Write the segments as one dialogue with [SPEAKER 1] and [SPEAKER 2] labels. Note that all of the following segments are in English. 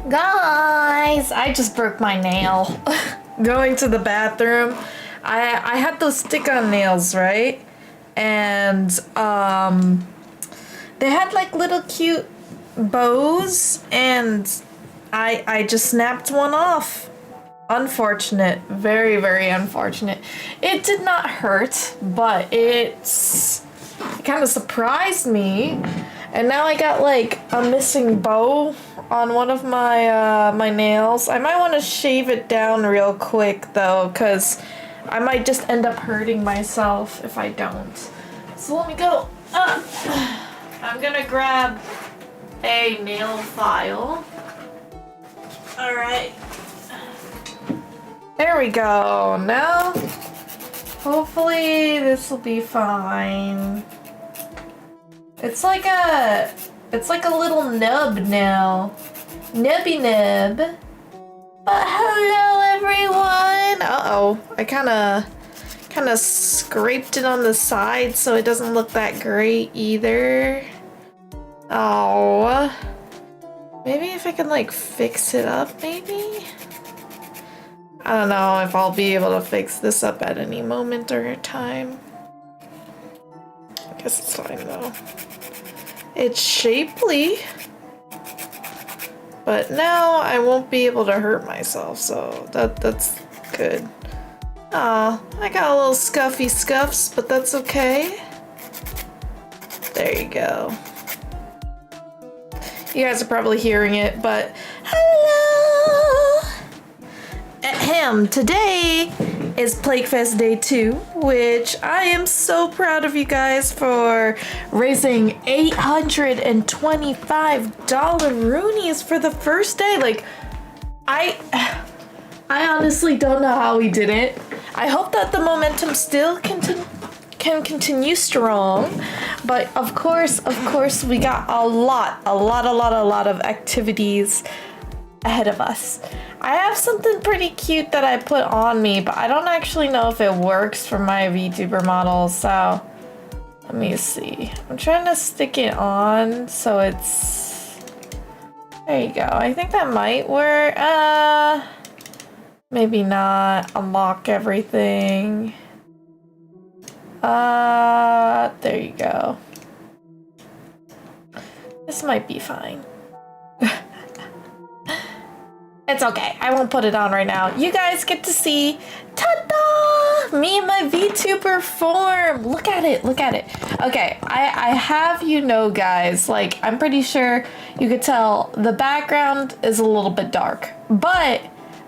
[SPEAKER 1] Guys, I just broke my nail. Going to the bathroom. I had those stick-on nails, right? And they had like little cute bows, and I just snapped one off. Unfortunate. Very, very unfortunate. It did not hurt, but it kind of surprised me. And now I got like a missing bow on one of my my nails. I might want to shave it down real quick though, because I might just end up hurting myself if I don't. So let me go. I'm gonna grab a nail file. Alright. There we go. Now, hopefully this will be fine. It's like a little nub now. Nubby nub. But hello everyone! Uh-oh. I kinda scraped it on the side so it doesn't look that great either. Oh. Maybe if I can like fix it up, maybe? I don't know if I'll be able to fix this up at any moment or time. I guess it's fine though. It's shapely, but now I won't be able to hurt myself, so that's good. Aw, I got a little scuffy scuffs, but that's okay. There you go. You guys are probably hearing it, but hello! Ahem, today is Plaguefest Day 2, which I am so proud of you guys for raising $825 roonies for the first day. Like, I honestly don't know how we did it. I hope that the momentum still can continue strong, but of course we got a lot of activities ahead of us. I have something pretty cute that I put on me, but I don't actually know if it works for my VTuber model, so let me see. I'm trying to stick it on so it's... There you go. I think that might work. Maybe not. Unlock everything. There you go. This might be fine. It's okay. I won't put it on right now. You guys get to see, ta-da! Me and my VTuber form. Look at it. Look at it. Okay, I have, you know, guys, like, I'm pretty sure you could tell the background is a little bit dark, but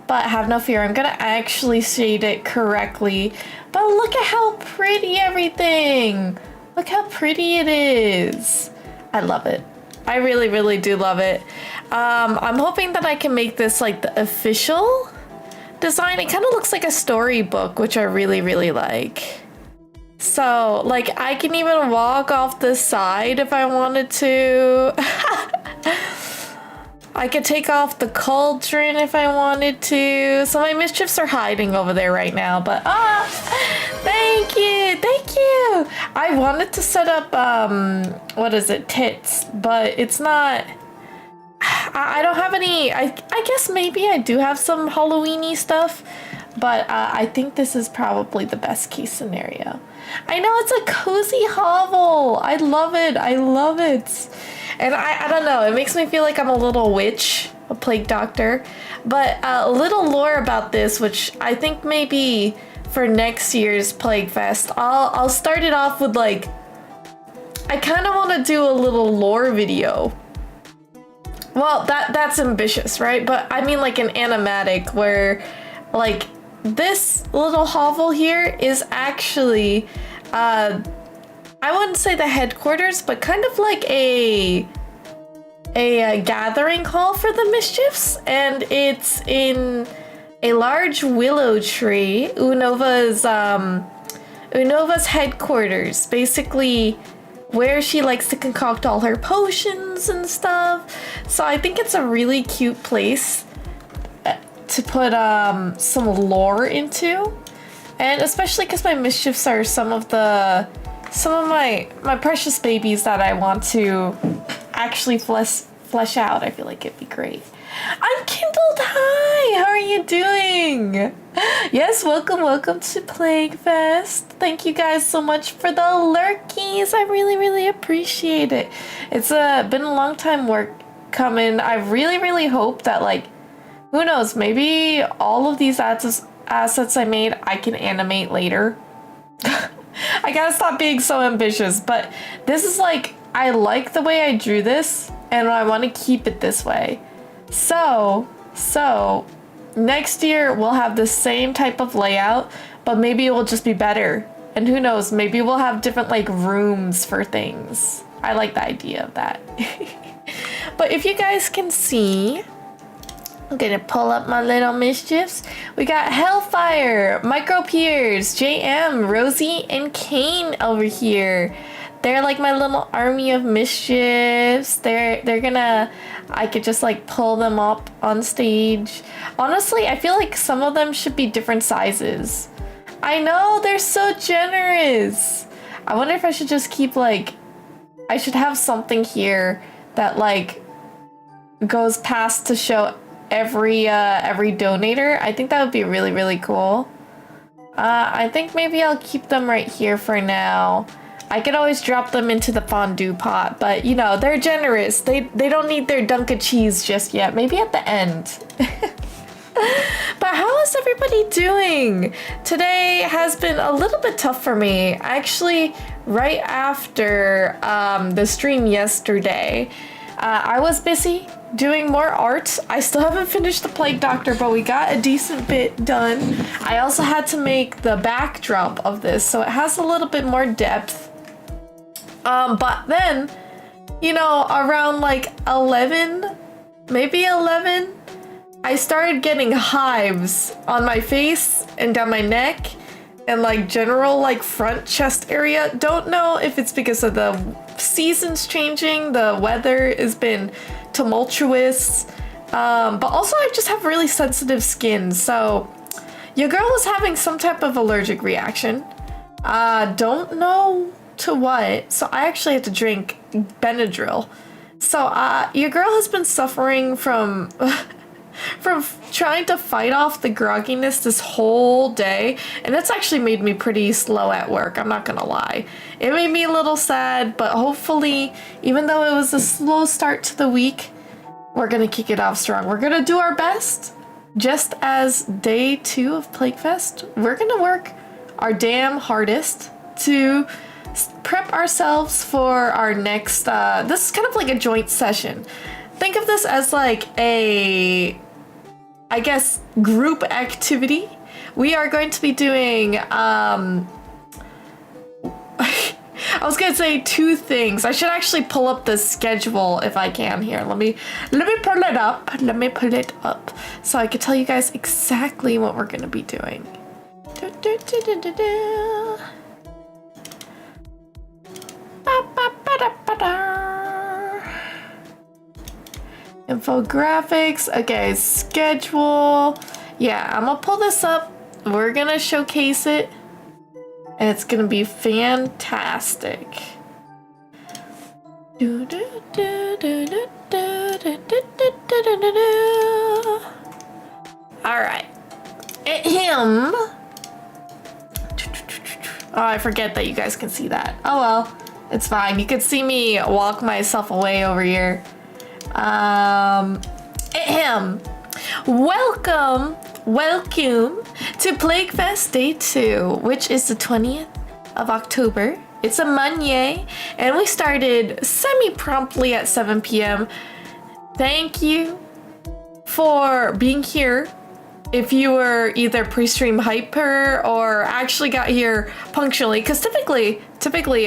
[SPEAKER 1] have no fear. I'm gonna actually shade it correctly. But look at how pretty everything. Look how pretty it is. I love it. I really, really do love it. I'm hoping that I can make this like the official design. It kind of looks like a storybook, which I really, really like. So, like, I can even walk off the side if I wanted to. I could take off the cauldron if I wanted to. So my mischiefs are hiding over there right now, but thank you. I wanted to set up, what is it, tits, but it's not, I don't have any, I guess maybe I do have some Halloween-y stuff, but I think this is probably the best case scenario. I know, it's a cozy hovel. I love it. And I don't know, it makes me feel like I'm a little witch, a plague doctor. But a little lore about this, which I think maybe for next year's Plaguefest, I'll start it off with like, I kind of want to do a little lore video. Well, that's ambitious, right? But I mean like an animatic where like this little hovel here is actually, I wouldn't say the headquarters, but kind of like a gathering hall for the mischiefs, and it's in a large willow tree. Unova's headquarters, basically where she likes to concoct all her potions and stuff. So I think it's a really cute place to put some lore into, and especially because my mischiefs are some of my precious babies that I want to actually flesh out, I feel like it'd be great. Unkindled, hi! How are you doing? Yes, welcome to Plaguefest. Thank you guys so much for the lurkies. I really appreciate it. It's been a long time work coming. I really hope that, like, who knows, maybe all of these assets I made I can animate later. I gotta stop being so ambitious, but this is like, I like the way I drew this and I want to keep it this way. So next year we'll have the same type of layout, but maybe it will just be better. And who knows, maybe we'll have different like rooms for things. I like the idea of that. But if you guys can see, I'm gonna pull up my little mischiefs. We got Hellfire, Micro Piers, JM, Rosie, and Kane over here. They're like my little army of mischiefs. They're gonna, I could just like pull them up on stage. Honestly, I feel like some of them should be different sizes. I know, they're so generous. I wonder if I should just keep like, I should have something here that like goes past to show every donator. I think that would be really cool. I think maybe I'll keep them right here for now. I could always drop them into the fondue pot, but you know, they're generous. They don't need their dunk of cheese just yet. Maybe at the end. But how is everybody doing? Today has been a little bit tough for me. Actually, right after the stream yesterday, I was busy doing more art. I still haven't finished the Plague Doctor, but we got a decent bit done. I also had to make the backdrop of this, so it has a little bit more depth. But then, you know, around like 11, maybe 11, I started getting hives on my face and down my neck and like general like front chest area. Don't know if it's because of the seasons changing, the weather has been tumultuous, but also I just have really sensitive skin, so your girl was having some type of allergic reaction. Don't know to what, so I actually had to drink Benadryl. So your girl has been suffering from from trying to fight off the grogginess this whole day, and it's actually made me pretty slow at work, I'm not gonna lie. It made me a little sad, but hopefully, even though it was a slow start to the week, we're gonna kick it off strong. We're gonna do our best. Just as day 2 of Plaguefest, we're gonna work our damn hardest to prep ourselves for our next, this is kind of like a joint session. Think of this as like a, I guess, group activity. We are going to be doing, I was gonna say 2 things. I should actually pull up the schedule if I can here. Let me pull it up. Let me pull it up so I can tell you guys exactly what we're gonna be doing. Infographics, okay, schedule. Yeah, I'm gonna pull this up. We're gonna showcase it, and it's gonna be fantastic. Alright. Him. Oh, I forget that you guys can see that. Oh well, it's fine. You can see me walk myself away over here. Welcome to Plaguefest Day 2, which is the 20th of October. It's a Monday, and we started semi-promptly at 7 p.m. Thank you for being here. If you were either pre-stream hyper or actually got here punctually, because typically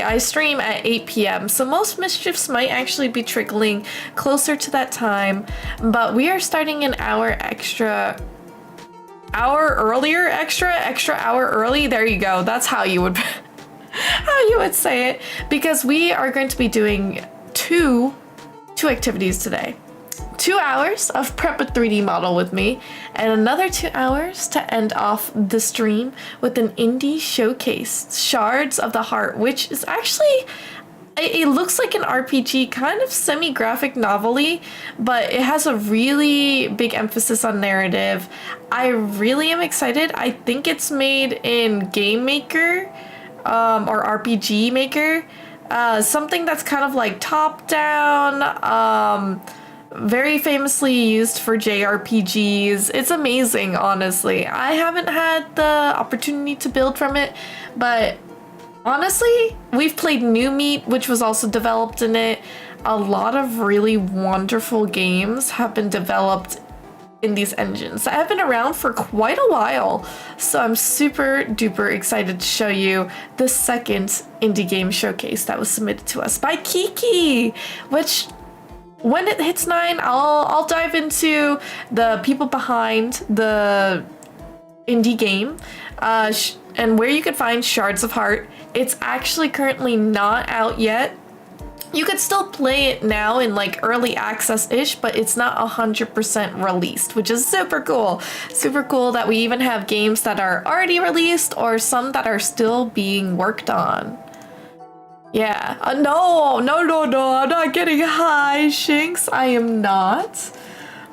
[SPEAKER 1] I stream at 8 p.m. so most mischiefs might actually be trickling closer to that time, but we are starting an hour hour early. There you go. That's how you would say it, because we are going to be doing two activities today. 2 hours of prep a 3D model with me, and another 2 hours to end off the stream with an indie showcase, Shards of the Heart, which is actually it looks like an RPG, kind of semi-graphic novel-y, but it has a really big emphasis on narrative. I really am excited. I think it's made in Game Maker, or RPG Maker. Something that's kind of like top-down, very famously used for JRPGs. It's amazing, honestly. I haven't had the opportunity to build from it, but honestly, we've played New Meat, which was also developed in it. A lot of really wonderful games have been developed in these engines that have been around for quite a while. So I'm super duper excited to show you the second indie game showcase that was submitted to us by Kiki, which when it hits 9, I'll dive into the people behind the indie game, and where you could find Shards of Heart. It's actually currently not out yet. You could still play it now in like early access-ish, but it's not 100% released, which is super cool. Super cool that we even have games that are already released or some that are still being worked on. Yeah, no, I'm not getting high, Shinx. I am not.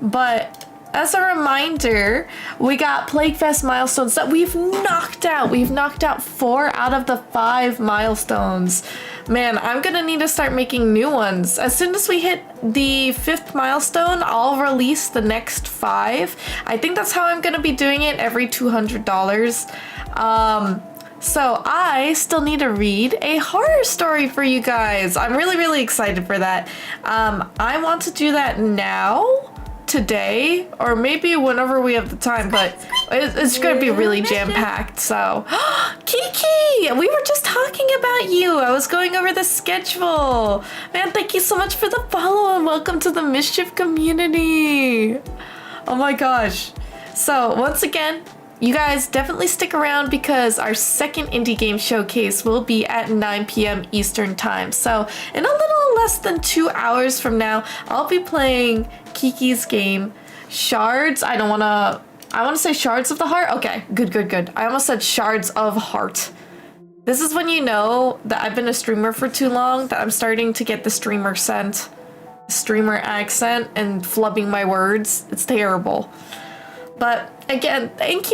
[SPEAKER 1] But as a reminder, we got Plaguefest milestones that we've knocked out. We've knocked out 4 out of the 5 milestones. Man, I'm gonna need to start making new ones. As soon as we hit the 5th milestone, I'll release the next 5. I think that's how I'm gonna be doing it, every $200. So I still need to read a horror story for you guys. I'm really excited for that. I want to do that now, today, or maybe whenever we have the time, but it's going to be really jam-packed, so. Kiki! We were just talking about you. I was going over the schedule. Man, thank you so much for the follow and welcome to the Mischief community. Oh my gosh. So once again, you guys definitely stick around because our second indie game showcase will be at 9 p.m. Eastern time. So in a little less than 2 hours from now, I'll be playing Kiki's game, Shards. I want to say Shards of the Heart. Okay, good. I almost said Shards of Heart. This is when you know that I've been a streamer for too long, that I'm starting to get the streamer accent and flubbing my words. It's terrible. But again, thank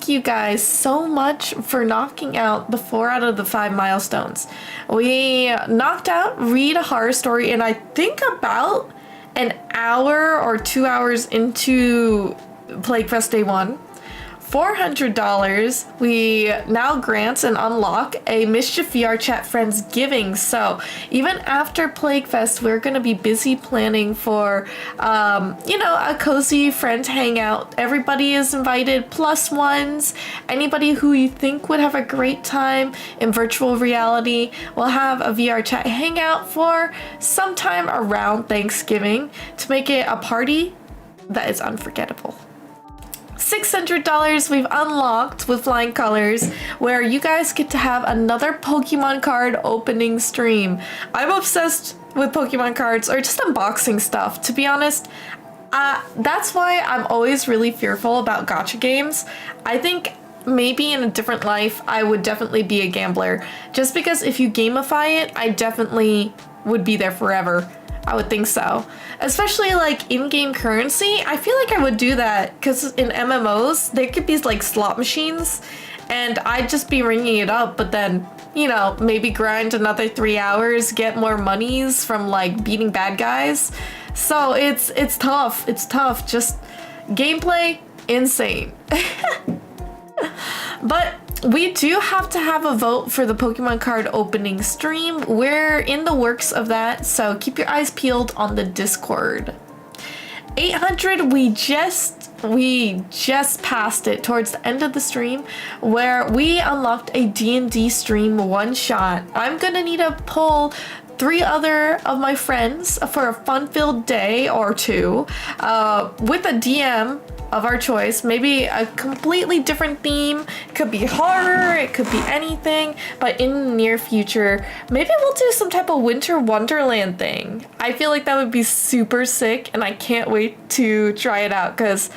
[SPEAKER 1] you guys so much for knocking out the 4 out of the 5 milestones. We knocked out Read a Horror Story, and I think about an hour or 2 hours into Plaguefest Day 1. $400, we now grant and unlock a Mischief VR Chat Friendsgiving. So even after Plaguefest, we're going to be busy planning for, a cozy friend hangout. Everybody is invited, plus ones. Anybody who you think would have a great time in virtual reality will have a VR Chat hangout for sometime around Thanksgiving to make it a party that is unforgettable. $600 we've unlocked with Flying Colors, where you guys get to have another Pokemon card opening stream. I'm obsessed with Pokemon cards, or just unboxing stuff, to be honest. That's why I'm always really fearful about gacha games. I think maybe in a different life, I would definitely be a gambler. Just because if you gamify it, I definitely would be there forever. I would think so. Especially like in-game currency, I feel like I would do that because in MMOs, there could be like slot machines and I'd just be ringing it up, but then, maybe grind another 3 hours, get more monies from like beating bad guys. So it's tough. It's tough. Just gameplay, insane. But we do have to have a vote for the Pokemon card opening stream. We're in the works of that, so keep your eyes peeled on the Discord. 800, we just passed it towards the end of the stream, where we unlocked a D&D stream one-shot. I'm gonna need to pull 3 other of my friends for a fun-filled day or 2 with a DM of our choice, maybe a completely different theme. It could be horror, it could be anything, but in the near future, maybe we'll do some type of winter wonderland thing. I feel like that would be super sick, and I can't wait to try it out because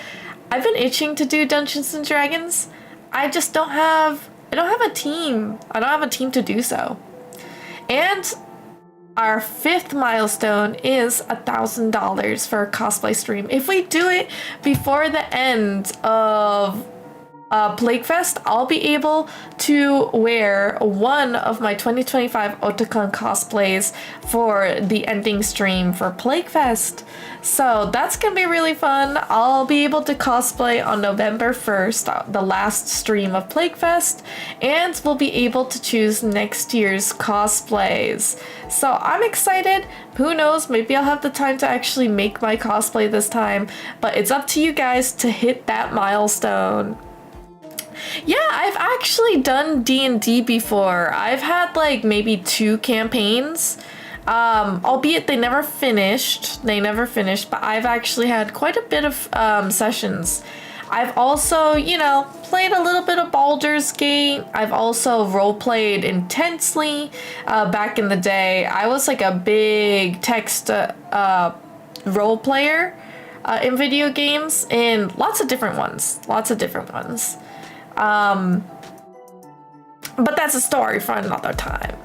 [SPEAKER 1] I've been itching to do Dungeons and Dragons. I just don't have a team. I don't have a team to do so. And our 5th milestone is $1,000 for a cosplay stream. If we do it before the end of Plaguefest, I'll be able to wear one of my 2025 Otakon cosplays for the ending stream for Plaguefest. So that's gonna be really fun. I'll be able to cosplay on November 1st, the last stream of Plaguefest, and we'll be able to choose next year's cosplays. So I'm excited. Who knows, maybe I'll have the time to actually make my cosplay this time, but it's up to you guys to hit that milestone. Yeah, I've actually done D&D before. I've had like maybe 2 campaigns, albeit they never finished, but I've actually had quite a bit of sessions. I've also, you know, played a little bit of Baldur's Gate. I've also role-played intensely back in the day. I was like a big text role player in video games, and lots of different ones. But that's a story for another time.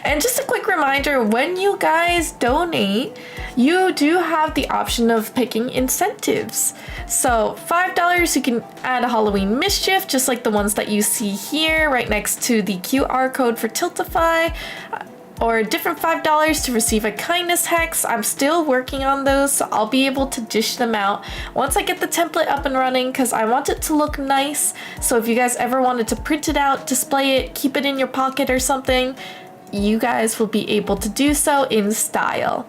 [SPEAKER 1] And just a quick reminder, when you guys donate, you do have the option of picking incentives. So $5, you can add a Halloween mischief, just like the ones that you see here right next to the QR code for Tiltify. Or a different $5 to receive a kindness hex. I'm still working on those, so I'll be able to dish them out once I get the template up and running, because I want it to look nice. So if you guys ever wanted to print it out, display it, keep it in your pocket or something, you guys will be able to do so in style.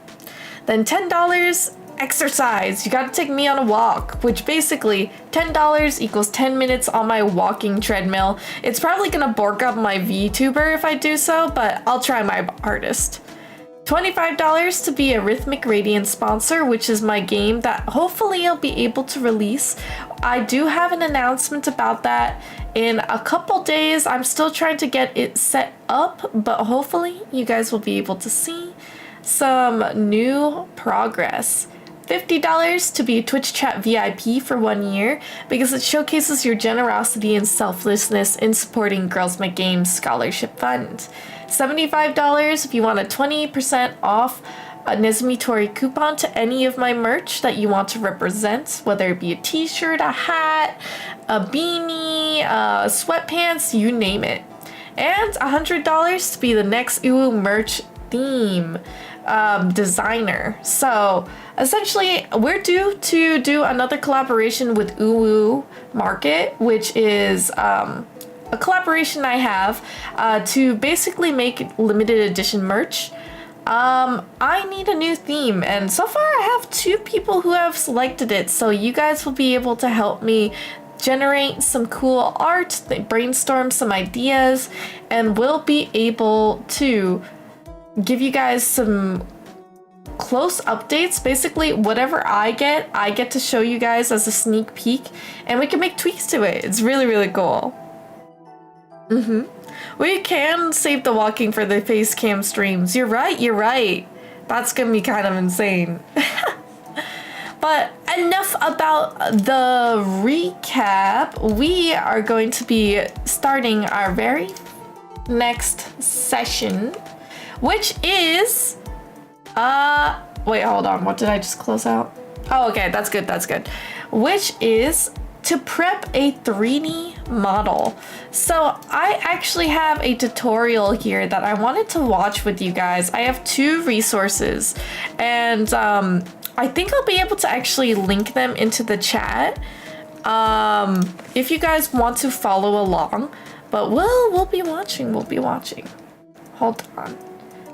[SPEAKER 1] Then $10, exercise. You gotta take me on a walk, which basically $10 equals 10 minutes on my walking treadmill. It's probably gonna bork up my VTuber if I do so, but I'll try my hardest. $25 to be a Rhythmic Radiant sponsor, which is my game that hopefully I'll be able to release. I do have an announcement about that in a couple days. I'm still trying to get it set up, but hopefully you guys will be able to see some new progress. $50 to be a Twitch chat VIP for 1 year, because it showcases your generosity and selflessness in supporting Girls Make Games Scholarship Fund. $75 if you want a 20% off a Nezumitori coupon to any of my merch that you want to represent, whether it be a t-shirt, a hat, a beanie, sweatpants, you name it. And $100 to be the next UU merch theme designer. So essentially, we're due to do another collaboration with UU Market, which is a collaboration I have to basically make limited edition merch. I need a new theme, and so far I have 2 people who have selected it, so you guys will be able to help me generate some cool art, brainstorm some ideas, and we'll be able to give you guys some close updates. Basically, whatever I get to show you guys as a sneak peek, and we can make tweaks to it. It's really, really cool. We can save the walking for the face cam streams. You're right. That's gonna be kind of insane. But enough about the recap. We are going to be starting our very next session, which is wait, hold on, what did I just close out? Oh, okay, that's good. Which is to prep a 3D model. So I actually have a tutorial here that I wanted to watch with you guys. I have 2 resources, and I think I'll be able to actually link them into the chat if you guys want to follow along. But we'll be watching. Hold on.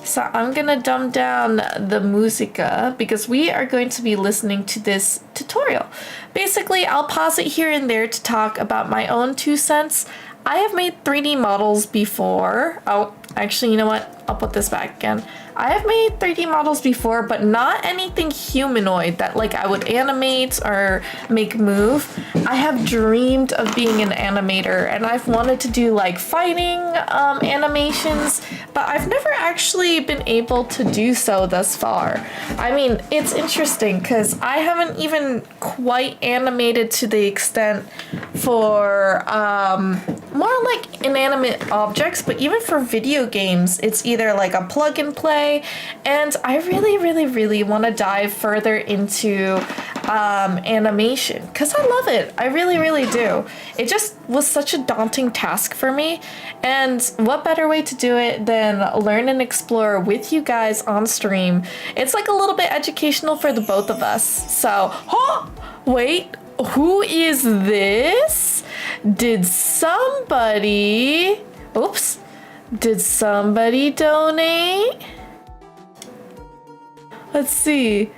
[SPEAKER 1] So I'm gonna dumb down the musica because we are going to be listening to this tutorial. Basically, I'll pause it here and there to talk about my own 2 cents. I have made 3D models before. Oh, actually, you know what? I'll put this back again. I have made 3D models before, but not anything humanoid that like I would animate or make move. I have dreamed of being an animator, and I've wanted to do like fighting animations, but I've never actually been able to do so thus far. I mean, it's interesting because I haven't even quite animated to the extent for more like inanimate objects, but even for video games, it's they're like a plug and play. And I really want to dive further into animation because I love it. I really do. It just was such a daunting task for me, and what better way to do it than learn and explore with you guys on stream. It's like a little bit educational for the both of us. So, wait, who is this? Did somebody donate? Let's see.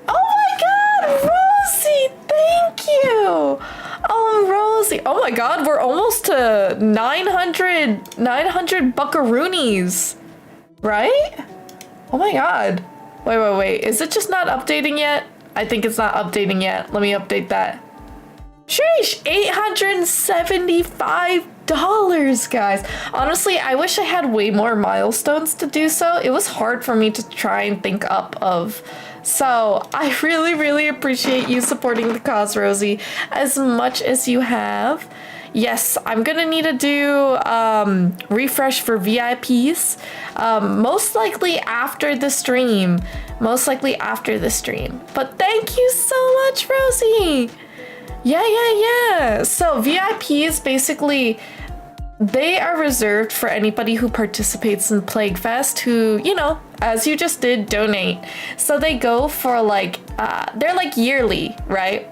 [SPEAKER 1] Oh my god, Rosie, thank you. Oh, Rosie. Oh my god, we're almost to 900 buckaroonies, right? Oh my god. Wait. Is it just not updating yet? I think it's not updating yet. Let me update that. Sheesh, $875, guys. Honestly, I wish I had way more milestones to do so. It was hard for me to try and think up of. So I really appreciate you supporting the cause, Rosie, as much as you have. Yes, I'm gonna need to do refresh for VIPs, most likely after the stream. But thank you so much, Rosie. Yeah. So VIPs, basically, they are reserved for anybody who participates in Plaguefest who, you know, as you just did, donate. So they go for like, they're like yearly, right?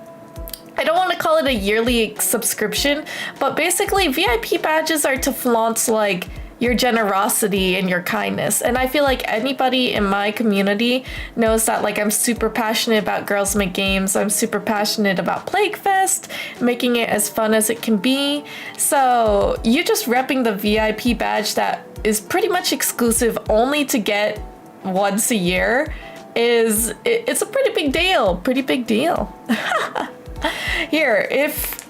[SPEAKER 1] I don't want to call it a yearly subscription, but basically VIP badges are to flaunt like your generosity and your kindness. And I feel like anybody in my community knows that like I'm super passionate about Girls Make Games. I'm super passionate about Plaguefest, making it as fun as it can be. So you just repping the VIP badge that is pretty much exclusive only to get once a year it's a pretty big deal. Here, if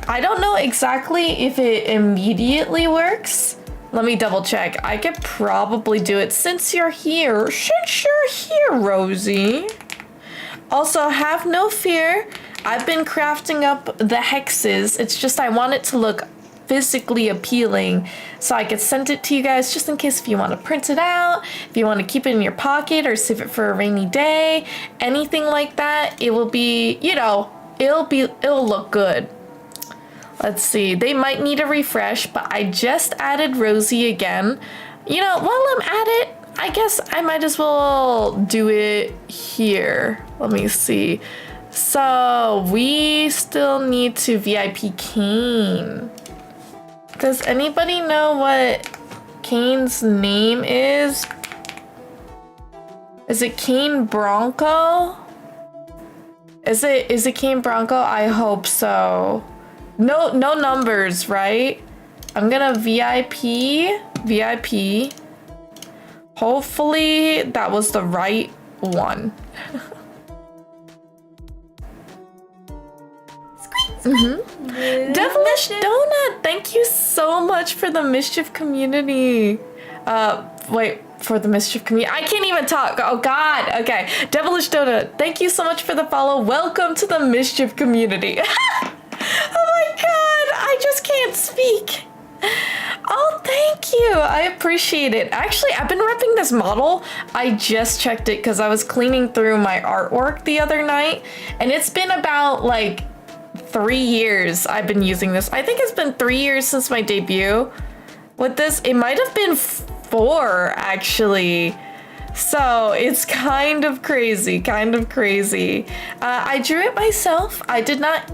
[SPEAKER 1] I don't know exactly if it immediately works. Let me double check. I could probably do it since you're here. Rosie. Also, have no fear. I've been crafting up the hexes. It's just I want it to look physically appealing so I could send it to you guys just in case if you want to print it out, if you want to keep it in your pocket or save it for a rainy day, anything like that. It will be, you know, it'll look good. Let's see, they might need a refresh, but I just added Rosie again. You know, while I'm at it, I guess I might as well do it here. Let me see. So we still need to VIP Kane. Does anybody know what Kane's name is? Is it Kane Bronco? Is it Kane Bronco? I hope so. No numbers, right? I'm gonna VIP. Hopefully that was the right one. Devilish Donut, thank you so much for the Mischief community. Wait, for the Mischief community. I can't even talk. Oh God. Okay. Devilish Donut, thank you so much for the follow. Welcome to the Mischief community. Oh my God, I just can't speak. Oh, thank you. I appreciate it. Actually, I've been repping this model. I just checked it because I was cleaning through my artwork the other night, and it's been about like 3 years I've been using this. I think it's been 3 years since my debut with this. It might have been 4 actually. So it's kind of crazy. I drew it myself. I did not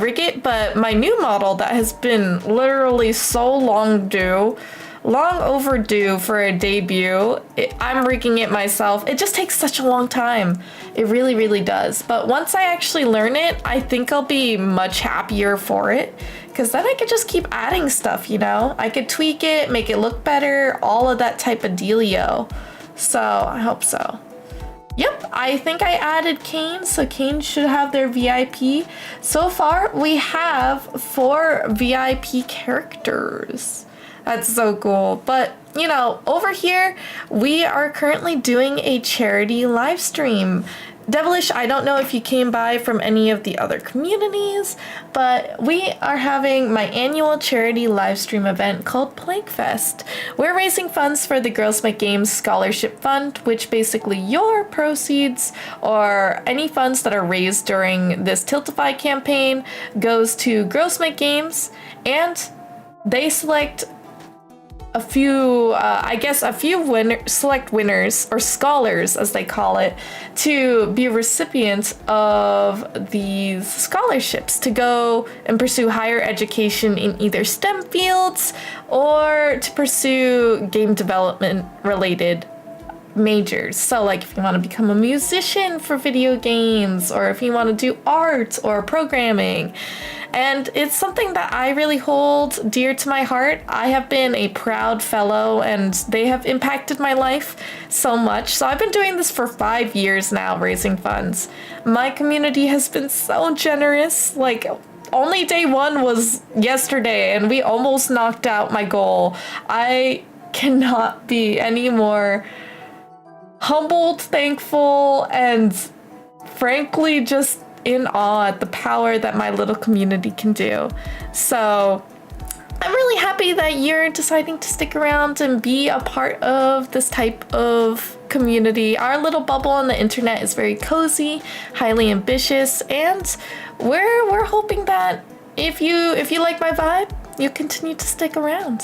[SPEAKER 1] rig it, but my new model that has been literally so long overdue for a debut, I'm rigging it myself. It just takes such a long time. It really does. But once I actually learn it, I think I'll be much happier for it, because then I could just keep adding stuff, you know? I could tweak it, make it look better, all of that type of dealio. So I hope so. Yep, I think I added Kane, so Kane should have their VIP. So far, we have 4 VIP characters. That's so cool. But, you know, over here, we are currently doing a charity live stream. Devilish, I don't know if you came by from any of the other communities, but we are having my annual charity live stream event called Plaguefest. We're raising funds for the Girls Make Games Scholarship Fund, which basically your proceeds or any funds that are raised during this Tiltify campaign goes to Girls Make Games, and they select a few, select winners, or scholars as they call it, to be recipients of these scholarships to go and pursue higher education in either STEM fields or to pursue game development related majors. So like if you want to become a musician for video games, or if you want to do art or programming. And it's something that I really hold dear to my heart. I have been a proud fellow and they have impacted my life so much. So I've been doing this for 5 years now, raising funds. My community has been so generous. Like, only day one was yesterday and we almost knocked out my goal. I cannot be any more humbled, thankful, and frankly just in awe at the power that my little community can do. So I'm really happy that you're deciding to stick around and be a part of this type of community. Our little bubble on the internet is very cozy, highly ambitious, and we're hoping that if you like my vibe, you continue to stick around.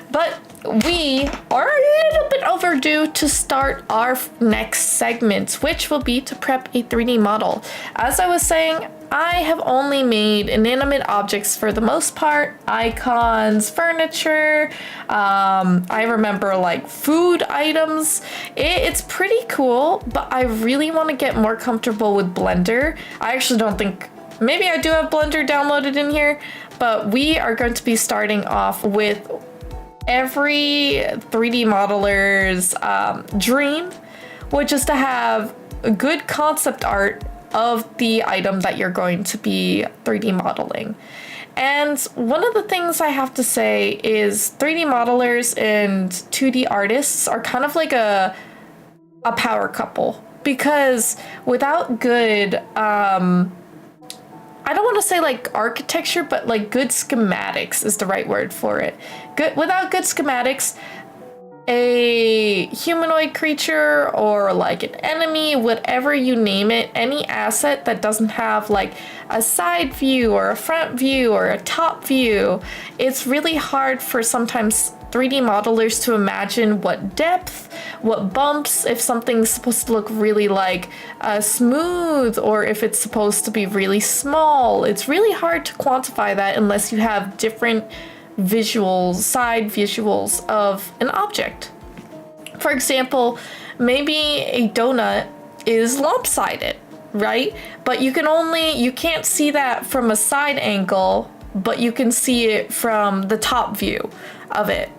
[SPEAKER 1] But we are a little bit overdue to start our next segment, which will be to prep a 3D model. As I was saying, I have only made inanimate objects for the most part, icons, furniture, I remember like food items. It's pretty cool, but I really want to get more comfortable with Blender. I actually don't think, maybe I do have Blender downloaded in here, but we are going to be starting off with every 3D modeler's dream, which is to have a good concept art of the item that you're going to be 3D modeling. And one of the things I have to say is 3D modelers and 2D artists are kind of like a power couple, because without good I don't want to say like architecture, but like good schematics is the right word for it. Without good schematics, a humanoid creature or like an enemy, whatever you name it, any asset that doesn't have like a side view or a front view or a top view, it's really hard for sometimes 3D modelers to imagine what depth, what bumps, if something's supposed to look really like smooth or if it's supposed to be really small. It's really hard to quantify that unless you have different visuals, side visuals of an object. For example, maybe a donut is lopsided, right? But you can't see that from a side angle, but you can see it from the top view of it.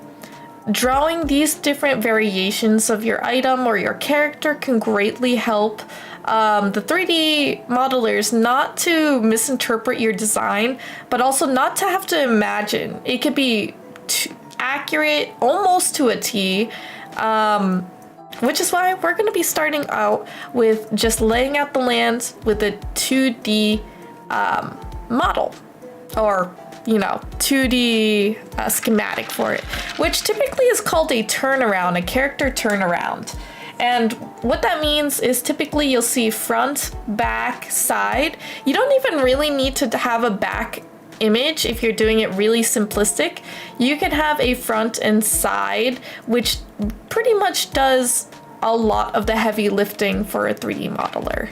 [SPEAKER 1] Drawing these different variations of your item or your character can greatly help the 3D modelers not to misinterpret your design, but also not to have to imagine. It could be accurate almost to a T, which is why we're going to be starting out with just laying out the land with a 2D model, or 2D schematic for it, which typically is called a turnaround, a character turnaround. And what that means is typically you'll see front, back, side. You don't even really need to have a back image if you're doing it really simplistic. You can have a front and side, which pretty much does a lot of the heavy lifting for a 3D modeler.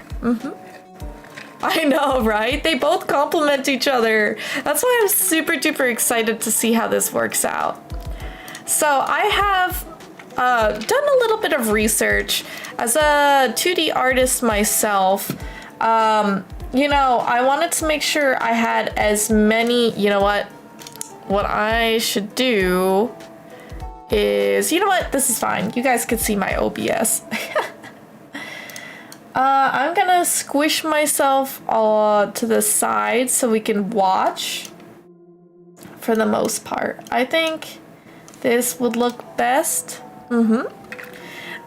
[SPEAKER 1] I know, right? They both complement each other. That's why I'm super duper excited to see how this works out. So I have done a little bit of research as a 2D artist myself. I wanted to make sure I had as many, what I should do is, this is fine. You guys can see my OBS. I'm gonna squish myself to the side so we can watch for the most part. I think this would look best.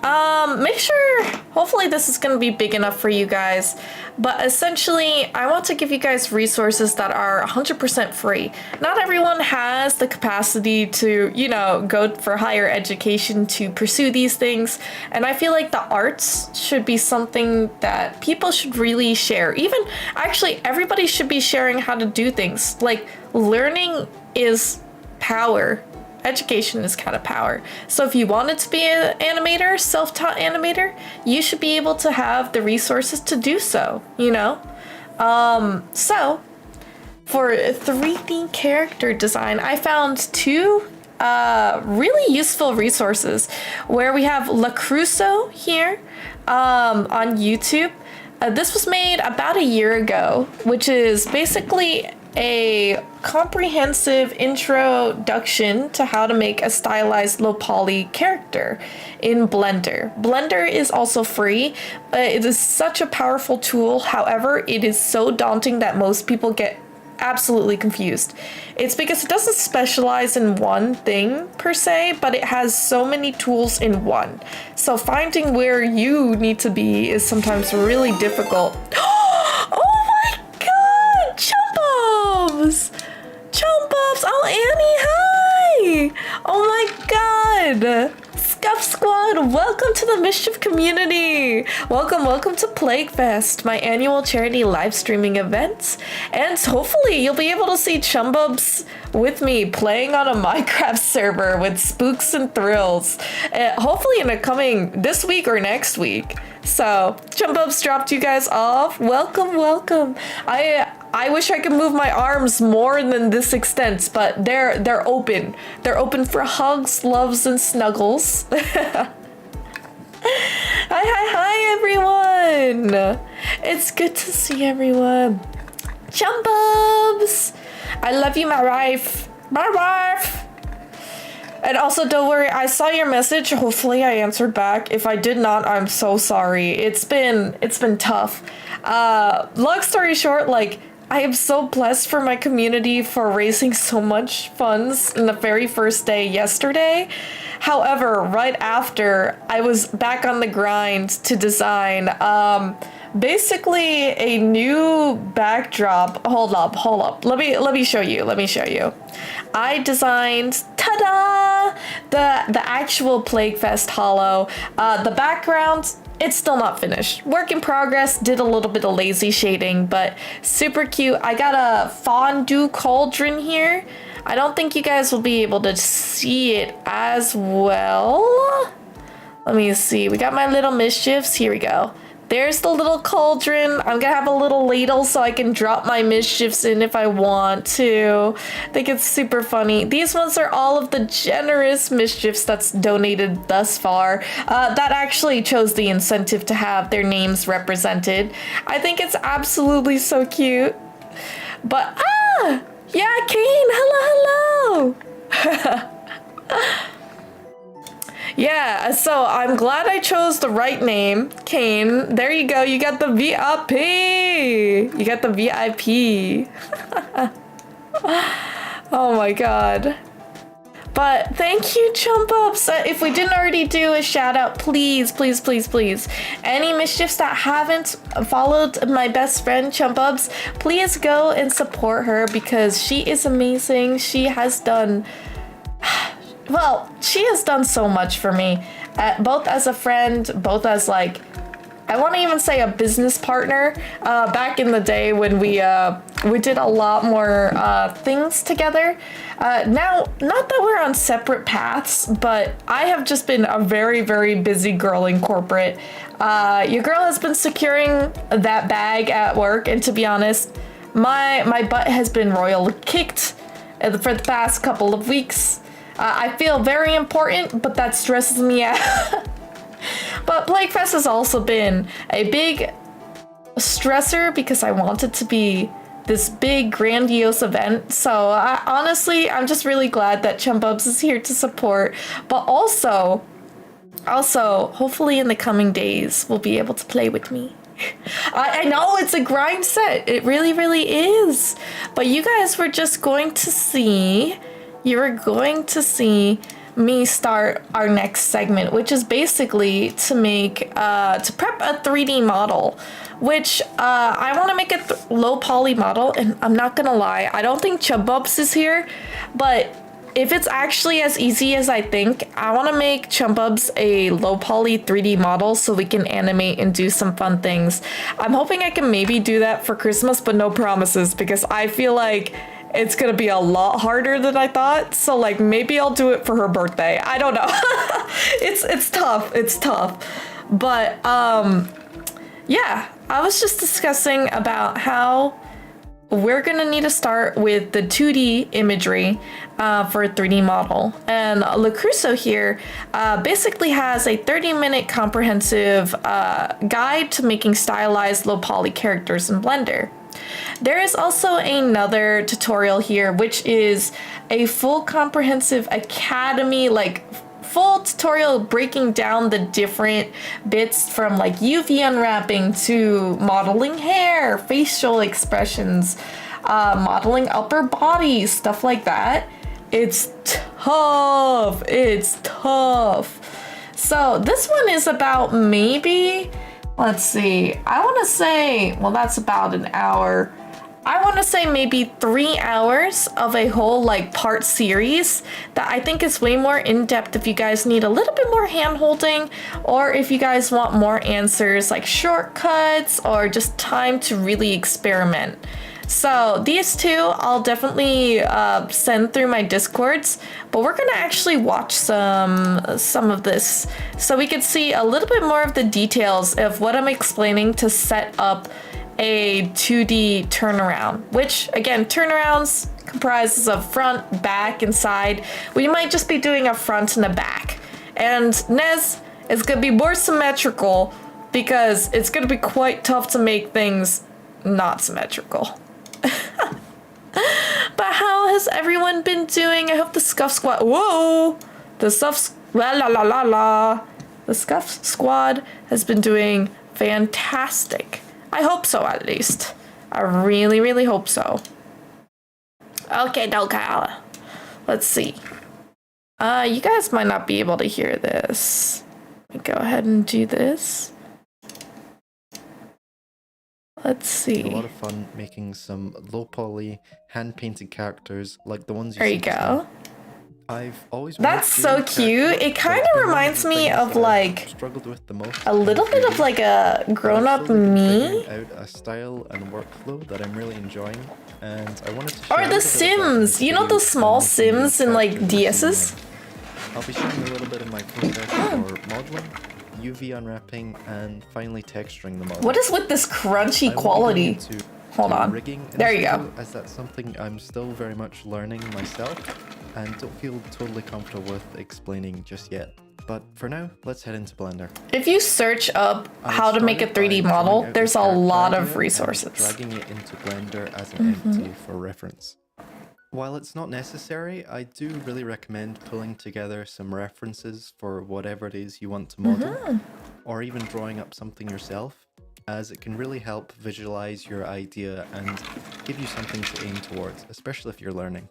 [SPEAKER 1] Make sure, hopefully this is going to be big enough for you guys, but essentially I want to give you guys resources that are 100% free. Not everyone has the capacity to, you know, go for higher education to pursue these things, and I feel like the arts should be something that people should really share. Even, actually, everybody should be sharing how to do things. Like, learning is power. Education is kind of power. So if you wanted to be an animator, self-taught animator, you should be able to have the resources to do so, you know? So for 3D character design, I found two really useful resources where we have La Crusoe here on YouTube. This was made about a year ago, which is basically a comprehensive introduction to how to make a stylized low poly character in Blender. Blender is also free. It is such a powerful tool. However, it is so daunting that most people get absolutely confused. It's because it doesn't specialize in one thing per se, but it has so many tools in one. So finding where you need to be is sometimes really difficult. Oh my god! Chumbums! Chumbums! Oh, Annie, hi! Oh my god! Scuff Squad, welcome to the Mischief community! Welcome to Plaguefest, my annual charity live streaming event. And hopefully you'll be able to see Chumbubs with me playing on a Minecraft server with spooks and thrills. Hopefully in a coming this week or next week. So, Chumbubs dropped you guys off. Welcome. I wish I could move my arms more than this extent, but they're open. They're open for hugs, loves, and snuggles. Hi everyone! It's good to see everyone. Chumbubs! I love you, my wife. And also, don't worry, I saw your message. Hopefully I answered back. If I did not, I'm so sorry. It's been tough. Long story short, like, I am so blessed for my community for raising so much funds in the very first day yesterday. However, right after, I was back on the grind to design basically a new backdrop. Hold up. Let me show you. I designed, ta-da, the actual Plaguefest holo. The background, it's still not finished. Work in progress, did a little bit of lazy shading, but super cute. I got a fondue cauldron here. I don't think you guys will be able to see it as well. Let me see. We got my little mischiefs. Here we go. There's the little cauldron. I'm gonna have a little ladle so I can drop my mischiefs in if I want to. I think it's super funny. These ones are all of the generous mischiefs that's donated thus far. That actually chose the incentive to have their names represented. I think it's absolutely so cute. But, yeah, Kane, hello. Yeah, so I'm glad I chose the right name, Kane. There you go, you got the VIP. Oh my god. But thank you, Chumbubs. If we didn't already do a shout out, please. Any mischiefs that haven't followed my best friend, Chumbubs, please go and support her because she is amazing. She has done... Well, she has done so much for me, both as a friend, both as like, I want to even say a business partner. Back in the day when we did a lot more things together. Now, not that we're on separate paths, but I have just been a very, very busy girl in corporate. Your girl has been securing that bag at work, and to be honest, my butt has been royally kicked for the past couple of weeks. I feel very important, but that stresses me out. But Plaguefest has also been a big stressor because I want it to be this big, grandiose event. So honestly, I'm just really glad that Chumbubs is here to support. But also, hopefully in the coming days, we'll be able to play with me. I know it's a grind set. It really, really is. But you guys were just going to see... You are going to see me start our next segment, which is basically to make to prep a 3D model, which I want to make a low poly model. And I'm not gonna lie, I don't think Chubbubs is here, but if it's actually as easy as I think, I want to make Chumbubs a low poly 3D model so we can animate and do some fun things. I'm hoping I can maybe do that for Christmas, but no promises, because I feel like it's gonna be a lot harder than I thought. So like maybe I'll do it for her birthday. I don't know. It's tough. It's tough. But yeah, I was just discussing about how we're gonna need to start with the 2D imagery for a 3D model. And LaCrusoe here basically has a 30-minute comprehensive guide to making stylized low poly characters in Blender. There is also another tutorial here, which is a full comprehensive academy, like full tutorial breaking down the different bits from like UV unwrapping to modeling hair, facial expressions, modeling upper bodies, stuff like that. It's tough. It's tough. So this one is about maybe, let's see, I want to say, well, that's about an hour. I want to say maybe 3 hours of a whole like part series that I think is way more in-depth if you guys need a little bit more hand-holding, or if you guys want more answers like shortcuts or just time to really experiment. So these two I'll definitely send through my Discords, but we're gonna actually watch some of this so we can see a little bit more of the details of what I'm explaining to set up a 2D turnaround, which again, turnarounds comprises of front, back, and side. We might just be doing a front and a back. And Nez is gonna be more symmetrical because it's gonna be quite tough to make things not symmetrical. But how has everyone been doing? I hope the Scuff Squad, whoa! The Scuff, la la la la la. The Scuff Squad has been doing fantastic. I hope so, at least. I really, really hope so. Okay, Delcal. Let's see. You guys might not be able to hear this. Let me go ahead and do this. Let's see.
[SPEAKER 2] A lot of fun making some low poly, hand painted characters like the ones you
[SPEAKER 1] There
[SPEAKER 2] see.
[SPEAKER 1] you go.
[SPEAKER 2] I've always
[SPEAKER 1] That's so cute. It kind of reminds me of like
[SPEAKER 2] struggled with the most
[SPEAKER 1] a little bit of like a grown-up me.
[SPEAKER 2] Out a style and workflow that I'm really enjoying, and I wanted to
[SPEAKER 1] Or the Sims. You know those small Sims in like DS's?
[SPEAKER 2] I'll be sharing a little bit of my process for modeling, UV unwrapping, and finally texturing the model.
[SPEAKER 1] What is with this crunchy quality? Hold on. There you go.
[SPEAKER 2] As that's something I'm still very much learning myself, and don't feel totally comfortable with explaining just yet. But for now, let's head into Blender.
[SPEAKER 1] If you search up how to make a 3D model, there's a lot of resources.
[SPEAKER 2] Dragging it into Blender as an entity for reference. While it's not necessary, I do really recommend pulling together some references for whatever it is you want to model, or even drawing up something yourself, as it can really help visualize your idea and give you something to aim towards, especially if you're learning.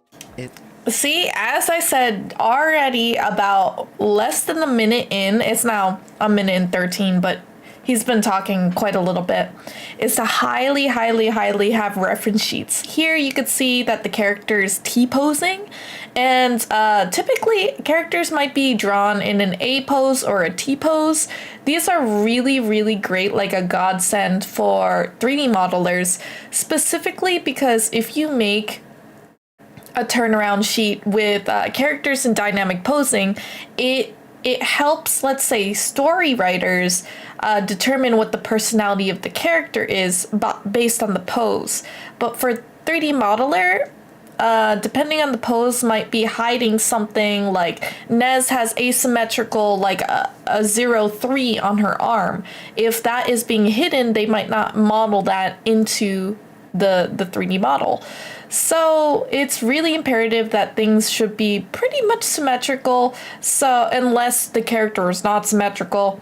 [SPEAKER 1] See, as I said already, about less than a minute in, it's now a minute and 13, but he's been talking quite a little bit, is to highly, highly, highly have reference sheets. Here you could see that the character is T-posing, and typically characters might be drawn in an A pose or a T pose. These are really, really great, like a godsend for 3D modelers, specifically because if you make a turnaround sheet with characters in dynamic posing, it helps, let's say, story writers determine what the personality of the character is based on the pose. But for 3D modeler, depending on the pose, might be hiding something like Nez has asymmetrical, like a 0-3 on her arm. If that is being hidden, they might not model that into the 3D model. So it's really imperative that things should be pretty much symmetrical. So unless the character is not symmetrical,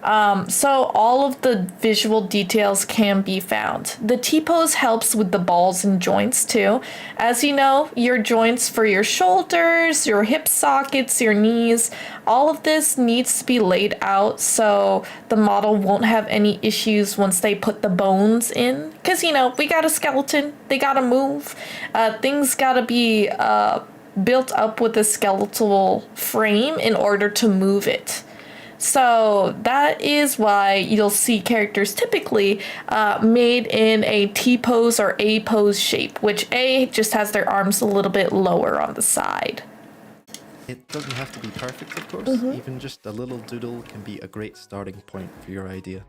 [SPEAKER 1] So all of the visual details can be found. The T-pose helps with the balls and joints too. As you know, your joints for your shoulders, your hip sockets, your knees, all of this needs to be laid out so the model won't have any issues once they put the bones in. Because, you know, we got a skeleton, they gotta move. Things gotta be built up with a skeletal frame in order to move it. So that is why you'll see characters typically made in a T-pose or A-pose shape, which A just has their arms a little bit lower on the side.
[SPEAKER 2] It doesn't have to be perfect, of course. Even just a little doodle can be a great starting point for your idea.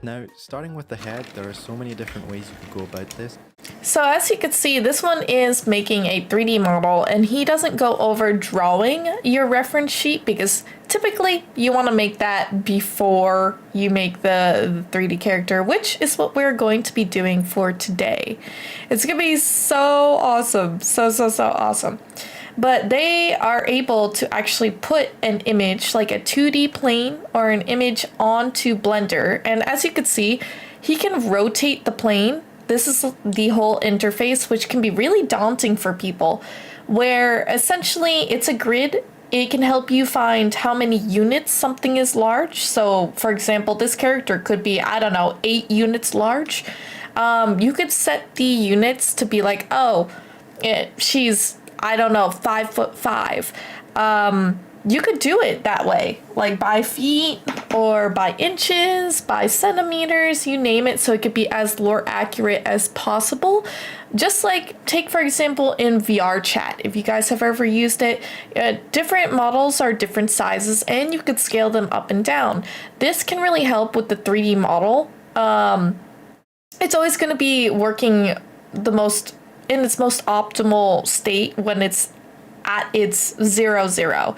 [SPEAKER 2] Now, starting with the head, there are so many different ways you can go about this.
[SPEAKER 1] So as you can see, this one is making a 3D model, and he doesn't go over drawing your reference sheet because typically you want to make that before you make the 3D character, which is what we're going to be doing for today. It's going to be so awesome. So awesome. But they are able to actually put an image, like a 2D plane or an image, onto Blender. And as you can see, he can rotate the plane. This is the whole interface, which can be really daunting for people, where essentially it's a grid. It can help you find how many units something is large. So, for example, this character could be, I don't know, 8 units large. You could set the units to be like, oh, she's, I don't know, 5'5". You could do it that way, like by feet or by inches, by centimeters, you name it, so it could be as lore accurate as possible. Just like, take for example in VR chat, if you guys have ever used it, different models are different sizes and you could scale them up and down. This can really help with the 3D model. It's always going to be working the most in its most optimal state when it's at its 0,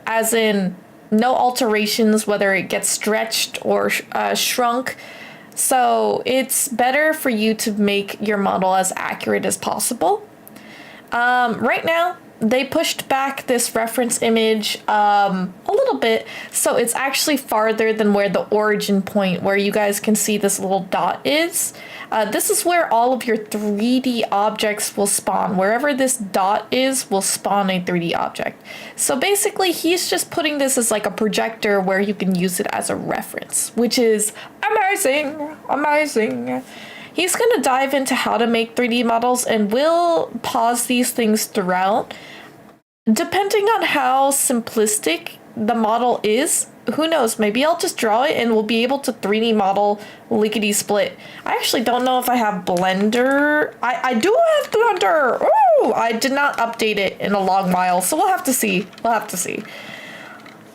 [SPEAKER 1] as in no alterations, whether it gets stretched or shrunk. So it's better for you to make your model as accurate as possible. Right now, they pushed back this reference image a little bit, so it's actually farther than where the origin point, where you guys can see this little dot is. This is where all of your 3D objects will spawn. Wherever this dot is will spawn a 3D object. So basically, he's just putting this as like a projector where you can use it as a reference, which is amazing, amazing. He's going to dive into how to make 3D models, and we'll pause these things throughout. Depending on how simplistic the model is, who knows, maybe I'll just draw it and we'll be able to 3D model lickety split. I actually don't know if I have Blender. I do have Blender! Oh, I did not update it in a long while, so we'll have to see.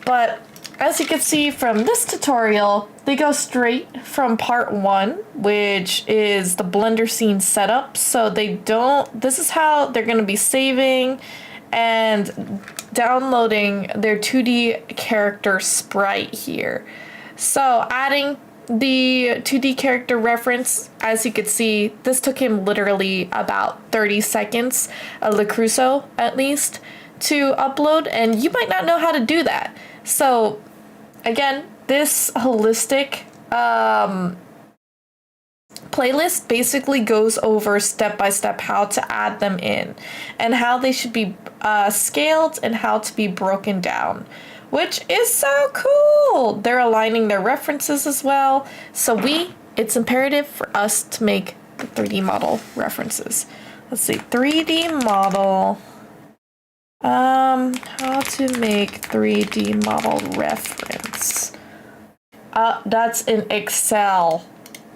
[SPEAKER 1] But as you can see from this tutorial, they go straight from part 1, which is the Blender scene setup. So this is how they're going to be saving and downloading their 2D character sprite here. So adding the 2D character reference, as you could see, this took him literally about 30 seconds, Le Crusoe at least, to upload, and you might not know how to do that. So again, this holistic playlist basically goes over step-by-step how to add them in and how they should be scaled and how to be broken down, which is so cool. They're aligning their references as well. So it's imperative for us to make the 3D model references. Let's see, 3D model. How to make 3D model reference. That's in Excel.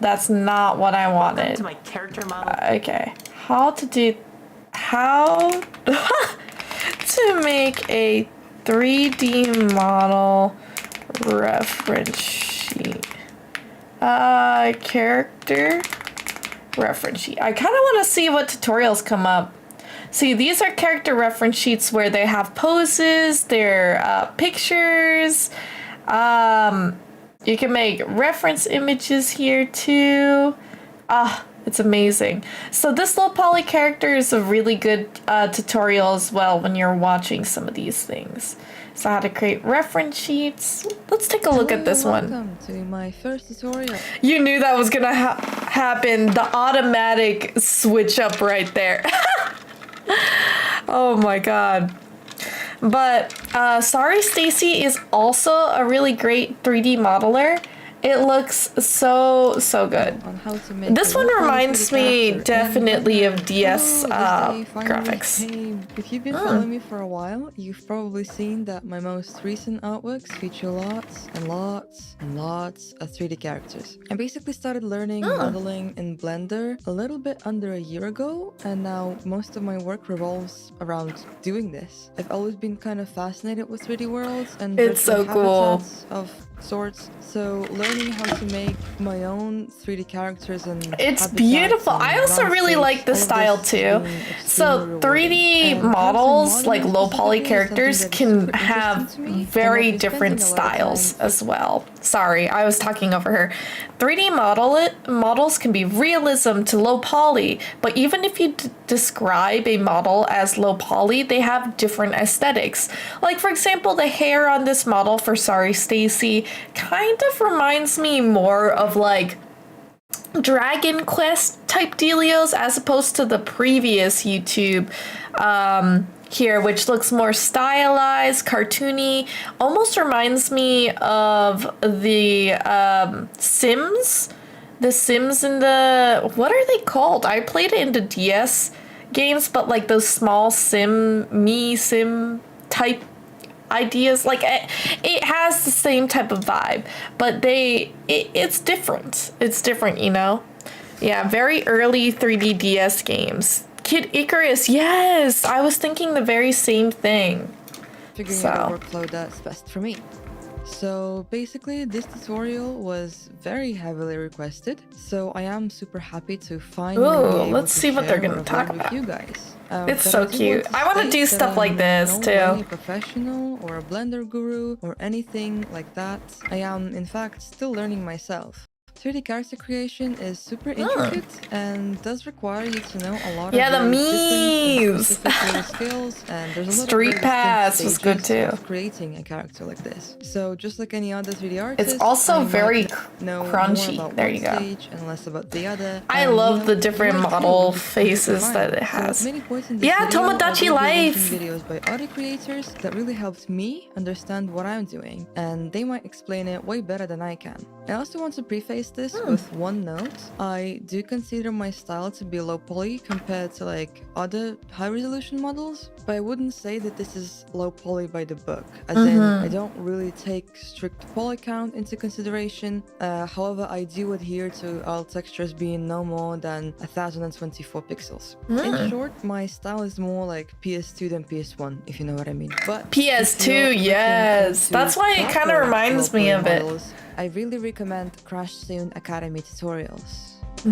[SPEAKER 1] That's not what I wanted.
[SPEAKER 3] To my character model.
[SPEAKER 1] Okay. How to make a 3D model reference sheet. Character reference sheet. I kind of want to see what tutorials come up. See, these are character reference sheets where they have poses, their pictures. You can make reference images here too. It's amazing. So this little poly character is a really good tutorial as well when you're watching some of these things. So how to create reference sheets. Let's take a look at this one.
[SPEAKER 3] Welcome to my first tutorial.
[SPEAKER 1] You knew that was gonna happen. The automatic switch up right there. Oh my god. But Sorry Stacy is also a really great 3D modeler. It looks so good.
[SPEAKER 3] On how to make
[SPEAKER 1] This one reminds me definitely of DS graphics.
[SPEAKER 3] Hey, if you've been following me for a while, you've probably seen that my most recent artworks feature lots and lots and lots of 3D characters. I basically started learning modeling in Blender a little bit under a year ago, and now most of my work revolves around doing this. I've always been kind of fascinated with 3D worlds and
[SPEAKER 1] It's so cool.
[SPEAKER 3] habitats of sorts, so learning how to make my own 3D characters and
[SPEAKER 1] It's
[SPEAKER 3] habitats
[SPEAKER 1] beautiful.
[SPEAKER 3] and
[SPEAKER 1] I also really
[SPEAKER 3] landscapes,
[SPEAKER 1] like the
[SPEAKER 3] all of
[SPEAKER 1] style
[SPEAKER 3] this
[SPEAKER 1] too.
[SPEAKER 3] being
[SPEAKER 1] So
[SPEAKER 3] extremely
[SPEAKER 1] 3D
[SPEAKER 3] rewarding.
[SPEAKER 1] models,
[SPEAKER 3] And
[SPEAKER 1] like low poly
[SPEAKER 3] specifically is
[SPEAKER 1] characters,
[SPEAKER 3] something that is
[SPEAKER 1] can
[SPEAKER 3] super
[SPEAKER 1] have
[SPEAKER 3] interesting to me, and
[SPEAKER 1] very
[SPEAKER 3] I've been
[SPEAKER 1] different
[SPEAKER 3] spending a lot of
[SPEAKER 1] styles
[SPEAKER 3] time
[SPEAKER 1] as well. Sorry, I was talking over her. 3D models can be realism to low poly, but even if you describe a model as low poly, they have different aesthetics. Like for example, the hair on this model for Sorry Stacy kind of reminds me more of like Dragon Quest type dealios as opposed to the previous YouTube here, which looks more stylized, cartoony. Almost reminds me of the Sims. The Sims in the... What are they called? I played it in the DS games, but like those small sim type ideas. Like it has the same type of vibe, but it's different. It's different, you know? Yeah, very early 3D DS games. Kid Icarus, yes! I was thinking the very same thing.
[SPEAKER 3] figuring out a workflow that's best for me. So basically this tutorial was very heavily requested, so I am super happy to finally be able
[SPEAKER 1] let's
[SPEAKER 3] to
[SPEAKER 1] see what they're
[SPEAKER 3] share
[SPEAKER 1] gonna
[SPEAKER 3] I've
[SPEAKER 1] talk
[SPEAKER 3] learned
[SPEAKER 1] about.
[SPEAKER 3] with you guys.
[SPEAKER 1] It's
[SPEAKER 3] But
[SPEAKER 1] so
[SPEAKER 3] I do
[SPEAKER 1] cute.
[SPEAKER 3] want
[SPEAKER 1] I want to do
[SPEAKER 3] state
[SPEAKER 1] stuff
[SPEAKER 3] that
[SPEAKER 1] like
[SPEAKER 3] I'm
[SPEAKER 1] this
[SPEAKER 3] no
[SPEAKER 1] too.
[SPEAKER 3] way a professional or a Blender guru or anything like that. I am in fact still learning myself. 3D character creation is super intricate and does require you to know a lot
[SPEAKER 1] Yeah,
[SPEAKER 3] of
[SPEAKER 1] the
[SPEAKER 3] very different and
[SPEAKER 1] memes.
[SPEAKER 3] specific skills, and there's a lot
[SPEAKER 1] Street
[SPEAKER 3] of very
[SPEAKER 1] Pass
[SPEAKER 3] distinct
[SPEAKER 1] was good
[SPEAKER 3] stages
[SPEAKER 1] too.
[SPEAKER 3] of creating a character like this. So just like any other 3D artist,
[SPEAKER 1] It's also
[SPEAKER 3] I
[SPEAKER 1] very
[SPEAKER 3] might know
[SPEAKER 1] crunchy.
[SPEAKER 3] more about
[SPEAKER 1] There
[SPEAKER 3] one
[SPEAKER 1] you go.
[SPEAKER 3] stage and less about the other.
[SPEAKER 1] I
[SPEAKER 3] And,
[SPEAKER 1] love the different
[SPEAKER 3] you might
[SPEAKER 1] model
[SPEAKER 3] too, which is
[SPEAKER 1] faces
[SPEAKER 3] completely
[SPEAKER 1] that it
[SPEAKER 3] fine. So
[SPEAKER 1] has.
[SPEAKER 3] at many points in this
[SPEAKER 1] Yeah,
[SPEAKER 3] video,
[SPEAKER 1] Tomodachi
[SPEAKER 3] I will be linking
[SPEAKER 1] Life.
[SPEAKER 3] videos by other creators that really helped me understand what I'm doing, and they might explain it way better than I can. I also want to preface this with one note. I do consider my style to be low poly compared to like other high resolution models, but I wouldn't say that this is low poly by the book, as in I don't really take strict poly count into consideration. However, I do adhere to all textures being no more than 1024 pixels. In short, my style is more like PS2 than PS1, if you know what I mean. But if you're
[SPEAKER 1] PS2,
[SPEAKER 3] looking
[SPEAKER 1] yes.
[SPEAKER 3] into
[SPEAKER 1] That's why it kind of
[SPEAKER 3] proper
[SPEAKER 1] reminds
[SPEAKER 3] low
[SPEAKER 1] me
[SPEAKER 3] poly
[SPEAKER 1] of it.
[SPEAKER 3] models, I really recommend Crash Soon Academy tutorials.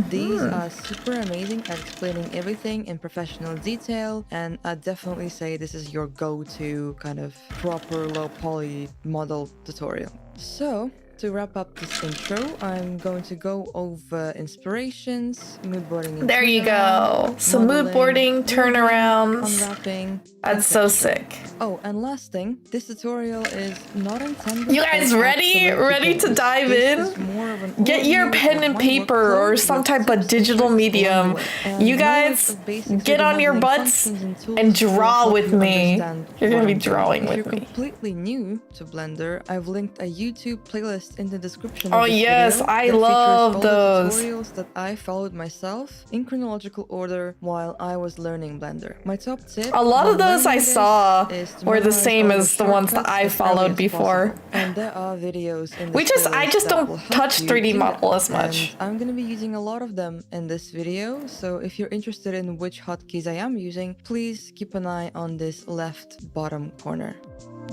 [SPEAKER 3] These are super amazing at explaining everything in professional detail, and I'd definitely say this is your go-to kind of proper low poly model tutorial. So, to wrap up this intro, I'm going to go over inspirations, mood boarding and
[SPEAKER 1] There you
[SPEAKER 3] turnaround,
[SPEAKER 1] go. Some mood
[SPEAKER 3] modeling,
[SPEAKER 1] boarding,
[SPEAKER 3] moving,
[SPEAKER 1] turnarounds.
[SPEAKER 3] unwrapping.
[SPEAKER 1] That's so sick.
[SPEAKER 3] Oh, and last thing, this tutorial is not intended.
[SPEAKER 1] You guys
[SPEAKER 3] for
[SPEAKER 1] ready?
[SPEAKER 3] absolute
[SPEAKER 1] Ready to
[SPEAKER 3] beginners.
[SPEAKER 1] dive
[SPEAKER 3] This
[SPEAKER 1] in?
[SPEAKER 3] is more of an
[SPEAKER 1] Get your
[SPEAKER 3] overview
[SPEAKER 1] pen
[SPEAKER 3] of
[SPEAKER 1] and
[SPEAKER 3] my
[SPEAKER 1] paper or
[SPEAKER 3] workflow
[SPEAKER 1] some
[SPEAKER 3] with
[SPEAKER 1] type of
[SPEAKER 3] tips,
[SPEAKER 1] digital
[SPEAKER 3] tricks
[SPEAKER 1] medium.
[SPEAKER 3] along the way. And
[SPEAKER 1] You guys
[SPEAKER 3] knowledge of basic
[SPEAKER 1] get
[SPEAKER 3] 3D
[SPEAKER 1] on your
[SPEAKER 3] modeling
[SPEAKER 1] butts
[SPEAKER 3] functions tools
[SPEAKER 1] and
[SPEAKER 3] to
[SPEAKER 1] draw
[SPEAKER 3] help
[SPEAKER 1] with
[SPEAKER 3] you
[SPEAKER 1] me.
[SPEAKER 3] understand
[SPEAKER 1] You're
[SPEAKER 3] what
[SPEAKER 1] gonna be
[SPEAKER 3] I'm doing.
[SPEAKER 1] drawing
[SPEAKER 3] If
[SPEAKER 1] with
[SPEAKER 3] you're
[SPEAKER 1] me.
[SPEAKER 3] completely new to Blender, I've linked a YouTube playlist in the description.
[SPEAKER 1] Oh
[SPEAKER 3] of this
[SPEAKER 1] yes,
[SPEAKER 3] video
[SPEAKER 1] I
[SPEAKER 3] that features
[SPEAKER 1] love
[SPEAKER 3] all
[SPEAKER 1] those.
[SPEAKER 3] the tutorials that I followed myself in chronological order while I was learning Blender. My top tip.
[SPEAKER 1] A lot of
[SPEAKER 3] when
[SPEAKER 1] those I
[SPEAKER 3] learning this
[SPEAKER 1] saw
[SPEAKER 3] is to
[SPEAKER 1] were the
[SPEAKER 3] memorize
[SPEAKER 1] same
[SPEAKER 3] all
[SPEAKER 1] as the ones that
[SPEAKER 3] shortcuts
[SPEAKER 1] I
[SPEAKER 3] as
[SPEAKER 1] followed
[SPEAKER 3] early as
[SPEAKER 1] before.
[SPEAKER 3] possible. And there are videos in this
[SPEAKER 1] We just, I
[SPEAKER 3] playlist
[SPEAKER 1] just
[SPEAKER 3] that
[SPEAKER 1] don't
[SPEAKER 3] will help
[SPEAKER 1] touch
[SPEAKER 3] you
[SPEAKER 1] 3D
[SPEAKER 3] do
[SPEAKER 1] model
[SPEAKER 3] that.
[SPEAKER 1] as much.
[SPEAKER 3] And I'm going to be using a lot of them in this video, so if you're interested in which hotkeys I am using, please keep an eye on this left bottom corner.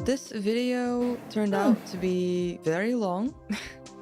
[SPEAKER 3] This video turned out to be very long.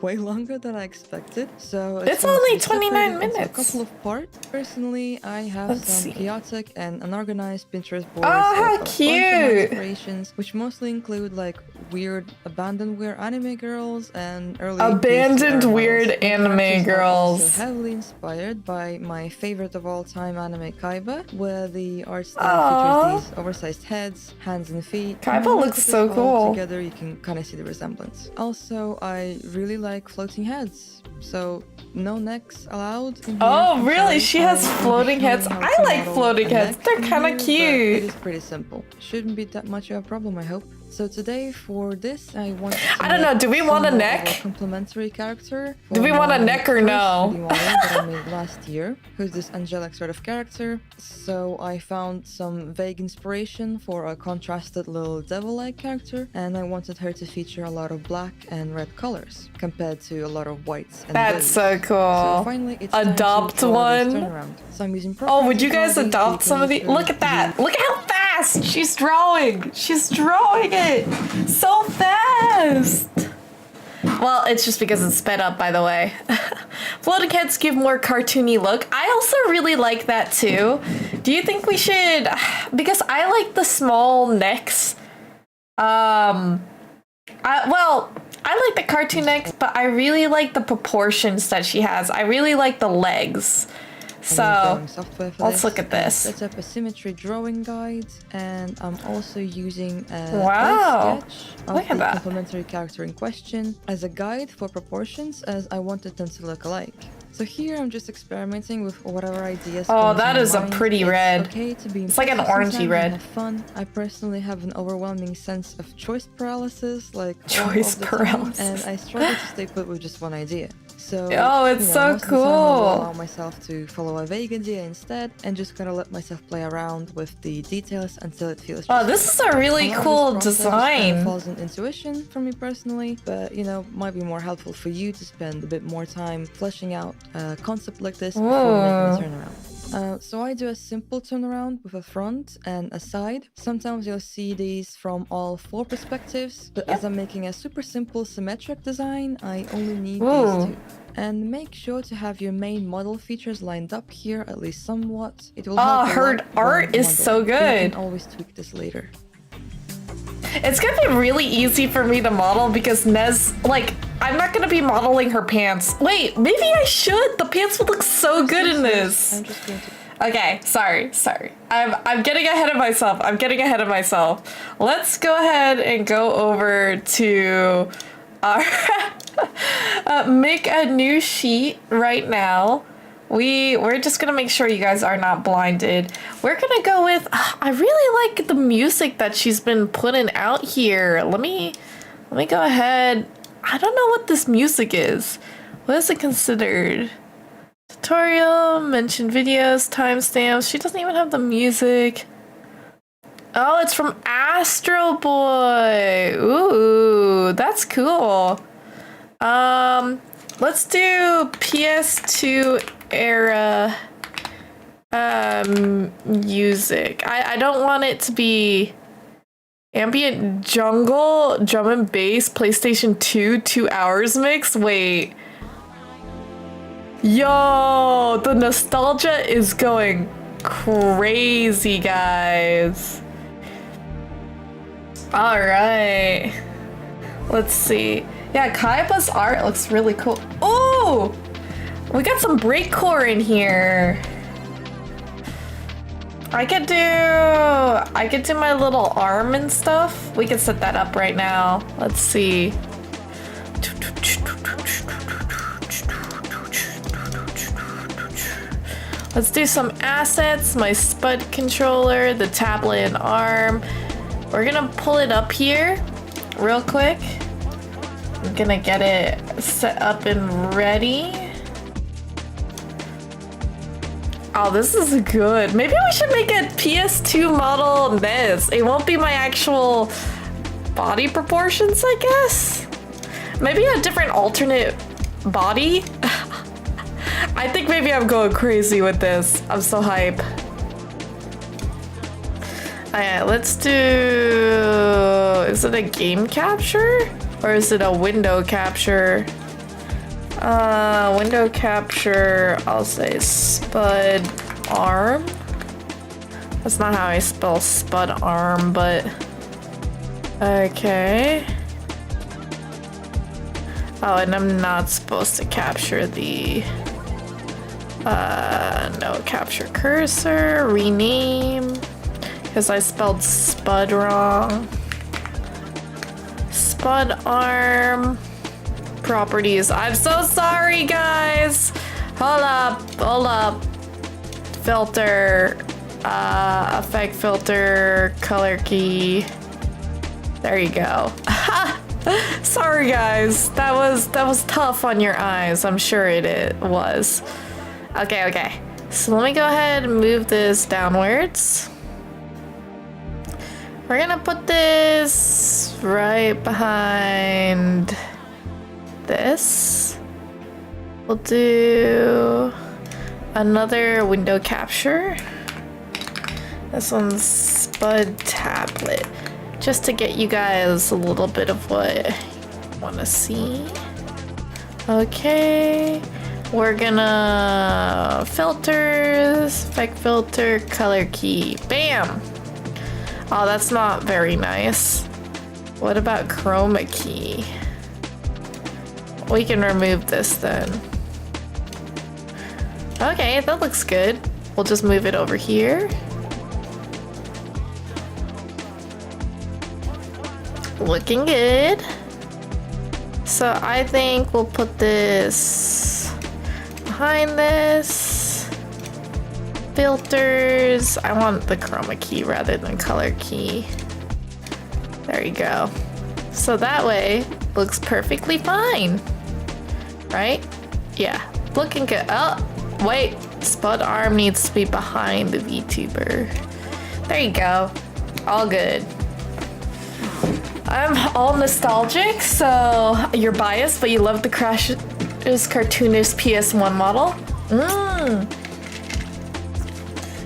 [SPEAKER 3] way longer than I expected. So
[SPEAKER 1] It's
[SPEAKER 3] going to
[SPEAKER 1] only
[SPEAKER 3] be separated
[SPEAKER 1] 29
[SPEAKER 3] into
[SPEAKER 1] minutes.
[SPEAKER 3] A couple of parts. Personally, I have
[SPEAKER 1] Let's
[SPEAKER 3] some
[SPEAKER 1] see.
[SPEAKER 3] chaotic and unorganized Pinterest boards.
[SPEAKER 1] Oh, how
[SPEAKER 3] of a bunch of my
[SPEAKER 1] cute.
[SPEAKER 3] inspirations, which mostly include like weird abandonware anime girls and early
[SPEAKER 1] Abandoned
[SPEAKER 3] PC era
[SPEAKER 1] weird
[SPEAKER 3] models. My
[SPEAKER 1] anime
[SPEAKER 3] characters are also
[SPEAKER 1] girls.
[SPEAKER 3] heavily inspired by my favorite of all time anime Kaiba, where the art style
[SPEAKER 1] Aww.
[SPEAKER 3] features these oversized heads, hands and feet.
[SPEAKER 1] Kaiba
[SPEAKER 3] And when you
[SPEAKER 1] looks
[SPEAKER 3] put this
[SPEAKER 1] so
[SPEAKER 3] all
[SPEAKER 1] cool.
[SPEAKER 3] Together, you can kind of see the resemblance. Also, I really like floating heads. So no necks allowed in here.
[SPEAKER 1] Oh,
[SPEAKER 3] I'm
[SPEAKER 1] really?
[SPEAKER 3] sorry,
[SPEAKER 1] She has
[SPEAKER 3] I won't be
[SPEAKER 1] floating
[SPEAKER 3] showing
[SPEAKER 1] heads.
[SPEAKER 3] how
[SPEAKER 1] I
[SPEAKER 3] to
[SPEAKER 1] like
[SPEAKER 3] model
[SPEAKER 1] floating
[SPEAKER 3] a
[SPEAKER 1] heads.
[SPEAKER 3] neck
[SPEAKER 1] They're
[SPEAKER 3] in
[SPEAKER 1] kind
[SPEAKER 3] here,
[SPEAKER 1] of
[SPEAKER 3] but
[SPEAKER 1] cute.
[SPEAKER 3] It is pretty simple. Shouldn't be that much of a problem, I hope. So today for this, I wanted to
[SPEAKER 1] I don't know,
[SPEAKER 3] make
[SPEAKER 1] do we want a
[SPEAKER 3] somewhat of
[SPEAKER 1] neck?
[SPEAKER 3] complementary character.
[SPEAKER 1] Do we want a
[SPEAKER 3] my
[SPEAKER 1] neck or
[SPEAKER 3] first
[SPEAKER 1] no?
[SPEAKER 3] 3D model that I made last year, who's this angelic sort of character. So I found some vague inspiration for a contrasted little devil-like character, and I wanted her to feature a lot of black and red colors compared to a lot of whites and
[SPEAKER 1] That's
[SPEAKER 3] blues.
[SPEAKER 1] so cool.
[SPEAKER 3] So finally, it's time
[SPEAKER 1] Adopt
[SPEAKER 3] to draw this
[SPEAKER 1] one.
[SPEAKER 3] turnaround. So I'm using
[SPEAKER 1] Oh, would you guys
[SPEAKER 3] properties
[SPEAKER 1] adopt some of
[SPEAKER 3] because
[SPEAKER 1] these? Look at that. Look at how fast she's drawing. She's drawing it so fast. Well, it's just because it's sped up, by the way. Floating heads give more cartoony look. I also really like that too. Do you think we should? Because I like the small necks. I like the cartoon necks, but I really like the proportions that she has. I really like the legs. So let's look at this.
[SPEAKER 3] Set up a symmetry drawing guide, and I'm also using a
[SPEAKER 1] Wow.
[SPEAKER 3] sketch of
[SPEAKER 1] Look at
[SPEAKER 3] the
[SPEAKER 1] that.
[SPEAKER 3] complementary character in question as a guide for proportions, as I wanted them to look alike. So here I'm just experimenting with whatever ideas.
[SPEAKER 1] Oh,
[SPEAKER 3] come to
[SPEAKER 1] that
[SPEAKER 3] my
[SPEAKER 1] is a
[SPEAKER 3] mind.
[SPEAKER 1] pretty
[SPEAKER 3] It's
[SPEAKER 1] red.
[SPEAKER 3] Okay to be
[SPEAKER 1] It's like an
[SPEAKER 3] impulsive
[SPEAKER 1] orangey
[SPEAKER 3] sometimes
[SPEAKER 1] red.
[SPEAKER 3] and have fun. I personally have an overwhelming sense of choice paralysis, like all
[SPEAKER 1] Choice
[SPEAKER 3] of the
[SPEAKER 1] paralysis.
[SPEAKER 3] time, and I struggle to stay put with just one idea. So
[SPEAKER 1] Oh, it's so
[SPEAKER 3] most of the time I will
[SPEAKER 1] cool.
[SPEAKER 3] allow myself to follow a vague idea instead, and just gotta let myself play around with the details until it feels.
[SPEAKER 1] Oh,
[SPEAKER 3] just
[SPEAKER 1] this is a really
[SPEAKER 3] right. A lot of
[SPEAKER 1] cool
[SPEAKER 3] this process just kinda
[SPEAKER 1] design.
[SPEAKER 3] falls on intuition for me personally, but might be more helpful for you to spend a bit more time fleshing out a concept like this before making a turnaround. So I do a simple turnaround with a front and a side. Sometimes you'll see these from all 4 perspectives, but as I'm making a super simple symmetric design, I only need
[SPEAKER 1] Ooh.
[SPEAKER 3] these 2. And make sure to have your main model features lined up here at least somewhat. It will help a
[SPEAKER 1] her
[SPEAKER 3] lot
[SPEAKER 1] art
[SPEAKER 3] when
[SPEAKER 1] is
[SPEAKER 3] modeling.
[SPEAKER 1] so
[SPEAKER 3] But you
[SPEAKER 1] good.
[SPEAKER 3] can always tweak this later.
[SPEAKER 1] It's gonna be really easy for me to model because Nez, like, I'm not gonna be modeling her pants. Wait, maybe I should. The pants would look so good in this.
[SPEAKER 3] I'm just going to
[SPEAKER 1] Okay, sorry. I'm getting ahead of myself. Let's go ahead and go over to our make a new sheet right now. We're just gonna make sure you guys are not blinded. We're gonna go with I really like the music that she's been putting out here. Let me go ahead. I don't know what this music is. What is it considered? Tutorial, mention videos, timestamps. She doesn't even have the music. Oh, it's from Astro Boy. Ooh, that's cool. Let's do PS2 era music. I don't want it to be ambient jungle, drum and bass, PlayStation 2, 2 hours mix. Wait. Yo, the nostalgia is going crazy, guys. All right. Let's see. Yeah, Kaiba's art looks really cool. Oh, we got some breakcore in here. I could do my little arm and stuff. We could set that up right now. Let's see. Let's do some assets, my Spud controller, the tablet and arm. We're gonna pull it up here real quick. I'm gonna get it set up and ready. Oh, this is good. Maybe we should make a PS2 model this. It won't be my actual body proportions, I guess. Maybe a different alternate body. I think maybe I'm going crazy with this. I'm so hype. Alright, let's do... Is it a game capture? Or is it a window capture? Window capture, I'll say spud arm. That's not how I spell spud arm, but okay. Oh, and I'm not supposed to capture the no, capture cursor, rename, because I spelled spud wrong. Spud arm. Properties. I'm so sorry, guys. Hold up. Filter, effect filter, color key. There you go. Sorry, guys. That was tough on your eyes. I'm sure it was. Okay. So let me go ahead and move this downwards. We're gonna put this right behind this. We'll do another window capture. This one's spud tablet, just to get you guys a little bit of what you want to see. Okay, we're gonna filters, effect filter, color key, bam. Oh, that's not very nice. What about chroma key? We can remove this then. Okay, that looks good. We'll just move it over here. Looking good. So I think we'll put this behind this. Filters. I want the chroma key rather than color key. There you go. So that way, looks perfectly fine. Right? Yeah, looking good. Oh, wait, spud arm needs to be behind the VTuber. There you go. All good. I'm all nostalgic, so you're biased, but you love the Crash's cartoonist PS1 model.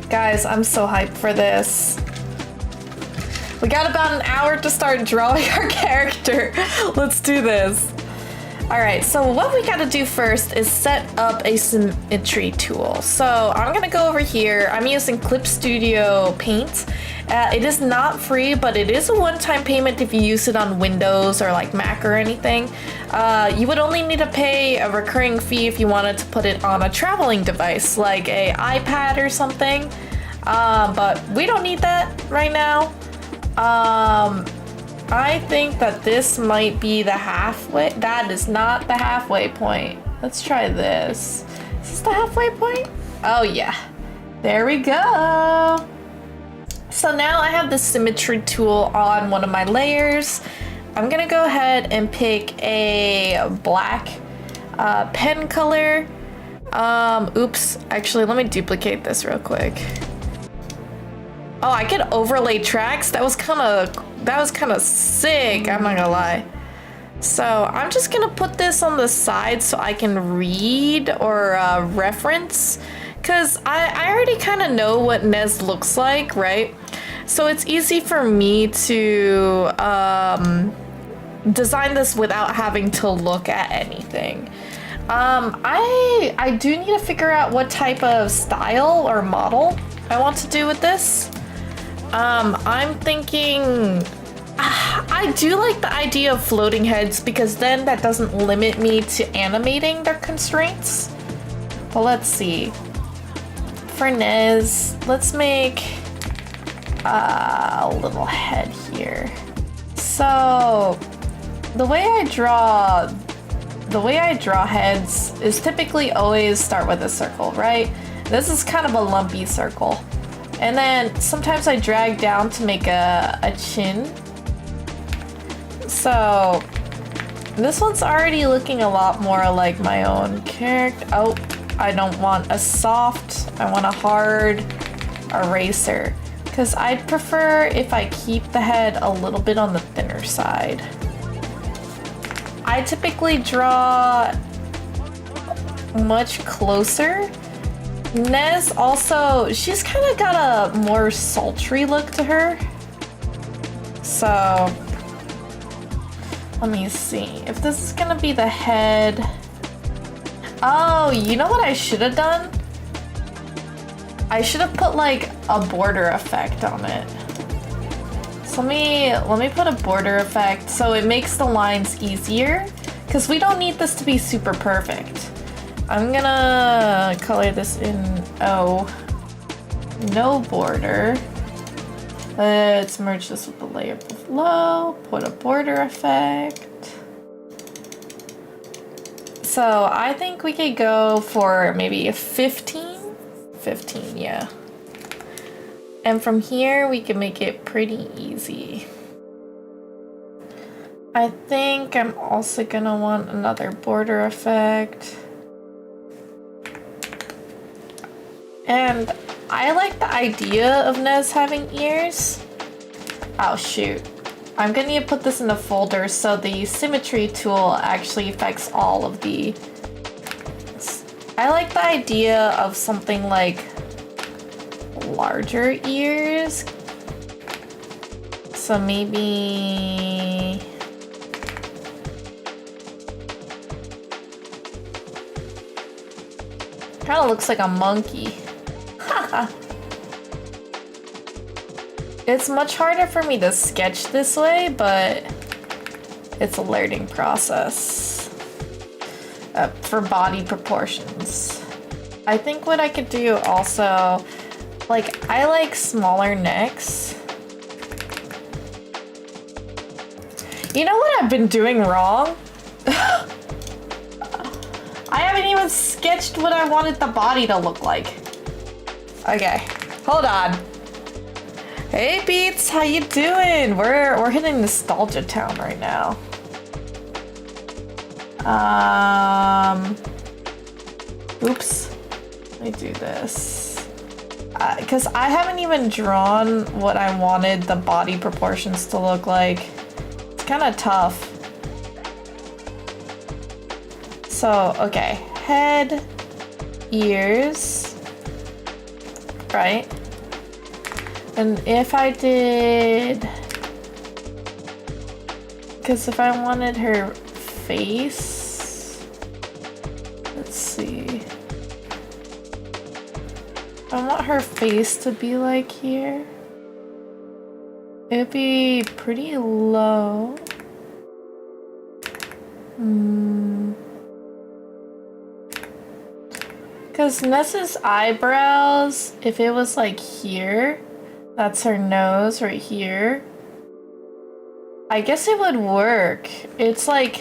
[SPEAKER 1] Guys, I'm so hyped for this. We got about an hour to start drawing our character. Let's do this. All right, so what we gotta do first is set up a symmetry tool. So I'm gonna go over here. I'm using Clip Studio Paint. It is not free, but it is a one-time payment if you use it on Windows or like Mac or anything. You would only need to pay a recurring fee if you wanted to put it on a traveling device, like a iPad or something. But we don't need that right now. I think that this might be the halfway. That is not the halfway point. Let's try this. Is this the halfway point? Oh yeah. There we go. So now I have the symmetry tool on one of my layers. I'm gonna go ahead and pick a black pen color. Oops, actually let me duplicate this real quick. Oh, I could overlay tracks. That was kind of sick, I'm not gonna lie. So I'm just gonna put this on the side so I can read or reference, because I already kind of know what Nez looks like, right? So it's easy for me to design this without having to look at anything. I do need to figure out what type of style or model I want to do with this. I'm thinking, I do like the idea of floating heads because then that doesn't limit me to animating their constraints. But let's see. For Nez, let's make a little head here. So the way I draw heads is typically always start with a circle, right? This is kind of a lumpy circle. And then sometimes I drag down to make a chin. So this one's already looking a lot more like my own character. Oh, I don't want a soft, I want a hard eraser. Because I'd prefer if I keep the head a little bit on the thinner side. I typically draw much closer. Nez also, she's kind of got a more sultry look to her. So, let me see. If this is gonna be the head, Oh, you know what I should have done? I should have put like a border effect on it. So let me put a border effect so it makes the lines easier, because we don't need this to be super perfect. I'm gonna color this in no border. Let's merge this with the layer below, put a border effect. So I think we could go for maybe a 15? 15, yeah. And from here, we can make it pretty easy. I think I'm also gonna want another border effect. And I like the idea of Nez having ears. Oh shoot. I'm gonna need to put this in a folder so the symmetry tool actually affects all of the... I like the idea of something like larger ears. So maybe... Kinda looks like a monkey. It's much harder for me to sketch this way, but it's a learning process for body proportions. I think what I could do also, like, I like smaller necks. You know what I've been doing wrong? I haven't even sketched what I wanted the body to look like. Okay, hold on. Hey Beats, how you doing? We're hitting Nostalgia Town right now. Oops. Let me do this. Because I haven't even drawn what I wanted the body proportions to look like. It's kind of tough. So, okay. Head, ears, right? And if I did... Because if I wanted her face... Let's see. I want her face to be like here. It'd be pretty low. Because Ness's eyebrows, if it was like here, that's her nose right here, I guess it would work. It's like,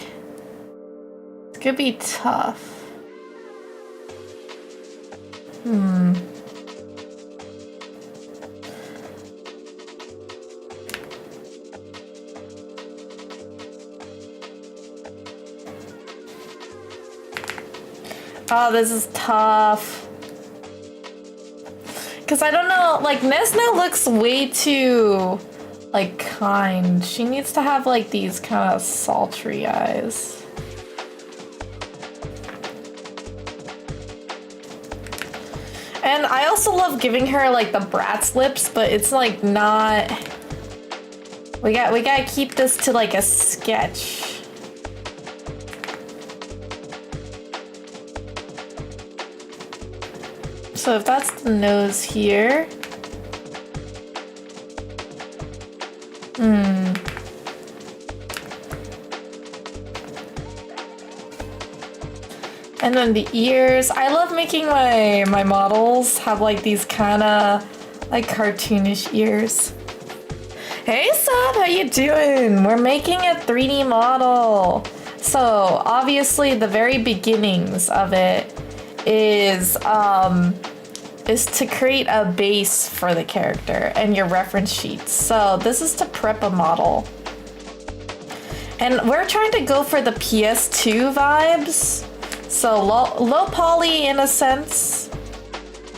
[SPEAKER 1] it could be tough. Oh, this is tough. Because I don't know, like, Nesna looks way too, like, kind. She needs to have, like, these kind of sultry eyes. And I also love giving her, like, the Bratz lips, but it's, like, not... We gotta keep this to, like, a sketch. So if that's the nose here. And then the ears. I love making my models have like these kind of like cartoonish ears. Hey Sab, how you doing? We're making a 3D model. So obviously the very beginnings of it is to create a base for the character and your reference sheets. So this is to prep a model. And we're trying to go for the PS2 vibes. So low poly in a sense.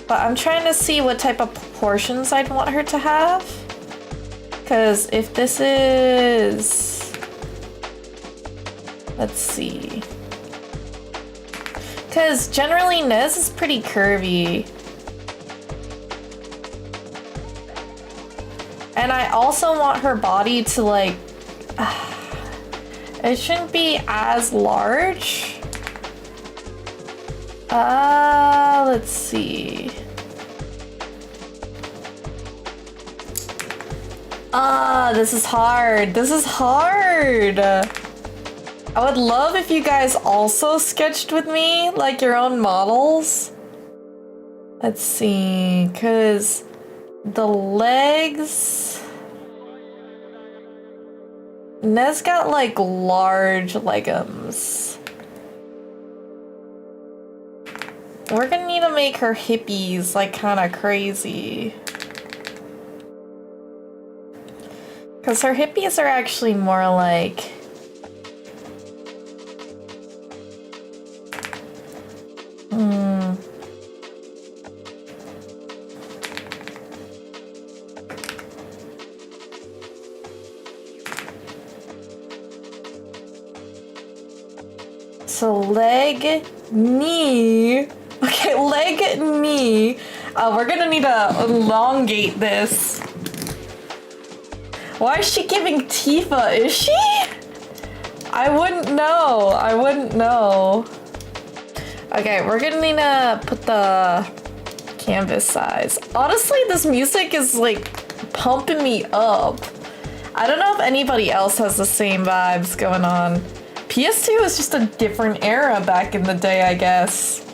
[SPEAKER 1] But I'm trying to see what type of proportions I'd want her to have. Because if this is... Let's see. Because generally Nez is pretty curvy. And I also want her body to like... It shouldn't be as large. Let's see. This is hard. This is hard. I would love if you guys also sketched with me, like your own models. Let's see, because the legs... Nez got like large leggings. We're gonna need to make her hippies like kind of crazy. Because her hippies are actually more like... So leg, knee. Okay, leg, knee. We're gonna need to elongate this. Why is she giving Tifa? Is she? I wouldn't know. I wouldn't know. Okay, we're gonna need to put the canvas size. Honestly, this music is like pumping me up. I don't know if anybody else has the same vibes going on. PS2 was just a different era back in the day, I guess.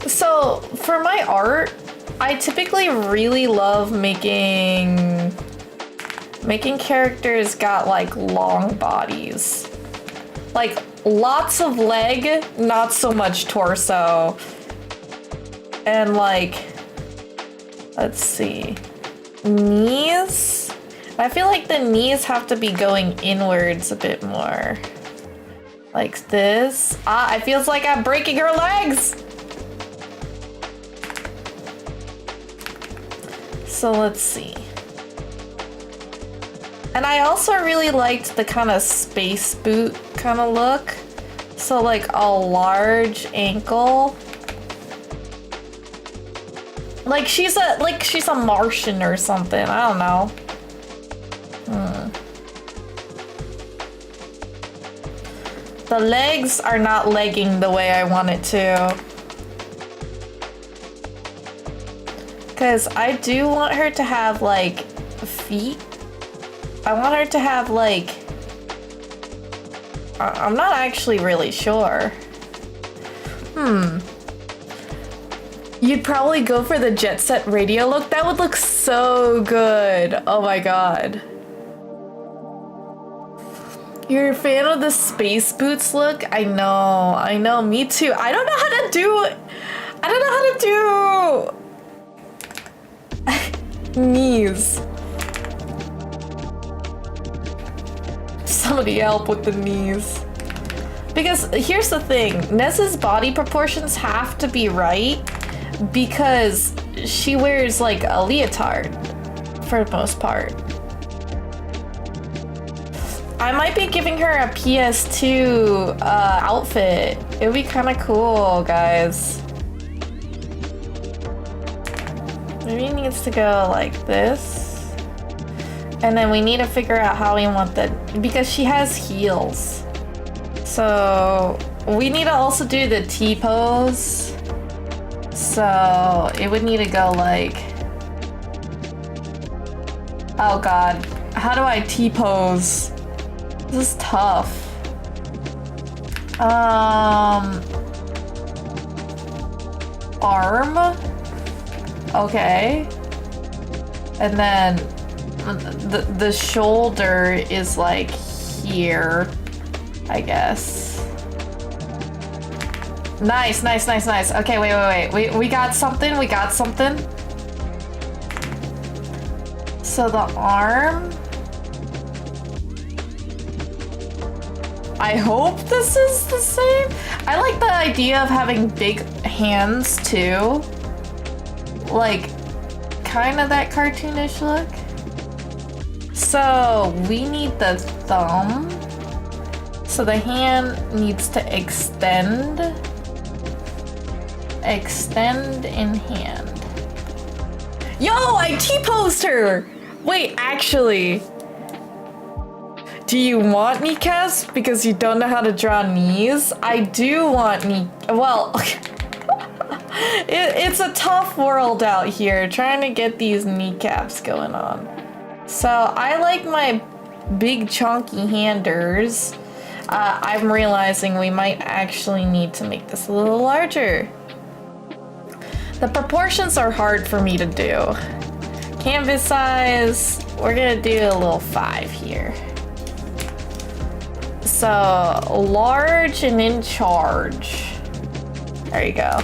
[SPEAKER 1] So, for my art, I typically really love making characters got like long bodies. Like lots of leg, not so much torso. And like, let's see, knees. I feel like the knees have to be going inwards a bit more. Like this. It feels like I'm breaking her legs. So let's see. And I also really liked the kind of space boot kind of look. So like a large ankle. Like she's a Martian or something. I don't know. The legs are not legging the way I want it to. Because I do want her to have like feet. I want her to have like... I'm not actually really sure. You'd probably go for the Jet Set Radio look? That would look so good. Oh my god. You're a fan of the space boots look? I know, me too. I don't know how to do it. I don't know how to do knees. Somebody help with the knees. Because here's the thing, Nez's body proportions have to be right because she wears like a leotard for the most part. I might be giving her a PS2 outfit. It would be kind of cool, guys. Maybe it needs to go like this. And then we need to figure out how we want that, because she has heels. So we need to also do the T-pose. So it would need to go like... Oh god, how do I T-pose? This is tough. Arm. Okay. And then the shoulder is like here, I guess. Nice. Okay, wait. We got something. So the arm. I hope this is the same. I like the idea of having big hands too. Like, kind of that cartoonish look. So we need the thumb. So the hand needs to extend. Extend in hand. Yo, I T-posed her! Wait, actually. Do you want kneecaps because you don't know how to draw knees? I do want well, it's a tough world out here trying to get these kneecaps going on. So I like my big chunky handers. I'm realizing we might actually need to make this a little larger. The proportions are hard for me to do. Canvas size, we're gonna do a little 5 here. So large and in charge. There you go.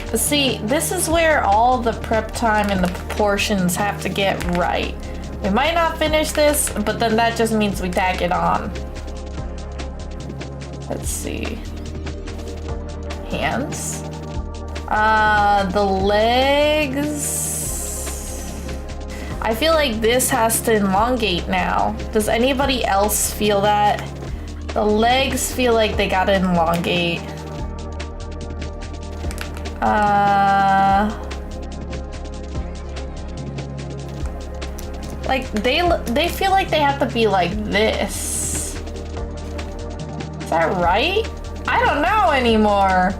[SPEAKER 1] But see, this is where all the prep time and the proportions have to get right. We might not finish this, but then that just means we tack it on. Let's see. Hands. The legs. I feel like this has to elongate now. Does anybody else feel that? The legs feel like they gotta elongate. Like they feel like they have to be like this. Is that right? I don't know anymore.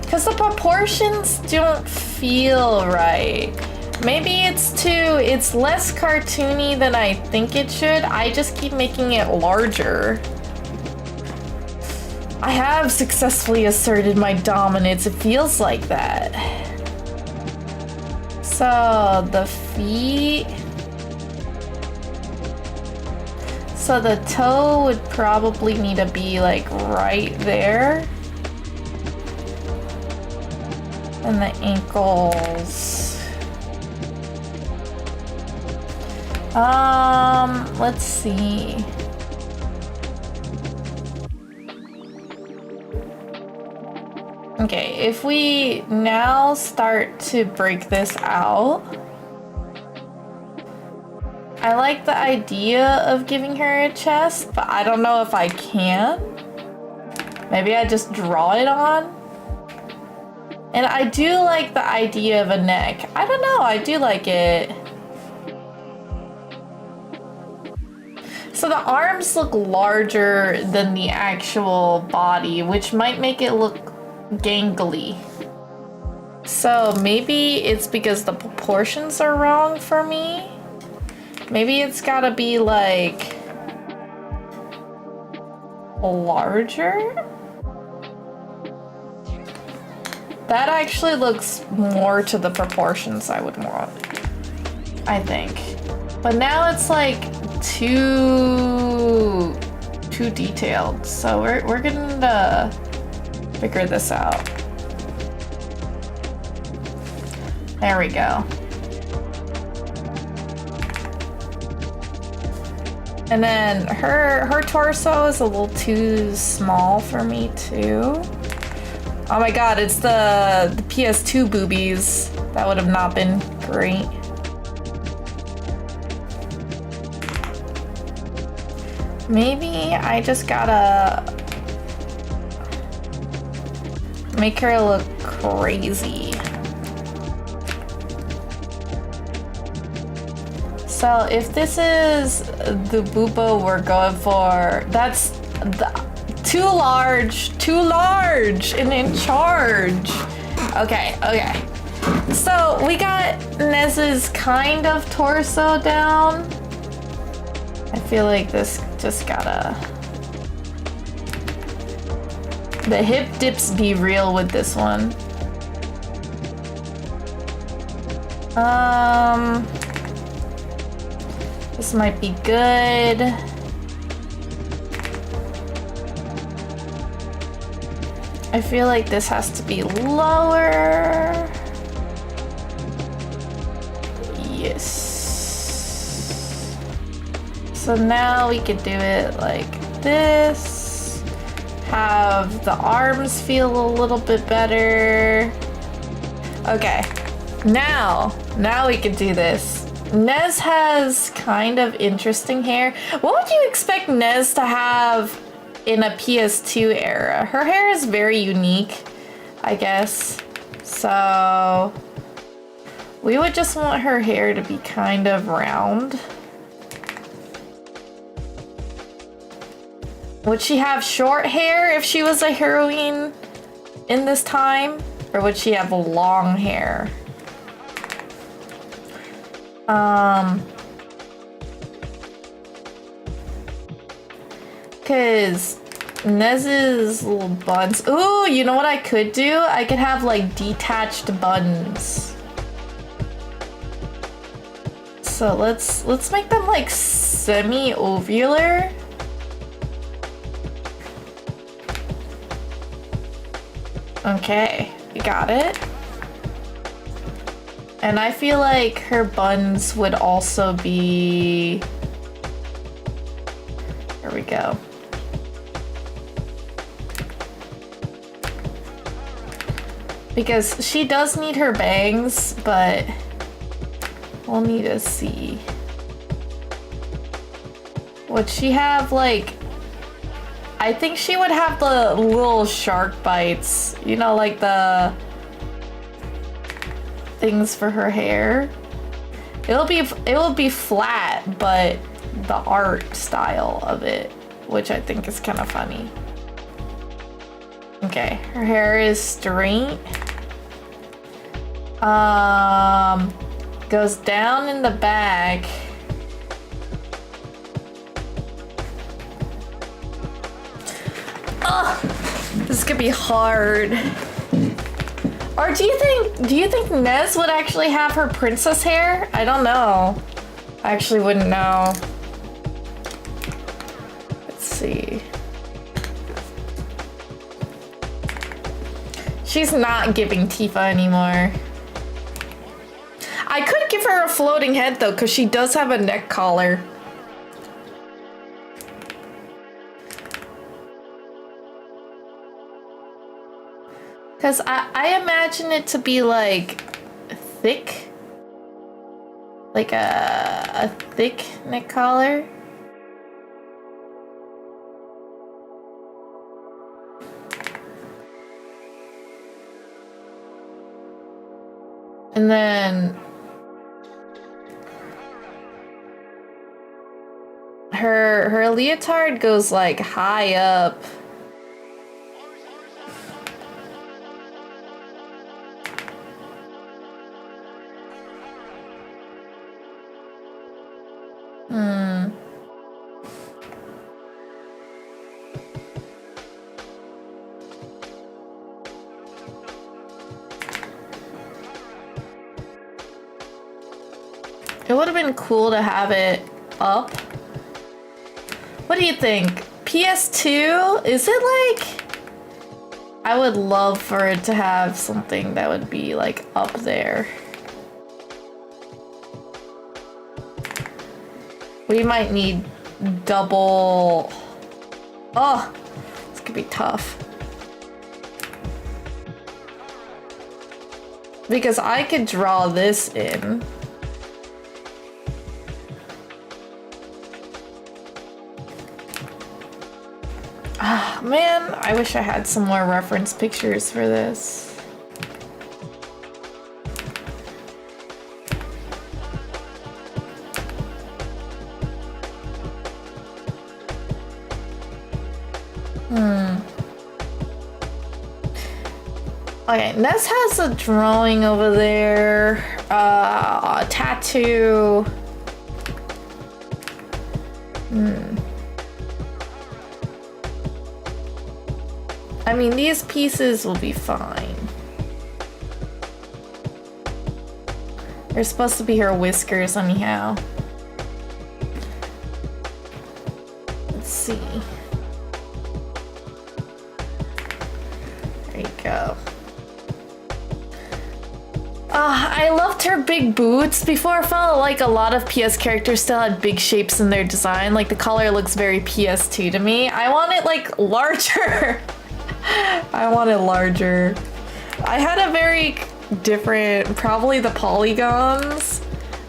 [SPEAKER 1] Because the proportions don't feel right. Maybe it's less cartoony than I think it should. I just keep making it larger. I have successfully asserted my dominance. It feels like that. So the feet. So the toe would probably need to be like right there. And the ankles. Let's see. Okay, if we now start to break this out, I like the idea of giving her a chest, but I don't know if I can. Maybe I just draw it on. And I do like the idea of a neck. I don't know, I do like it. So the arms look larger than the actual body, which might make it look gangly. So maybe it's because the proportions are wrong for me. Maybe it's gotta be like larger. That actually looks more to the proportions I would want, I think. But now it's like too detailed. So we're gonna figure this out. There we go. And then her torso is a little too small for me too. Oh my god, it's the PS2 boobies. That would have not been great. Maybe I just gotta make her look crazy. So if this is the boobo we're going for, that's too large and in charge. Okay. So we got Nez's kind of torso down. I feel like this just gotta... The hip dips be real with this one. This might be good. I feel like this has to be lower. Yes. So now we could do it like this. Have the arms feel a little bit better. Okay. Now we can do this. Nez has kind of interesting hair. What would you expect Nez to have in a PS2 era? Her hair is very unique, I guess. So We would just want her hair to be kind of round. Would she have short hair if she was a heroine in this time? Or would she have long hair? Cause Nez's little buns. Ooh, you know what I could do? I could have like detached buns. So let's make them like semi-ovular. Okay, we got it. And I feel like her buns would also be... There we go. Because she does need her bangs, but we'll need to see. Would she have like... I think she would have the little shark bites, you know, like the things for her hair. It will be flat, but the art style of it, which I think is kind of funny. Okay, her hair is straight. Goes down in the back. Oh, this could be hard. Or do you think Nez would actually have her princess hair? I don't know. I actually wouldn't know. Let's see. She's not giving Tifa anymore. I could give her a floating head though, because she does have a neck collar. Because I imagine it to be like thick. Like a thick neck collar. And then her leotard goes like high up. It would have been cool to have it up. What do you think? PS2? Is it like... I would love for it to have something that would be like up there. We might need double... Oh, this could be tough. Because I could draw this in. Ah, man, I wish I had some more reference pictures for this. Okay, Ness has a drawing over there, a tattoo. I mean, these pieces will be fine. They're supposed to be her whiskers anyhow. Let's see. There you go. I loved her big boots. Before, I felt like a lot of PS characters still had big shapes in their design. Like, the color looks very PS2 to me. I want it, like, larger. I want it larger. I had a very different, probably the polygons.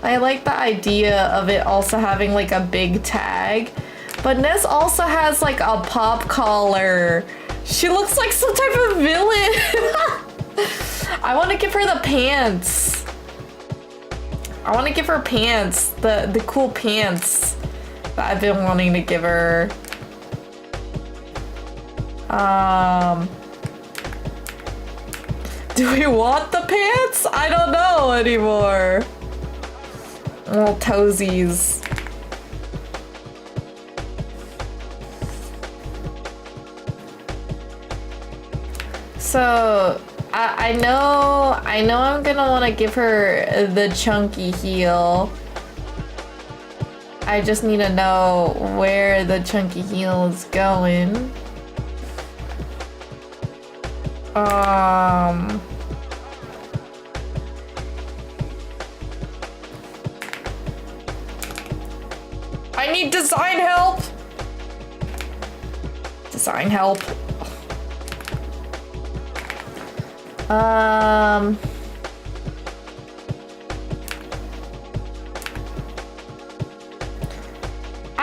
[SPEAKER 1] I like the idea of it also having, like, a big tag. But Ness also has, like, a pop collar. She looks like some type of villain. I want to give her the pants. I want to give her pants, the cool pants that I've been wanting to give her. Do we want the pants? I don't know anymore. Little toesies. So I know I'm gonna want to give her the chunky heel. I just need to know where the chunky heel is going. I need design help. Design help. I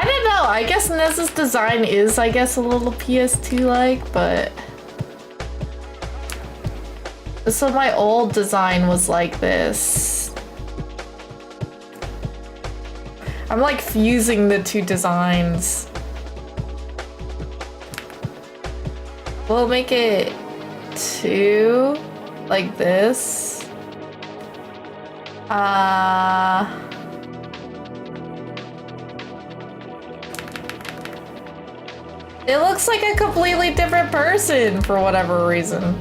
[SPEAKER 1] don't know. I guess Nez's design is, I guess, a little PS2-like, but... So my old design was like this. I'm like fusing the two designs. We'll make it two, like this. It looks like a completely different person for whatever reason.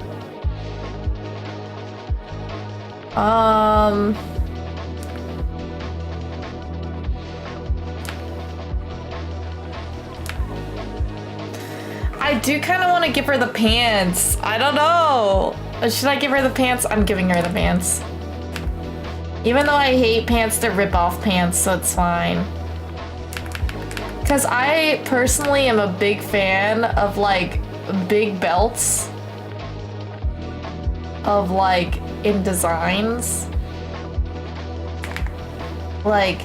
[SPEAKER 1] I do kind of want to give her the pants. I don't know. Should I give her the pants? I'm giving her the pants. Even though I hate pants to rip off pants, so it's fine. Because I personally am a big fan of like big belts. Of like in designs. Like,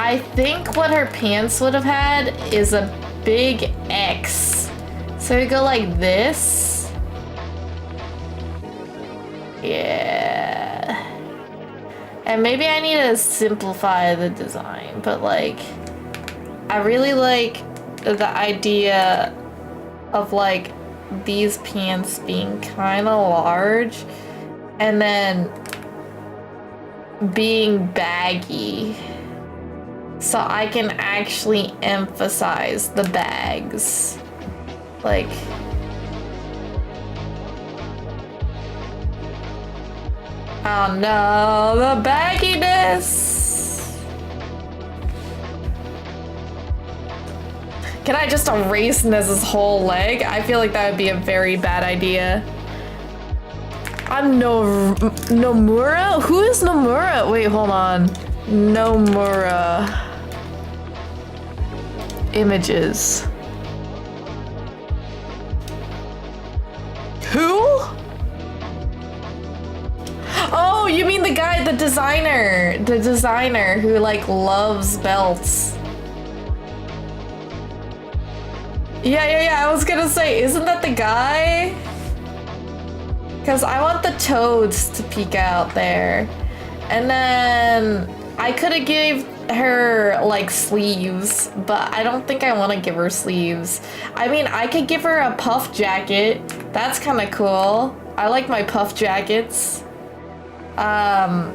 [SPEAKER 1] I think what her pants would have had is a big X. So we go like this. Yeah. And maybe I need to simplify the design, but like, I really like the idea of like these pants being kind of large and then being baggy. So I can actually emphasize the bags. Like, oh no, the bagginess. Can I just erase Nez's whole leg? I feel like that would be a very bad idea. I'm Nomura? Who is Nomura? Wait, hold on. Nomura. Images. Who? Oh, you mean the guy, the designer who like loves belts. Yeah, I was gonna say, isn't that the guy? Because I want the toads to peek out there. And then I could have gave her like sleeves, but I don't think I want to give her sleeves. I mean, I could give her a puff jacket. That's kind of cool. I like my puff jackets. I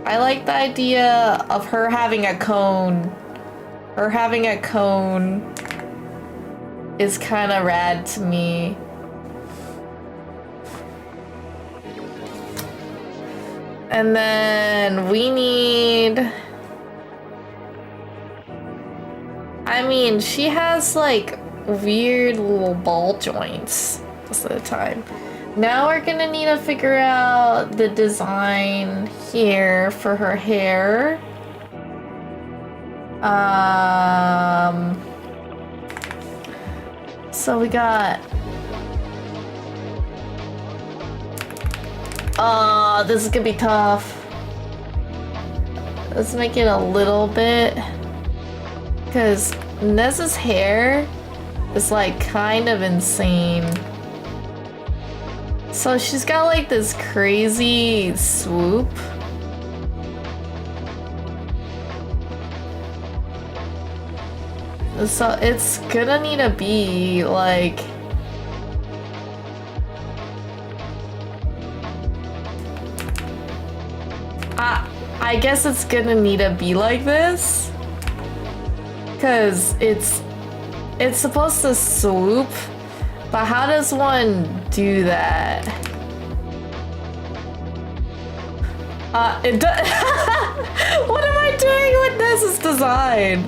[SPEAKER 1] like the idea of her having a cone. Her having a cone is kind of rad to me. And then we need... I mean, she has like weird little ball joints most of the time. Now we're gonna need to figure out the design here for her hair. So we got... Oh, this is gonna be tough. Let's make it a little bit. Because Nez's hair is like kind of insane. So she's got like this crazy swoop. So it's gonna need to be like... I guess it's gonna need to be like this. Cause it's supposed to swoop, but how does one do that? It does. What am I doing with this design?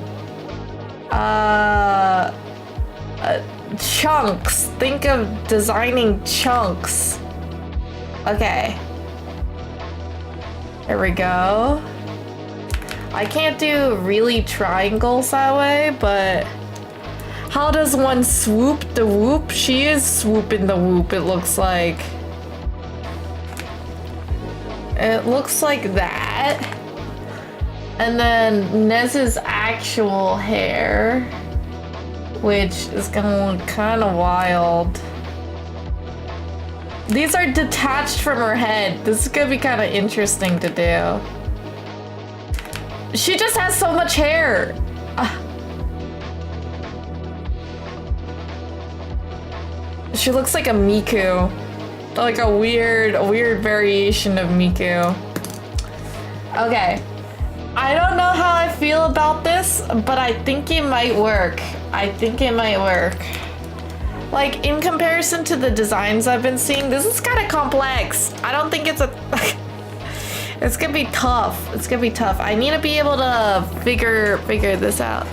[SPEAKER 1] Chunks. Think of designing chunks. Okay. There we go. I can't do really triangles that way, but how does one swoop the whoop? She is swooping the whoop, it looks like. It looks like that. And then Nez's actual hair, which is gonna look kind of wild. These are detached from her head. This is gonna be kind of interesting to do. She just has so much hair. She looks like a Miku. Like a weird variation of Miku. Okay. I don't know how I feel about this, but I think it might work. I think it might work. Like, in comparison to the designs I've been seeing, this is kind of complex. I don't think it's a... It's gonna be tough. It's gonna be tough. I need to be able to figure this out.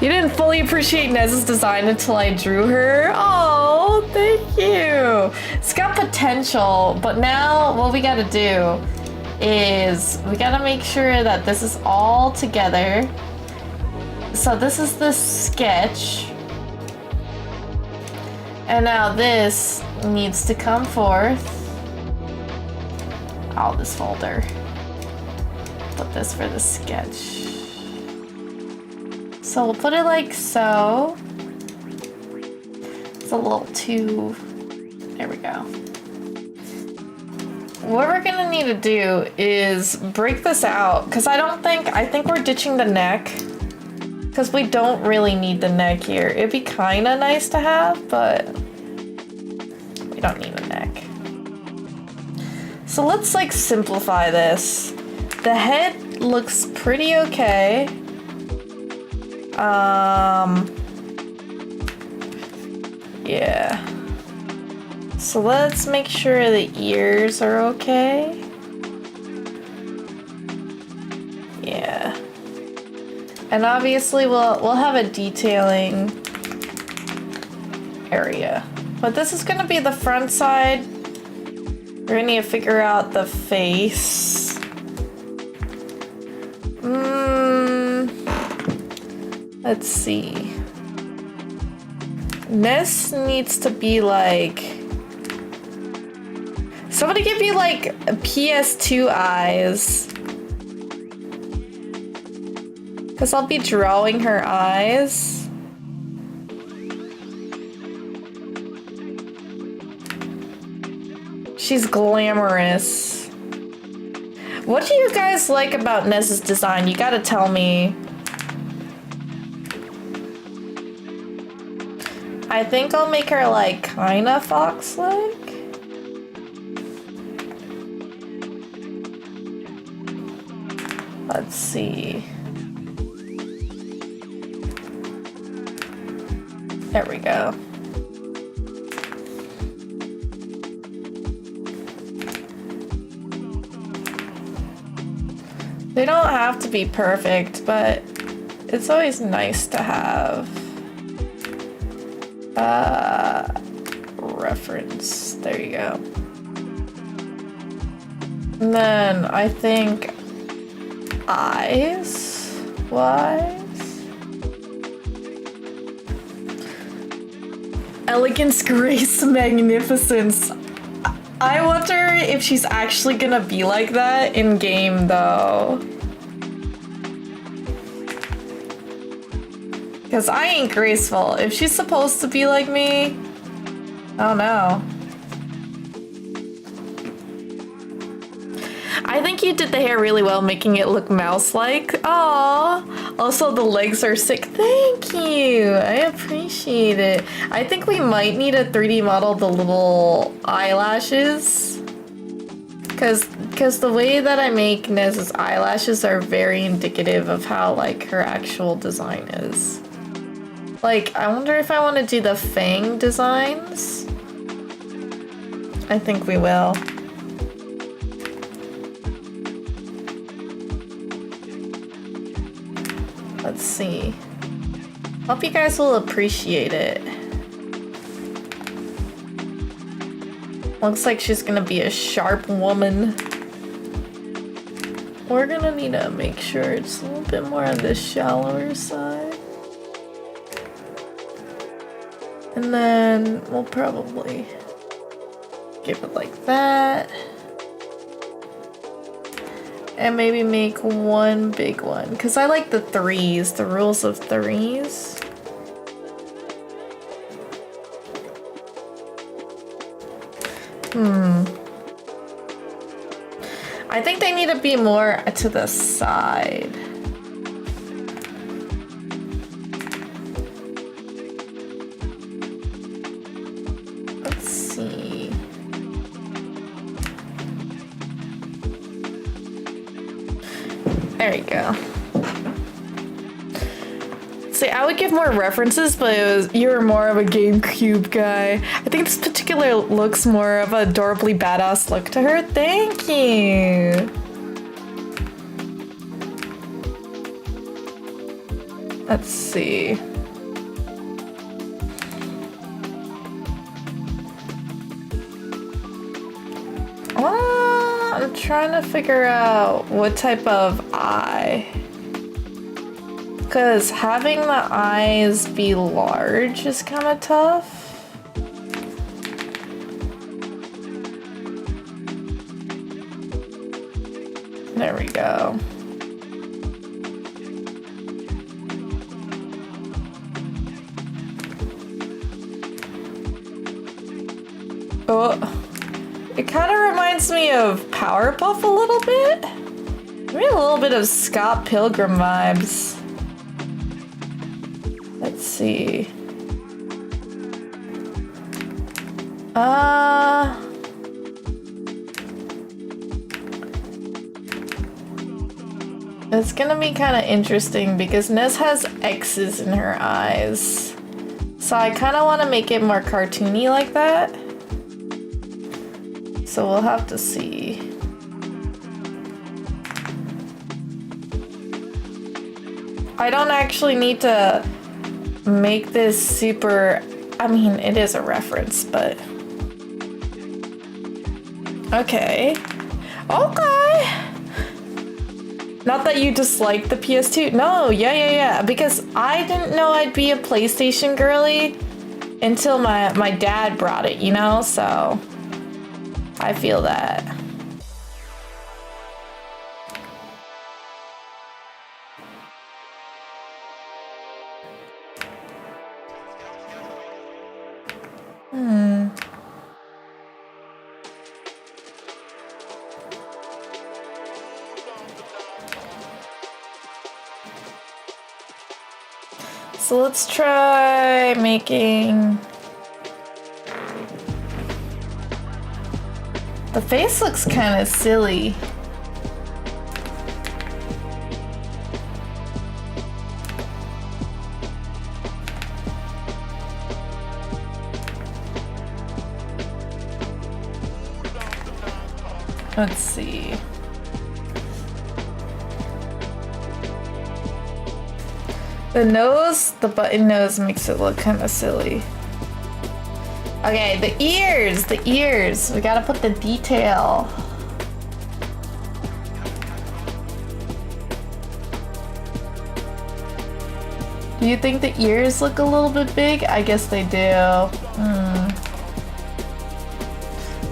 [SPEAKER 1] You didn't fully appreciate Nez's design until I drew her. Oh, thank you. It's got potential, but now what we gotta do is we gotta make sure that this is all together. So this is the sketch. And now this needs to come forth. Oh, this folder. Put this for the sketch. So we'll put it like so. It's a little too... There we go. What we're gonna need to do is break this out, because I think we're ditching the neck. Because we don't really need the neck here. It'd be kind of nice to have, but we don't need a neck. So let's like simplify this. The head looks pretty okay. Yeah. So let's make sure the ears are okay. Yeah. And obviously we'll have a detailing area. But this is gonna be the front side. We're gonna need to figure out the face. Let's see. This needs to be like... Somebody give me like PS2 eyes. Because I'll be drawing her eyes. She's glamorous. What do you guys like about Nez's design? You gotta tell me. I think I'll make her like kinda fox-like. Let's see. There we go. They don't have to be perfect, but it's always nice to have reference. There you go. And then I think eyes wise. Elegance, grace, magnificence. I wonder if she's actually gonna be like that in game though. Because I ain't graceful. If she's supposed to be like me, I don't know. you did the hair really well, making it look mouse-like. Aww. Also, the legs are sick. Thank you. I appreciate it. I think we might need to 3D model the little eyelashes. Because the way that I make Nez's eyelashes are very indicative of how, like, her actual design is. Like, I wonder if I want to do the fang designs. I think we will. Let's see. Hope you guys will appreciate it. Looks like she's gonna be a sharp woman. We're gonna need to make sure it's a little bit more on the shallower side. And then we'll probably give it like that. And maybe make one big one. Because I like the threes, the rules of threes. I think they need to be more to the side. Let's see. There you go. See, I would give more references, but you were more of a GameCube guy. I think this particular looks more of an adorably badass look to her. Thank you. Let's see. I'm trying to figure out what type of eye. Because having the eyes be large is kind of tough. There we go. Oh, it kind of reminds me of Powerpuff a little bit. Maybe a little bit of Scott Pilgrim vibes. Let's see. It's gonna be kind of interesting because Nez has X's in her eyes. So I kind of want to make it more cartoony like that. So we'll have to see. I don't actually need to make this super, I mean, it is a reference, but okay. Not that you dislike the PS2. No, yeah. Because I didn't know I'd be a PlayStation girly until my dad brought it, you know? So I feel that. So let's try making... The face looks kind of silly. Let's see. The nose, the button nose makes it look kind of silly. Okay, the ears. We gotta put the detail. Do you think the ears look a little bit big? I guess they do.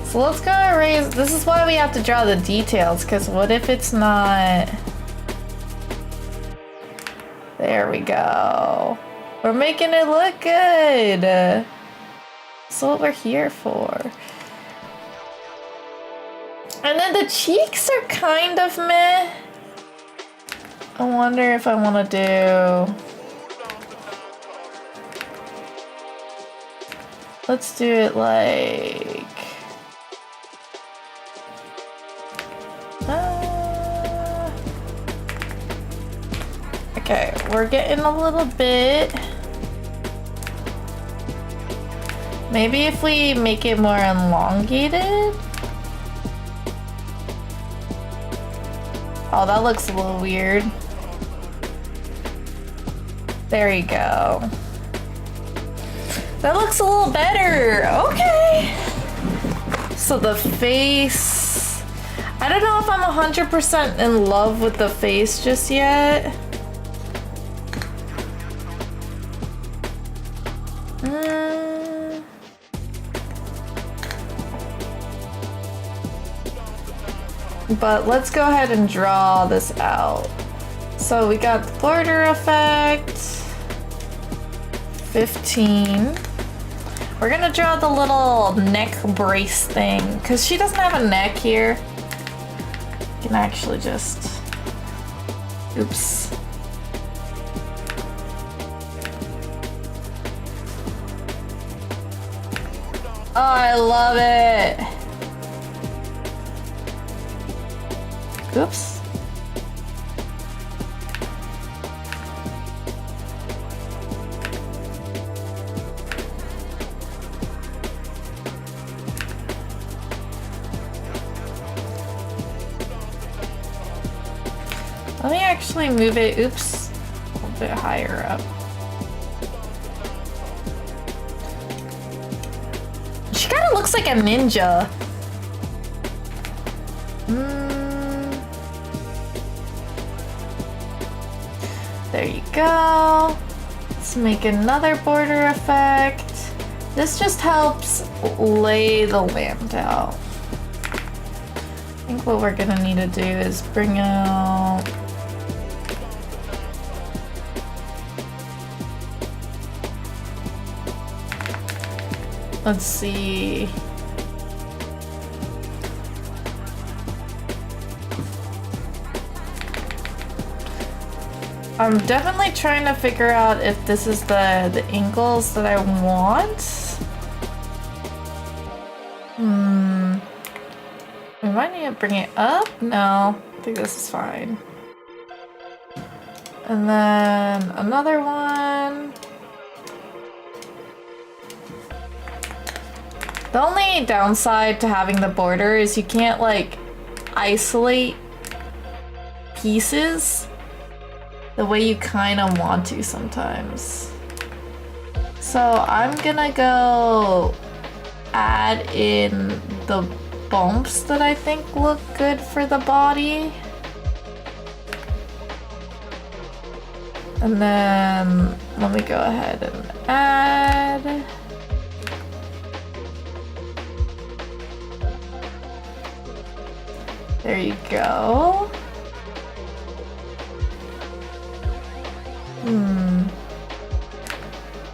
[SPEAKER 1] So let's go erase. This is why we have to draw the details, because what if it's not... There we go. We're making it look good. That's what we're here for. And then the cheeks are kind of meh. I wonder if I want to do... Let's do it like... Okay, we're getting a little bit. Maybe if we make it more elongated? Oh, that looks a little weird. There you go. That looks a little better. Okay. So the face... I don't know if I'm 100% in love with the face just yet. But let's go ahead and draw this out. So we got the border effect. 15. We're gonna draw the little neck brace thing because she doesn't have a neck here. You can actually just... Oops. Oh, I love it. Oops. Let me actually move it, oops, a little bit higher up. She kind of looks like a ninja. There you go. Let's make another border effect. This just helps lay the land out. I think what we're gonna need to do is bring out... Let's see. I'm definitely trying to figure out if this is the angles that I want. We might need to bring it up. No, I think this is fine. And then another one. The only downside to having the border is you can't like isolate pieces the way you kind of want to sometimes. So I'm gonna go add in the bumps that I think look good for the body. And then let me go ahead and add. There you go.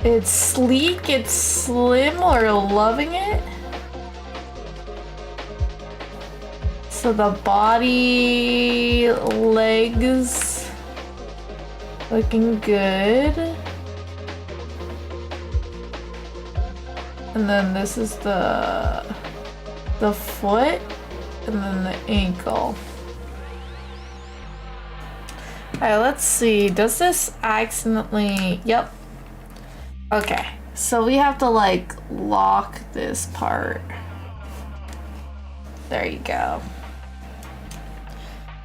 [SPEAKER 1] It's sleek, it's slim, we're loving it. So the body, legs, looking good. And then this is the foot, and then the ankle. Alright, let's see. Does this accidentally... Yep. Okay. So we have to, like, lock this part. There you go.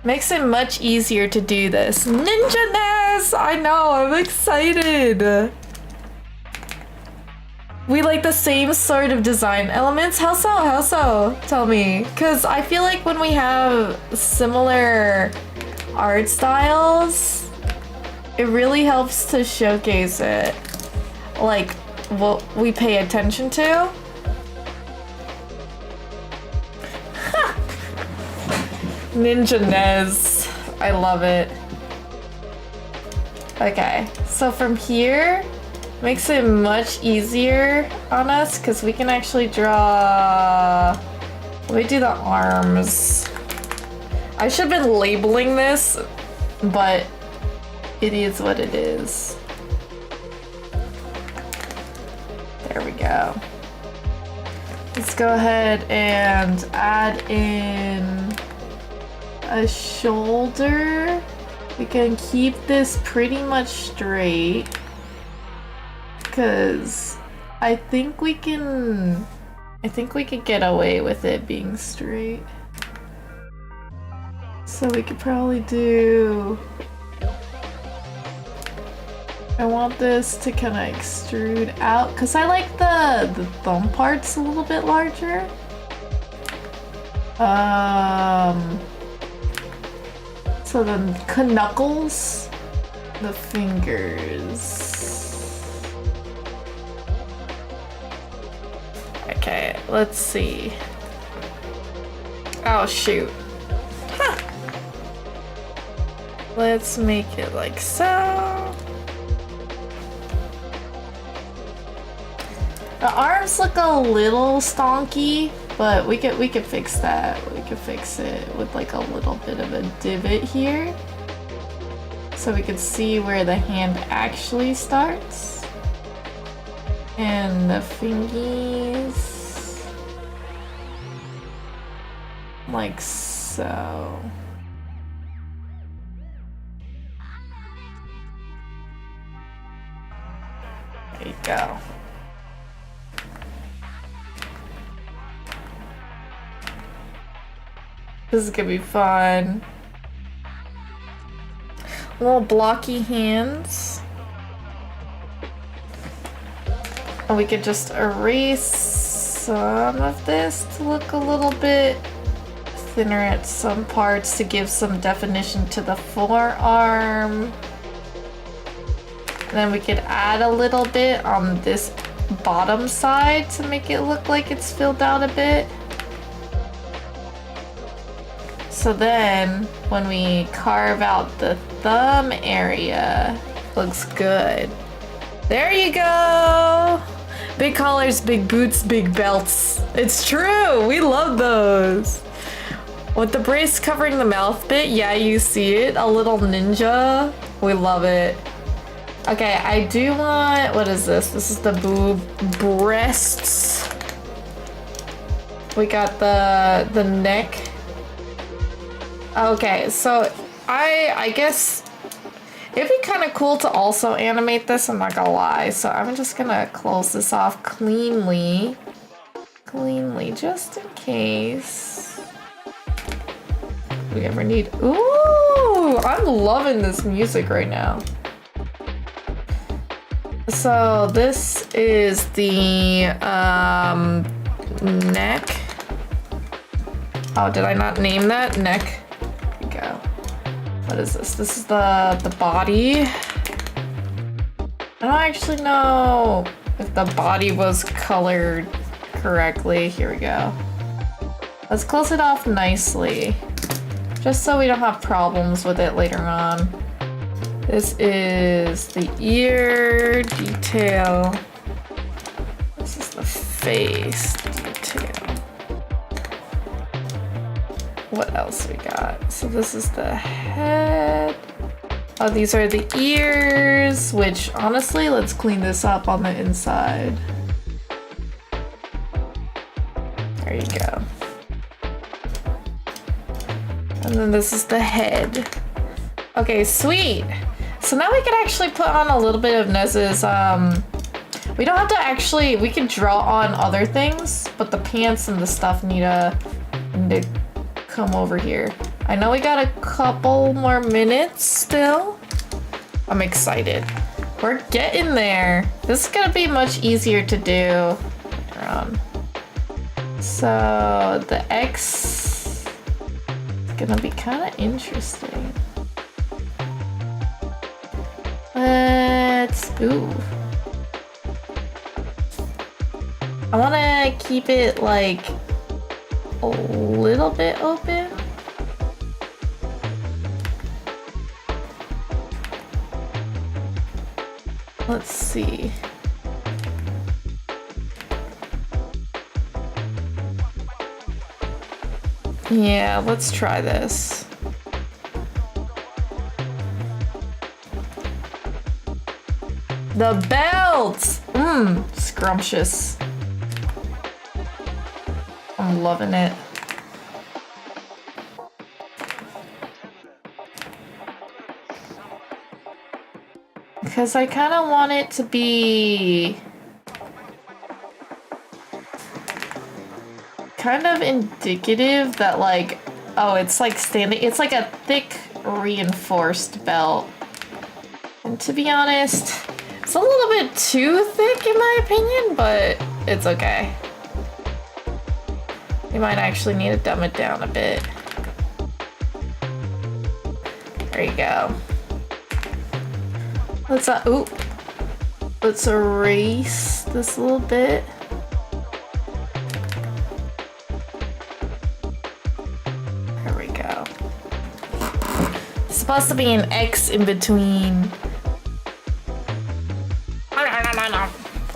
[SPEAKER 1] Makes it much easier to do this. Ninja-ness! I know, I'm excited! We like the same sort of design elements? How so? How so? Tell me. Because I feel like when we have similar art styles, it really helps to showcase it. Like, what we pay attention to. Ninja-ness. I love it. Okay, so from here, makes it much easier on us because we can actually draw Let me do the arms. I should have been labeling this, but it is what it is. There we go. Let's go ahead and add in a shoulder. We can keep this pretty much straight because I think we can get away with it being straight. So we could probably do, I want this to kind of extrude out because I like the thumb parts a little bit larger. So then knuckles, the fingers. Okay, let's see. Oh shoot. Huh. Let's make it like so. The arms look a little stonky, but we could fix that. We could fix it with like a little bit of a divot here. So we could see where the hand actually starts. And the fingies. Like so. There you go. This is gonna be fun. Little blocky hands. And we could just erase some of this to look a little bit thinner at some parts to give some definition to the forearm. And then we could add a little bit on this bottom side to make it look like it's filled out a bit. So then, when we carve out the thumb area, looks good. There you go! Big collars, big boots, big belts. It's true! We love those! With the brace covering the mouth bit, yeah, you see it. A little ninja. We love it. Okay, I do want... What is this? This is the boob breasts. We got the neck. Okay, so I guess it'd be kind of cool to also animate this, I'm not gonna lie. So I'm just gonna close this off cleanly, just in case we ever need. Ooh, I'm loving this music right now. So this is the neck. Oh, did I not name that? Neck. Go. What is this? This is the body. I don't actually know if the body was colored correctly. Here we go. Let's close it off nicely, just so we don't have problems with it later on. This is the ear detail. This is the face detail. What else we got? So this is the head. Oh, these are the ears, which honestly, let's clean this up on the inside. There you go. And then this is the head. Okay, sweet. So now we can actually put on a little bit of Nez's, we don't have to actually, we can draw on other things, but the pants and the stuff need to come over here. I know we got a couple more minutes still. I'm excited. We're getting there. This is gonna be much easier to do. So the X is gonna be kind of interesting. Ooh. I want to keep it like a little bit open. Let's see. Yeah, let's try this. The belts! Mmm, scrumptious. I'm loving it. Because I kind of want it to be kind of indicative that like, oh, it's like standing, it's like a thick reinforced belt. And to be honest, it's a little bit too thick in my opinion, but it's okay. We might actually need to dumb it down a bit. There you go. Let's erase this a little bit. There we go. It's supposed to be an X in between.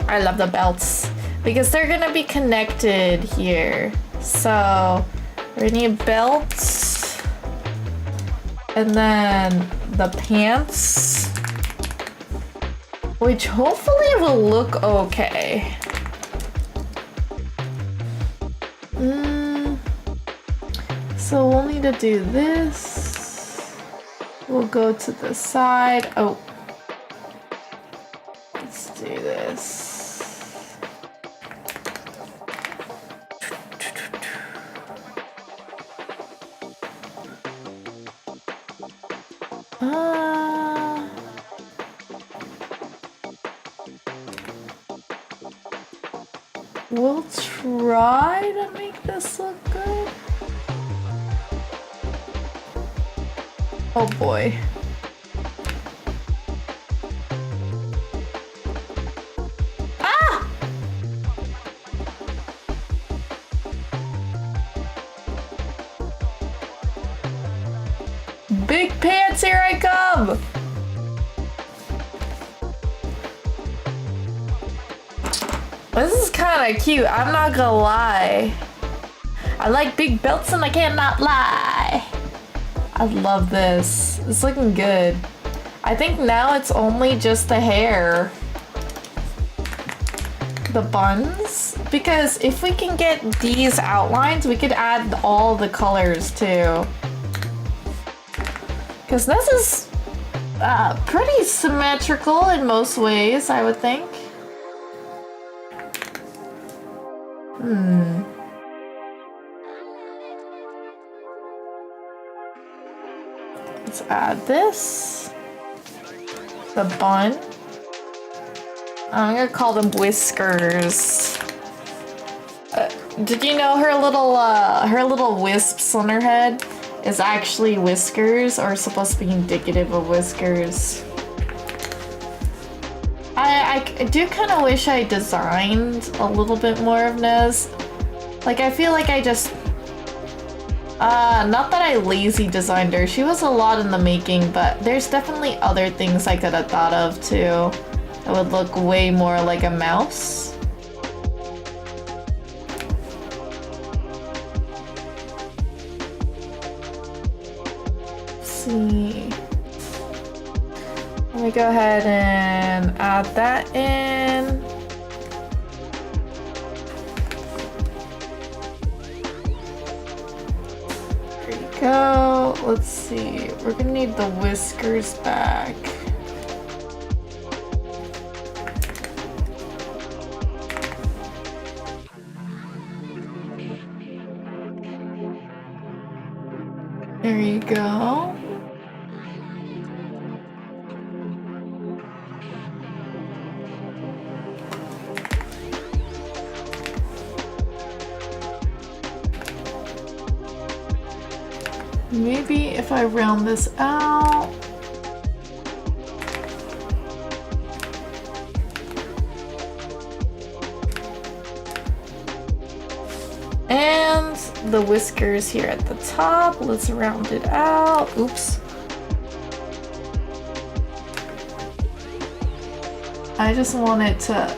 [SPEAKER 1] I love the belts because they're gonna be connected here. So we need belts and then the pants, which hopefully will look okay. So we'll need to do this. We'll go to the side. Oh, let's do this. We'll try to make this look good. Oh boy. Ah! Big pants, here I come! This is kind of cute, I'm not gonna lie. I like big belts and I cannot lie. I love this. It's looking good. I think now it's only just the hair. The buns. Because if we can get these outlines, we could add all the colors too. Because this is pretty symmetrical in most ways, I would think. Let's add this. The bun. I'm gonna call them whiskers. Did you know her little wisps on her head is actually whiskers, or supposed to be indicative of whiskers? I do kind of wish I designed a little bit more of Nez. Like, I feel like I just... not that I lazy designed her. She was a lot in the making, but there's definitely other things I could have thought of, too. That would look way more like a mouse. Let's see. Let me go ahead and add that in. There you go. Let's see. We're gonna need the whiskers back. There you go. Maybe if I round this out. And the whiskers here at the top. Let's round it out. Oops. I just want it to...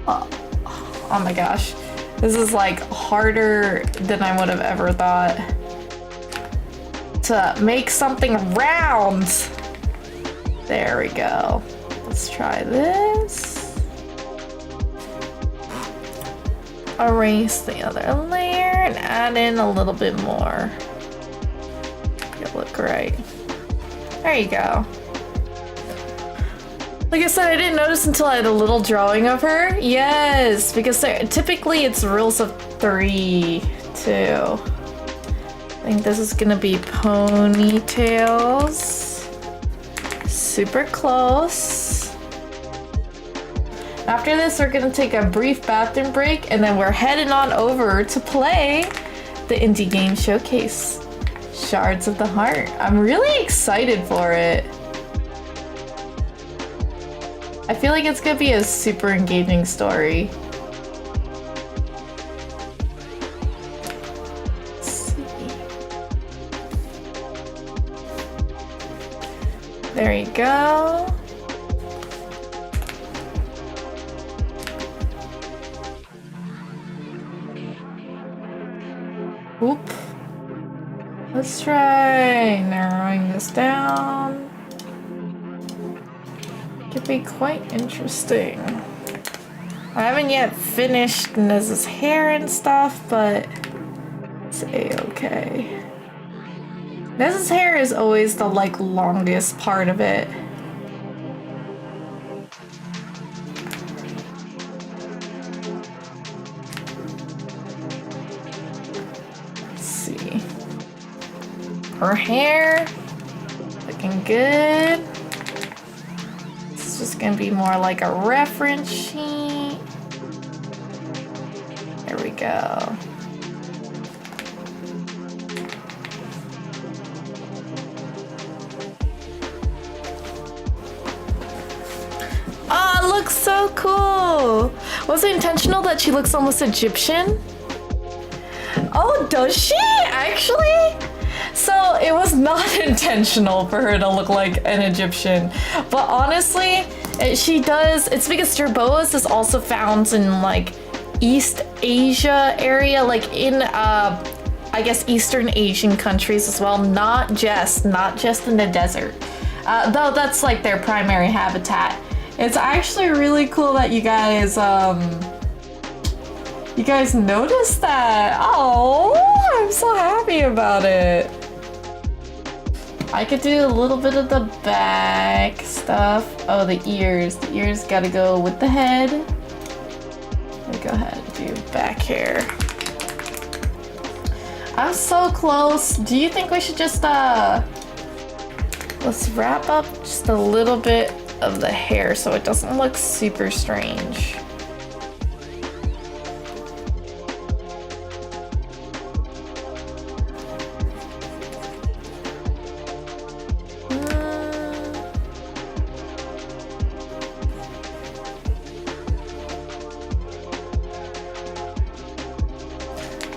[SPEAKER 1] oh my gosh. This is like harder than I would have ever thought. to make something round. There we go. Let's try this. Erase the other layer and add in a little bit more. It'll look right. There you go. Like I said, I didn't notice until I had a little drawing of her. Yes, because typically it's rules of 3, too. I think this is gonna be ponytails. Super close. After this, we're gonna take a brief bathroom break, and then we're heading on over to play the indie game showcase, Shards of the Heart. I'm really excited for it. I feel like it's gonna be a super engaging story. Let's see. There you go. Oop. Let's try narrowing this down. Could be quite interesting. I haven't yet finished Nez's hair and stuff, but it's a-okay. Nez's hair is always the longest part of it. Let's see. Her hair looking good. It's just gonna be more like a reference sheet. There we go. Oh, it looks so cool. Was it intentional that she looks almost Egyptian? Oh, does she actually? So it was not intentional for her to look like an Egyptian, but honestly, she does. It's because jerboas is also found in East Asia area, in I guess Eastern Asian countries as well. Not just in the desert, though that's their primary habitat. It's actually really cool that you guys noticed that. Oh, I'm so happy about it. I could do a little bit of the back stuff. Oh, the ears. The ears gotta go with the head. Let me go ahead and do back hair. I'm so close. Do you think we should just, let's wrap up just a little bit of the hair so it doesn't look super strange.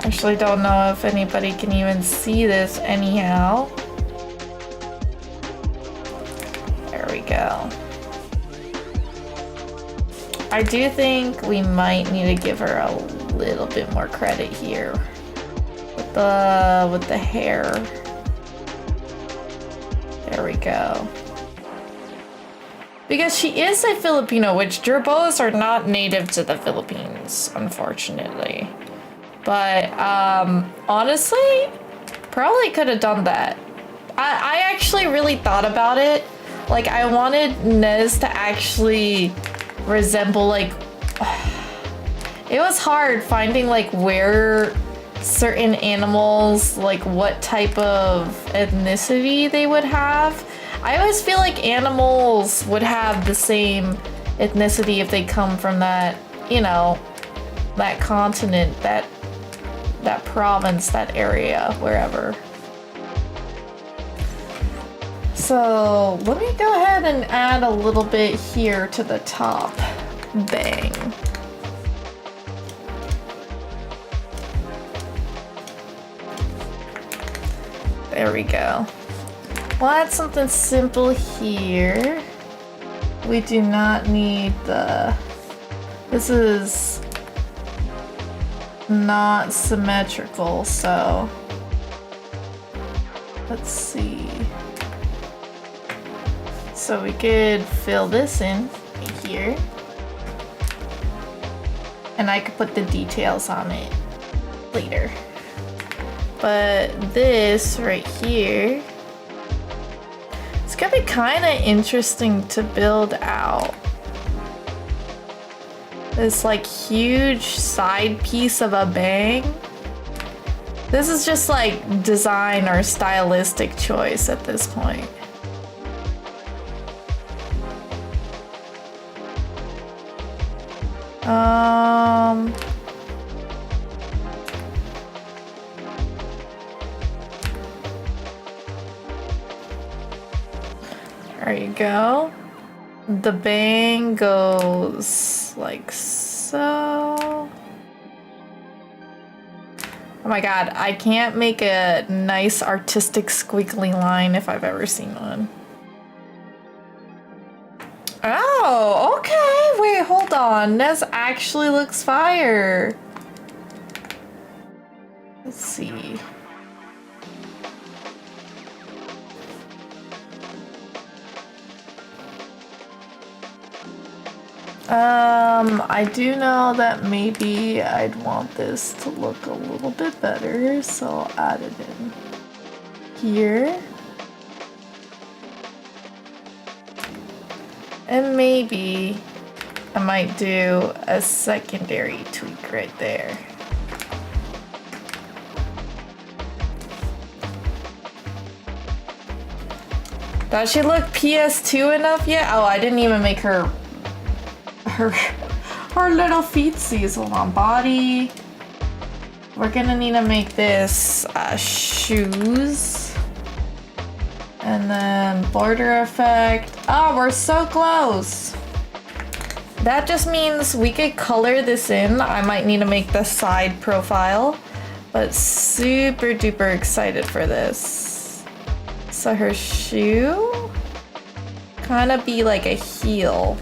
[SPEAKER 1] Actually don't know if anybody can even see this anyhow. There we go. I do think we might need to give her a little bit more credit here with the hair. There we go. Because she is a Filipino, which jerboas are not native to the Philippines, unfortunately. But honestly, probably could have done that. I actually really thought about it. I wanted Nez to actually resemble it was hard finding where certain animals, what type of ethnicity they would have. I always feel like animals would have the same ethnicity if they come from that, that continent, that province, that area, wherever. So let me go ahead and add a little bit here to the top. Bang. There we go. We'll add something simple here. We do not need this is not symmetrical, so Let's see. So we could fill this in here. And I could put the details on it later. But this right here, it's gonna be kind of interesting to build out. This like huge side piece of a bang. This is just like design or stylistic choice at this point. There you go. The bang goes like so. Oh my god, I can't make a nice artistic squiggly line if I've ever seen one. Oh, okay. Wait, hold on. This actually looks fire. Let's see. I do know that maybe I'd want this to look a little bit better, so I'll add it in here. And maybe I might do a secondary tweak right there. Does she look PS2 enough yet? Oh, I didn't even make her little feetsies. Hold on, body. We're gonna need to make this shoes. And then border effect. Oh, we're so close. That just means we could color this in. I might need to make the side profile, but super duper excited for this. So her shoe kind of be like a heel.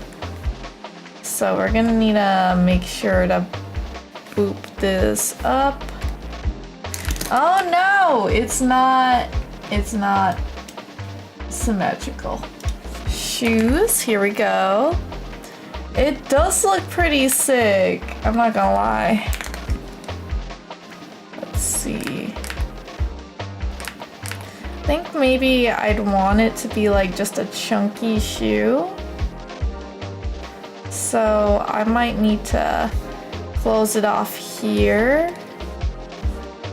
[SPEAKER 1] So we're gonna need to make sure to boop this up. Oh no, it's not symmetrical. Shoes, here we go. It does look pretty sick, I'm not gonna lie. Let's see. I think maybe I'd want it to be like just a chunky shoe. So I might need to close it off here.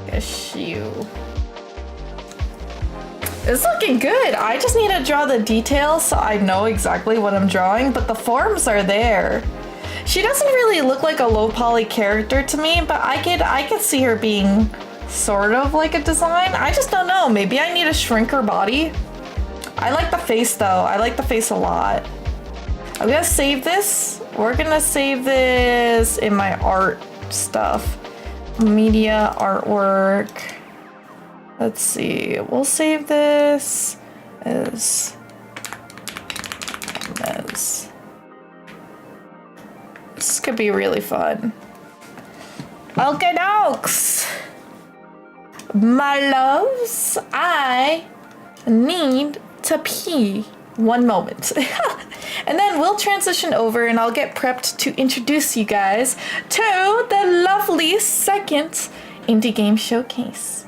[SPEAKER 1] A shoe. It's looking good. I just need to draw the details so I know exactly what I'm drawing, but the forms are there. She doesn't really look like a low poly character to me, but I could see her being sort of like a design. I just don't know. Maybe I need to shrink her body. I like the face though. I like the face a lot. I'm gonna save this. We're gonna save this in my art stuff. Media, artwork. Let's see. We'll save this as this could be really fun. Okay, dokes. My loves, I need to pee. One moment. And then we'll transition over and I'll get prepped to introduce you guys to the lovely second indie game showcase.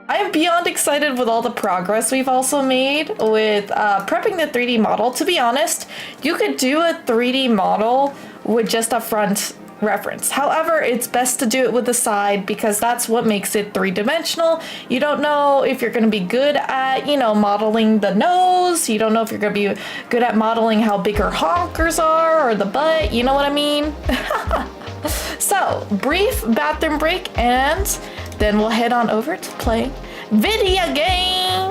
[SPEAKER 1] I am beyond excited with all the progress we've also made with prepping the 3D model. To be honest, you could do a 3D model with just a front reference. However, it's best to do it with the side because that's what makes it three-dimensional. You don't know if you're going to be good at, modeling the nose. You don't know if you're going to be good at modeling how big her honkers are or the butt. You know what I mean? So, brief bathroom break and then we'll head on over to play video game.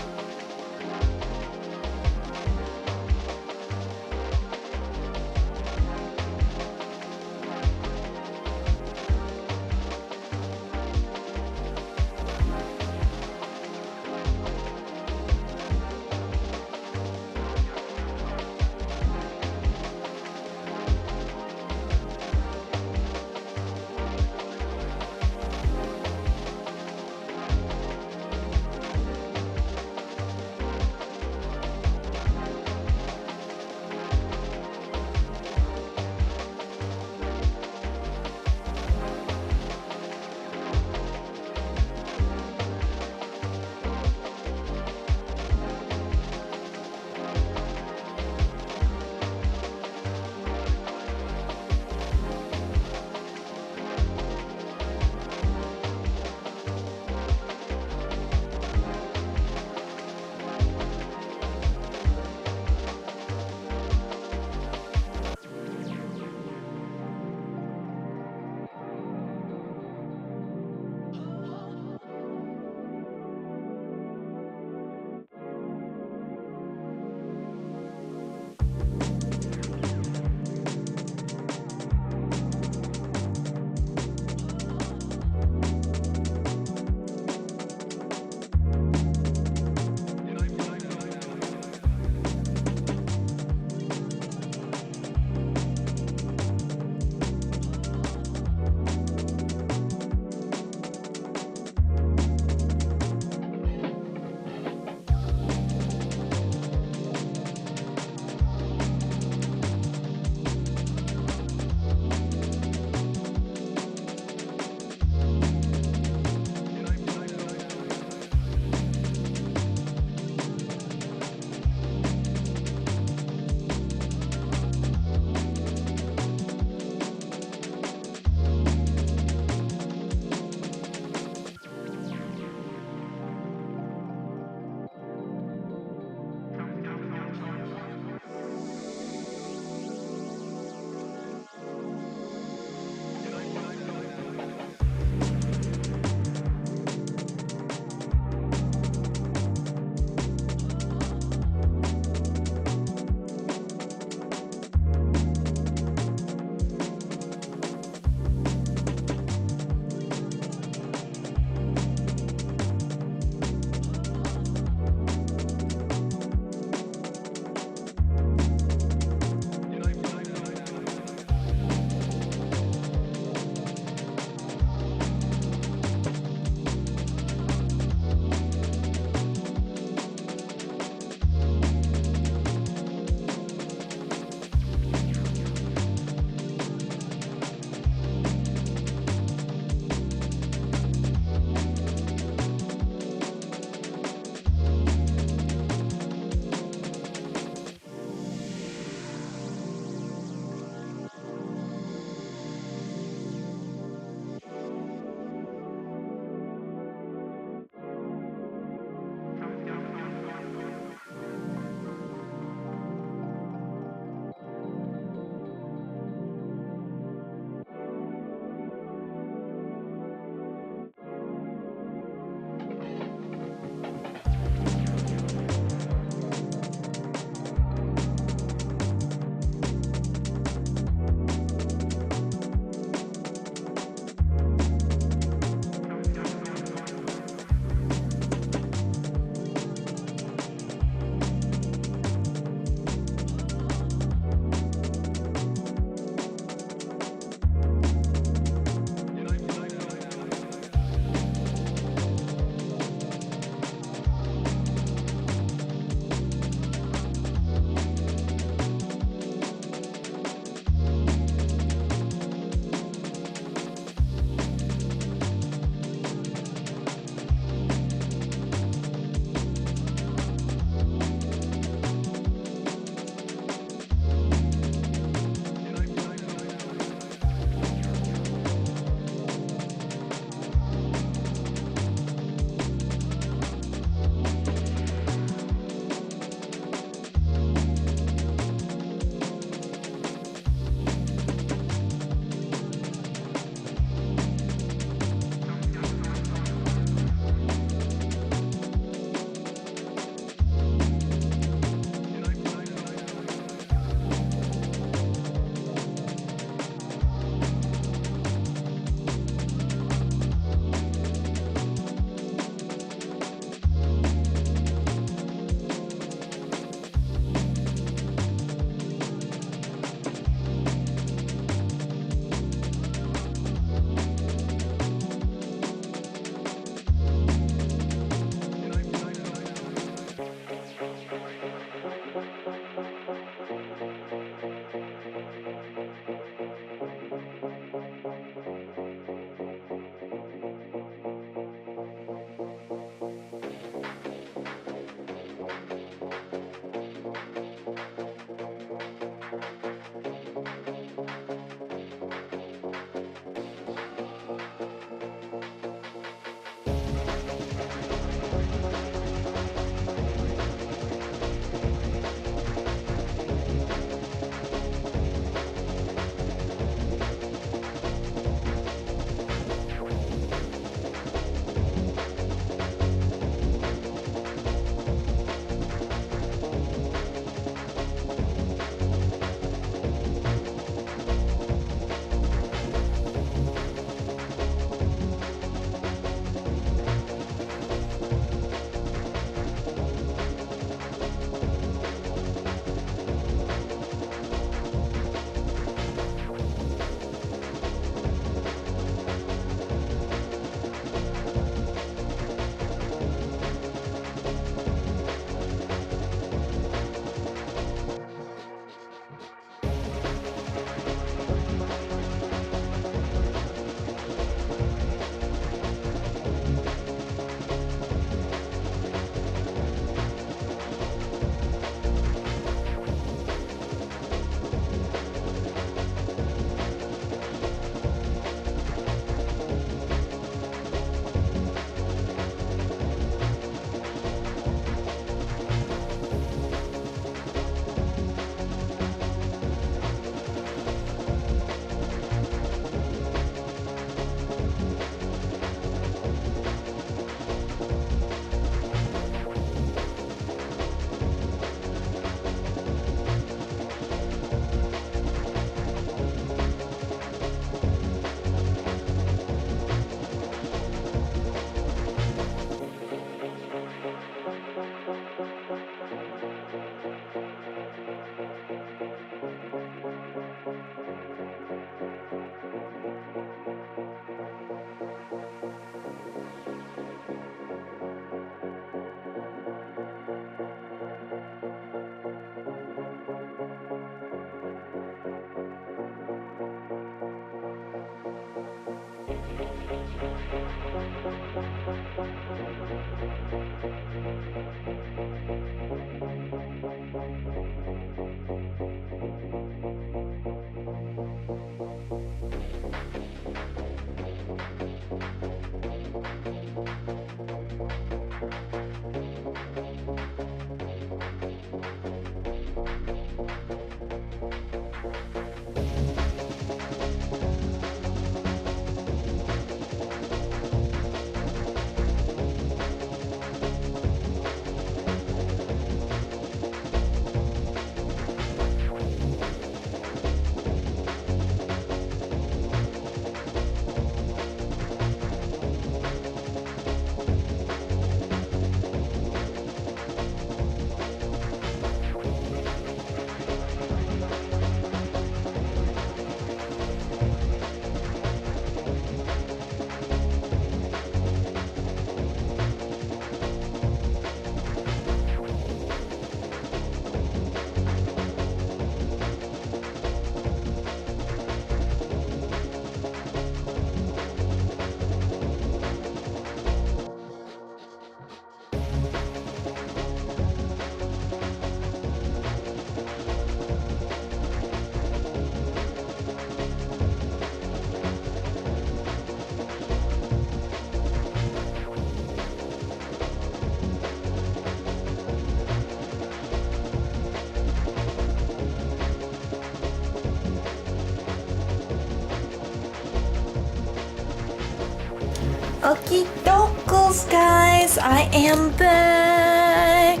[SPEAKER 1] Okie dokes, guys. I am back.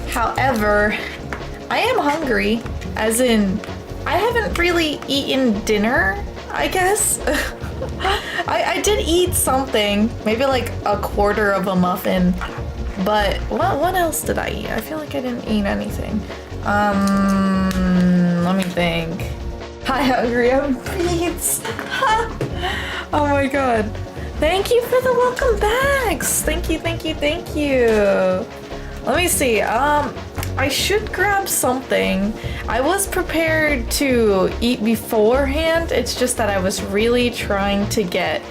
[SPEAKER 1] However, I am hungry, as in, I haven't really eaten dinner, I guess. I did eat something, maybe like a quarter of a muffin, but what else did I eat? I feel like I didn't eat anything. Let me think. Hi, Hungry, I'm Beats. Oh my god. Thank you for the welcome backs. Thank you, thank you, thank you. Let me see. I should grab something. I was prepared to eat beforehand. It's just that I was really trying to get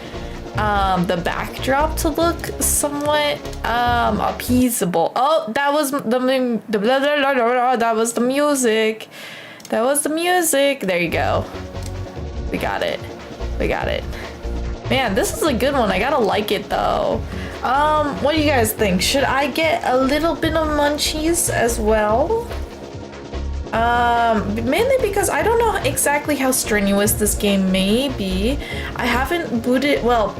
[SPEAKER 1] the backdrop to look somewhat appeasable. Oh, that was that was the music. That was the music. There you go. We got it. We got it. Man, this is a good one. I gotta like it though. What do you guys think? Should I get a little bit of munchies as well? Mainly because I don't know exactly how strenuous this game may be. I haven't booted, well,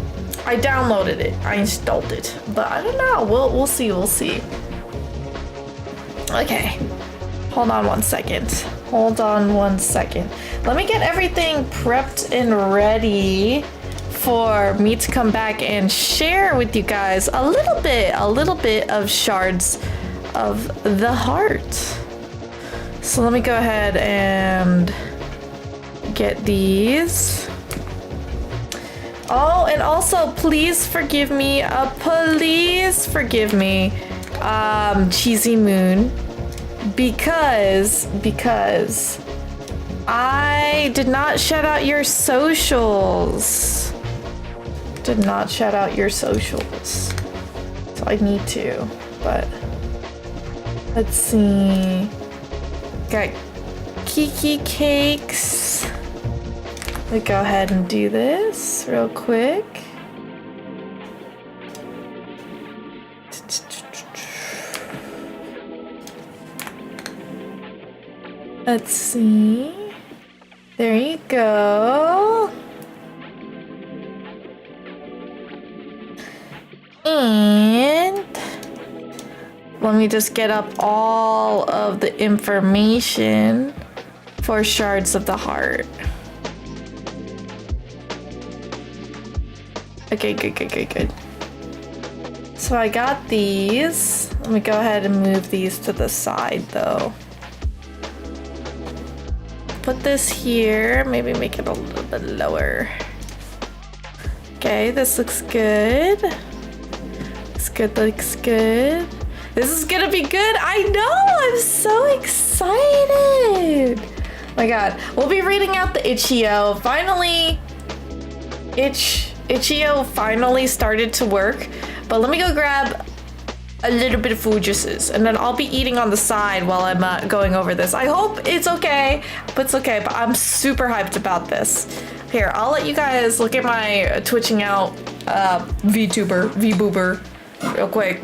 [SPEAKER 1] I downloaded it, I installed it, but I don't know. We'll see, we'll see. Okay, hold on one second. Hold on one second. Let me get everything prepped and ready for me to come back and share with you guys a little bit of shards of the heart. So let me go ahead and get these. Oh, and also please forgive me, Cheesy Moon, because I did not shout out your socials. Did not shout out your socials. So I need to, but let's see. Got Kiki Cakes. Let's go ahead and do this real quick. Let's see. There you go. And let me just get up all of the information for shards of the heart. Okay, good. So I got these. Let me go ahead and move these to the side though. Put this here, maybe make it a little bit lower. Okay, this looks good. Looks good. This is gonna be good. I know, I'm so excited. Oh my god, we'll be reading out the Itch.io. Finally, Itch.io finally started to work. But let me go grab a little bit of food juices, and then I'll be eating on the side while I'm going over this. I hope it's okay, but I'm super hyped about this. Here, I'll let you guys look at my twitching out VBoober real quick.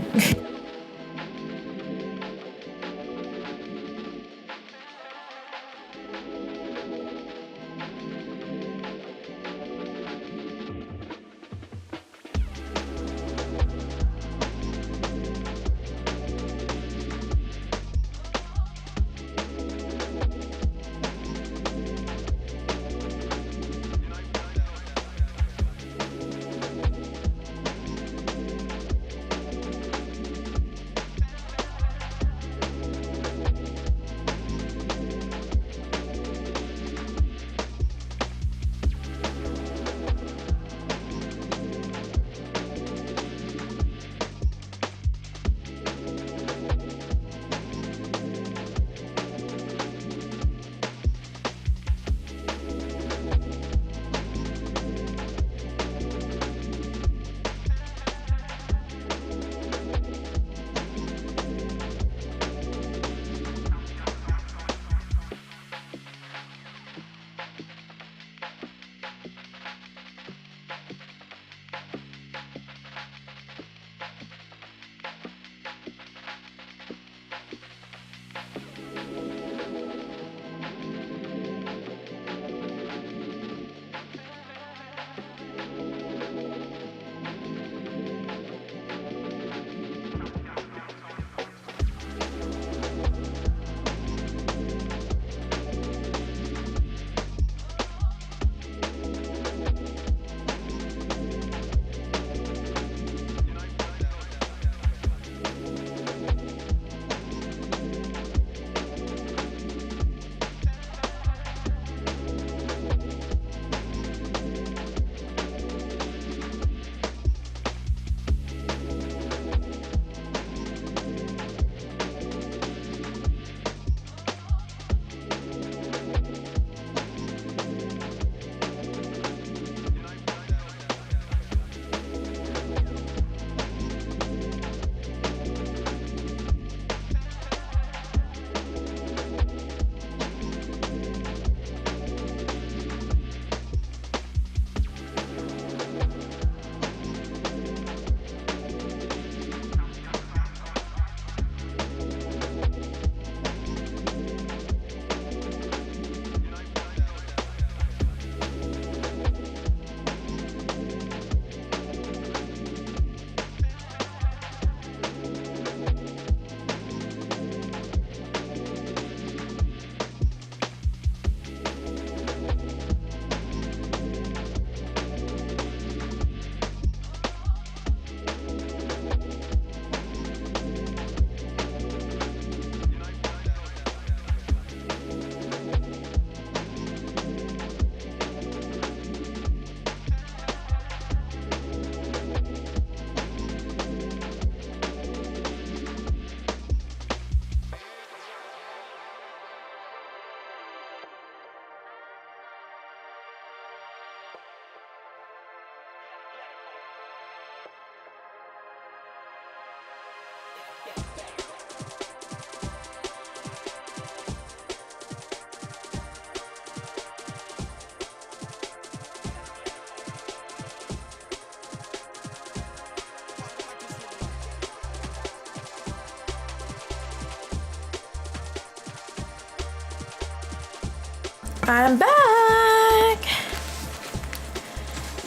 [SPEAKER 1] I'm back.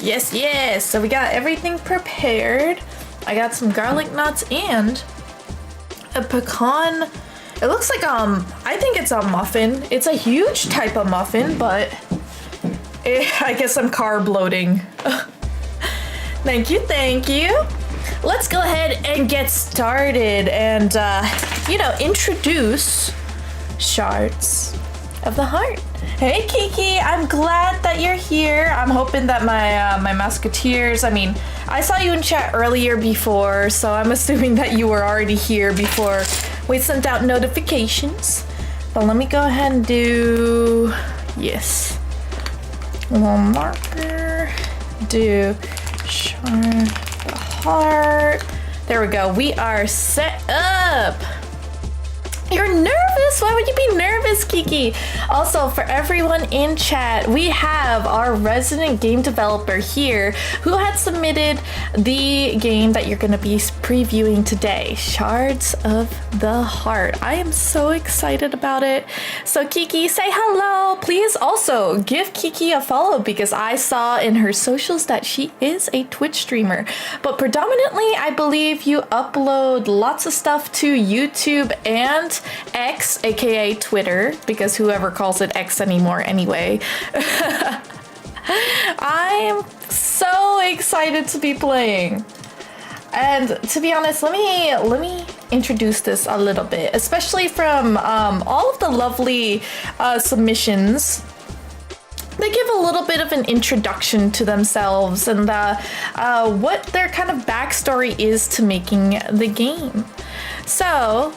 [SPEAKER 1] Yes. So we got everything prepared. I got some garlic nuts and a pecan. It looks like I think it's a muffin. It's a huge type of muffin, but I guess I'm carb loading. Thank you. Let's go ahead and get started and introduce Shards of the Heart. Hey Kiki, I'm glad that you're here. I'm hoping that my musketeers, I saw you in chat earlier before, so I'm assuming that you were already here before we sent out notifications. But let me go ahead and do, yes. Little marker, do Shard the Heart. There we go, we are set up. You're nervous? Why would you be nervous, Kiki? Also, for everyone in chat, we have our resident game developer here who had submitted the game that you're going to be previewing today, Shards of the Heart. I am so excited about it. So Kiki, say hello. Please also give Kiki a follow because I saw in her socials that she is a Twitch streamer. But predominantly, I believe you upload lots of stuff to YouTube and X, aka Twitter, because whoever calls it X anymore anyway. I'm so excited to be playing. And to be honest, let me introduce this a little bit, especially from all of the lovely submissions. They give a little bit of an introduction to themselves and what their kind of backstory is to making the game. So,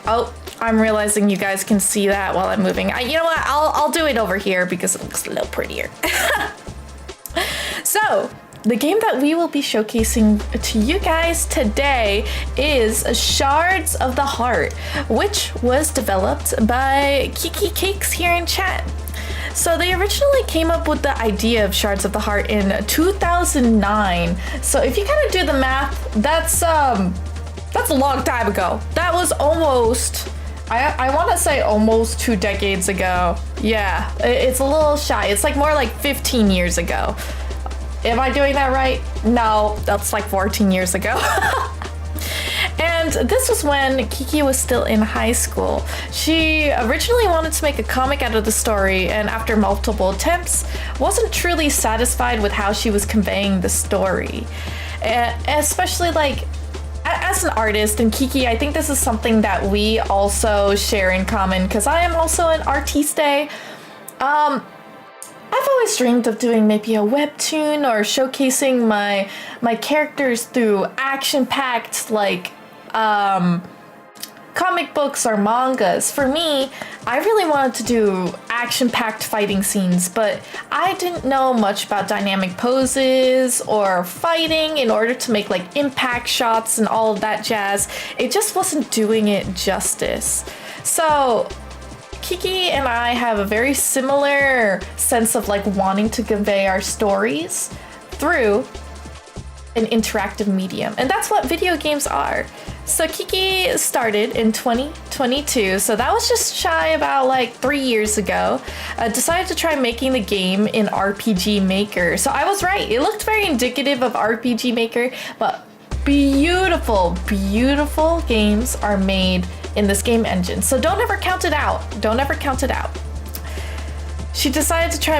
[SPEAKER 1] I'm realizing you guys can see that while I'm moving. You know what? I'll do it over here because it looks a little prettier. So, the game that we will be showcasing to you guys today is Shards of the Heart, which was developed by Kiki Cakes here in chat. So they originally came up with the idea of Shards of the Heart in 2009. So if you kind of do the math, that's a long time ago. That was almost, I want to say almost 2 decades ago. Yeah, it's a little shy. It's like more like 15 years ago. Am I doing that right? No, that's like 14 years ago. And this was when Kiki was still in high school. She originally wanted to make a comic out of the story, and after multiple attempts, wasn't truly satisfied with how she was conveying the story. Especially like, as an artist, and Kiki, I think this is something that we also share in common, because I am also an artiste. I've always dreamed of doing maybe a webtoon or showcasing my characters through action-packed like comic books or mangas. For me, I really wanted to do action-packed fighting scenes, but I didn't know much about dynamic poses or fighting in order to make like impact shots and all of that jazz. It just wasn't doing it justice. So Kiki and I have a very similar sense of like wanting to convey our stories through an interactive medium, and that's what video games are. So Kiki started in 2022, so that was just shy about like 3 years ago. Decided to try making the game in RPG Maker. So I was right, it looked very indicative of RPG Maker, but beautiful games are made in this game engine. So don't ever count it out. She decided to try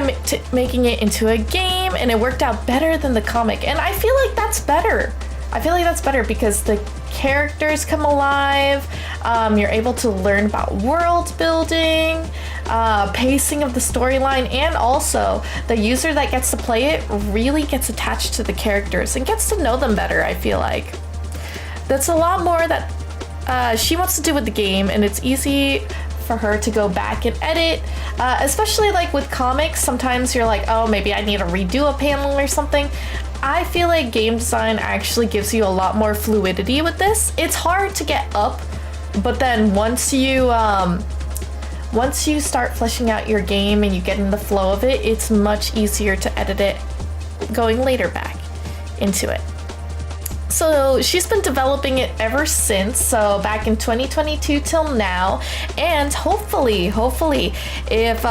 [SPEAKER 1] making it into a game, and it worked out better than the comic. And I feel like that's better. Because the characters come alive, you're able to learn about world building, pacing of the storyline, and also the user that gets to play it really gets attached to the characters and gets to know them better, I feel like. That's a lot more that she wants to do with the game, and it's easy for her to go back and edit, especially like with comics. Sometimes you're like, oh, maybe I need to redo a panel or something. I feel like game design actually gives you a lot more fluidity with this. It's hard to get up, but then once you start fleshing out your game and you get in the flow of it, it's much easier to edit it going later back into it. So she's been developing it ever since, so back in 2022 till now, and hopefully if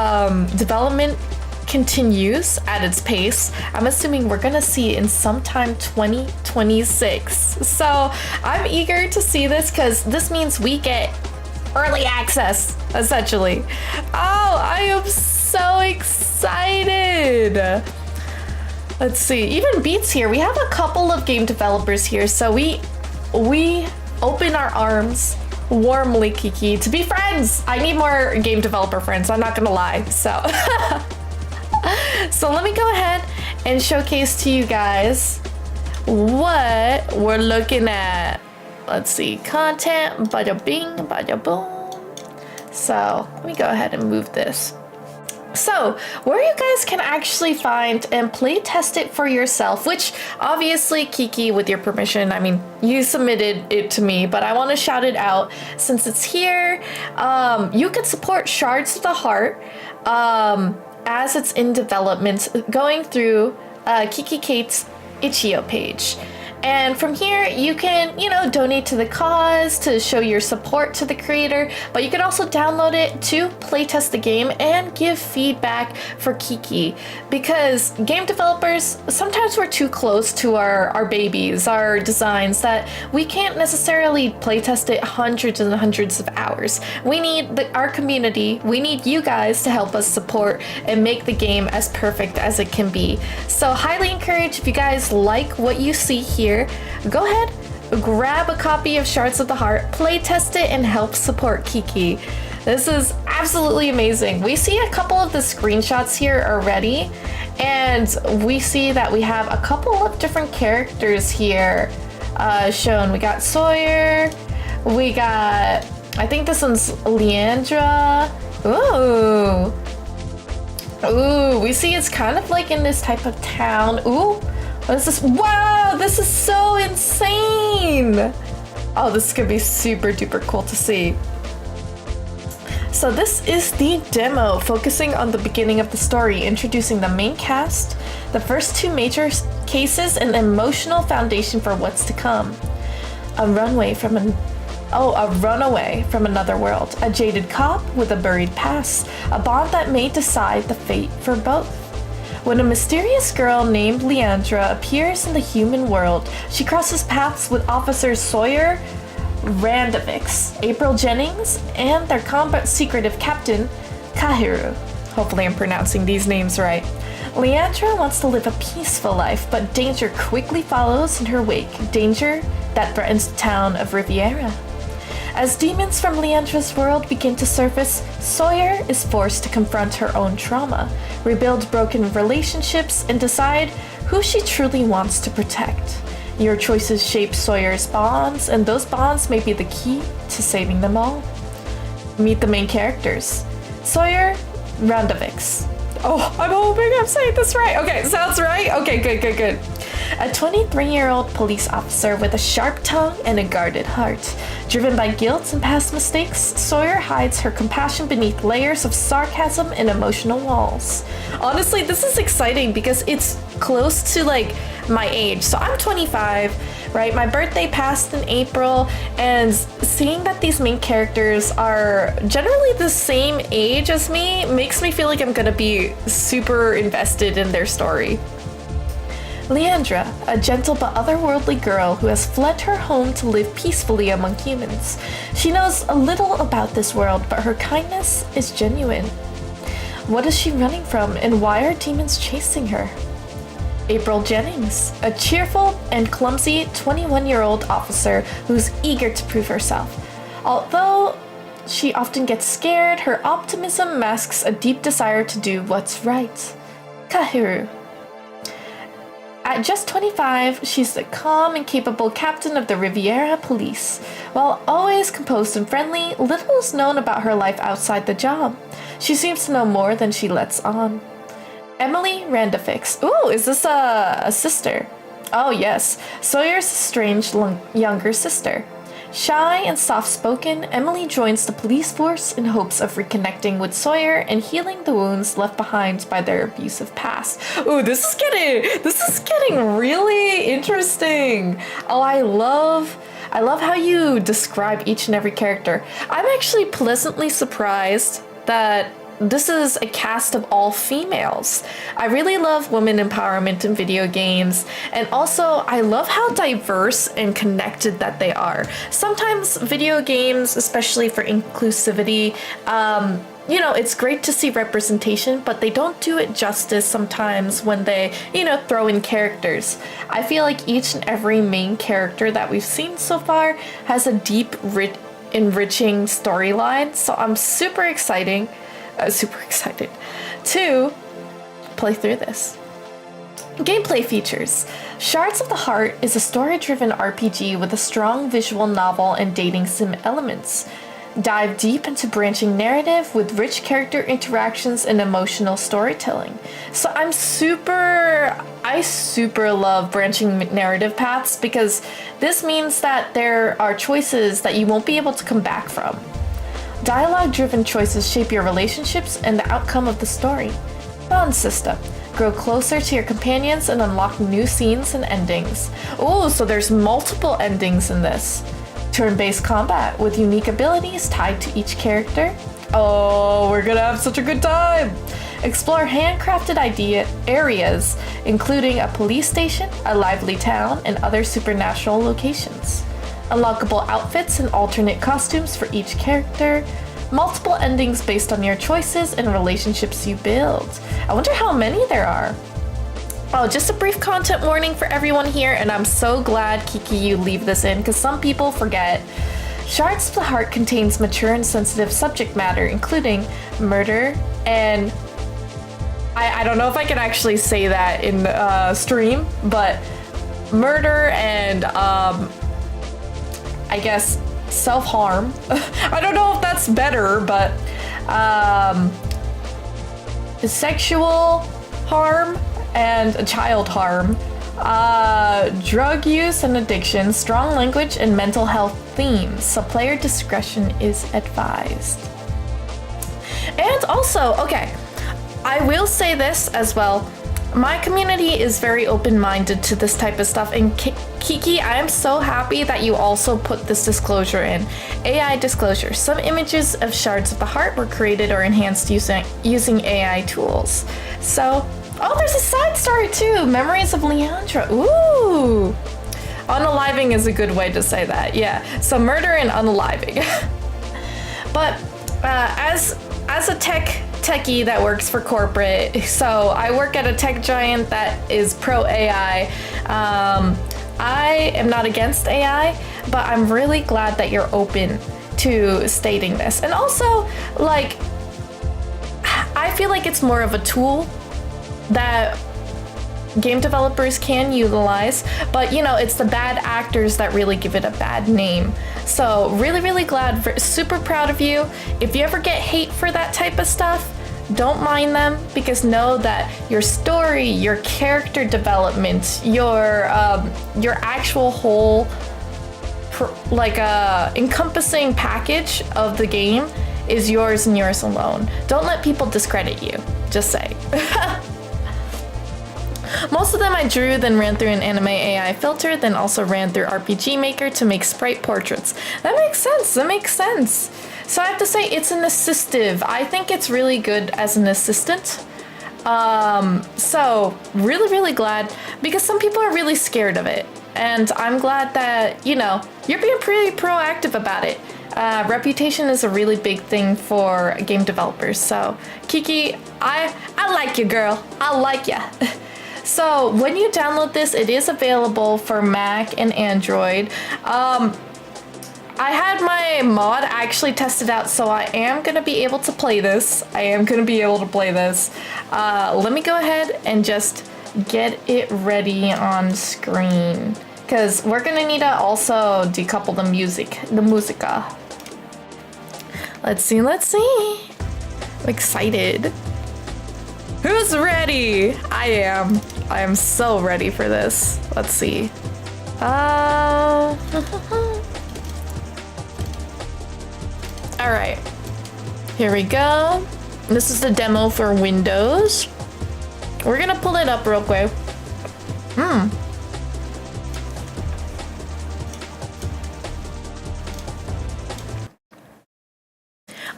[SPEAKER 1] development continues at its pace, I'm assuming we're gonna see it in sometime 2026. So I'm eager to see this because this means we get early access, essentially. Oh, I am so excited. Let's see, even Beats here. We have a couple of game developers here, so we open our arms warmly, Kiki, to be friends. I need more game developer friends, I'm not gonna lie. So so let me go ahead and showcase to you guys what we're looking at. Let's see, content, bada bing, bada boom. So let me go ahead and move this. So, where you guys can actually find and play test it for yourself, which obviously, Kiki, with your permission, I mean, you submitted it to me, but I want to shout it out since it's here. You can support Shards of the Heart as it's in development, going through Kiki Kate's Itch.io page. And from here, you can, donate to the cause to show your support to the creator, but you can also download it to playtest the game and give feedback for Kiki. Because game developers, sometimes we're too close to our babies, our designs, that we can't necessarily playtest it hundreds and hundreds of hours. We need our community, we need you guys to help us support and make the game as perfect as it can be. So highly encourage, if you guys like what you see here, go ahead, grab a copy of Shards of the Heart, play test it, and help support Kiki. This is absolutely amazing. We see a couple of the screenshots here already, and we see that we have a couple of different characters here shown. We got Sawyer, we got, I think this one's Leandra. Ooh, we see it's kind of like in this type of town. Ooh. What is this? Wow, this is so insane! Oh, this is gonna be super duper cool to see. So this is the demo, focusing on the beginning of the story, introducing the main cast, the first two major cases, and the emotional foundation for what's to come. A runaway from another world, a jaded cop with a buried past, a bond that may decide the fate for both. When a mysterious girl named Leandra appears in the human world, she crosses paths with officers Sawyer Randavix, April Jennings, and their combat secretive captain, Kahiru. Hopefully I'm pronouncing these names right. Leandra wants to live a peaceful life, but danger quickly follows in her wake, danger that threatens the town of Riviera. As demons from Leandra's world begin to surface, Sawyer is forced to confront her own trauma, rebuild broken relationships, and decide who she truly wants to protect. Your choices shape Sawyer's bonds, and those bonds may be the key to saving them all. Meet the main characters. Sawyer Randavix. Oh, I'm hoping I'm saying this right. Okay, sounds right? Okay, good. A 23-year-old police officer with a sharp tongue and a guarded heart. Driven by guilt and past mistakes, Sawyer hides her compassion beneath layers of sarcasm and emotional walls. Honestly, this is exciting because it's close to my age. So I'm 25, right? My birthday passed in April, and seeing that these main characters are generally the same age as me makes me feel like I'm gonna be super invested in their story. Leandra, a gentle but otherworldly girl who has fled her home to live peacefully among humans. She knows a little about this world, but her kindness is genuine. What is she running from, and why are demons chasing her? April Jennings, a cheerful and clumsy 21-year-old officer who's eager to prove herself. Although she often gets scared, her optimism masks a deep desire to do what's right. Kahiru. At just 25, she's the calm and capable captain of the Riviera Police. While always composed and friendly, little is known about her life outside the job. She seems to know more than she lets on. Emily Randafix. Ooh, is this a sister? Oh yes, Sawyer's strange younger sister. Shy and soft-spoken, Emily joins the police force in hopes of reconnecting with Sawyer and healing the wounds left behind by their abusive past. Ooh, this is getting really interesting. Oh, I love how you describe each and every character. I'm actually pleasantly surprised that this is a cast of all females. I really love women empowerment in video games, and also I love how diverse and connected that they are. Sometimes video games, especially for inclusivity, you know, it's great to see representation, but they don't do it justice sometimes when they, you know, throw in characters. I feel like each and every main character that we've seen so far has a deep, enriching storyline, so I'm super excited to play through this. Gameplay features. Shards of the Heart is a story-driven RPG with a strong visual novel and dating sim elements. Dive deep into branching narrative with rich character interactions and emotional storytelling. So I super love branching narrative paths because this means that there are choices that you won't be able to come back from. Dialogue-driven choices shape your relationships and the outcome of the story. Bond system. Grow closer to your companions and unlock new scenes and endings. Oh, so there's multiple endings in this. Turn-based combat with unique abilities tied to each character. Oh, we're gonna have such a good time! Explore handcrafted areas, including a police station, a lively town, and other supernatural locations. Unlockable outfits and alternate costumes for each character. Multiple endings based on your choices and relationships you build. I wonder how many there are. Oh, just a brief content warning for everyone here, and I'm so glad, Kiki, you leave this in, because some people forget. Shards of the Heart contains mature and sensitive subject matter, including murder and... I don't know if I can actually say that in stream, but murder and, I guess, self-harm. I don't know if that's better, but sexual harm and child harm, drug use and addiction, strong language and mental health themes, so player discretion is advised. And also, okay, I will say this as well, my community is very open-minded to this type of stuff, and Kiki, I am so happy that you also put this disclosure in. AI disclosure. Some images of Shards of the Heart were created or enhanced using AI tools. So, oh, there's a side story too! Memories of Leandra. Ooh! Unaliving is a good way to say that, yeah. So murder and unaliving. But as a techie that works for corporate, so I work at a tech giant that is pro AI. I am not against AI, but I'm really glad that you're open to stating this. And also, like, I feel like it's more of a tool that game developers can utilize, but you know, it's the bad actors that really give it a bad name. So really glad, super proud of you. If you ever get hate for that type of stuff, don't mind them, because know that your story, your character development, your actual whole encompassing package of the game is yours and yours alone. Don't let people discredit you, just say. Most of them I drew, then ran through an anime AI filter, then also ran through RPG Maker to make sprite portraits. That makes sense. So I have to say, it's an assistive. I think it's really good as an assistant. So really glad, because some people are really scared of it. And I'm glad that, you know, you're being pretty proactive about it. Reputation is a really big thing for game developers. So Kiki, I like you, girl. I like ya. So when you download this, it is available for Mac and Android. I had my mod actually tested out, so I am going to be able to play this. Let me go ahead and just get it ready on screen, because we're going to need to also decouple the musica. Let's see. I'm excited. Who's ready? I am so ready for this. Let's see. All right, here we go. This is the demo for Windows. We're gonna pull it up real quick.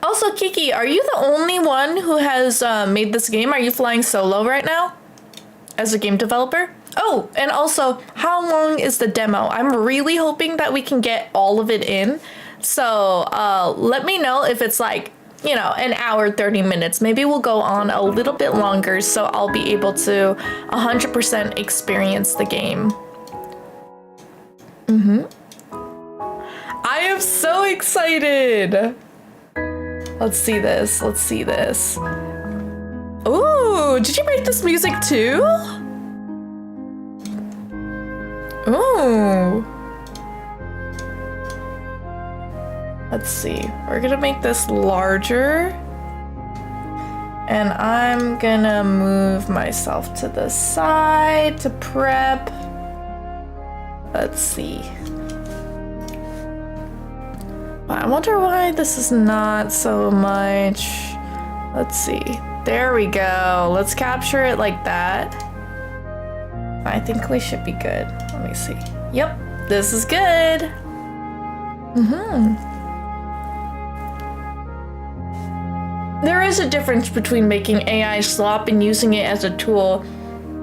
[SPEAKER 1] Also, Kiki, are you the only one who has made this game? Are you flying solo right now as a game developer? Oh, and also, how long is the demo? I'm really hoping that we can get all of it in. So let me know if it's like, you know, an hour, 30 minutes. Maybe we'll go on a little bit longer so I'll be able to 100% experience the game. I am so excited. Let's see this. Let's see this. Ooh, did you make this music too? Ooh. Let's see. We're gonna make this larger. And I'm gonna move myself to the side to prep. Let's see. I wonder why this is not so much. Let's see. There we go. Let's capture it like that. I think we should be good. Let me see. Yep, this is good. There is a difference between making AI slop and using it as a tool.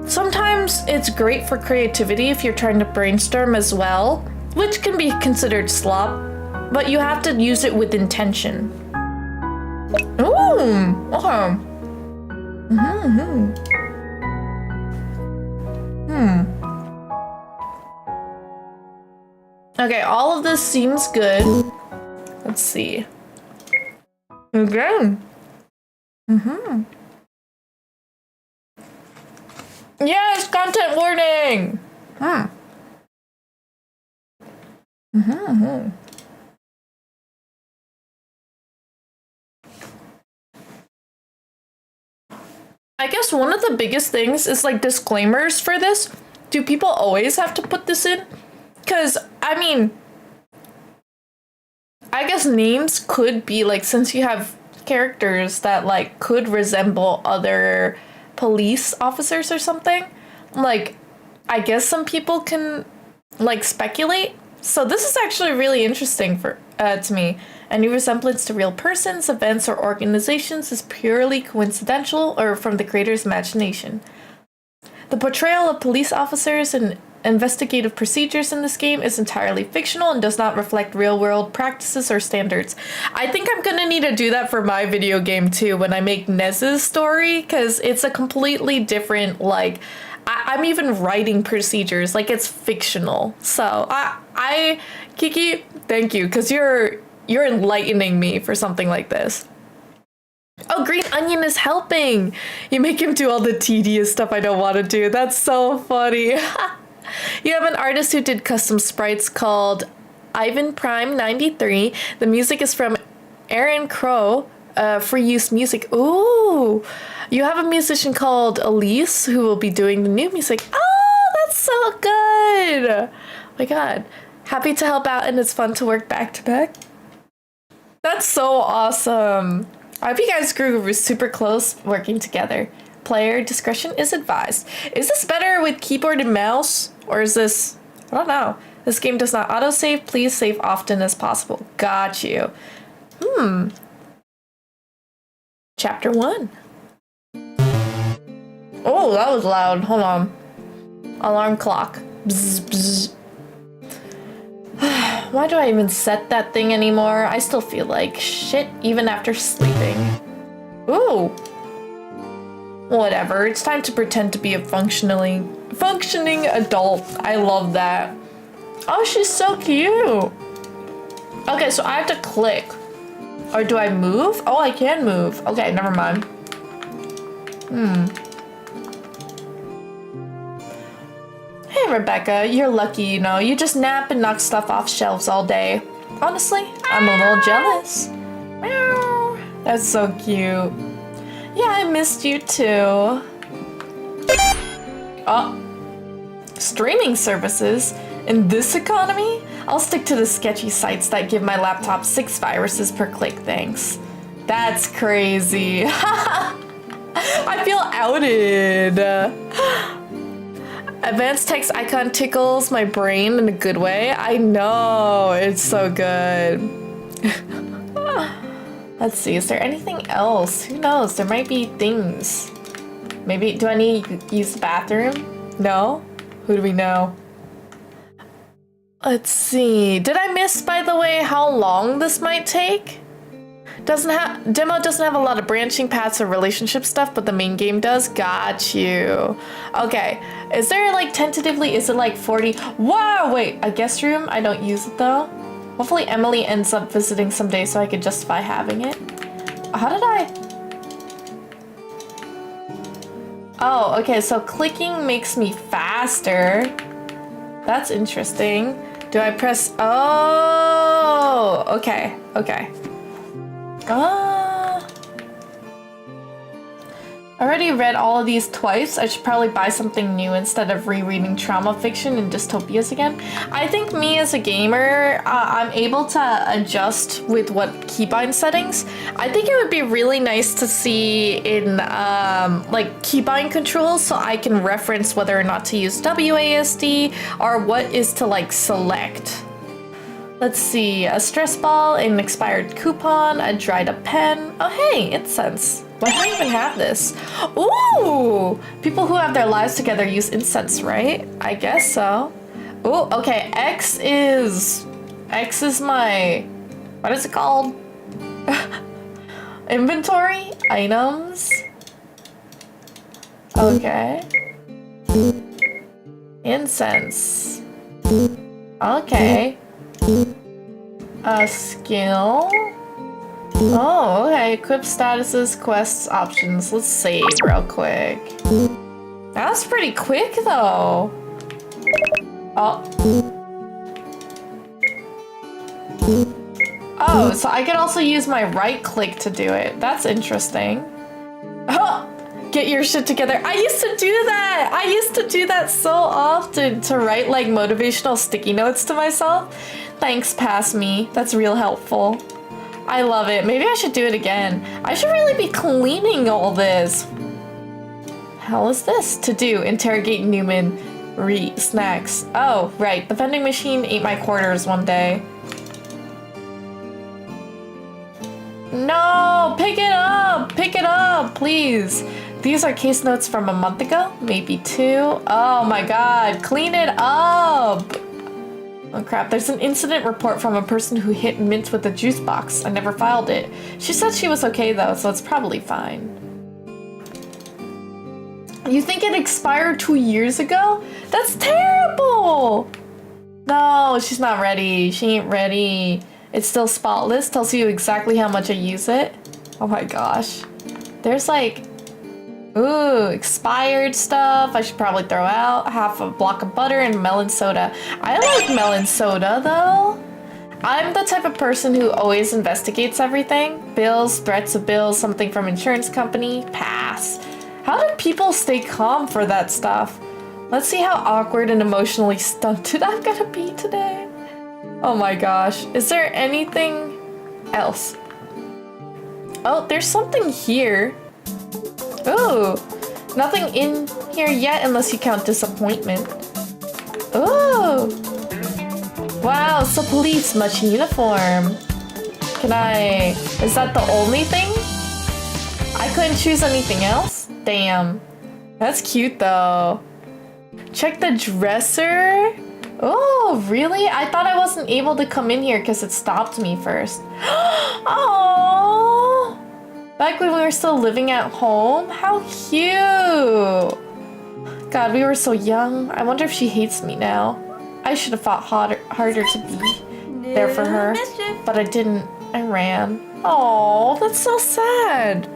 [SPEAKER 1] Sometimes it's great for creativity if you're trying to brainstorm as well, which can be considered slop, but you have to use it with intention. Ooh, okay. Okay, all of this seems good. Let's see. Okay. Yes, content warning. I guess one of the biggest things is like disclaimers for this. Do people always have to put this in? Because, I mean, I guess names could be like, since you have characters that like could resemble other police officers or something, like, I guess some people can like speculate. So this is actually really interesting for to me. Any resemblance to real persons, events, or organizations is purely coincidental or from the creator's imagination. The portrayal of police officers and investigative procedures in this game is entirely fictional and does not reflect real-world practices or standards. I think I'm gonna need to do that for my video game too when I make Nez's story, because it's a completely different, like, I'm even writing procedures, like it's fictional. So I Kiki, thank you, because you're enlightening me for something like this. Oh, Green Onion is helping. You make him do all the tedious stuff I don't want to do. That's so funny. You have an artist who did custom sprites called Ivan Prime 93. The music is from Aaron Crow, free use music. Ooh, you have a musician called Elise who will be doing the new music. Oh, that's so good. Oh my God. Happy to help out, and it's fun to work back to back. That's so awesome. I hope you guys grew super close working together. Player discretion is advised. Is this better with keyboard and mouse? Or is this... I don't know. This game does not autosave. Please save often as possible. Got you. Chapter 1. Oh, that was loud. Hold on. Alarm clock. Bzz, bzz. Why do I even set that thing anymore? I still feel like shit even after sleeping. Ooh. Whatever. It's time to pretend to be a functioning adult. I love that. Oh, she's so cute. Okay, so I have to click. Or do I move? Oh, I can move. Okay, never mind. Hey, Rebecca, you're lucky, you know. You just nap and knock stuff off shelves all day. Honestly, I'm a little jealous. Meow. That's so cute. Yeah, I missed you too. Oh. Streaming services? In this economy? I'll stick to the sketchy sites that give my laptop 6 viruses per click, thanks. That's crazy. I feel outed. Advanced text icon tickles my brain in a good way. I know, it's so good. Let's see, is there anything else? Who knows? There might be things. Maybe, do I need to use the bathroom? No? Who do we know? Let's see. Did I miss, by the way, how long this might take? Demo doesn't have a lot of branching paths or relationship stuff, but the main game does. Got you. Okay. Is there like tentatively, is it like 40? Whoa, wait, a guest room? I don't use it though. Hopefully Emily ends up visiting someday so I could justify having it. How did I? Oh, okay, so clicking makes me faster. That's interesting. Do I press? Oh, okay, okay. I already read all of these twice. I should probably buy something new instead of rereading trauma fiction and dystopias again. I think me as a gamer, I'm able to adjust with what keybind settings. I think it would be really nice to see in like keybind controls so I can reference whether or not to use WASD or what is to like select. Let's see, a stress ball, an expired coupon, a dried up pen. Oh hey, incense. Why do I even have this? Ooh! People who have their lives together use incense, right? I guess so. Ooh, okay, X is my, what is it called? Inventory? Items? Okay. Incense. Okay. A skill. Oh, okay. Equip statuses, quests, options. Let's save real quick. That was pretty quick, though. Oh. Oh, so I could also use my right click to do it. That's interesting. Oh, get your shit together. I used to do that. I used to do that so often to write like motivational sticky notes to myself. Thanks, pass me. That's real helpful. I love it. Maybe I should do it again. I should really be cleaning all this. Hell is this? To do. Interrogate Newman. Snacks. Oh, right. The vending machine ate my quarters one day. No! Pick it up! Pick it up, please. These are case notes from a month ago. Maybe 2. Oh my god. Clean it up! Oh crap, there's an incident report from a person who hit Mint with a juice box. I never filed it. She said she was okay though, so it's probably fine. You think it expired 2 years ago? That's terrible! No, she's not ready. She ain't ready. It's still spotless, tells you exactly how much I use it. Oh my gosh. There's like, ooh, expired stuff I should probably throw out. Half a block of butter and melon soda. I like melon soda though. I'm the type of person who always investigates everything. Bills, threats of bills, something from insurance company, pass. How do people stay calm for that stuff? Let's see how awkward and emotionally stunted I'm gonna be today. Oh my gosh, is there anything else? Oh, there's something here. Ooh, nothing in here yet unless you count disappointment. Ooh. Wow, so police, much uniform. Is that the only thing? I couldn't choose anything else? Damn. That's cute though. Check the dresser. Oh, really? I thought I wasn't able to come in here because it stopped me first. Oh. Back when we were still living at home? How cute! God, we were so young. I wonder if she hates me now. I should have fought harder to be there for her. But I didn't. I ran. Oh, that's so sad.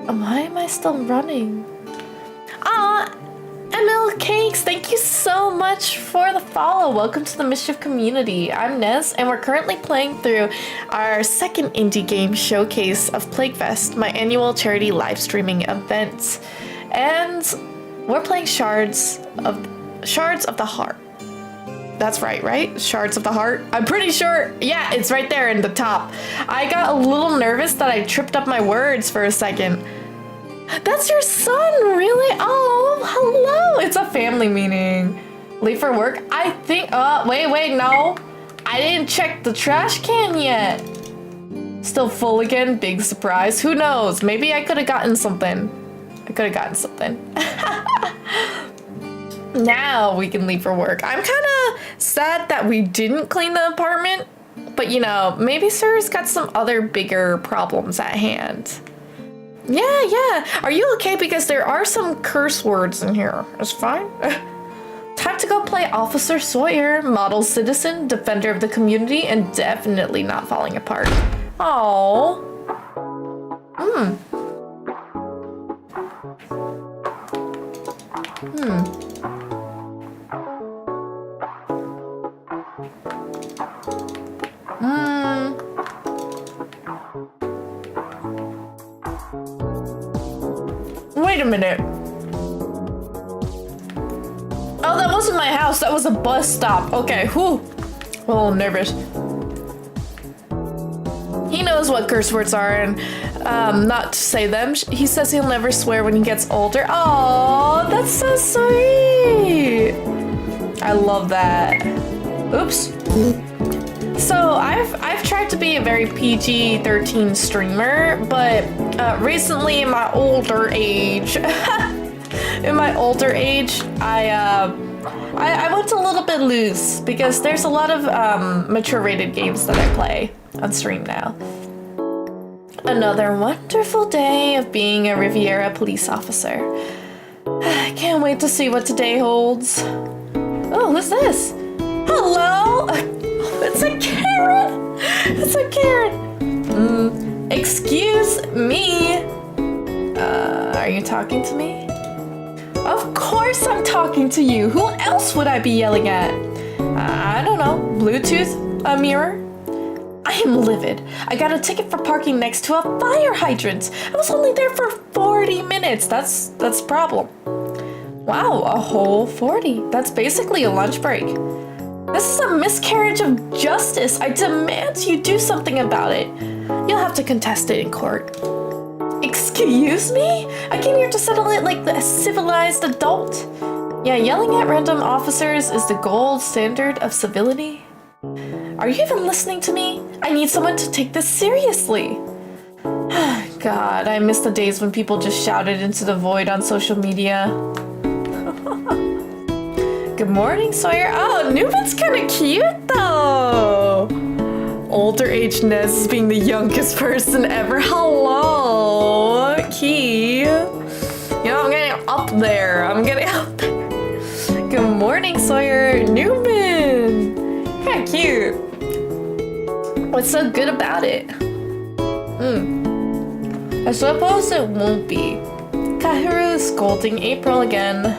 [SPEAKER 1] Why am I still running? ML Cakes, thank you so much for the follow. Welcome to the Mischief community. I'm Nez, and we're currently playing through our second indie game showcase of Plaguefest, my annual charity live streaming event. And we're playing Shards of the Heart. That's right? Shards of the Heart? I'm pretty sure. Yeah, it's right there in the top. I got a little nervous that I tripped up my words for a second. That's your son, really? Oh, hello. It's a family meeting. Late for work? I think, wait, no. I didn't check the trash can yet. Still full again? Big surprise. Who knows? Maybe I could have gotten something. Now we can leave for work. I'm kind of sad that we didn't clean the apartment. But you know, maybe Sir's got some other bigger problems at hand. Yeah. Are you okay? Because there are some curse words in here. It's fine. Time to go play Officer Sawyer, model citizen, defender of the community, and definitely not falling apart. Oh. Wait a minute. Oh, that wasn't my house. That was a bus stop. Okay, whew. A little nervous. He knows what curse words are and not to say them. He says he'll never swear when he gets older. Oh, that's so sweet. I love that. Oops. So I've tried to be a very PG-13 streamer, but recently in my older age, I went a little bit loose because there's a lot of mature rated games that I play on stream now. Another wonderful day of being a Riviera police officer. I can't wait to see what today holds. Oh, who's this? Hello? It's a Karen! It's a Karen! Excuse me? Are you talking to me? Of course I'm talking to you! Who else would I be yelling at? I don't know. Bluetooth? A mirror? I am livid. I got a ticket for parking next to a fire hydrant. I was only there for 40 minutes. That's a problem. Wow, a whole 40. That's basically a lunch break. This is a miscarriage of justice. I demand you do something about it. You'll have to contest it in court. Excuse me? I came here to settle it like a civilized adult. Yeah, yelling at random officers is the gold standard of civility. Are you even listening to me? I need someone to take this seriously. God, I miss the days when people just shouted into the void on social media. Good morning, Sawyer. Oh, Newman's kind of cute, though. Older age Nez is being the youngest person ever. Hello, Key. You know, I'm getting up there. Good morning, Sawyer. Newman. Kinda cute. What's so good about it? I suppose it won't be. Kahiru is scolding April again.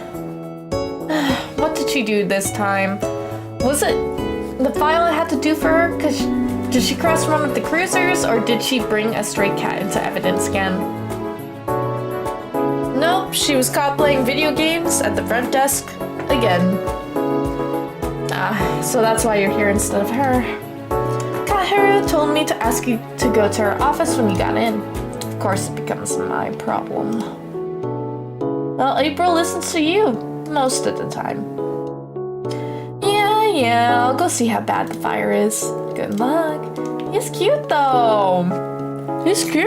[SPEAKER 1] What did she do this time? Was it the file I had to do for her? Did she cross one of the cruisers, or did she bring a stray cat into evidence again? Nope, she was caught playing video games at the front desk again. So that's why you're here instead of her. Kahiru told me to ask you to go to her office when you got in. Of course, it becomes my problem. Well, April listens to you most of the time. Yeah, I'll go see how bad the fire is. Good luck. He's cute, though. He's cute.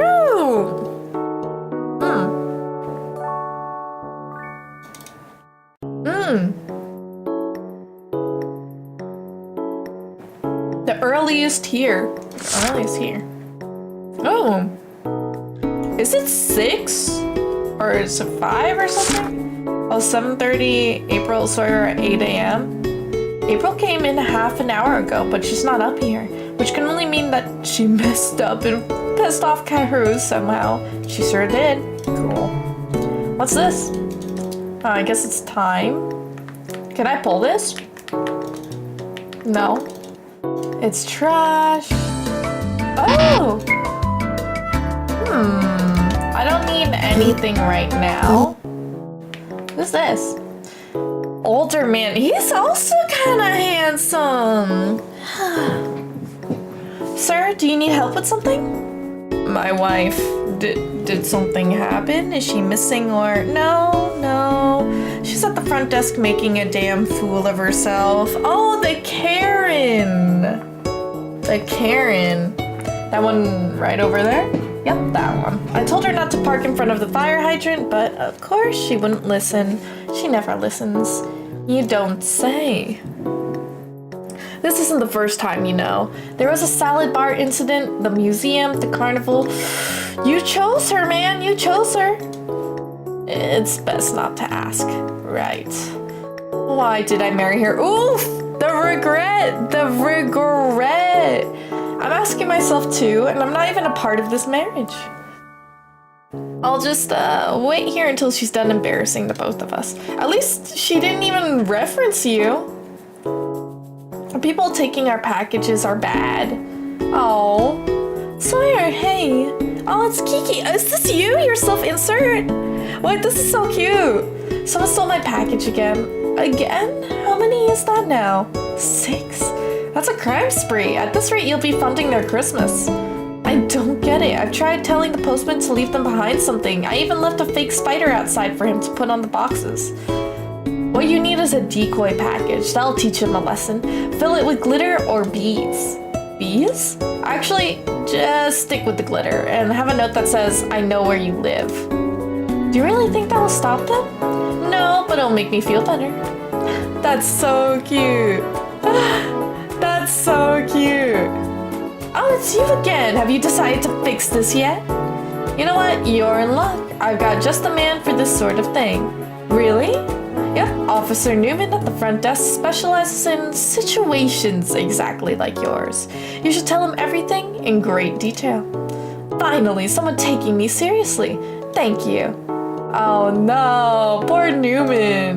[SPEAKER 1] The earliest here. Oh. Is it 6? Or is it 5 or something? Oh, 7:30, April Sawyer at 8 a.m. April came in half an hour ago, but she's not up here, which can only mean that she messed up and pissed off Kahiru somehow. She sure did. Cool. What's this? Oh, I guess it's time. Can I pull this? No. It's trash. Oh! I don't need anything right now. Who's this? Older man. He's also kind of handsome. Sir, do you need help with something? My wife. Did something happen? Is she missing or... No. She's at the front desk making a damn fool of herself. Oh, the Karen. That one right over there? Yep, that one. I told her not to park in front of the fire hydrant, but of course she wouldn't listen. She never listens. You don't say. This isn't the first time, you know. There was a salad bar incident, the museum, the carnival. You chose her, man. You chose her. It's best not to ask. Right. Why did I marry her? Oof! The regret! The regret! I'm asking myself too, and I'm not even a part of this marriage. I'll just wait here until she's done embarrassing the both of us. At least she didn't even reference you. People taking our packages are bad. Oh. Sawyer, hey. Oh, it's Kiki. Is this you? Your self-insert? Wait, this is so cute. Someone stole my package again. Again? How many is that now? 6? That's a crime spree. At this rate, you'll be funding their Christmas. I don't get it. I've tried telling the postman to leave them behind something. I even left a fake spider outside for him to put on the boxes. What you need is a decoy package. That'll teach him a lesson. Fill it with glitter or beads. Bees? Actually, just stick with the glitter and have a note that says, I know where you live. Do you really think that will stop them? No, but it'll make me feel better. That's so cute. That's so cute. Oh, it's you again. Have you decided to fix this yet? You know what? You're in luck. I've got just the man for this sort of thing. Really? Yep, Officer Newman at the front desk specializes in situations exactly like yours. You should tell him everything in great detail. Finally, someone taking me seriously. Thank you. Oh no, poor Newman.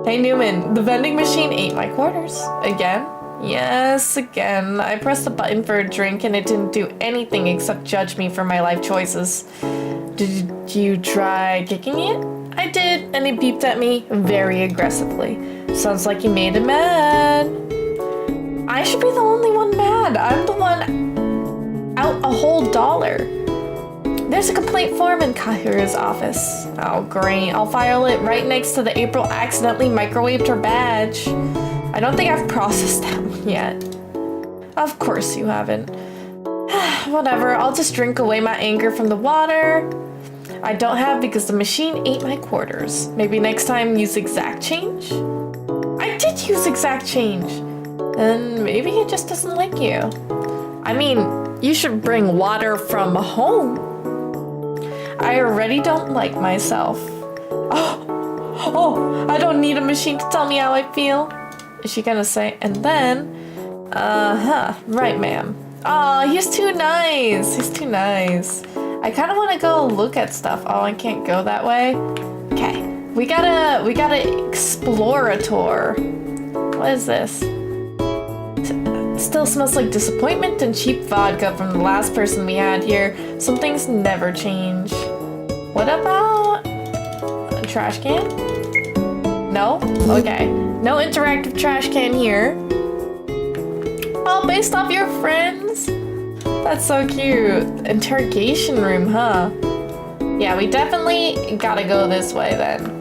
[SPEAKER 1] Hey Newman, the vending machine ate my quarters. Again? Yes, again. I pressed the button for a drink and it didn't do anything except judge me for my life choices. Did you try kicking it? I did, and he beeped at me very aggressively. Sounds like you made him mad. I should be the only one mad. I'm the one out a whole $1. There's a complaint form in Kahira's office. Oh, great. I'll file it right next to the April accidentally microwaved her badge. I don't think I've processed that one yet. Of course you haven't. Whatever, I'll just drink away my anger from the water. I don't have because the machine ate my quarters. Maybe next time use exact change? I did use exact change. Then maybe it just doesn't like you. I mean, you should bring water from home. I already don't like myself. Oh, I don't need a machine to tell me how I feel. Is she gonna say, and then, right ma'am. Oh, he's too nice. He's too nice. I kind of want to go look at stuff. Oh, I can't go that way. Okay, we gotta explore a tour. What is this? Still smells like disappointment and cheap vodka from the last person we had here. Some things never change. What about a trash can? No? Okay. No interactive trash can here. Oh, based off your friends? That's so cute. Interrogation room, huh? Yeah, we definitely gotta go this way then.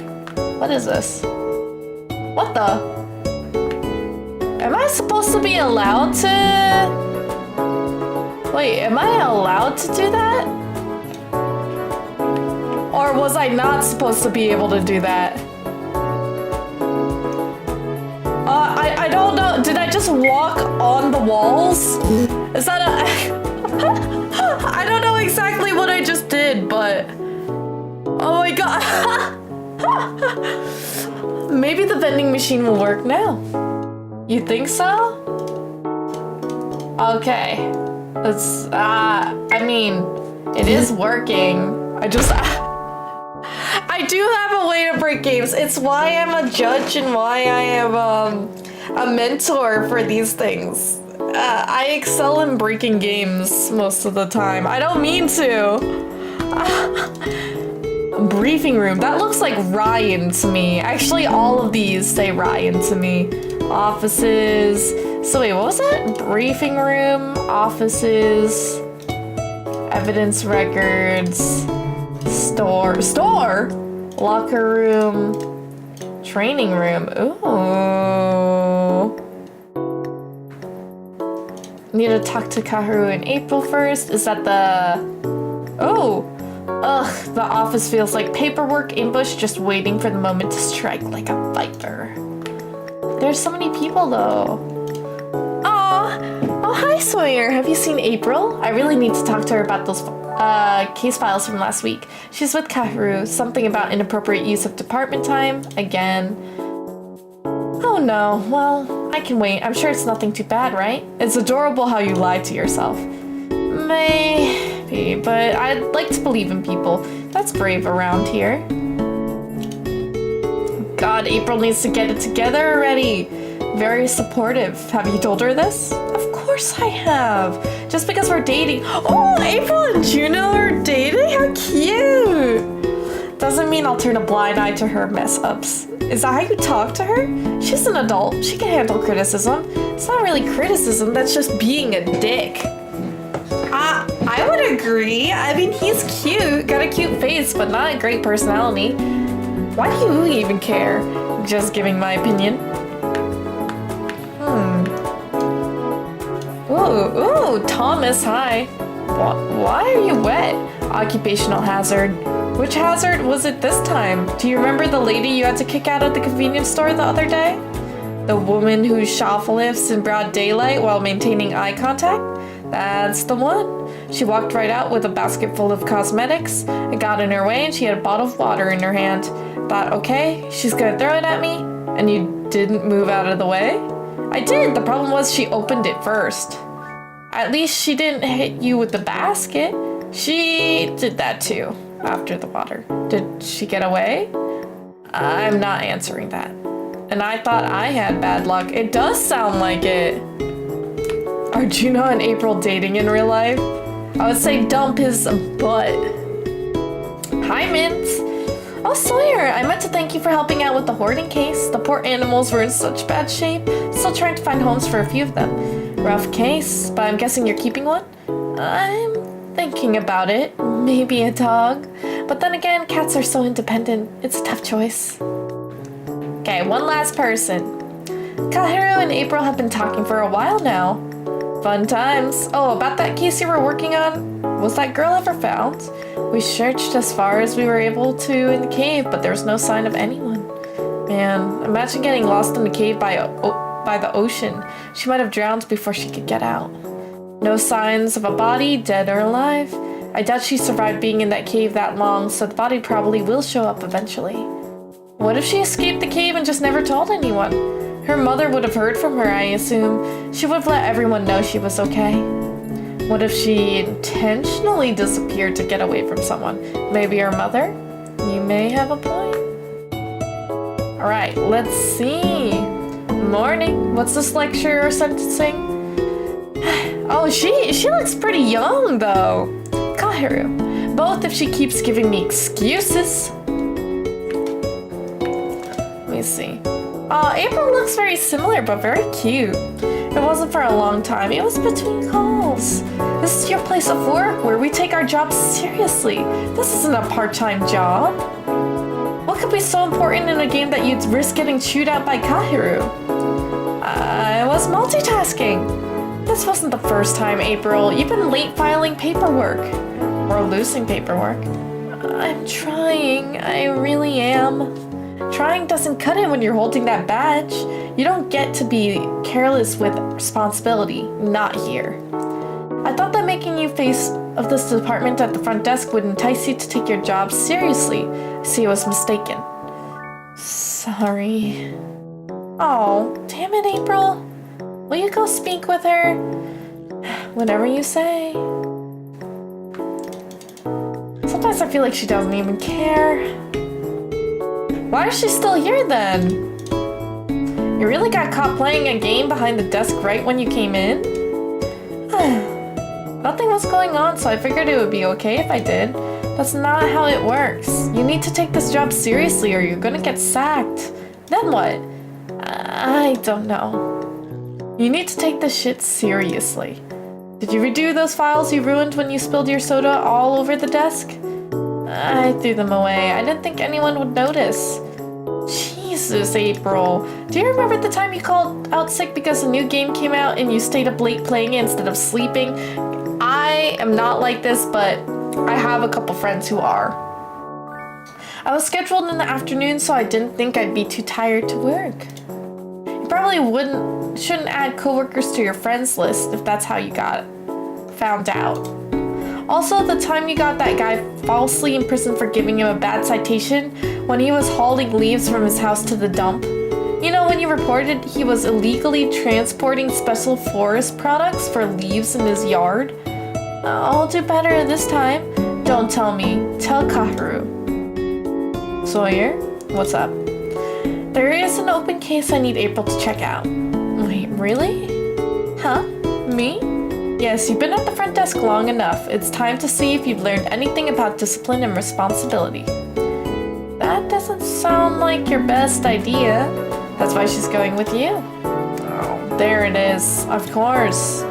[SPEAKER 1] What is this? What the? Am I supposed to be allowed to? Wait, am I allowed to do that? Or was I not supposed to be able to do that? I don't know. Did I just walk on the walls? Is that a... I don't know exactly what I just did, but... Oh my god. Maybe the vending machine will work now. You think so? Okay. Let's, I mean, it is working. I do have a way to break games. It's why I'm a judge and why I am, a mentor for these things. I excel in breaking games most of the time. I don't mean to. Briefing room. That looks like Ryan to me. Actually, all of these say Ryan to me. Offices. So wait, what was that? Briefing room, offices, evidence records, store, locker room, training room. Ooh. Need to talk to Kaharu in April first. Is that the... Oh! Ugh, the office feels like paperwork ambush just waiting for the moment to strike like a viper. There's so many people though. Aw! Oh, hi Sawyer! Have you seen April? I really need to talk to her about those case files from last week. She's with Kaharu. Something about inappropriate use of department time. Again. Oh no, well, I can wait. I'm sure it's nothing too bad, right? It's adorable how you lie to yourself. Maybe, but I'd like to believe in people. That's brave around here. God, April needs to get it together already. Very supportive. Have you told her this? Of course I have. Just because we're dating. Oh, April and Juno are dating? How cute. Doesn't mean I'll turn a blind eye to her mess ups. Is that how you talk to her? She's an adult. She can handle criticism. It's not really criticism, that's just being a dick. I would agree. I mean, he's cute. Got a cute face, but not a great personality. Why do you even care? Just giving my opinion. Ooh, Thomas, hi. Why are you wet? Occupational hazard. Which hazard was it this time? Do you remember the lady you had to kick out of the convenience store the other day? The woman who shoplifts in broad daylight while maintaining eye contact? That's the one. She walked right out with a basket full of cosmetics. It got in her way and she had a bottle of water in her hand. Thought, okay, she's gonna throw it at me. And you didn't move out of the way? I did. The problem was she opened it first. At least she didn't hit you with the basket. She did that too, after the water. Did she get away? I'm not answering that. And I thought I had bad luck. It does sound like it. Are Juno and April dating in real life? I would say dump his butt. Hi, Mint. Oh, Sawyer, I meant to thank you for helping out with the hoarding case. The poor animals were in such bad shape. Still trying to find homes for a few of them. Rough case, but I'm guessing you're keeping one? I'm thinking about it. Maybe a dog. But then again, cats are so independent. It's a tough choice. Okay, one last person. Kaharu and April have been talking for a while now. Fun times. Oh, about that case you were working on? Was that girl ever found? We searched as far as we were able to in the cave, but there was no sign of anyone. Man, imagine getting lost in the cave by the ocean. She might have drowned before she could get out. No signs of a body, dead or alive. I doubt she survived being in that cave that long, so the body probably will show up eventually. What if she escaped the cave and just never told anyone? Her mother would have heard from her, I assume. She would have let everyone know she was okay. What if she intentionally disappeared to get away from someone? Maybe her mother? You may have a point. Alright, let's see. Morning. What's this lecture or sentencing? Oh, she looks pretty young, though. Kaharu. Both if she keeps giving me excuses. Let me see. April looks very similar, but very cute. It wasn't for a long time. It was between calls. This is your place of work, where we take our jobs seriously. This isn't a part-time job. What could be so important in a game that you'd risk getting chewed out by Kaharu? I was multitasking. This wasn't the first time, April. You've been late filing paperwork. Or losing paperwork. I'm trying. I really am. Trying doesn't cut it when you're holding that badge. You don't get to be careless with responsibility. Not here. I thought that making you face of this department at the front desk would entice you to take your job seriously. I see I was mistaken. Sorry. Oh, damn it, April. Will you go speak with her? Whatever you say. Sometimes I feel like she doesn't even care. Why is she still here then? You really got caught playing a game behind the desk right when you came in? Nothing was going on, so I figured it would be okay if I did. That's not how it works. You need to take this job seriously or you're gonna get sacked. Then what? I don't know. You need to take this shit seriously. Did you redo those files you ruined when you spilled your soda all over the desk? I threw them away. I didn't think anyone would notice. Jeez, Jesus, April. Do you remember the time you called out sick because a new game came out and you stayed up late playing it instead of sleeping? I am not like this, but I have a couple friends who are. I was scheduled in the afternoon, so I didn't think I'd be too tired to work. You probably shouldn't add coworkers to your friends list if that's how you got found out. Also, the time you got that guy falsely imprisoned for giving him a bad citation when he was hauling leaves from his house to the dump. You know, when you reported he was illegally transporting special forest products for leaves in his yard? I'll do better this time. Don't tell me. Tell Kaharu. Sawyer, what's up? There is an open case I need April to check out. Wait, really? Huh? Me? Yes, you've been at the front desk long enough. It's time to see if you've learned anything about discipline and responsibility. That doesn't sound like your best idea. That's why she's going with you. Oh, there it is. Of course.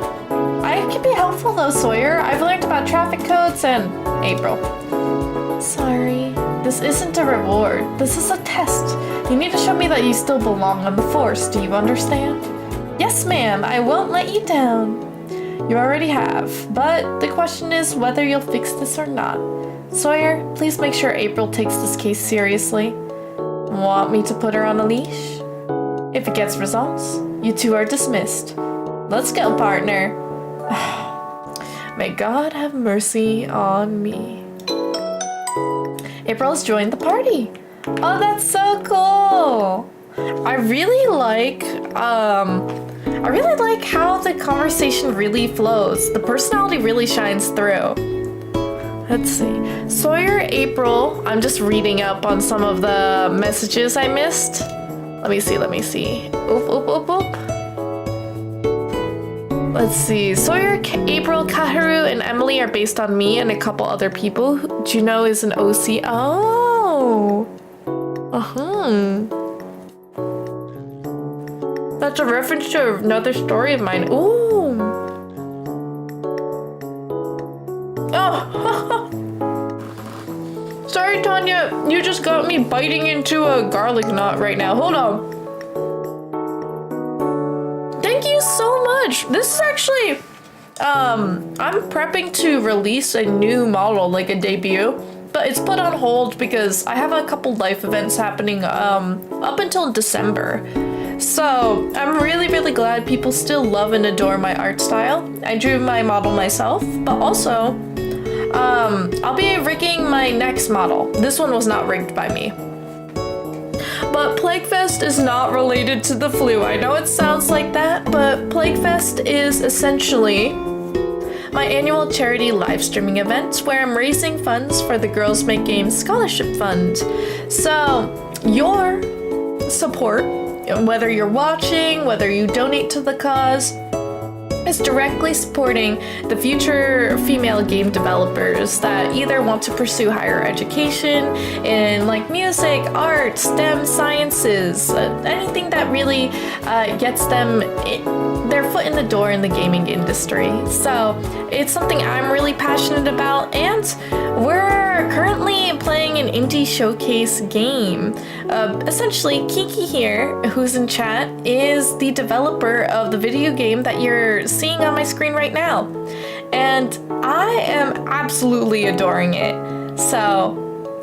[SPEAKER 1] I can be helpful though, Sawyer. I've learned about traffic codes and... April. Sorry. This isn't a reward. This is a test. You need to show me that you still belong on the force. Do you understand? Yes, ma'am. I won't let you down. You already have, but the question is whether you'll fix this or not. Sawyer, please make sure April takes this case seriously. Want me to put her on a leash? If it gets results, you two are dismissed. Let's go, partner. May God have mercy on me. April has joined the party. Oh, that's so cool. I really like how the conversation really flows. The personality really shines through. Let's see. Sawyer, April. I'm just reading up on some of the messages I missed. Let me see. Oop. Let's see. Sawyer, April, Kaharu, and Emily are based on me and a couple other people. Juno is an OC. Oh. That's a reference to another story of mine. Ooh. Oh. Sorry, Tanya. You just got me biting into a garlic knot right now. Hold on. Thank you so much. This is actually... I'm prepping to release a new model, like a debut. But it's put on hold because I have a couple life events happening up until December. So I'm really glad people still love and adore my art style. I drew my model myself, but also I'll be rigging my next model. This one was not rigged by me. But Plaguefest is not related to the flu. I know it sounds like that, but Plaguefest is essentially my annual charity live streaming event where I'm raising funds for the Girls Make Games Scholarship Fund. So your support, whether you're watching, whether you donate to the cause, is directly supporting the future female game developers that either want to pursue higher education in like music, art, STEM, sciences, anything that really gets them their foot in the door in the gaming industry. So it's something I'm really passionate about, and we're currently playing an indie showcase game. Essentially, Kiki here, who's in chat, is the developer of the video game that you're seeing on my screen right now. And I am absolutely adoring it. So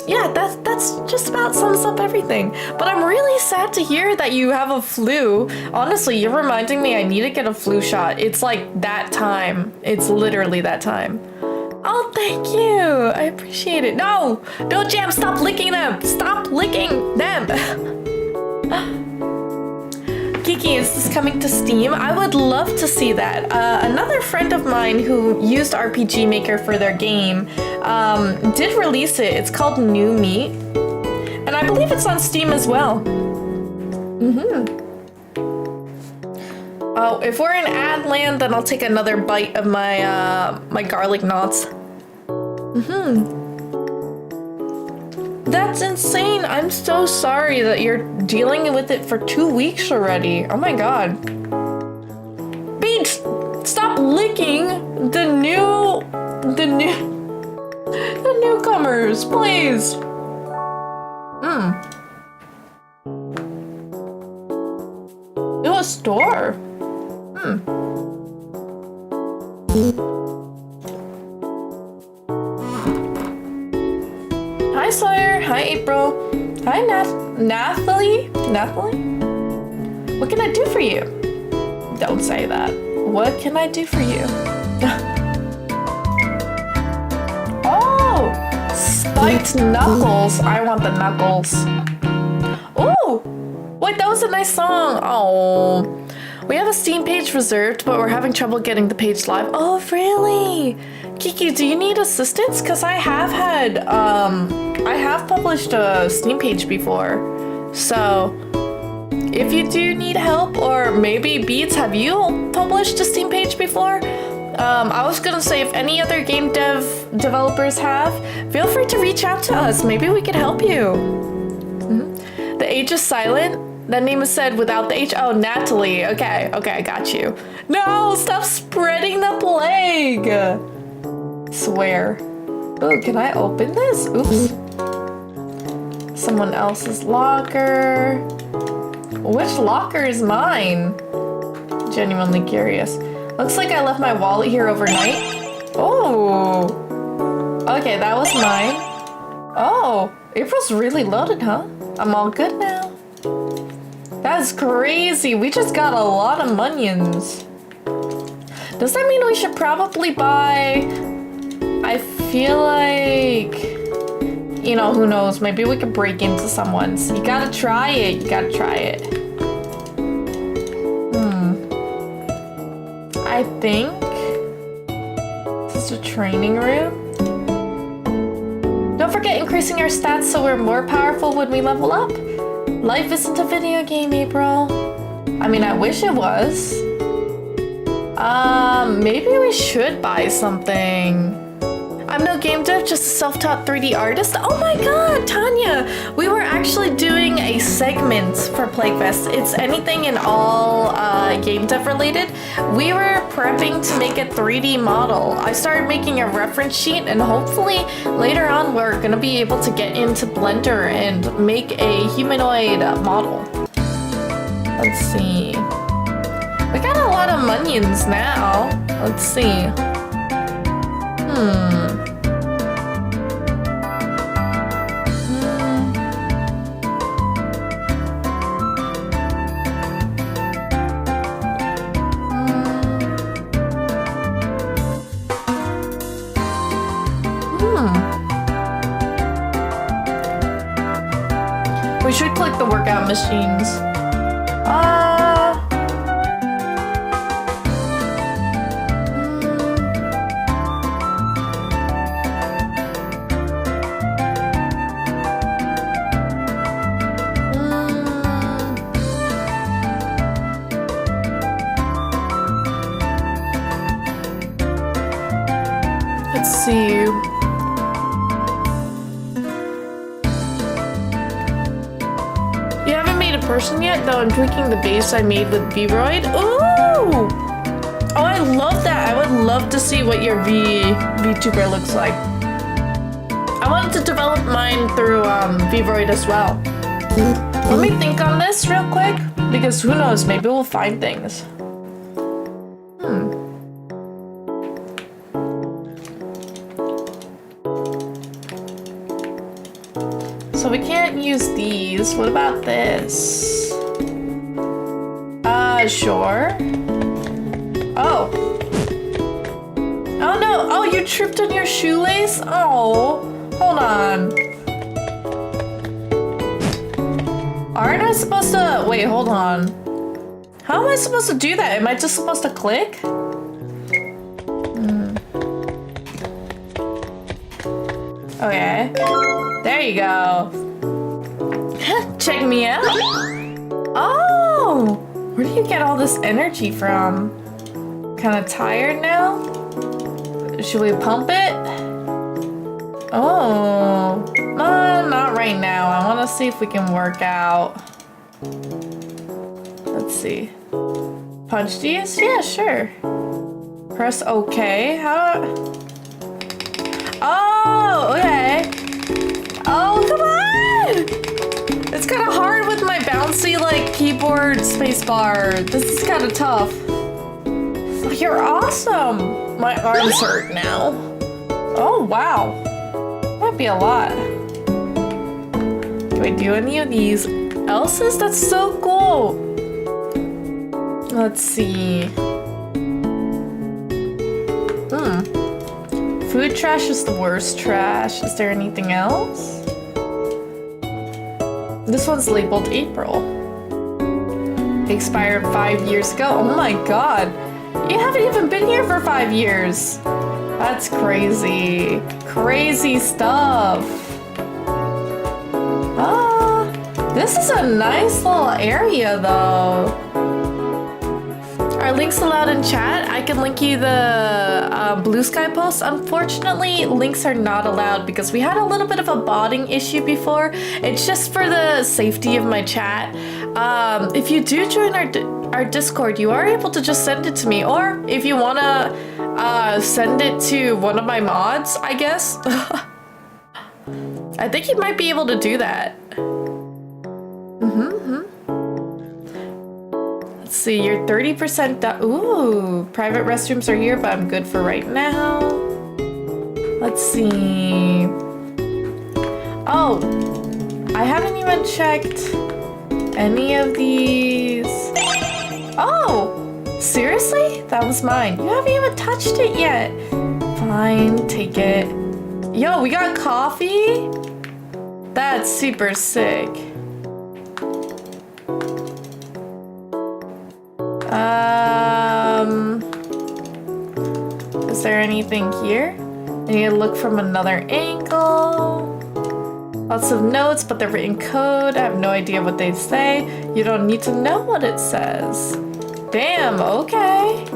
[SPEAKER 1] yeah, that's just about sums up everything. But I'm really sad to hear that you have a flu. Honestly, you're reminding me I need to get a flu shot. It's like that time. It's literally that time. Oh, thank you. I appreciate it. No, Jam, stop licking them. Stop licking them. Kiki, is this coming to Steam? I would love to see that. Another friend of mine who used RPG Maker for their game did release it. It's called New Meat. And I believe it's on Steam as well. Oh, if we're in ad land, then I'll take another bite of my my garlic knots. That's insane. I'm so sorry that you're dealing with it for 2 weeks already. Oh my god. Beach, stop licking the newcomers, please. store? Hi Sawyer, hi April, hi Nathalie? What can I do for you? Don't say that. What can I do for you? Oh! Spiked knuckles. I want the knuckles. Oh! Wait, that was a nice song. Oh. We have a Steam page reserved, but we're having trouble getting the page live. Oh, really? Kiki, do you need assistance? Because I have published a Steam page before. So, if you do need help, or maybe Beats, have you published a Steam page before? I was gonna say if any other game developers have, feel free to reach out to us. Maybe we could help you. The H is silent. That name is said without the H. Oh, Natalie. Okay, I got you. No, stop spreading the plague. Swear. Oh, can I open this? Oops. Someone else's locker. Which locker is mine? Genuinely curious. Looks like I left my wallet here overnight. Oh. Okay, that was mine. Oh, April's really loaded, huh? I'm all good now. That's crazy. We just got a lot of munions. Does that mean we should probably buy... I feel like... You know, who knows? Maybe we could break into someone's. You gotta try it. You gotta try it. I think this is a training room. Don't forget increasing our stats so we're more powerful when we level up. Life isn't a video game, April. I mean, I wish it was. Maybe we should buy something. I'm no game dev, just a self-taught 3D artist. Oh my god, Tanya! We were actually doing a segment for Plaguefest. It's anything and all game dev related. We were prepping to make a 3D model. I started making a reference sheet, and hopefully later on we're gonna be able to get into Blender and make a humanoid model. Let's see. We got a lot of munions now. Let's see. We should click the workout machines. Let's see. Person yet, though I'm tweaking the base I made with Vroid. Ooh! Oh, I love that. I would love to see what your VTuber looks like. I wanted to develop mine through Vroid as well. Let me think on this real quick, because who knows, maybe we'll find things. So we can't use these. What about this? Sure. Oh. Oh no. Oh, you tripped on your shoelace? Oh. Hold on. Aren't I supposed to... Wait, hold on. How am I supposed to do that? Am I just supposed to click? Okay. There you go. Check me out. Oh! Where do you get all this energy from? Kind of tired now? Should we pump it? Oh. No, not right now. I want to see if we can work out. Let's see. Punch these? Yeah, sure. Press OK. How? Oh, okay. Oh, come on! It's kind of hard with my bouncy, like, keyboard spacebar. This is kind of tough. You're awesome. My arms hurt now. Oh, wow. Might be a lot. Do I do any of these else's? That's so cool. Let's see. Food trash is the worst trash. Is there anything else? This one's labeled April. Expired 5 years ago. Oh my god. You haven't even been here for 5 years. That's crazy. Crazy stuff. Ah, this is a nice little area though. Are links allowed in chat? I can link you the Blue Sky post. Unfortunately, links are not allowed because we had a little bit of a botting issue before. It's just for the safety of my chat. If you do join our Discord, you are able to just send it to me. Or if you want to send it to one of my mods, I guess. I think you might be able to do that. Let's see, you're 30% done. Ooh, private restrooms are here, but I'm good for right now. Let's see. Oh, I haven't even checked any of these. Oh, seriously? That was mine. You haven't even touched it yet. Fine, take it. Yo, we got coffee? That's super sick. Is there anything here? I need to look from another angle. Lots of notes, but they're written code. I have no idea what they say. You don't need to know what it says. Damn, okay.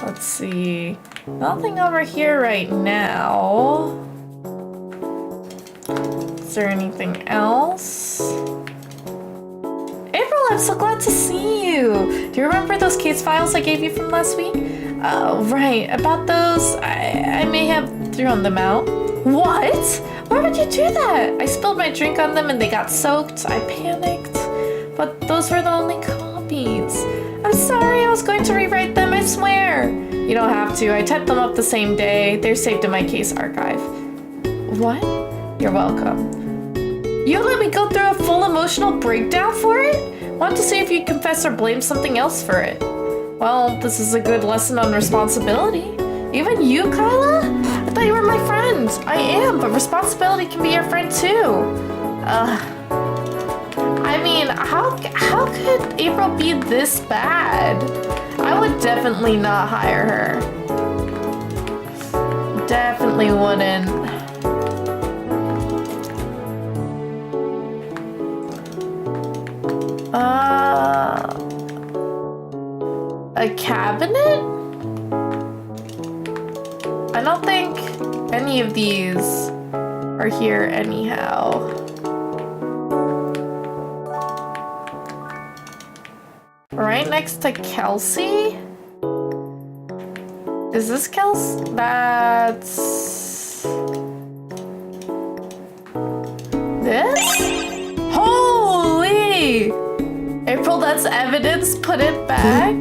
[SPEAKER 1] Let's see. Nothing over here right now. Is there anything else? April, I'm so glad to see you. Do you remember those case files I gave you from last week? Oh, right. About those, I may have thrown them out. What? Why would you do that? I spilled my drink on them and they got soaked. I panicked. But those were the only copies. I'm sorry, I was going to rewrite them, I swear. You don't have to. I typed them up the same day. They're saved in my case archive. What? You're welcome. You let me go through a full emotional breakdown for it? Want to see if you confess or blame something else for it. Well, this is a good lesson on responsibility. Even you, Kyla? I thought you were my friend. I am, but responsibility can be your friend too. I mean, how could April be this bad? I would definitely not hire her. Definitely wouldn't. A cabinet? I don't think any of these are here anyhow. Right next to Kelsey? Is this Kelsey? That's... this? Holy! April, that's evidence. Put it back.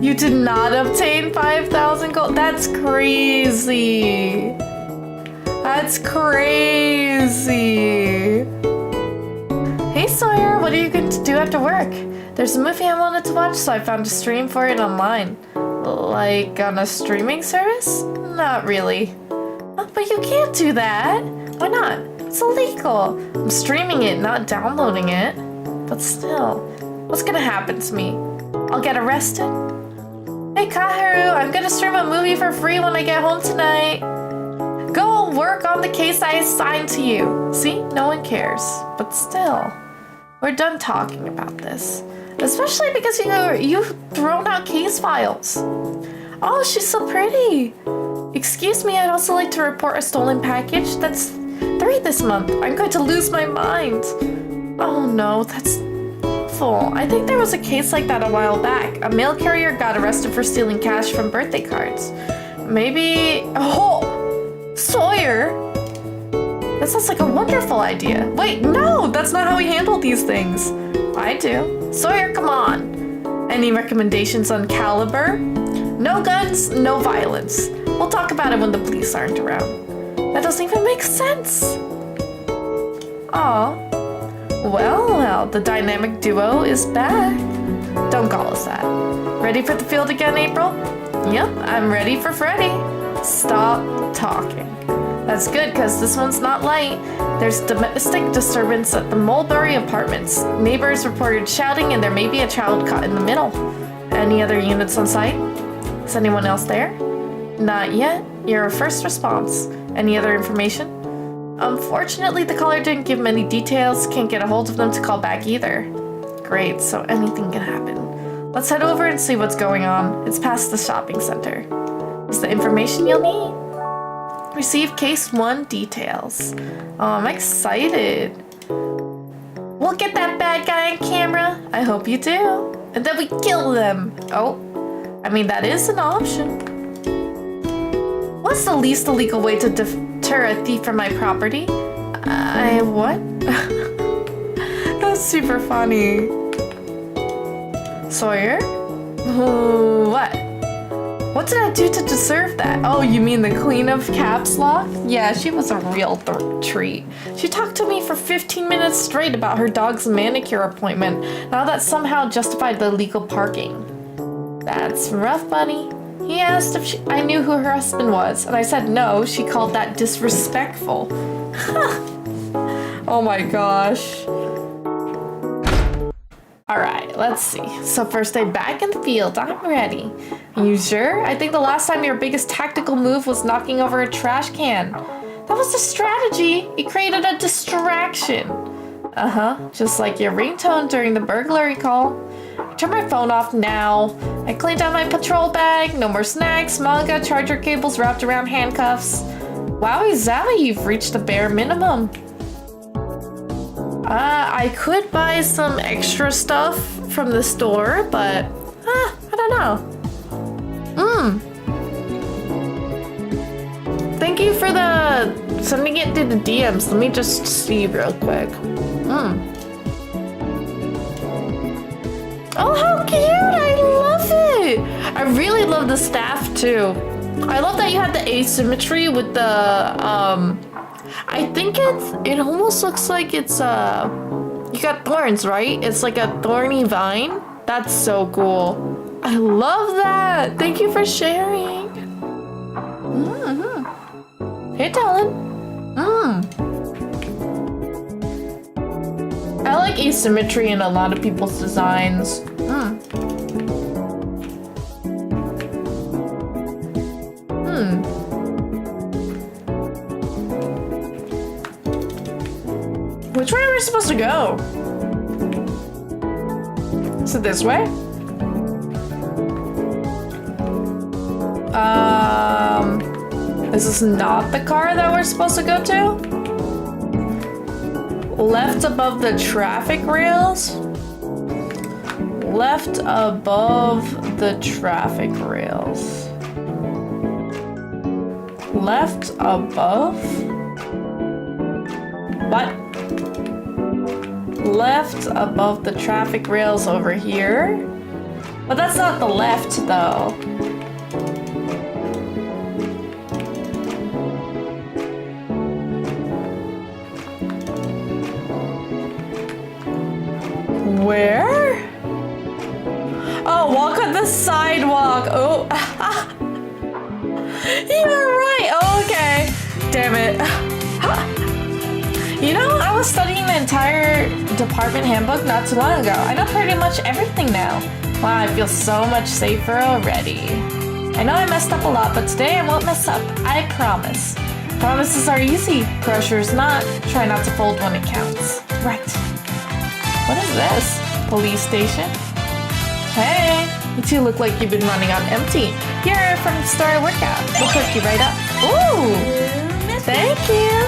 [SPEAKER 1] You did not obtain 5,000 gold. That's crazy. That's crazy. Hey Sawyer, what are you going to do after work? There's a movie I wanted to watch, so I found a stream for it online. Like on a streaming service? Not really. Oh, but you can't do that. Why not? It's illegal. I'm streaming it, not downloading it. But still, what's gonna happen to me? I'll get arrested? Hey Kaharu, I'm gonna stream a movie for free when I get home tonight. Go work on the case I assigned to you. See, no one cares. But still, we're done talking about this. Especially because you've thrown out case files. Oh, she's so pretty. Excuse me, I'd also like to report a stolen package. That's 3 this month. I'm going to lose my mind. Oh no, that's awful. I think there was a case like that a while back. A mail carrier got arrested for stealing cash from birthday cards. Maybe... oh! Sawyer! That sounds like a wonderful idea. Wait, no! That's not how we handle these things. I do. Sawyer, come on. Any recommendations on caliber? No guns, no violence. We'll talk about it when the police aren't around. That doesn't even make sense. Aw. Well, the dynamic duo is back. Don't call us that. Ready for the field again, April? Yep, I'm ready for Freddy. Stop talking. That's good, because this one's not light. There's domestic disturbance at the Mulberry Apartments. Neighbors reported shouting, and there may be a child caught in the middle. Any other units on site? Is anyone else there? Not yet. You're a first response. Any other information? Unfortunately, the caller didn't give many details. Can't get a hold of them to call back either. Great, so anything can happen. Let's head over and see what's going on. It's past the shopping center. Is the information you'll need? Receive case 1 details. Oh, I'm excited. We'll get that bad guy on camera. I hope you do. And then we kill them. Oh, I mean, that is an option. What's the least illegal way to deter a thief from my property? What? That's super funny. Sawyer? What? What did I do to deserve that? Oh, you mean the Queen of Caps Lock? Yeah, she was a real treat. She talked to me for 15 minutes straight about her dog's manicure appointment. Now that somehow justified the illegal parking. That's rough, buddy. He asked if I knew who her husband was, and I said no. She called that disrespectful. Oh my gosh. Alright, let's see. So first day back in the field. I'm ready. Are you sure? I think the last time your biggest tactical move was knocking over a trash can. That was the strategy. It created a distraction. Uh-huh. Just like your ringtone during the burglary call. Turn my phone off now. I cleaned out my patrol bag. No more snacks, manga, charger cables wrapped around handcuffs. Wowie zowie, you've reached the bare minimum. I could buy some extra stuff from the store, but I don't know. Thank you for sending it to the DMs. Let me just see real quick. Oh, how cute! I love it! I really love the staff too. I love that you had the asymmetry with the I think it almost looks like it's you got thorns, right? It's like a thorny vine. That's so cool. I love that. Thank you for sharing. Hey, Talon. I like asymmetry in a lot of people's designs. Which way are we supposed to go? Is it this way? Is this not the car that we're supposed to go to? Left above the traffic rails? Left above the traffic rails. Left above? What? Left above the traffic rails over here? But that's not the left though. Where? Oh, walk on the sidewalk. Oh. You're right. Oh, okay. Damn it. You know, I was studying the entire department handbook not too long ago. I know pretty much everything now. Wow, I feel so much safer already. I know I messed up a lot, but today I won't mess up. I promise. Promises are easy. Pressure's not. Try not to fold when it counts. Right. What is this? Police station? Hey, you two look like you've been running on empty. Here from the start workout. We'll hook you right up. Ooh! Thank you!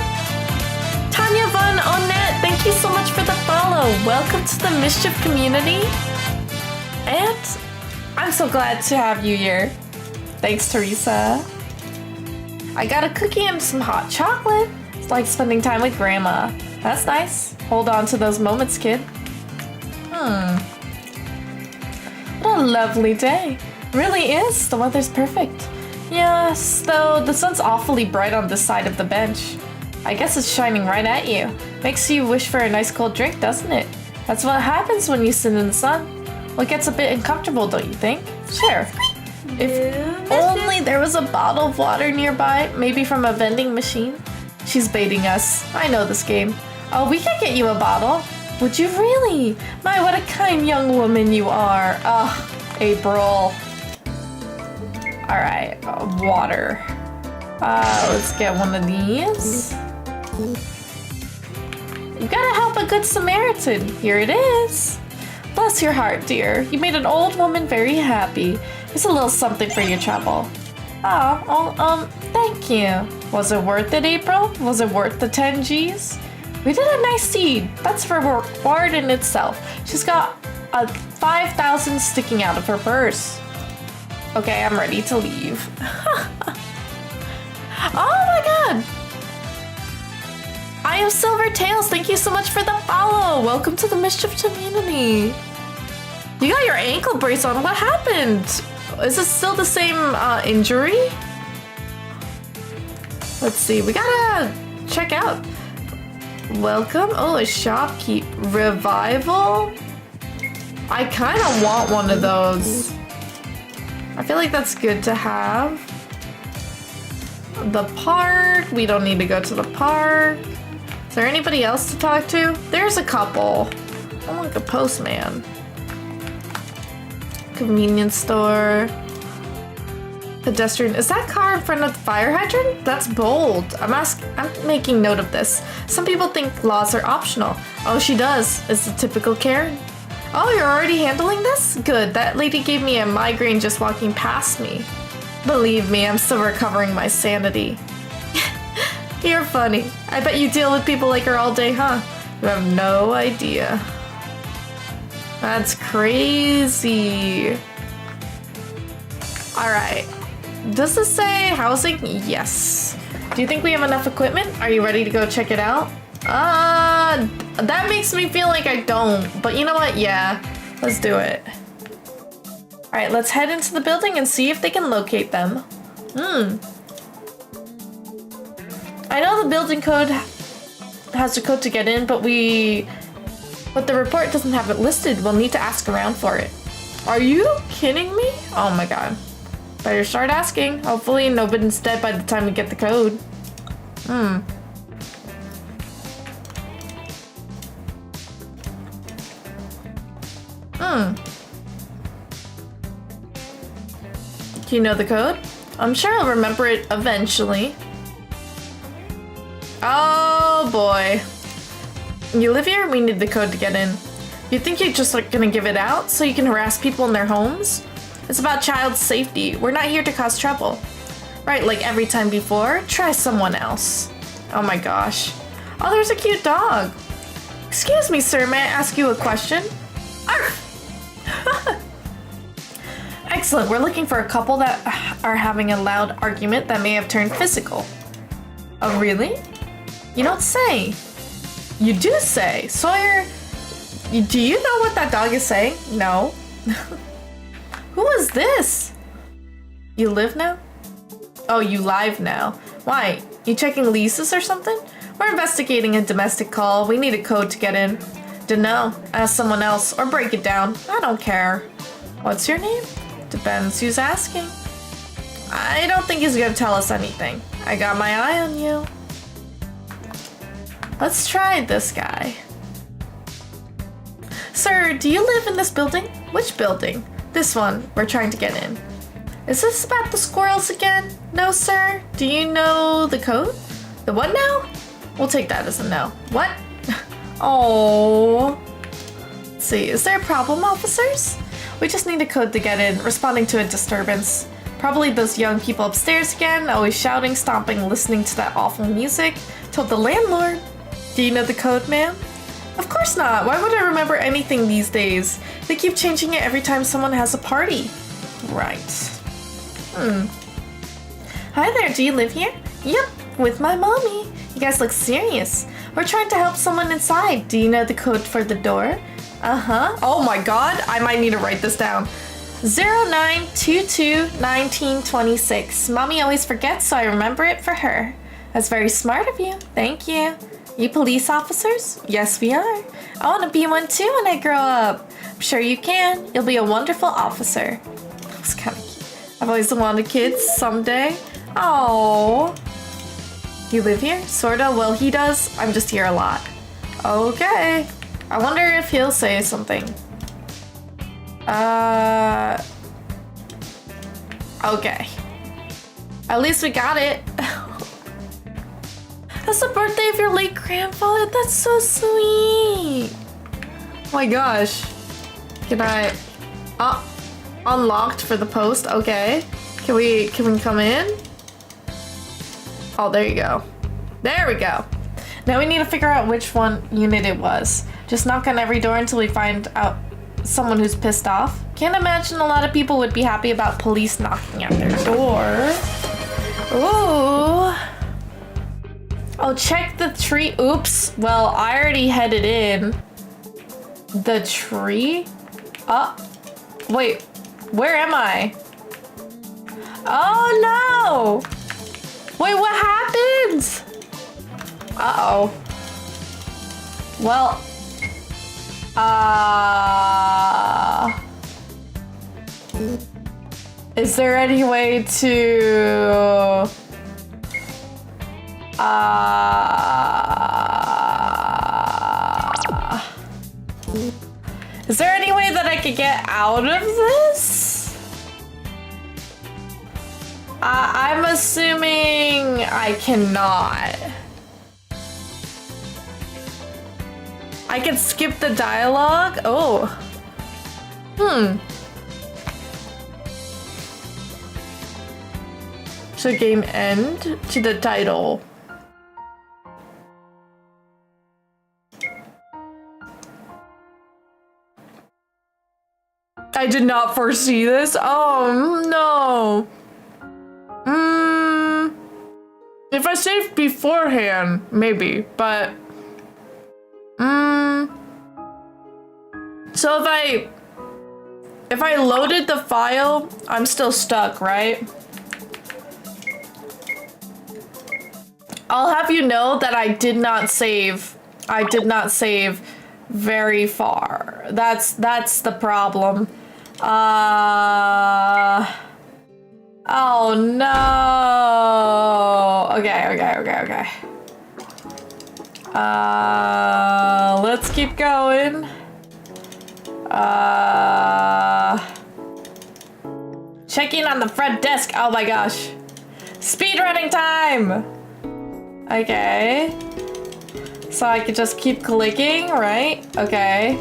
[SPEAKER 1] Tanya Von Onet, thank you so much for the follow. Welcome to the Mischief community. And I'm so glad to have you here. Thanks, Teresa. I got a cookie and some hot chocolate. It's like spending time with Grandma. That's nice. Hold on to those moments, kid. What a lovely day. Really is. The weather's perfect. Yes, though the sun's awfully bright on this side of the bench. I guess it's shining right at you. Makes you wish for a nice cold drink, doesn't it? That's what happens when you sit in the sun. Well, it gets a bit uncomfortable, don't you think? Sure. If only there was a bottle of water nearby, maybe from a vending machine. She's baiting us. I know this game. Oh, we could get you a bottle. Would you really? My, what a kind young woman you are. Ugh, April. Alright, water. Let's get one of these. You gotta help a good Samaritan. Here it is. Bless your heart, dear. You made an old woman very happy. Here's a little something for your trouble. Thank you. Was it worth it, April? Was it worth the 10 G's? We did a nice deed. That's for reward in itself. She's got a 5,000 sticking out of her purse. Okay, I'm ready to leave. Oh my god! I am Silver Tails. Thank you so much for the follow. Welcome to the Mischief community. You got your ankle brace on. What happened? Is it still the same injury? Let's see. We gotta check out. Welcome. Oh, a shopkeep. Revival? I kind of want one of those. I feel like that's good to have. The park. We don't need to go to the park. Is there anybody else to talk to? There's a couple. I'm like a postman. Convenience store. Pedestrian. Is that car in front of the fire hydrant? That's bold. I'm making note of this. Some people think laws are optional. Oh, she does. It's the typical Karen. Oh, you're already handling this? Good. That lady gave me a migraine just walking past me. Believe me, I'm still recovering my sanity. You're funny. I bet you deal with people like her all day, huh? You have no idea. That's crazy. Alright. Does this say housing? Yes. Do you think we have enough equipment? Are you ready to go check it out? That makes me feel like I don't. But you know what? Yeah. Let's do it. Alright, let's head into the building and see if they can locate them. I know the building code has a code to get in, but the report doesn't have it listed. We'll need to ask around for it. Are you kidding me? Oh my god. Better start asking. Hopefully nobody's dead by the time we get the code. Do you know the code? I'm sure I'll remember it eventually. Oh boy. You live here? We need the code to get in. You think you're just like gonna give it out so you can harass people in their homes? It's about child safety. We're not here to cause trouble. Right, like every time before, try someone else. Oh my gosh. Oh, there's a cute dog. Excuse me, sir, may I ask you a question? Arf! Excellent, we're looking for a couple that are having a loud argument that may have turned physical. Oh, really? You don't say. You do say. Sawyer, do you know what that dog is saying? No. Who is this? You live now? Oh, you live now. Why? You checking leases or something? We're investigating a domestic call. We need a code to get in. Dunno. Ask someone else or break it down. I don't care. What's your name? Depends who's asking. I don't think he's gonna tell us anything. I got my eye on you. Let's try this guy. Sir, do you live in this building? Which building? This one. We're trying to get in. Is this about the squirrels again? No, sir. Do you know the code? The what now? We'll take that as a no. What? Oh. Let's see. Is there a problem, officers? We just need a code to get in. Responding to a disturbance. Probably those young people upstairs again, always shouting, stomping, listening to that awful music. Told the landlord. Do you know the code, ma'am? Of course not. Why would I remember anything these days? They keep changing it every time someone has a party. Right. Hi there, do you live here? Yep, with my mommy. You guys look serious. We're trying to help someone inside. Do you know the code for the door? Uh-huh. Oh my god, I might need to write this down. 09221926. Mommy always forgets, so I remember it for her. That's very smart of you. Thank you. You police officers? Yes, we are. I want to be one too when I grow up. I'm sure you can. You'll be a wonderful officer. That's kind of cute. I've always wanted kids someday. Oh. You live here? Sorta. Well, he does. I'm just here a lot. Okay. I wonder if he'll say something. Okay. At least we got it. That's the birthday of your late grandfather. That's so sweet. Oh my gosh. Can I... Oh, unlocked for the post. Okay. Can we come in? Oh, there you go. There we go. Now we need to figure out which one unit it was. Just knock on every door until we find out someone who's pissed off. Can't imagine a lot of people would be happy about police knocking at their door. Ooh. Oh, check the tree. Oops. Well, I already headed in. The tree? Oh, wait. Where am I? Oh, no. Wait, what happens? Uh-oh. Well, is there any way to is there any way that I could get out of this? I'm assuming I cannot. I can skip the dialogue? Oh. Should game end to the title? I did not foresee this. Oh no. If I saved beforehand, maybe, but so if I loaded the file, I'm still stuck, right? I'll have you know that I did not save. I did not save very far. That's the problem. Oh no. Okay. Let's keep going. Checking on the front desk. Oh my gosh. Speedrunning time. Okay. So I could just keep clicking, right? Okay.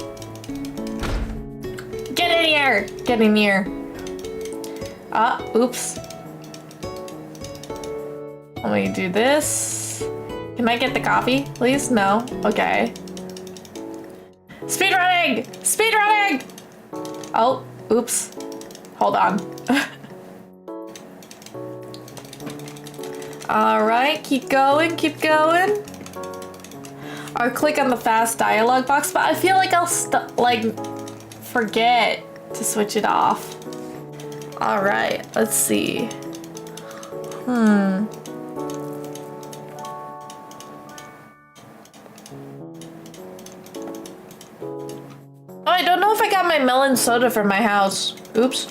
[SPEAKER 1] Get in here. Get in here. Oops. Let me do this. Can I get the coffee, please? No? Okay. Speedrunning! Speedrunning! Oh, oops. Hold on. Alright, keep going, keep going. Or click on the fast dialogue box, but I feel like I'll forget to switch it off. Alright, let's see. Oh, I don't know if I got my melon soda from my house. Oops.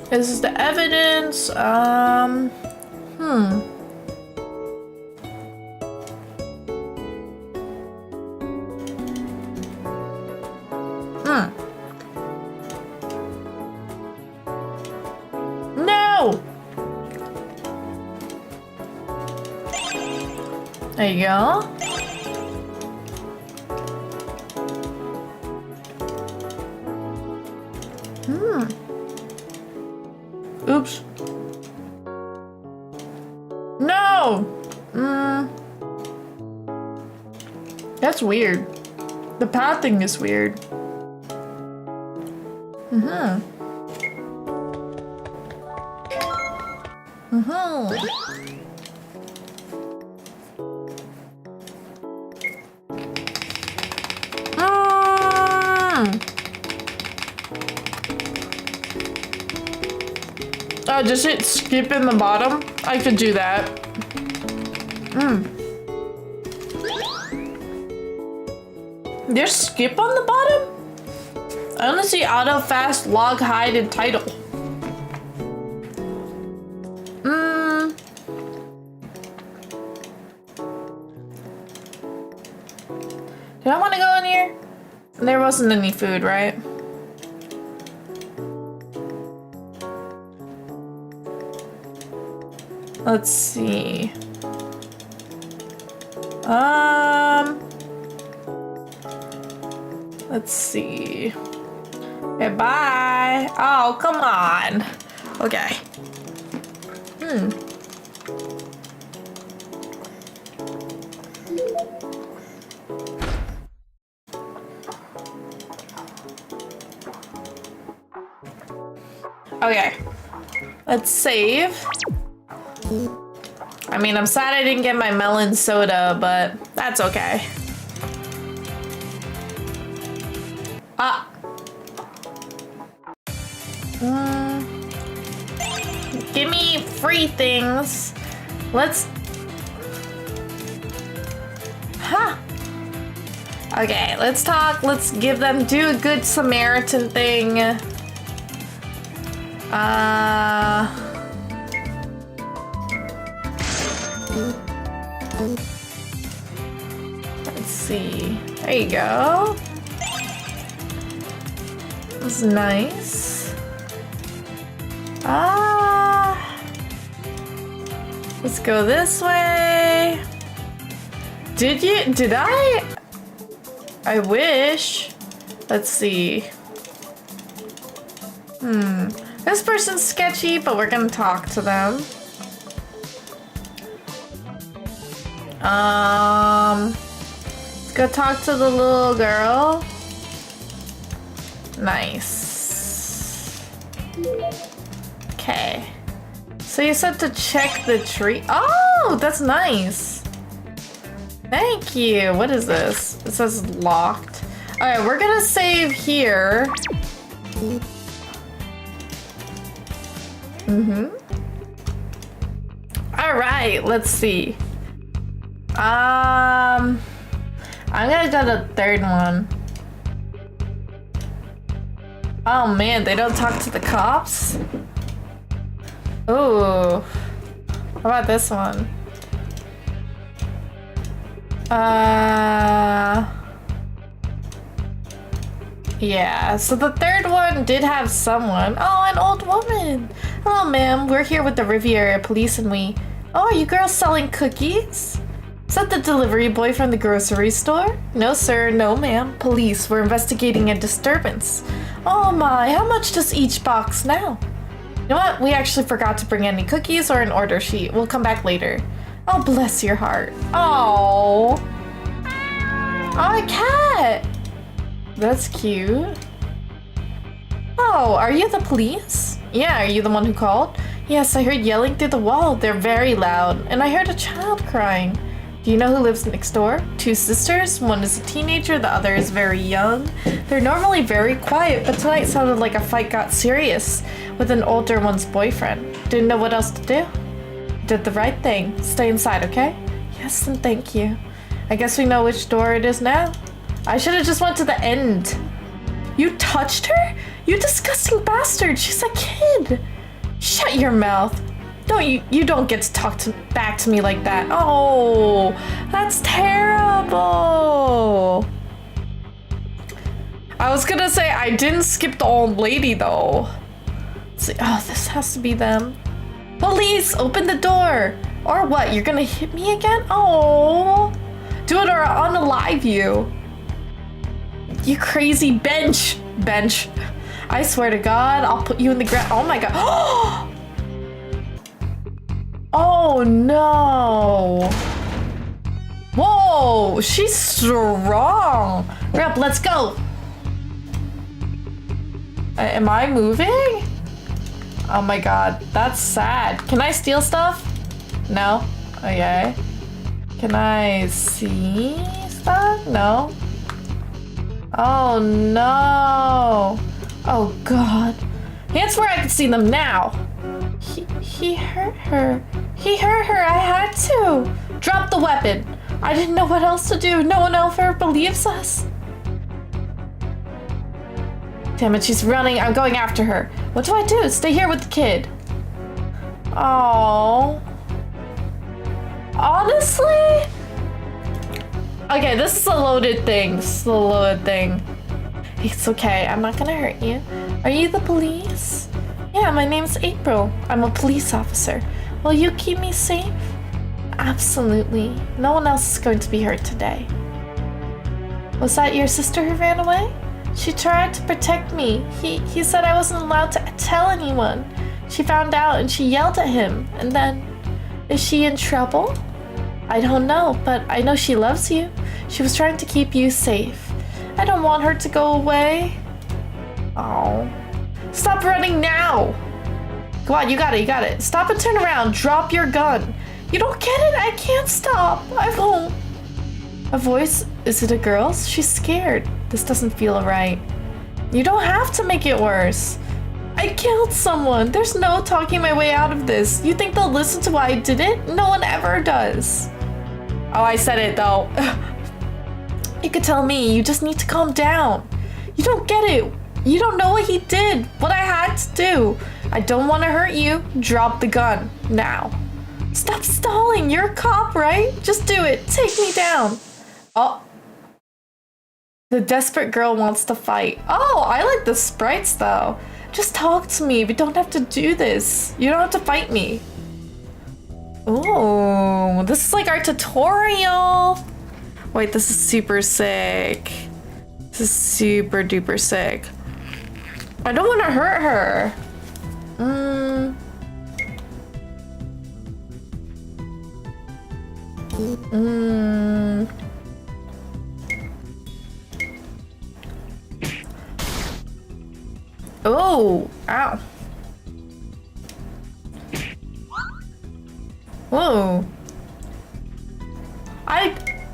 [SPEAKER 1] This is the evidence. No! There you go. Oops. No! That's weird. The pathing is weird. Oh, does it skip in the bottom? I could do that. There's skip on the bottom? I only see auto, fast, log, hide, and title. Did I want to go in here? There wasn't any food, right? Let's see. Let's see. Okay, bye. Oh, come on. Okay. Okay. Let's save. I mean, I'm sad I didn't get my melon soda, but that's okay. Give me free things. Let's... Okay, let's talk. Let's give them... Do a good Samaritan thing. Let's see. There you go. That's nice. Let's go this way. Did I wish. Let's see. This person's sketchy, but we're gonna talk to them. Let's go talk to the little girl. Nice. Okay. So you said to check the tree. Oh, that's nice. Thank you. What is this? It says locked. All right, we're gonna save here. All right, let's see. I'm gonna go to the third one. Oh man, they don't talk to the cops? Ooh. How about this one? Yeah, so the third one did have someone. Oh, an old woman. Hello, ma'am. We're here with the Riviera Police and we... Oh, are you girls selling cookies? Is that the delivery boy from the grocery store? No, sir. No, ma'am. Police. We're investigating a disturbance. Oh my, how much does each box now? You know what? We actually forgot to bring any cookies or an order sheet. We'll come back later. Oh, bless your heart. Oh. Oh, a cat. That's cute. Oh, are you the police? Yeah, are you the one who called? Yes, I heard yelling through the wall. They're very loud. And I heard a child crying. Do you know who lives next door? Two sisters. One is a teenager, the other is very young. They're normally very quiet, but tonight sounded like a fight got serious with an older one's boyfriend. Didn't know what else to do. Did the right thing. Stay inside, okay? Yes, and thank you. I guess we know which door it is now. I should have just went to the end. You touched her? You disgusting bastard. She's a kid. Shut your mouth. You don't get to talk back to me like that. Oh, that's terrible. I was gonna say I didn't skip the old lady though. Let's see. Oh, this has to be them. Police, open the door. Or what? You're gonna hit me again? Oh, do it or I'll unalive you. You crazy bench. I swear to God, I'll put you in the ground. Oh my God. Oh no. Whoa, she's strong. Hurry up, let's go. Am I moving? Oh my God, that's sad. Can I steal stuff? No? Okay. Can I see stuff? No. Oh no. Oh God. Hands where I can see them now. He hurt her. He hurt her. I had to. Drop the weapon. I didn't know what else to do. No one ever believes us. Damn it, she's running. I'm going after her. What do I do? Stay here with the kid. Oh. Honestly? Okay, this is a loaded thing. This is a loaded thing. It's okay. I'm not gonna hurt you. Are you the police? Yeah, my name's April. I'm a police officer. Will you keep me safe? Absolutely. No one else is going to be hurt today. Was that your sister who ran away? She tried to protect me. He said I wasn't allowed to tell anyone. She found out and she yelled at him. And then, is she in trouble? I don't know, but I know she loves you. She was trying to keep you safe. I don't want her to go away. Oh. Stop running now! Come on, you got it, you got it. Stop and turn around. Drop your gun. You don't get it? I can't stop. I won't. A voice? Is it a girl's? She's scared. This doesn't feel right. You don't have to make it worse. I killed someone. There's no talking my way out of this. You think they'll listen to why I did it? No one ever does. Oh, I said it though. You could tell me. You just need to calm down. You don't get it. You don't know what he did. What I had to do. I don't want to hurt you. Drop the gun. Now. Stop stalling. You're a cop, right? Just do it. Take me down. Oh. The desperate girl wants to fight. Oh, I like the sprites though. Just talk to me. We don't have to do this. You don't have to fight me. Oh, this is like our tutorial. Wait, this is super sick. This is super duper sick. I don't want to hurt her. Oh, ow. Whoa.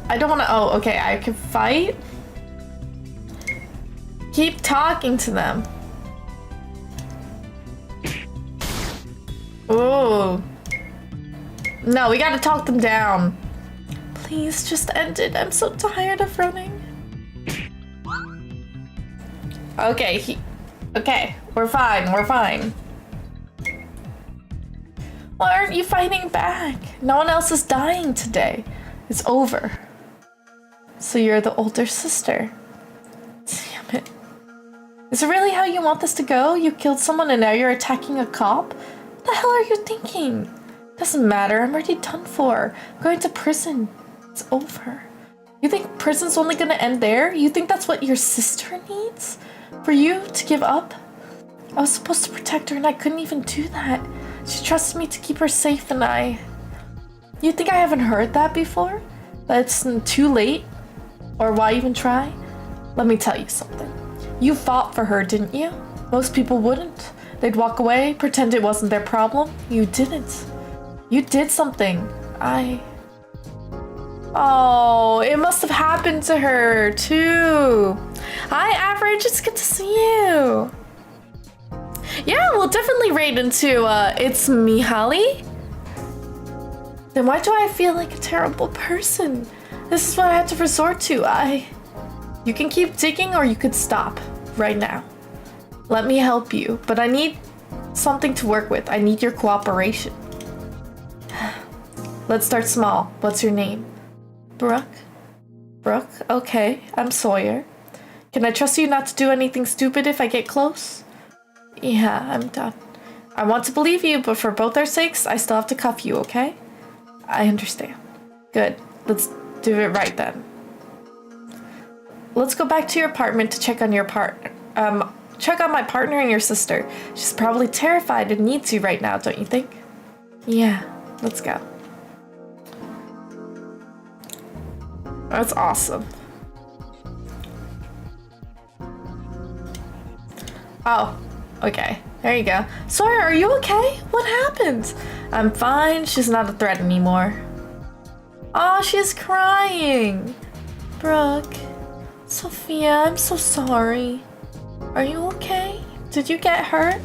[SPEAKER 1] I don't want to. Oh, okay. I can fight. Keep talking to them. Oh. No, we gotta talk them down. Please just end it. I'm so tired of running. Okay, okay, we're fine, we're fine. Why aren't you fighting back? No one else is dying today. It's over. So you're the older sister. Damn it. Is it really how you want this to go? You killed someone and now you're attacking a cop? What the hell are you thinking? Doesn't matter, I'm already done for. I'm going to prison. It's over. You think prison's only gonna end there? You think that's what your sister needs? For you to give up? I was supposed to protect her and I couldn't even do that. She trusted me to keep her safe and You think I haven't heard that before? That it's too late? Or why even try? Let me tell you something. You fought for her, didn't you? Most people wouldn't. They'd walk away, pretend it wasn't their problem. You didn't. You did something. Oh, it must have happened to her too. Hi, Average. It's good to see you. Yeah, we'll definitely raid into It's Me, Holly. Then why do I feel like a terrible person? This is what I had to resort to. You can keep digging or you could stop right now. Let me help you, but I need something to work with. I need your cooperation. Let's start small. What's your name? Brooke? Brooke? Okay, I'm Sawyer. Can I trust you not to do anything stupid if I get close? Yeah, I'm done. I want to believe you, but for both our sakes, I still have to cuff you, okay? I understand. Good. Let's do it right then. Let's go back to your apartment to check on your check on my partner and your sister. She's probably terrified and needs you right now, don't you think? Yeah, let's go. That's awesome. Oh, okay. There you go. Sawyer, are you okay? What happened? I'm fine. She's not a threat anymore. Oh, she's crying. Brooke. Sophia, I'm so sorry. Are you okay? Did you get hurt?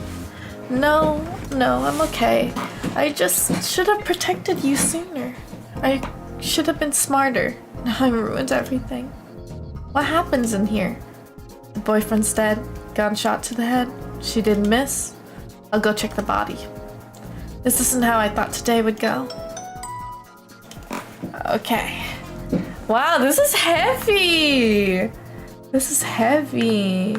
[SPEAKER 1] No, I'm okay. I just should have protected you sooner. I should have been smarter. Now I ruined everything. What happens in here? The boyfriend's dead. Gunshot to the head. She didn't miss. I'll go check the body. This isn't how I thought today would go. Okay. Wow, this is heavy. This is heavy.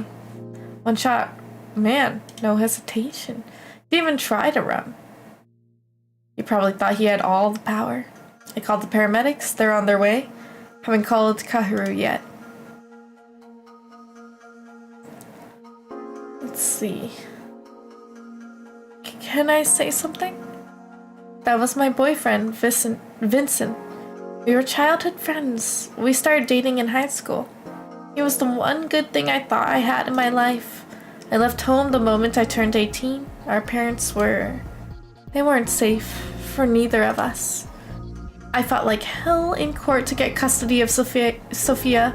[SPEAKER 1] One shot. Man, no hesitation. Didn't even try to run. He probably thought he had all the power. I called the paramedics. They're on their way. Haven't called Kahiru yet. Let's see. Can I say something? That was my boyfriend, Vincent. We were childhood friends. We started dating in high school. He was the one good thing I thought I had in my life. I left home the moment I turned 18. Our parents they weren't safe for neither of us. I fought like hell in court to get custody of Sophia.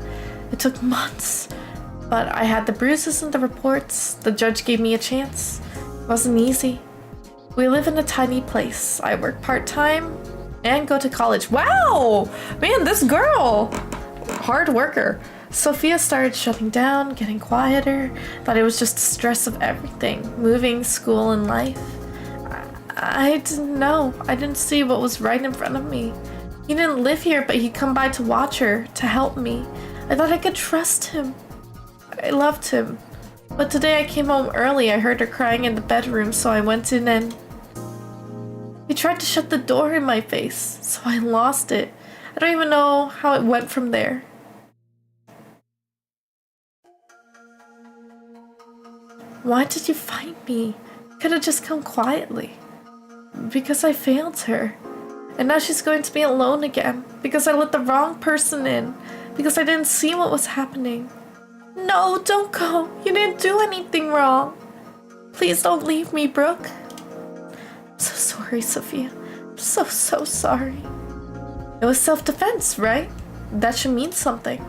[SPEAKER 1] It took months, but I had the bruises and the reports. The judge gave me a chance. It wasn't easy. We live in a tiny place. I work part-time and go to college. Wow! Man, this girl! Hard worker. Sophia started shutting down, getting quieter. Thought it was just the stress of everything. Moving, school, and life. I didn't know. I didn't see what was right in front of me. He didn't live here, but he'd come by to watch her, to help me. I thought I could trust him. I loved him. But today I came home early. I heard her crying in the bedroom, so I went in and... He tried to shut the door in my face, so I lost it. I don't even know how it went from there. Why did you fight me? Could have just come quietly. Because I failed her. And now she's going to be alone again. Because I let the wrong person in. Because I didn't see what was happening. No, don't go. You didn't do anything wrong. Please don't leave me, Brooke. I'm so sorry, Sophia. I'm so sorry. It was self-defense, right? That should mean something.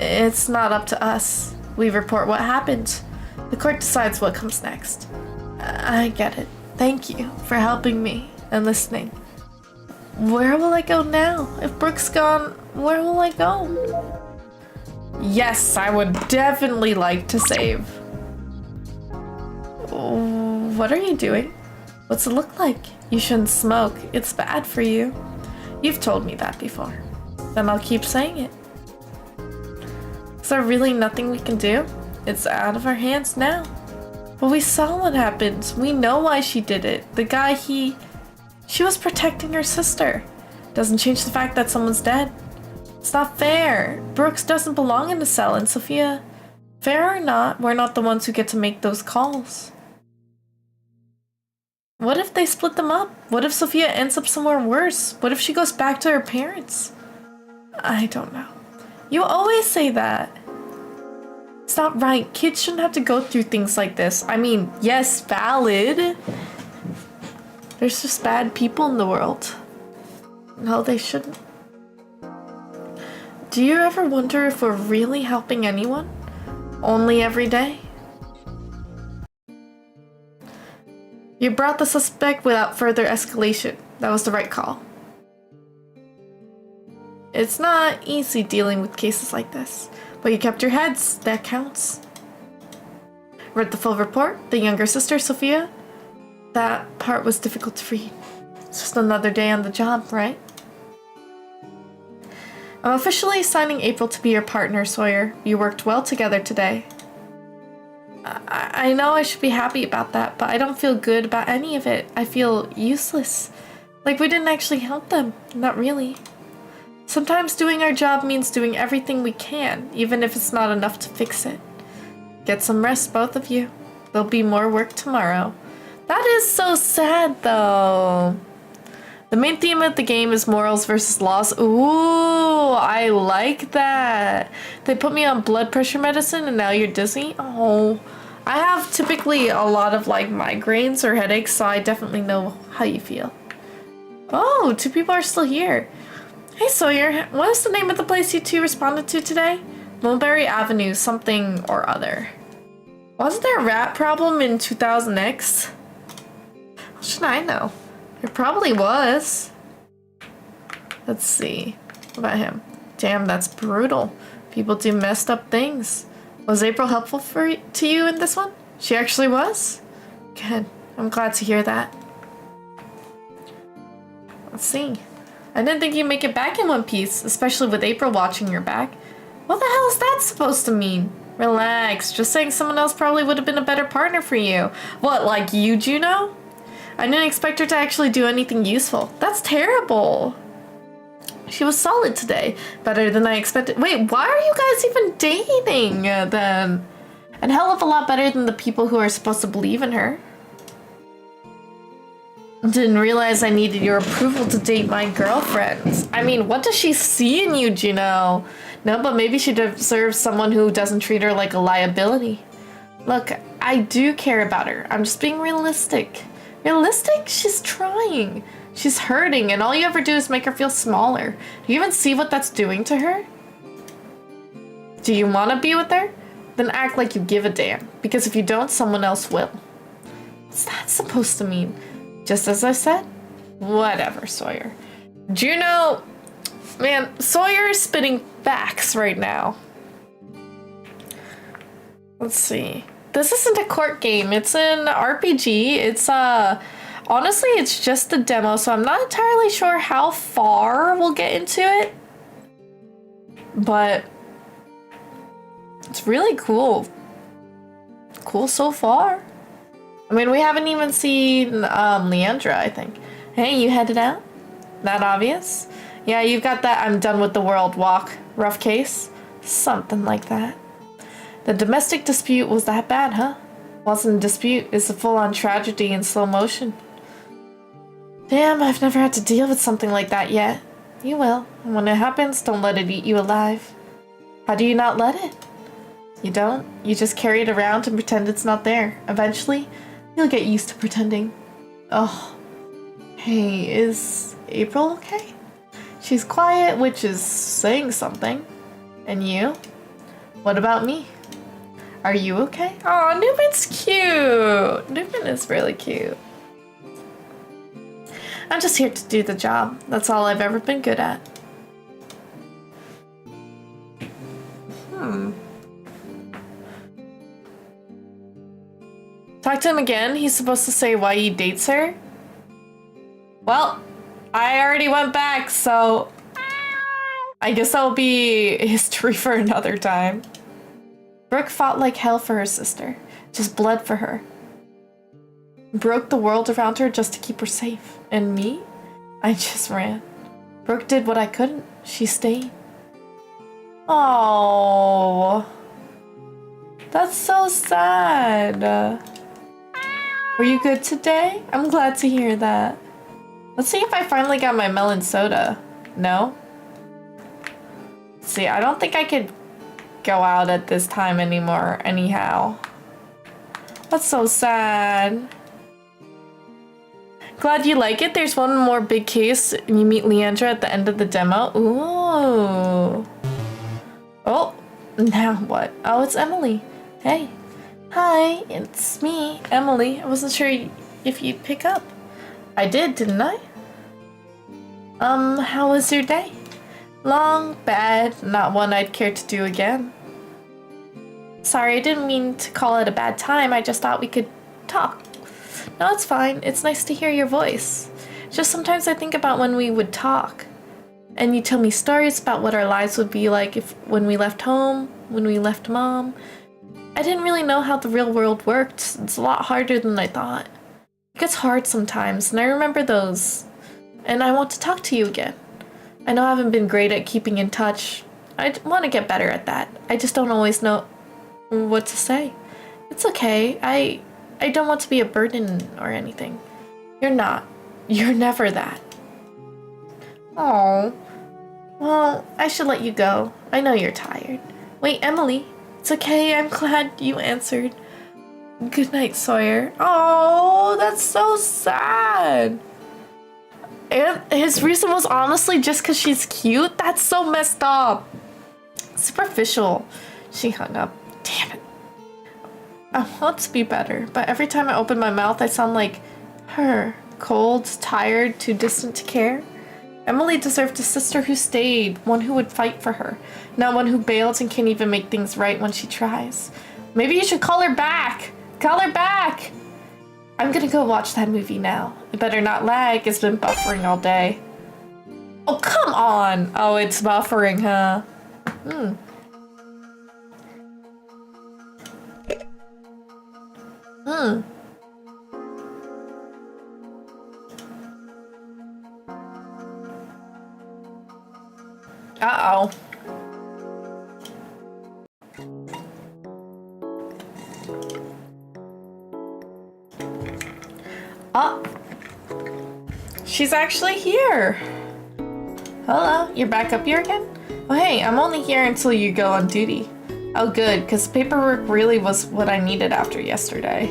[SPEAKER 1] It's not up to us. We report what happened. The court decides what comes next. I get it. Thank you for helping me and listening. Where will I go now? If Brooke's gone, where will I go? Yes, I would definitely like to save. What are you doing? What's it look like? You shouldn't smoke. It's bad for you. You've told me that before. Then I'll keep saying it. Is there really nothing we can do? It's out of our hands now. But we saw what happened. We know why she did it. The guy, she was protecting her sister. Doesn't change the fact that someone's dead. It's not fair. Brooks doesn't belong in the cell, and Sophia, fair or not, we're not the ones who get to make those calls. What if they split them up? What if Sophia ends up somewhere worse? What if she goes back to her parents? I don't know. You always say that. It's not right. Kids shouldn't have to go through things like this. I mean, yes, valid. There's just bad people in the world. No, they shouldn't. Do you ever wonder if we're really helping anyone? Only every day? You brought the suspect without further escalation. That was the right call. It's not easy dealing with cases like this, but you kept your heads. That counts. Read the full report? The younger sister, Sophia? That part was difficult to read. It's just another day on the job, right? I'm officially assigning April to be your partner, Sawyer. You worked well together today. I know I should be happy about that, but I don't feel good about any of it. I feel useless. Like we didn't actually help them. Not really. Sometimes doing our job means doing everything we can, even if it's not enough to fix it. Get some rest, both of you. There'll be more work tomorrow. That is so sad, though. The main theme of the game is morals versus laws. Ooh, I like that. They put me on blood pressure medicine and now you're dizzy? Oh, I have typically a lot of like migraines or headaches, so I definitely know how you feel. Oh, 2 people are still here. Hey Sawyer, what is the name of the place you 2 responded to today? Mulberry Avenue, something or other. Wasn't there a rat problem in 2000X? How should I know? There probably was. Let's see. What about him? Damn, that's brutal. People do messed up things. Was April helpful to you in this one? She actually was? Good. I'm glad to hear that. Let's see. I didn't think you'd make it back in one piece, especially with April watching your back. What the hell is that supposed to mean? Relax. Just saying someone else probably would have been a better partner for you. What, like you, Juno? I didn't expect her to actually do anything useful. That's terrible. She was solid today. Better than I expected. Wait, why are you guys even dating then? And hell of a lot better than the people who are supposed to believe in her. Didn't realize I needed your approval to date my girlfriend. I mean, what does she see in you, Juno? No, but maybe she deserves someone who doesn't treat her like a liability. Look, I do care about her. I'm just being realistic. Realistic? She's trying. She's hurting, and all you ever do is make her feel smaller. Do you even see what that's doing to her? Do you want to be with her? Then act like you give a damn. Because if you don't, someone else will. What's that supposed to mean? Just as I said? Whatever, Sawyer. Juno... Man, Sawyer is spitting facts right now. Let's see. This isn't a court game. It's an RPG. It's, honestly, it's just a demo, so I'm not entirely sure how far we'll get into it. But it's really cool. Cool so far. I mean, we haven't even seen Leandra, I think. Hey, you headed out? That obvious? Yeah, you've got that I'm done with the world walk. Rough case? Something like that. The domestic dispute was that bad, huh? Wasn't a dispute, it's a full-on tragedy in slow motion. Damn, I've never had to deal with something like that yet. You will. And when it happens, don't let it eat you alive. How do you not let it? You don't. You just carry it around and pretend it's not there. Eventually, you'll get used to pretending. Oh. Hey, is April okay? She's quiet, which is saying something. And you? What about me? Are you okay? Aw, Newman's cute! Newman is really cute. I'm just here to do the job. That's all I've ever been good at. Talk to him again. He's supposed to say why he dates her. Well, I already went back, so I guess that'll be history for another time. Brooke fought like hell for her sister. Just bled for her. Broke the world around her just to keep her safe. And me? I just ran. Brooke did what I couldn't. She stayed. Oh, that's so sad. Were you good today? I'm glad to hear that. Let's see if I finally got my melon soda. No? Let's see, I don't think I could go out at this time anymore anyhow. That's so sad. Glad you like it. There's one more big case and you meet Leandra at the end of the demo. Ooh. Oh, now what? Oh, it's Emily. Hey. Hi, it's me, Emily. I wasn't sure if you'd pick up. I did, didn't I? How was your day? Long, bad, not one I'd care to do again. Sorry, I didn't mean to call it a bad time. I just thought we could talk. No, it's fine. It's nice to hear your voice. Just sometimes I think about when we would talk. And you tell me stories about what our lives would be like when we left home, when we left mom. I didn't really know how the real world worked. It's a lot harder than I thought. It gets hard sometimes, and I remember those. And I want to talk to you again. I know I haven't been great at keeping in touch. I want to get better at that. I just don't always know what to say. It's okay. I don't want to be a burden or anything. You're not. You're never that. Oh. Well, I should let you go. I know you're tired. Wait, Emily. It's okay. I'm glad you answered. Good night, Sawyer. Oh, that's so sad. And his reason was honestly just because she's cute? That's so messed up. Superficial. She hung up. Damn it. I want to be better, but every time I open my mouth, I sound like her. Cold, tired, too distant to care. Emily deserved a sister who stayed, one who would fight for her, not one who bails and can't even make things right when she tries. Maybe you should call her back. Call her back. I'm gonna go watch that movie now. It better not lag. It's been buffering all day. Oh, come on. Oh, it's buffering, huh? Uh-oh. Oh. She's actually here. Hello, you're back up here again? Oh hey, I'm only here until you go on duty. Oh good, because paperwork really was what I needed after yesterday.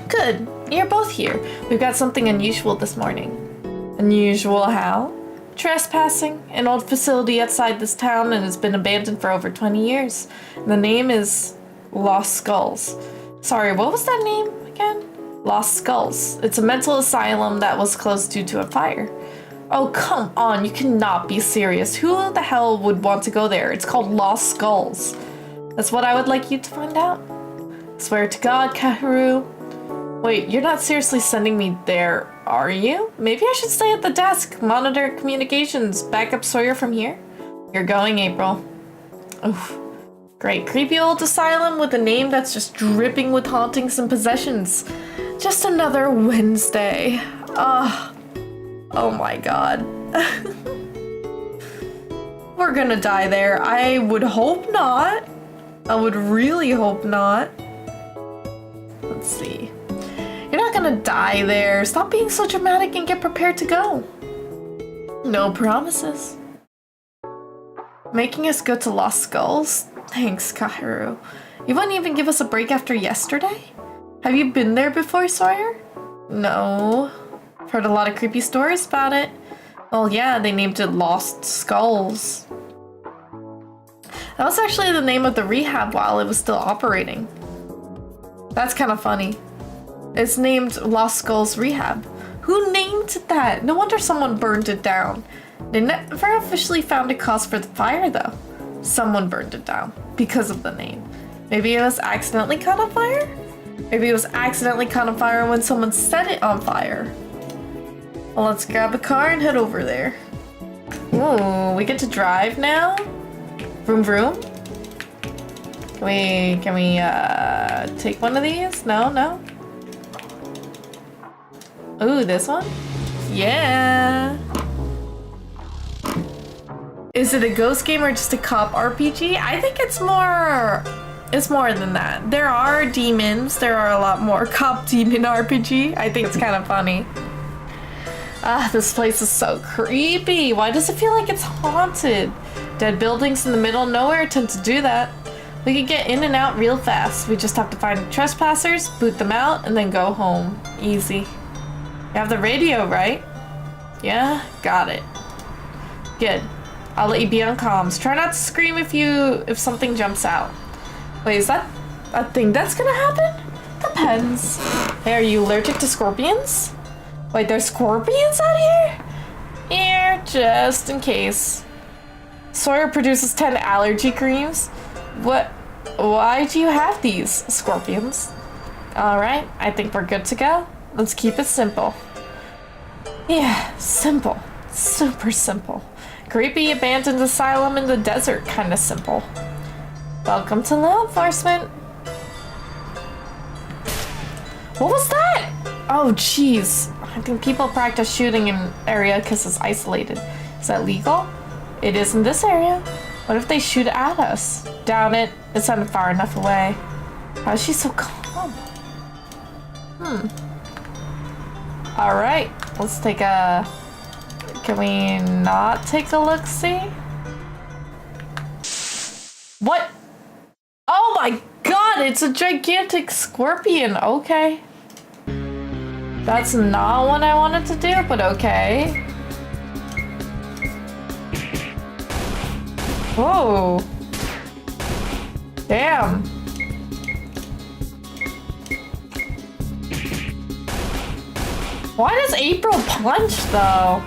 [SPEAKER 1] Good, you're both here. We've got something unusual this morning. Unusual how? Trespassing, an old facility outside this town and has been abandoned for over 20 years. The name is Lost Skulls. Sorry, what was that name again? Lost Skulls. It's a mental asylum that was closed due to a fire. Oh, come on, you cannot be serious. Who the hell would want to go there? It's called Lost Skulls. That's what I would like you to find out. Swear to God, Kaharu. Wait, you're not seriously sending me there, are you? Maybe I should stay at the desk, monitor communications, back up Sawyer from here? You're going, April. Oof. Great, creepy old asylum with a name that's just dripping with hauntings and possessions. Just another Wednesday. Oh my God. We're gonna die there. I would hope not. I would really hope not. Let's see. You're not gonna die there. Stop being so dramatic and get prepared to go. No promises. Making us go to Lost Skulls? Thanks, Kaharu. You wouldn't even give us a break after yesterday? Have you been there before, Sawyer? No. I've heard a lot of creepy stories about it. Well, yeah, they named it Lost Skulls. That was actually the name of the rehab while it was still operating. That's kind of funny. It's named Lost Skulls Rehab. Who named it that? No wonder someone burned it down. They never officially found a cause for the fire, though. Someone burned it down because of the name. Maybe it was accidentally caught on fire? Maybe it was accidentally caught on fire when someone set it on fire. Well, let's grab a car and head over there. Ooh, we get to drive now? Vroom vroom? Can we take one of these? No? Ooh, this one? Yeah! Is it a ghost game or just a cop RPG? I think it's more than that. There are demons. There are a lot more cop demon RPG. I think it's kind of funny. This place is so creepy. Why does it feel like it's haunted? Dead buildings in the middle of nowhere tend to do that. We can get in and out real fast. We just have to find the trespassers, boot them out, and then go home. Easy. You have the radio, right? Yeah? Got it. Good. I'll let you be on comms. Try not to scream if something jumps out. Wait, is that a thing that's gonna happen? Depends. Hey, are you allergic to scorpions? Wait, there's scorpions out here? Here, just in case. Sawyer produces 10 allergy creams. What? Why do you have these, scorpions? Alright, I think we're good to go. Let's keep it simple. Yeah, simple. Super simple. Creepy abandoned asylum in the desert, kinda simple. Welcome to law enforcement. What was that? Oh, jeez. I think people practice shooting in an area because it's isolated. Is that legal? It is in this area. What if they shoot at us? Doubt it. It's not far enough away. How is she so calm? Alright, let's take a... Can we not take a look-see? What? Oh my god, it's a gigantic scorpion. Okay. That's not what I wanted to do, but okay. Whoa. Damn. Why does April punch though?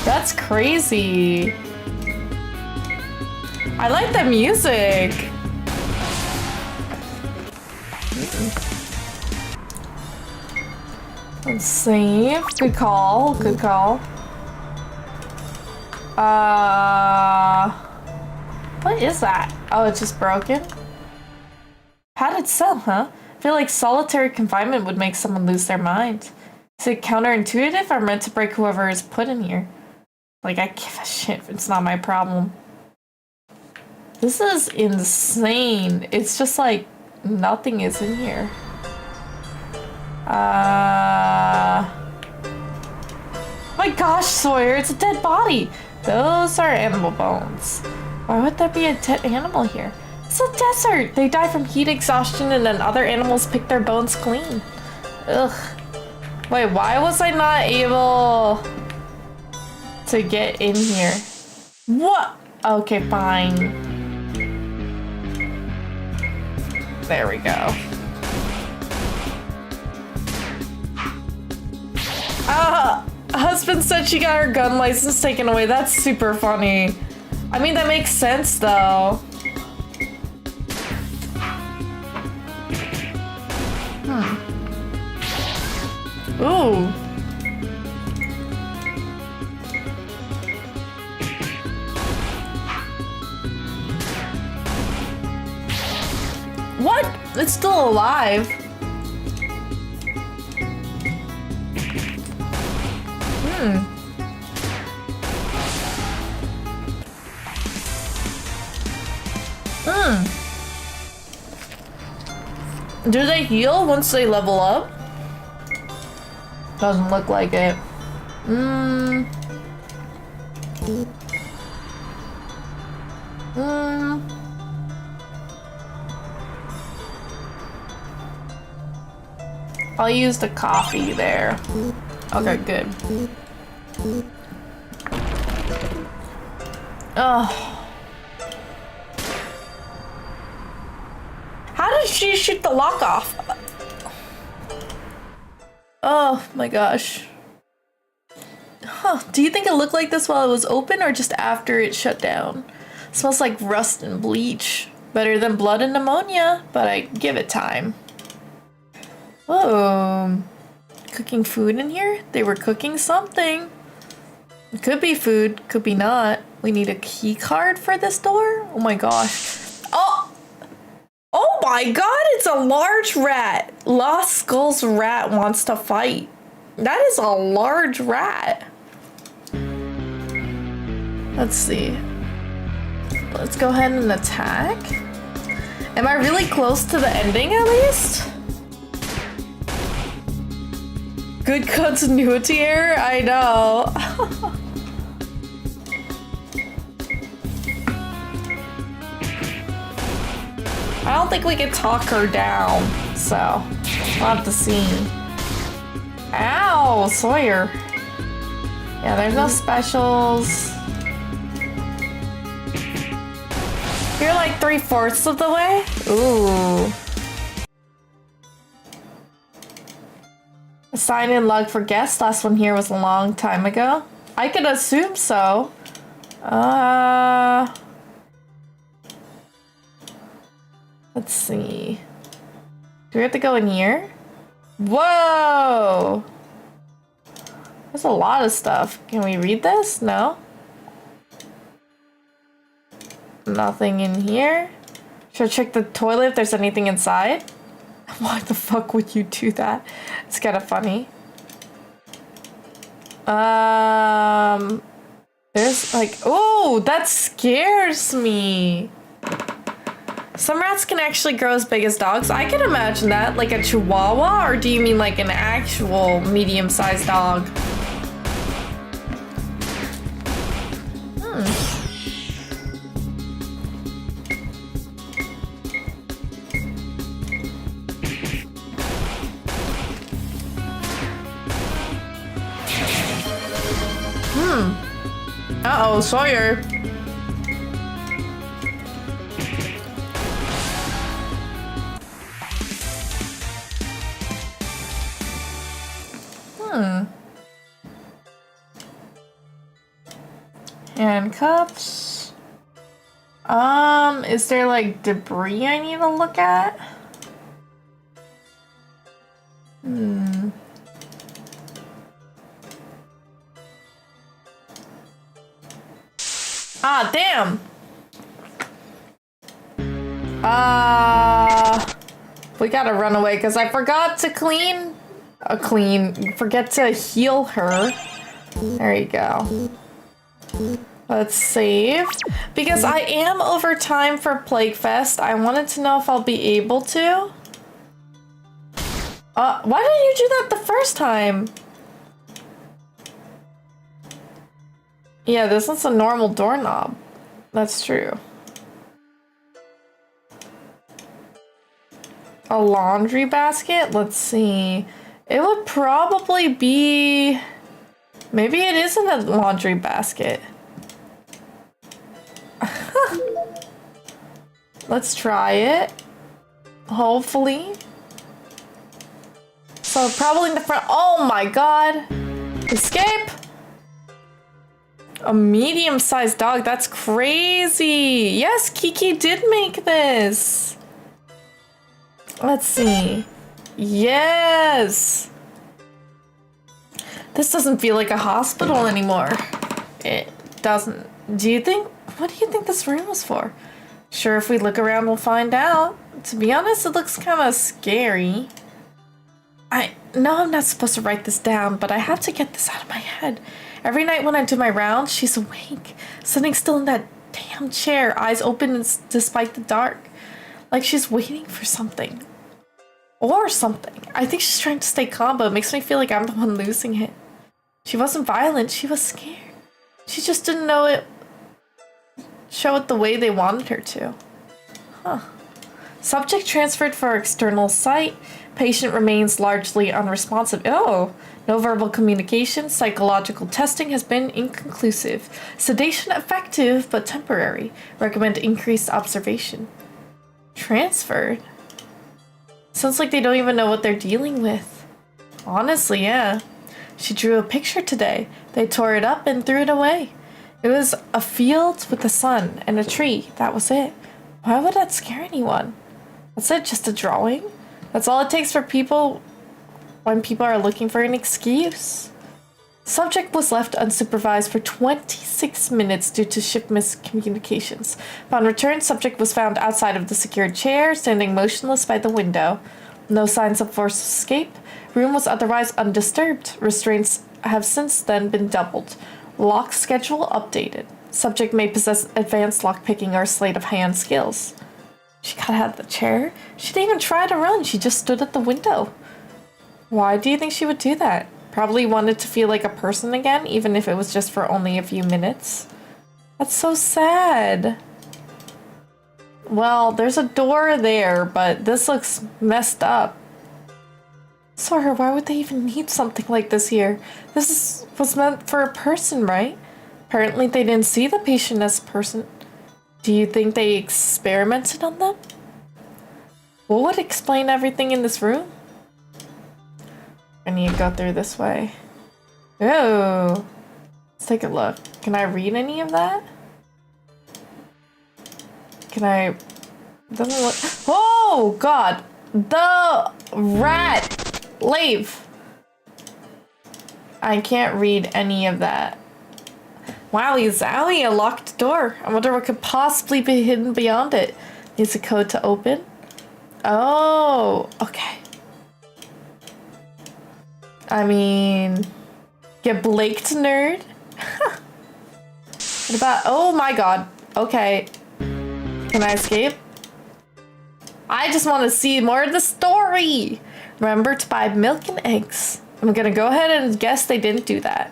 [SPEAKER 1] That's crazy. I like the music. Let's see. Good call. Good call. What is that? Oh, it's just broken? Padded cell, huh? I feel like solitary confinement would make someone lose their mind. Is it counterintuitive or meant to break whoever is put in here? Like, I give a shit. It's not my problem. This is insane. It's just like nothing is in here. My gosh, Sawyer, it's a dead body. Those are animal bones. Why would there be a dead animal here? It's a desert. They die from heat exhaustion and then other animals pick their bones clean. Ugh. Wait, why was I not able to get in here? What? Okay, fine. There we go. Husband said she got her gun license taken away. That's super funny. I mean, that makes sense though. Ooh. What? It's still alive. Do they heal once they level up? Doesn't look like it. I'll use the coffee there. Okay, good. Oh. How did she shoot the lock off? Oh my gosh. Huh, do you think it looked like this while it was open or just after it shut down? It smells like rust and bleach. Better than blood and pneumonia, but I give it time. Whoa. Cooking food in here? They were cooking something. It could be food, could be not. We need a key card for this door? Oh my gosh. Oh! Oh my god, it's a large rat. Lost Skull's rat wants to fight. That is a large rat. Let's see. Let's go ahead and attack. Am I really close to the ending at least? Good continuity error? I know. I don't think we can talk her down, so we'll have to see. Ow, Sawyer. Yeah, there's no specials. You're like 3/4 of the way? Ooh. A sign-in log for guests. Last one here was a long time ago. I could assume so. Let's see. Do we have to go in here? Whoa! There's a lot of stuff. Can we read this? No? Nothing in here. Should I check the toilet if there's anything inside? Why the fuck would you do that? It's kind of funny. There's like, oh, that scares me. Some rats can actually grow as big as dogs. I can imagine that, like a chihuahua, or do you mean like an actual medium-sized dog? Uh-oh, Sawyer. Handcuffs. Is there like debris I need to look at? Ah, damn. We gotta run away because I forgot to forget to heal her. There you go. Let's save. Because I am over time for Plaguefest, I wanted to know if I'll be able to. Why didn't you do that the first time? Yeah, this one's a normal doorknob. That's true. A laundry basket? Let's see. It would probably be... Maybe it isn't a laundry basket. Let's try it. Hopefully. So probably in the front. Oh my god. Escape. A medium-sized dog. That's crazy. Yes, Kiki did make this. Let's see. Yes. This doesn't feel like a hospital anymore. It doesn't. Do you think? What do you think this room was for? Sure, if we look around, we'll find out. To be honest, it looks kind of scary. I know I'm not supposed to write this down, but I have to get this out of my head. Every night when I do my rounds, she's awake, sitting still in that damn chair, eyes open despite the dark. Like she's waiting for something. Or something. I think she's trying to stay calm, but it makes me feel like I'm the one losing it. She wasn't violent, she was scared. She just didn't show it the way they wanted her to. Huh. Subject transferred for external sight. Patient remains largely unresponsive. Oh, no verbal communication. Psychological testing has been inconclusive. Sedation effective, but temporary. Recommend increased observation. Transferred? Sounds like they don't even know what they're dealing with. Honestly, yeah. She drew a picture today. They tore it up and threw it away. It was a field with the sun and a tree. That was it. Why would that scare anyone? That's it, just a drawing? That's all it takes for people when people are looking for an excuse. Subject was left unsupervised for 26 minutes due to ship miscommunications. Upon return, subject was found outside of the secured chair, standing motionless by the window. No signs of forced escape. Room was otherwise undisturbed. Restraints have since then been doubled. Lock schedule updated. Subject may possess advanced lockpicking or sleight of hand skills. She got out of the chair. She didn't even try to run. She just stood at the window. Why do you think she would do that? Probably wanted to feel like a person again, even if it was just for only a few minutes. That's so sad. Well, there's a door there, but this looks messed up. Sorry, why would they even need something like this here? Was meant for a person, right? Apparently they didn't see the patient as a person. Do you think they experimented on them? What would explain everything in this room? I need to go through this way. Oh, let's take a look. Can I read any of that? Can I? Doesn't look. Oh God, the rat. Leave. I can't read any of that. Wowie zowie, a locked door. I wonder what could possibly be hidden beyond it. Needs a code to open. Oh, okay. I mean, get Blaked, nerd. What about... Oh my god. Okay. Can I escape? I just want to see more of the story. Remember to buy milk and eggs. I'm gonna go ahead and guess they didn't do that.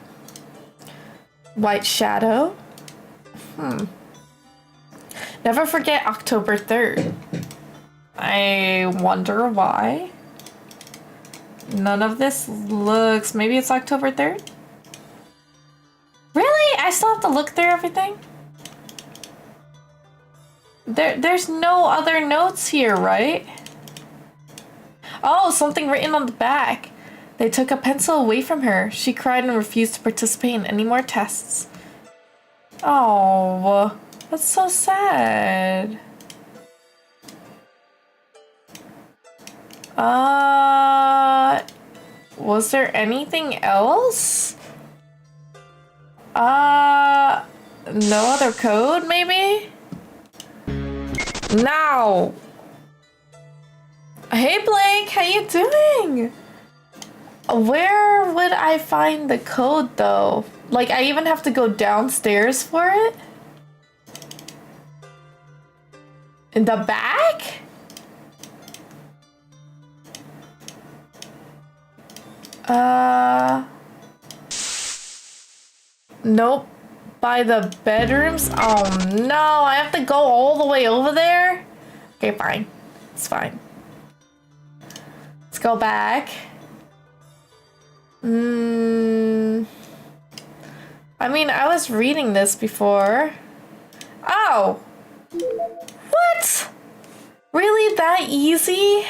[SPEAKER 1] White Shadow. Never forget October 3rd. I wonder why. None of this looks... Maybe it's October 3rd? Really? I still have to look through everything? There's no other notes here, right? Oh, something written on the back. They took a pencil away from her. She cried and refused to participate in any more tests. Oh, that's so sad. Was there anything else? No other code, maybe? Now! Hey Blake, how you doing? Where would I find the code though? Like, I even have to go downstairs for it? In the back? Nope. By the bedrooms? Oh no, I have to go all the way over there? Okay, fine. It's fine. Let's go back. I mean, I was reading this before. Oh! What? Really that easy?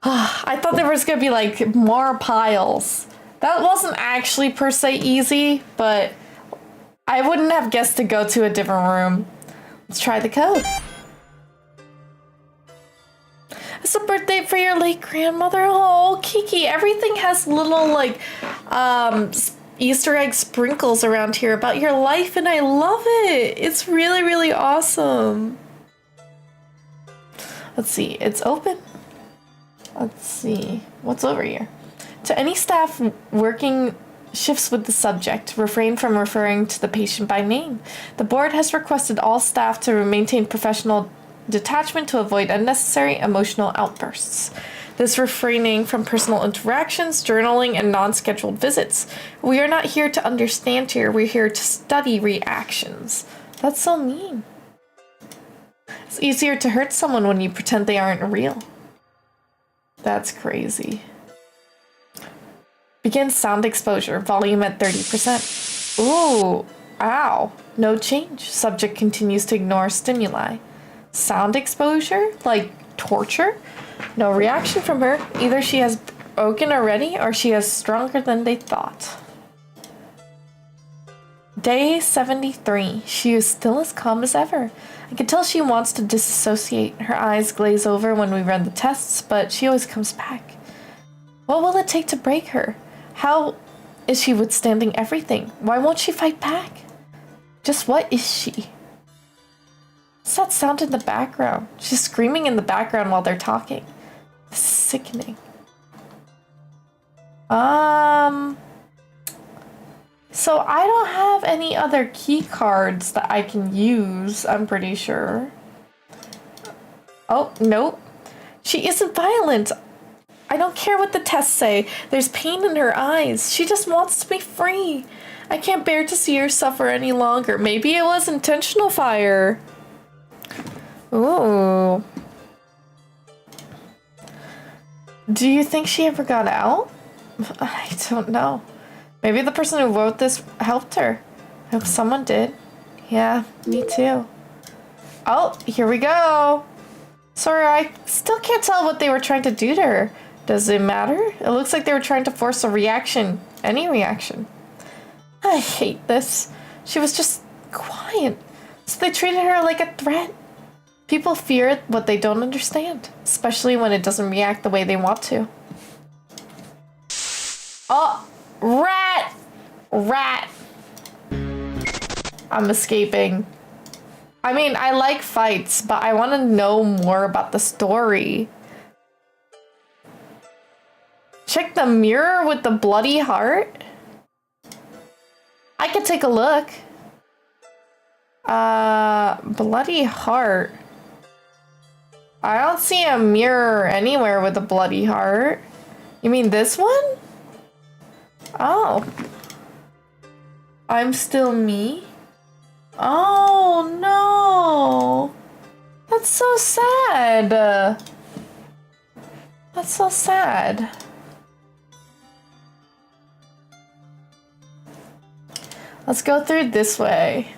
[SPEAKER 1] I thought there was gonna be like more piles. That wasn't actually per se easy, but I wouldn't have guessed to go to a different room. Let's try the code. It's a birthday for your late grandmother. Oh, Kiki, everything has little like Easter egg sprinkles around here about your life, and I love it. It's really, really awesome. Let's see, it's open. Let's see, what's over here? To any staff working shifts with the subject, refrain from referring to the patient by name. The board has requested all staff to maintain professional detachment to avoid unnecessary emotional outbursts. This refraining from personal interactions, journaling, and non-scheduled visits. We are not here to understand here, we're here to study reactions. That's so mean. It's easier to hurt someone when you pretend they aren't real. That's crazy. Begin sound exposure, volume at 30%. Ooh, ow, no change. Subject continues to ignore stimuli. Sound exposure? Like torture? No reaction from her. Either she has broken already or she is stronger than they thought. Day 73. She is still as calm as ever. I can tell she wants to disassociate. Her eyes glaze over when we run the tests, but she always comes back. What will it take to break her? How is she withstanding everything? Why won't she fight back? Just what is she? What's that sound in the background? She's screaming in the background while they're talking. This is sickening. So I don't have any other key cards that I can use, I'm pretty sure. Oh, nope. She isn't violent. I don't care what the tests say. There's pain in her eyes. She just wants to be free. I can't bear to see her suffer any longer. Maybe it was intentional fire. Ooh. Do you think she ever got out? I don't know. Maybe the person who wrote this helped her. I hope someone did. Yeah, me too. Oh, here we go. Sorry, I still can't tell what they were trying to do to her. Does it matter? It looks like they were trying to force a reaction. Any reaction. I hate this. She was just quiet. So they treated her like a threat. People fear what they don't understand, especially when it doesn't react the way they want to. Oh, rat! Rat! I'm escaping. I mean, I like fights, but I want to know more about the story. Check the mirror with the bloody heart? I could take a look. Bloody heart. I don't see a mirror anywhere with a bloody heart. You mean this one? Oh. I'm still me? Oh no. That's so sad. That's so sad. Let's go through this way.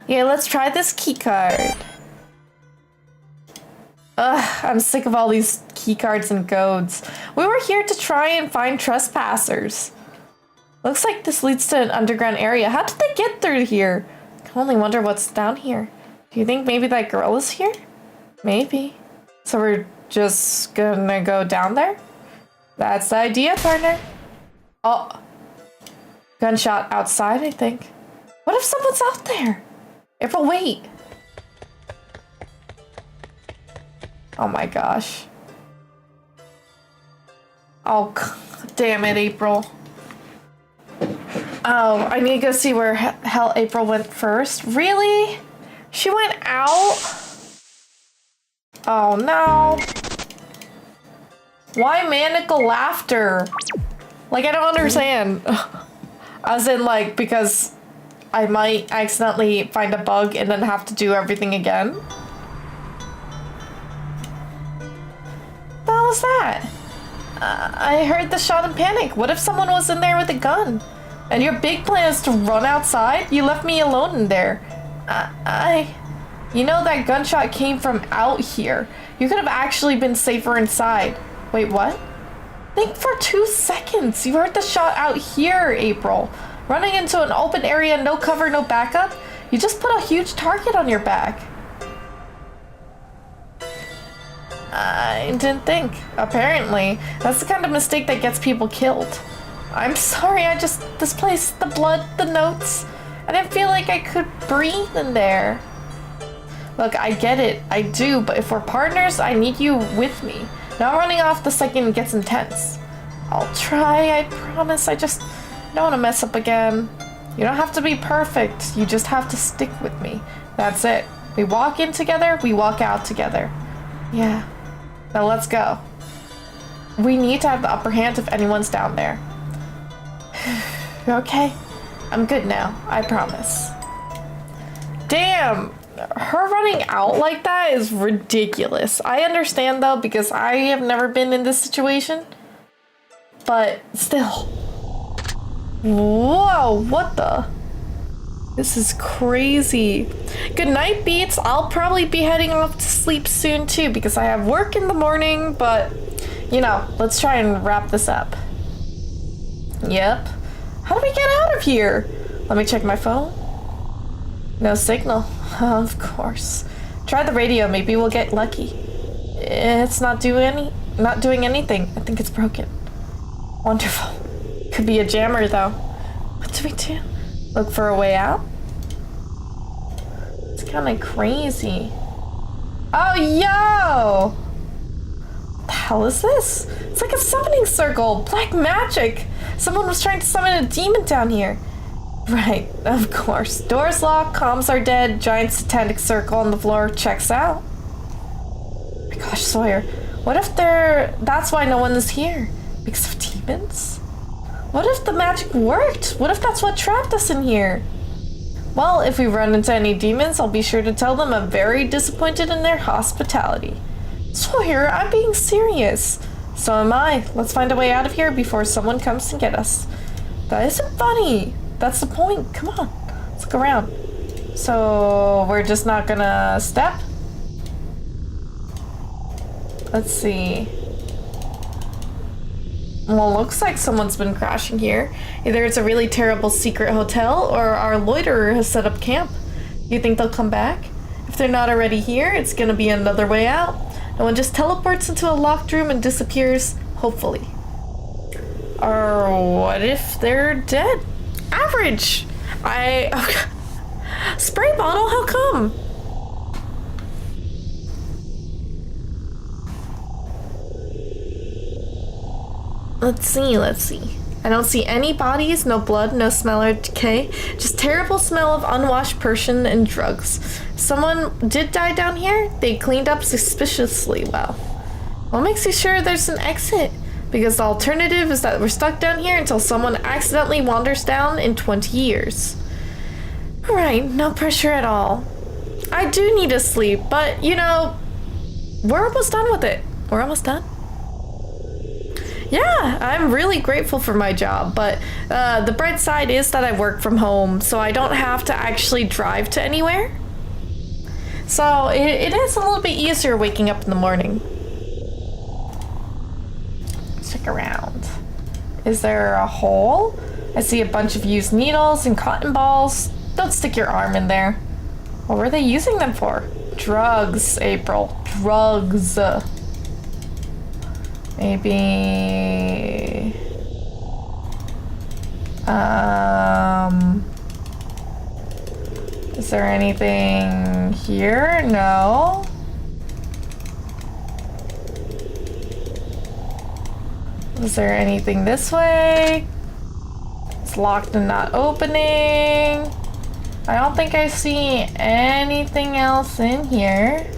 [SPEAKER 1] Yeah, let's try this key card. Ugh, I'm sick of all these key cards and codes. We were here to try and find trespassers. Looks like this leads to an underground area. How did they get through here? I can only wonder what's down here. Do you think maybe that girl is here? Maybe. So we're just gonna go down there? That's the idea, partner. Oh. Gunshot outside, I think. What if someone's out there? April, wait. Oh my gosh. Oh, damn it, April. Oh, I need to go see where hell April went first. Really? She went out? Oh no. Why maniacal laughter? Like, I don't understand. As in, like, because I might accidentally find a bug and then have to do everything again? What the hell is that? I heard the shot in panic. What if someone was in there with a gun? And your big plan is to run outside? You left me alone in there. You know that gunshot came from out here. You could have actually been safer inside. Wait, what? Think for 2 seconds. You heard the shot out here, April. Running into an open area, no cover, no backup. You just put a huge target on your back. I didn't think. Apparently. That's the kind of mistake that gets people killed. I'm sorry, this place, the blood, the notes. I didn't feel like I could breathe in there. Look, I get it. I do, but if we're partners, I need you with me. Not running off the second it gets intense. I'll try, I promise. I just don't want to mess up again. You don't have to be perfect. You just have to stick with me. That's it. We walk in together, we walk out together. Yeah. Now let's go. We need to have the upper hand if anyone's down there. Okay. I'm good now. I promise. Damn. Her running out like that is ridiculous. I understand though, because I have never been in this situation. But still. Whoa, what the? This is crazy. Good night, Beats. I'll probably be heading off to sleep soon too, because I have work in the morning, but you know, let's try and wrap this up. Yep. How do we get out of here? Let me check my phone. No signal. Of course. Try the radio, maybe we'll get lucky. It's not doing anything. I think it's broken. Wonderful. Could be a jammer though. What do we do? Look for a way out? It's kind of crazy. Oh, yo! What the hell is this? It's like a summoning circle. Black magic. Someone was trying to summon a demon down here. Right, of course. Doors locked, comms are dead, giant satanic circle on the floor checks out. Oh my gosh, Sawyer. What if that's why no one is here? Because of demons? What if the magic worked? What if that's what trapped us in here? Well, if we run into any demons, I'll be sure to tell them I'm very disappointed in their hospitality. Sawyer, I'm being serious. So am I. Let's find a way out of here before someone comes to get us. That isn't funny. That's the point. Come on. Let's look around. So we're just not gonna step? Let's see. Well, looks like someone's been crashing here. Either it's a really terrible secret hotel or our loiterer has set up camp. You think they'll come back? If they're not already here, it's gonna be another way out. No one just teleports into a locked room and disappears, hopefully. Or what if they're dead? Average! Spray bottle, how come? Let's see. I don't see any bodies, no blood, no smell or decay. Just terrible smell of unwashed person and drugs. Someone did die down here? They cleaned up suspiciously well. What makes you sure there's an exit? Because the alternative is that we're stuck down here until someone accidentally wanders down in 20 years. Alright, no pressure at all. I do need to sleep, but you know, we're almost done with it. We're almost done. Yeah, I'm really grateful for my job, but the bright side is that I work from home, so I don't have to actually drive to anywhere. So it is a little bit easier waking up in the morning. Check around. Is there a hole? I see a bunch of used needles and cotton balls. Don't stick your arm in there. What were they using them for? Drugs, April. Drugs. Maybe... Is there anything here? No. Is there anything this way? It's locked and not opening. I don't think I see anything else in here.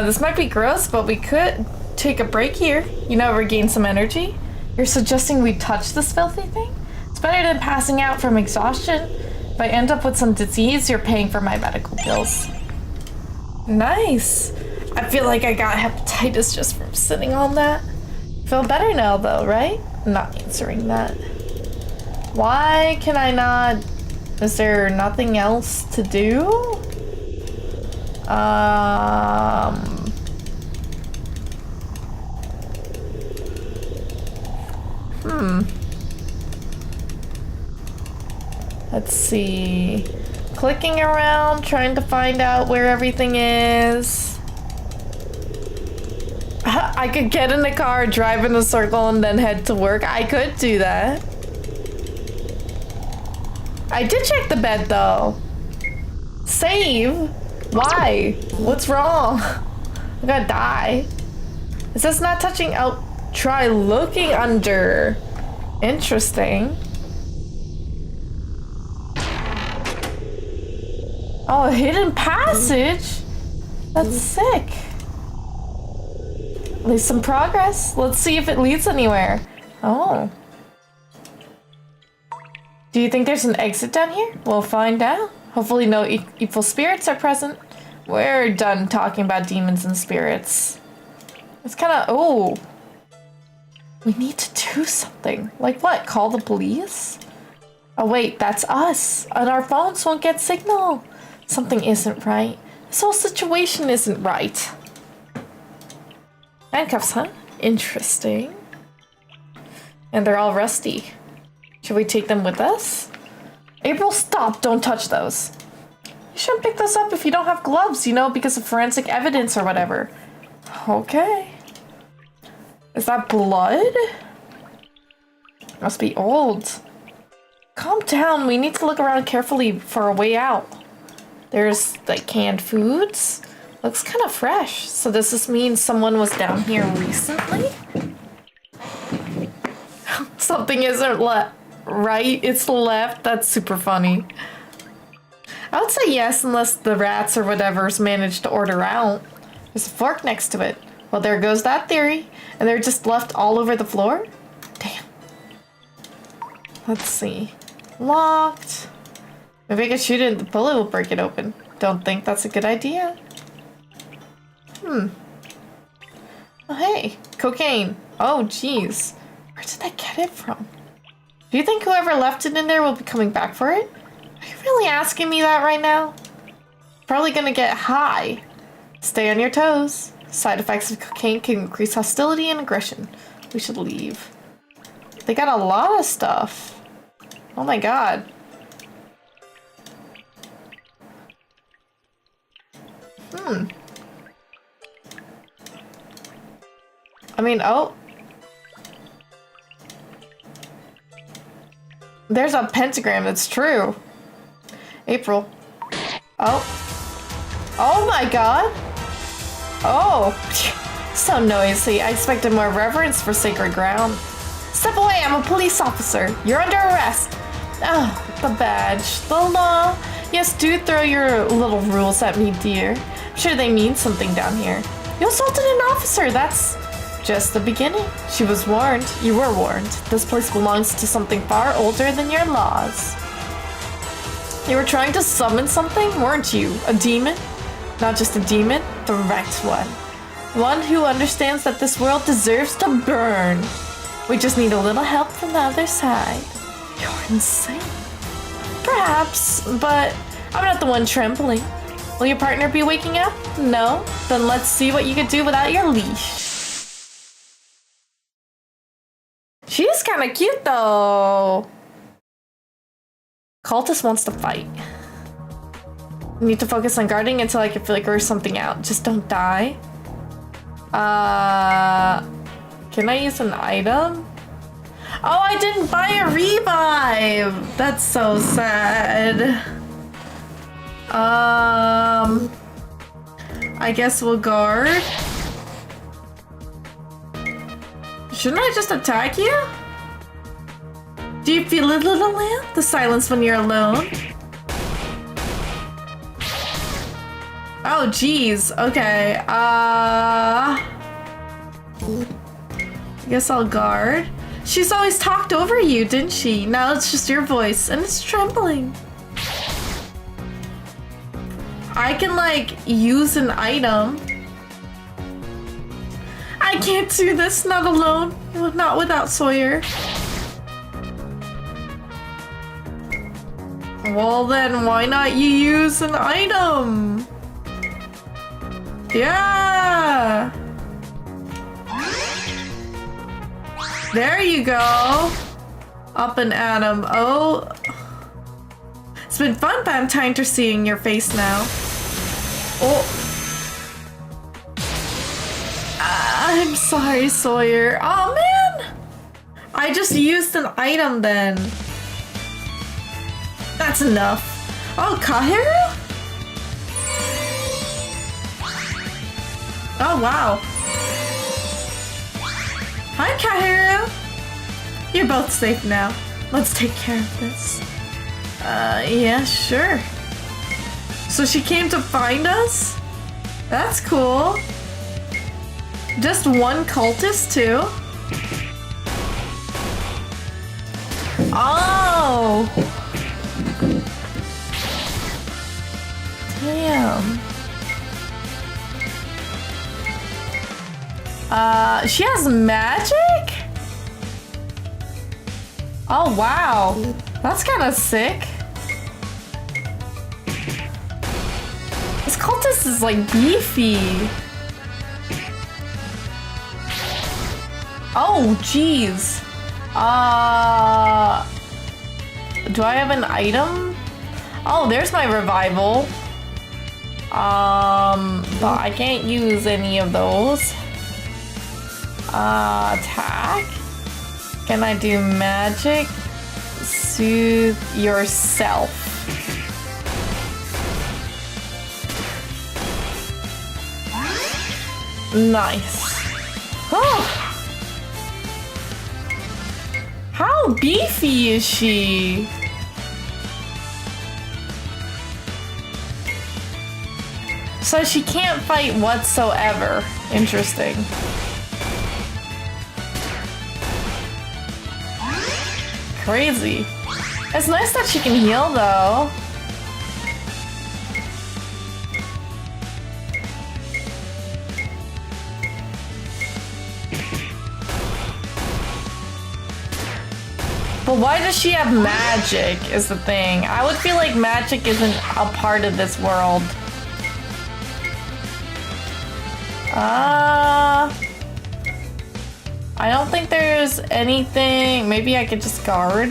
[SPEAKER 1] This might be gross, but we could take a break here. You know, regain some energy. You're suggesting we touch this filthy thing? It's better than passing out from exhaustion. If I end up with some disease, you're paying for my medical bills. Nice. I feel like I got hepatitis just from sitting on that. Feel better now though, right? I'm not answering that. Why can I not? Is there nothing else to do? Let's see. Clicking around, trying to find out where everything is. I could get in the car, drive in a circle, and then head to work. I could do that. I did check the bed, though. Save? Why? What's wrong? I'm gonna die. Is this not touching? Oh, try looking under. Interesting. Oh, a hidden passage? That's sick. At least some progress. Let's see if it leads anywhere. Oh. Do you think there's an exit down here? We'll find out. Hopefully no evil spirits are present. We're done talking about demons and spirits. It's kind of... Oh. We need to do something. Like what? Call the police? Oh wait, that's us. And our phones won't get signal. Something isn't right. This whole situation isn't right. Handcuffs, huh? Interesting. And they're all rusty. Should we take them with us? April, stop! Don't touch those. You shouldn't pick those up if you don't have gloves, you know, because of forensic evidence or whatever. Okay. Is that blood? Must be old. Calm down, we need to look around carefully for a way out. There's like canned foods. Looks kind of fresh. So does this mean someone was down here recently? Something isn't right, it's left. That's super funny. I would say yes, unless the rats or whatever's managed to order out. There's a fork next to it. Well, there goes that theory. And they're just left all over the floor? Damn. Let's see. Locked. Maybe I could shoot it and the bullet will break it open. Don't think that's a good idea. Oh, hey. Cocaine. Oh, jeez. Where did they get it from? Do you think whoever left it in there will be coming back for it? Are you really asking me that right now? Probably gonna get high. Stay on your toes. Side effects of cocaine can increase hostility and aggression. We should leave. They got a lot of stuff. Oh my god. I mean, oh. There's a pentagram, that's true. April. Oh. Oh my god. Oh. So noisy. I expected more reverence for sacred ground. Step away, I'm a police officer. You're under arrest. Oh, the badge. The law. Yes, do throw your little rules at me, dear. I'm sure they mean something down here. You assaulted an officer. That's just the beginning. She was warned. You were warned. This place belongs to something far older than your laws. You were trying to summon something, weren't you? A demon? Not just a demon, the right one. One who understands that this world deserves to burn. We just need a little help from the other side. You're insane. Perhaps, but I'm not the one trembling. Will your partner be waking up? No? Then let's see what you could do without your leash. She's kind of cute though. Cultist wants to fight. I need to focus on guarding until I can figure something out. Just don't die. Can I use an item? Oh, I didn't buy a revive. That's so sad. I guess we'll guard. Shouldn't I just attack you? Do you feel it, little lamb? The silence when you're alone? Oh, geez. Okay. I guess I'll guard. She's always talked over you, didn't she? Now it's just your voice, and it's trembling. I can, like, use an item. I can't do this, not alone. Not without Sawyer. Well then, why not you use an item? Yeah! There you go! Up and at 'em. Oh. It's been fun, but I'm tired of seeing your face now. Oh. I'm sorry, Sawyer. Oh man! I just used an item then. That's enough. Oh, Kahiru? Oh, wow. Hi, Kahiru. You're both safe now. Let's take care of this. Yeah, sure. So she came to find us? That's cool. Just one cultist, too? Oh! Damn. She has magic? Oh, wow. That's kind of sick. This cultist is, like, beefy. Oh, jeez. Do I have an item? Oh, there's my revival. But I can't use any of those. Attack? Can I do magic? Soothe yourself. Nice. Oh! How beefy is she? So she can't fight whatsoever. Interesting. Crazy. It's nice that she can heal though. But why does she have magic is the thing. I would feel like magic isn't a part of this world. I don't think there's anything. Maybe I could just guard.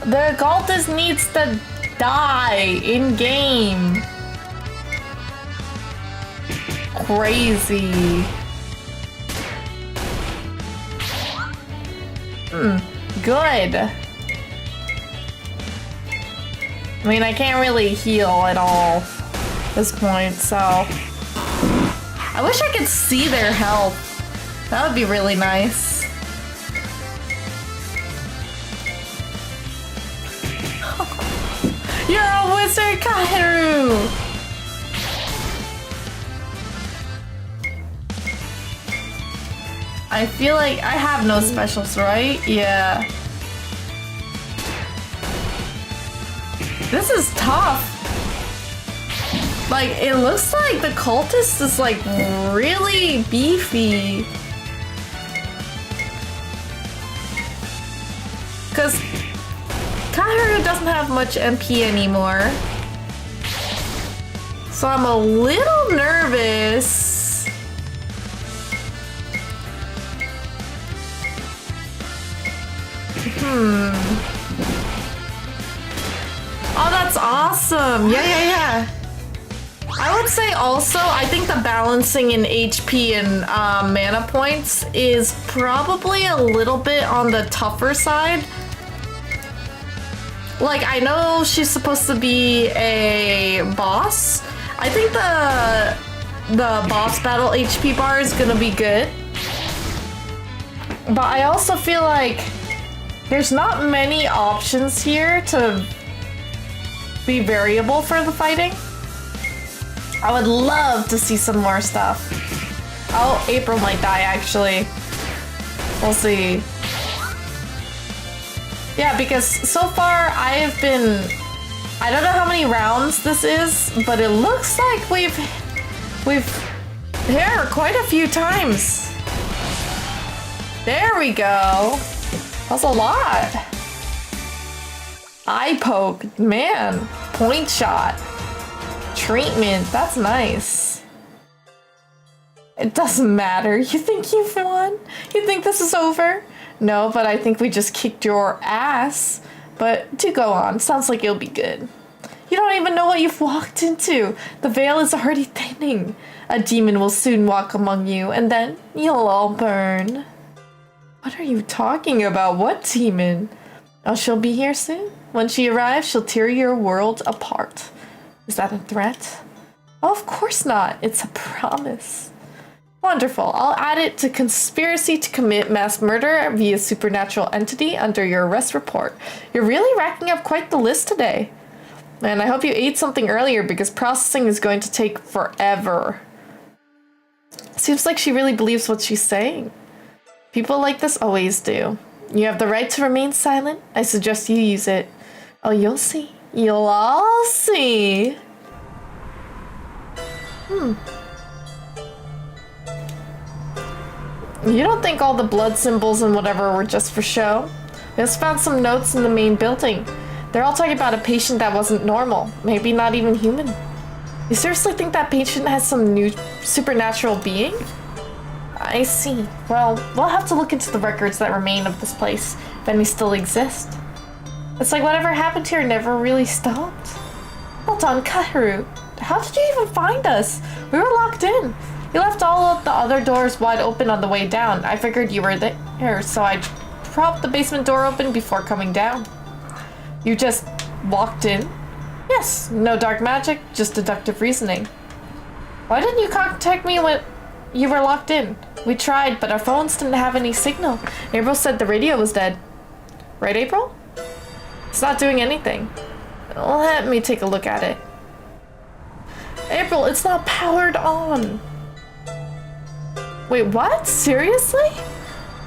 [SPEAKER 1] The cultist needs to die in game. Crazy. Good. I mean, I can't really heal at all at this point, so... I wish I could see their health. That would be really nice. You're a wizard, Kahiru! I feel like I have no specials, right? Yeah. This is tough. Like, it looks like the cultist is like really beefy. Because Kahiru doesn't have much MP anymore. So I'm a little nervous. Oh, that's awesome. Yeah. I would say also, I think the balancing in HP and mana points is probably a little bit on the tougher side. Like, I know she's supposed to be a boss. I think the boss battle HP bar is gonna be good. But I also feel like there's not many options here to be variable for the fighting. I would love to see some more stuff. Oh, April might die actually. We'll see. Yeah, because so far I don't know how many rounds this is, but it looks like we've here quite a few times. There we go. That's a lot. Eye poke, man. Point shot. Treatment, that's nice. It doesn't matter. You think you've won? You think this is over? No, but I think we just kicked your ass. But do go on. Sounds like it'll be good. You don't even know what you've walked into. The veil is already thinning. A demon will soon walk among you, and then you'll all burn. What are you talking about? What demon? Oh, she'll be here soon. When she arrives, she'll tear your world apart. Is that a threat? Oh, of course not. It's a promise. Wonderful. I'll add it to conspiracy to commit mass murder via supernatural entity under your arrest report. You're really racking up quite the list today. And I hope you ate something earlier because processing is going to take forever. Seems like she really believes what she's saying. People like this always do. You have the right to remain silent. I suggest you use it. Oh, you'll see. You'll all see. You don't think all the blood symbols and whatever were just for show? I just found some notes in the main building. They're all talking about a patient that wasn't normal. Maybe not even human. You seriously think that patient has some new supernatural being? I see. Well, we'll have to look into the records that remain of this place, if any still exist. It's like whatever happened here never really stopped. Well done, Kahiru. How did you even find us? We were locked in. You left all of the other doors wide open on the way down. I figured you were there, so I propped the basement door open before coming down. You just walked in? Yes, no dark magic, just deductive reasoning. Why didn't you contact me when you were locked in? We tried, but our phones didn't have any signal. April said the radio was dead. Right, April? It's not doing anything. Let me take a look at it. April, it's not powered on. Wait, what? Seriously?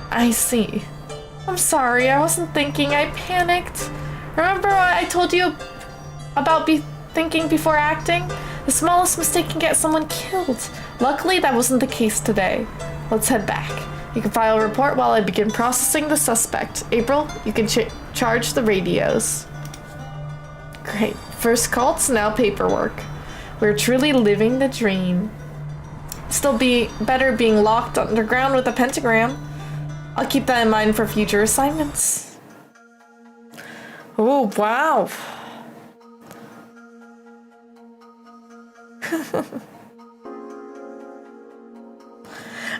[SPEAKER 1] I see. I'm sorry, I wasn't thinking. I panicked. Remember what I told you about thinking before acting? The smallest mistake can get someone killed. Luckily, that wasn't the case today. Let's head back. You can file a report while I begin processing the suspect. April, you can charge the radios. Great. First cults, now paperwork. We're truly living the dream. Still be better being locked underground with a pentagram. I'll keep that in mind for future assignments. Oh, wow.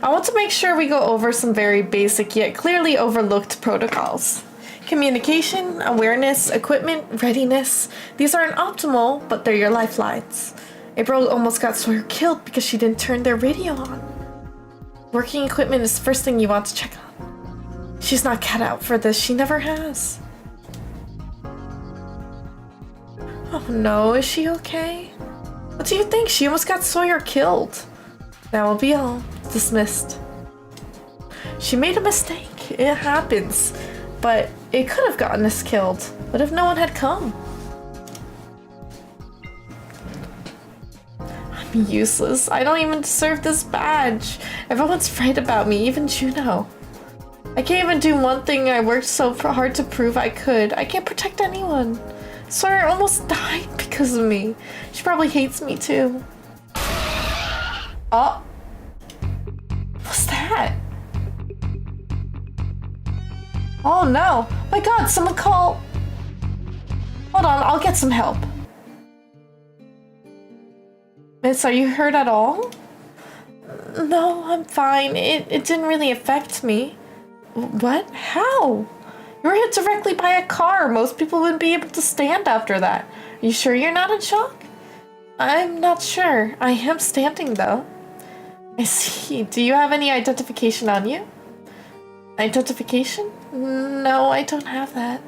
[SPEAKER 1] I want to make sure we go over some very basic yet clearly overlooked protocols. Communication, awareness, equipment, readiness. These aren't optimal, but they're your lifelines. April almost got Sawyer killed because she didn't turn their radio on. Working equipment is the first thing you want to check on. She's not cut out for this. She never has. Oh no, is she okay? What do you think? She almost got Sawyer killed. That will be all. Dismissed. She made a mistake. It happens. But it could have gotten us killed. What if no one had come? I'm useless. I don't even deserve this badge. Everyone's right about me, even Juno. I can't even do one thing I worked so hard to prove I could. I can't protect anyone. Sawyer almost died because of me. She probably hates me too. Oh. What's that? Oh no. My god, someone call. Hold on, I'll get some help. Miss, are you hurt at all? No, I'm fine. It didn't really affect me. What? How? You were hit directly by a car. Most people wouldn't be able to stand after that. Are you sure you're not in shock? I'm not sure. I am standing though. I see. Do you have any identification on you? Identification? No, I don't have that.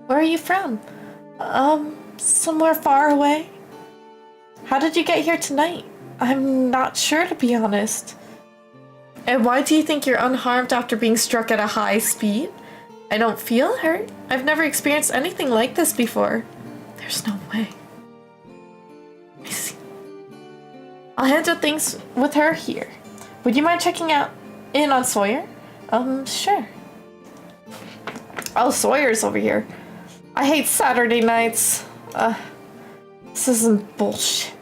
[SPEAKER 1] Where are you from? Somewhere far away. How did you get here tonight? I'm not sure, to be honest. And why do you think you're unharmed after being struck at a high speed? I don't feel hurt. I've never experienced anything like this before. There's no way. I see. I'll handle things with her here. Would you mind checking in on Sawyer? Sure. Oh, Sawyer's over here. I hate Saturday nights. This isn't bullshit.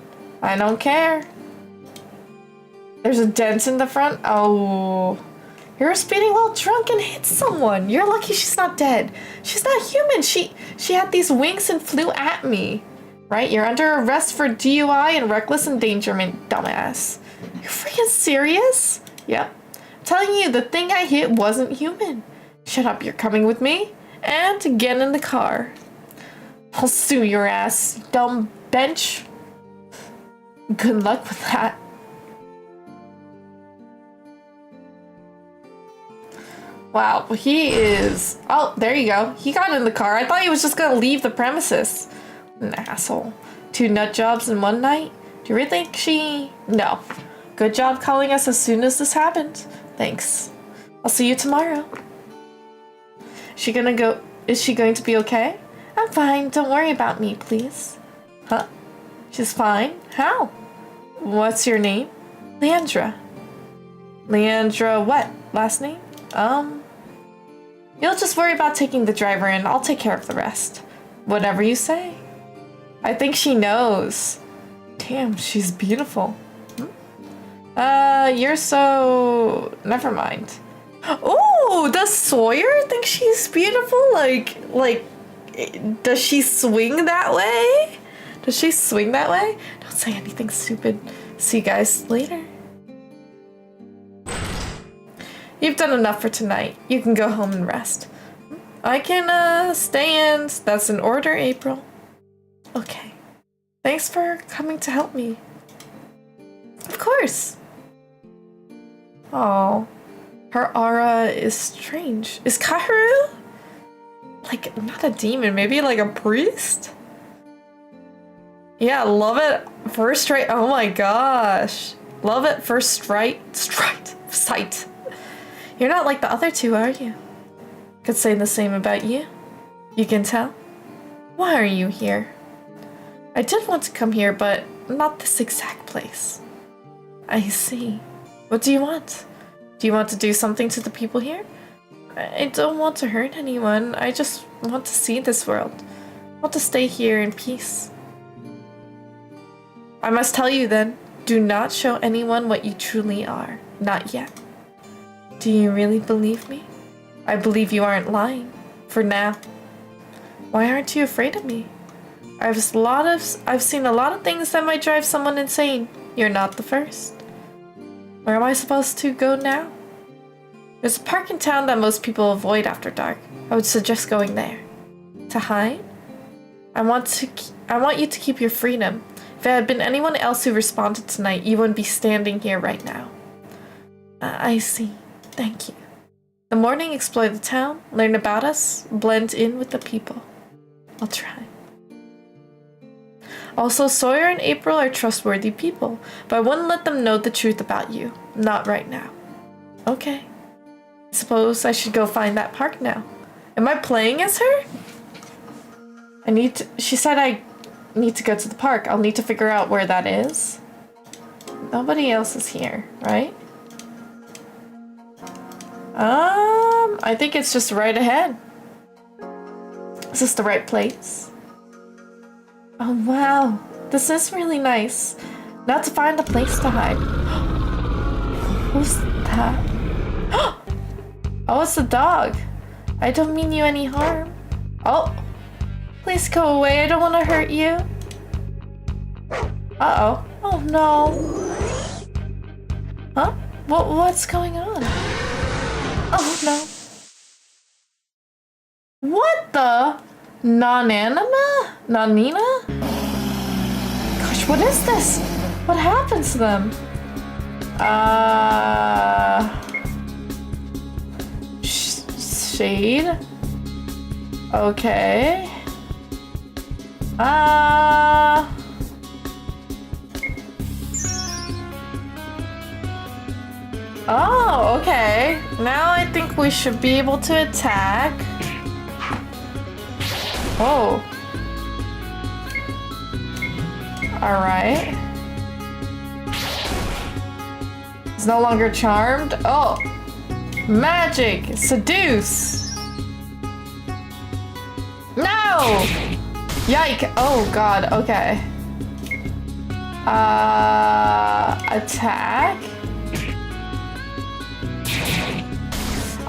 [SPEAKER 1] I don't care. There's a dent in the front. Oh. You're speeding while drunk and hit someone. You're lucky she's not dead. She's not human. She had these wings and flew at me. Right? You're under arrest for DUI and reckless endangerment, dumbass. You freaking serious? Yep. I'm telling you, the thing I hit wasn't human. Shut up, you're coming with me. And get in the car. I'll sue your ass, you dumb bench. Good luck with that. Wow, he is... Oh, there you go. He got in the car. I thought he was just gonna leave the premises. An asshole. 2 nut jobs in one night? Do you really think she... No. Good job calling us as soon as this happened. Thanks. I'll see you tomorrow. Is she going to be okay? I'm fine. Don't worry about me, please. Huh? She's fine? How? What's your name? Leandra. Leandra what? Last name? You'll just worry about taking the driver in. I'll take care of the rest. Whatever you say. I think she knows. Damn, she's beautiful. You're so... Never mind. Oh, does Sawyer think she's beautiful? Like, does she swing that way? Does she swing that way? Don't say anything stupid. See you guys later. You've done enough for tonight. You can go home and rest. I can, stay in. That's an order, April. Okay. Thanks for coming to help me. Of course. Oh, her aura is strange. Is Kaharu? Like, not a demon, maybe like a priest? Yeah, love it. First sight. Oh my gosh. Love it. First sight. You're not like the other two, are you? Could say the same about you. You can tell. Why are you here? I did want to come here, but not this exact place. I see. What do you want? Do you want to do something to the people here? I don't want to hurt anyone. I just want to see this world. I want to stay here in peace. I must tell you then, do not show anyone what you truly are. Not yet. Do you really believe me? I believe you aren't lying. For now. Why aren't you afraid of me? I've seen a lot of things that might drive someone insane. You're not the first. Where am I supposed to go now? There's a park in town that most people avoid after dark. I would suggest going there. To hide? I want you to keep your freedom. If it had been anyone else who responded tonight, you wouldn't be standing here right now. I see. Thank you. In the morning, explore the town, learn about us, blend in with the people. I'll try. Also, Sawyer and April are trustworthy people, but I wouldn't let them know the truth about you. Not right now. Okay. I suppose I should go find that park now. Am I playing as her? She said I need to go to the park. I'll need to figure out where that is. Nobody else is here, right? I think it's just right ahead. Is this the right place? Oh wow, this is really nice. Now to find a place to hide. Who's that? Oh, it's the dog. I don't mean you any harm. Oh, please go away. I don't want to hurt you. Uh-oh. Oh no. Huh? What's going on? Oh no. What the? Non-anima? Nanina? Gosh, what is this? What happened to them? Shade? Okay. Oh, okay. Now I think we should be able to attack. Oh. Alright. He's no longer charmed. Oh. Magic. Seduce. No! Yike. Oh god, okay. Attack?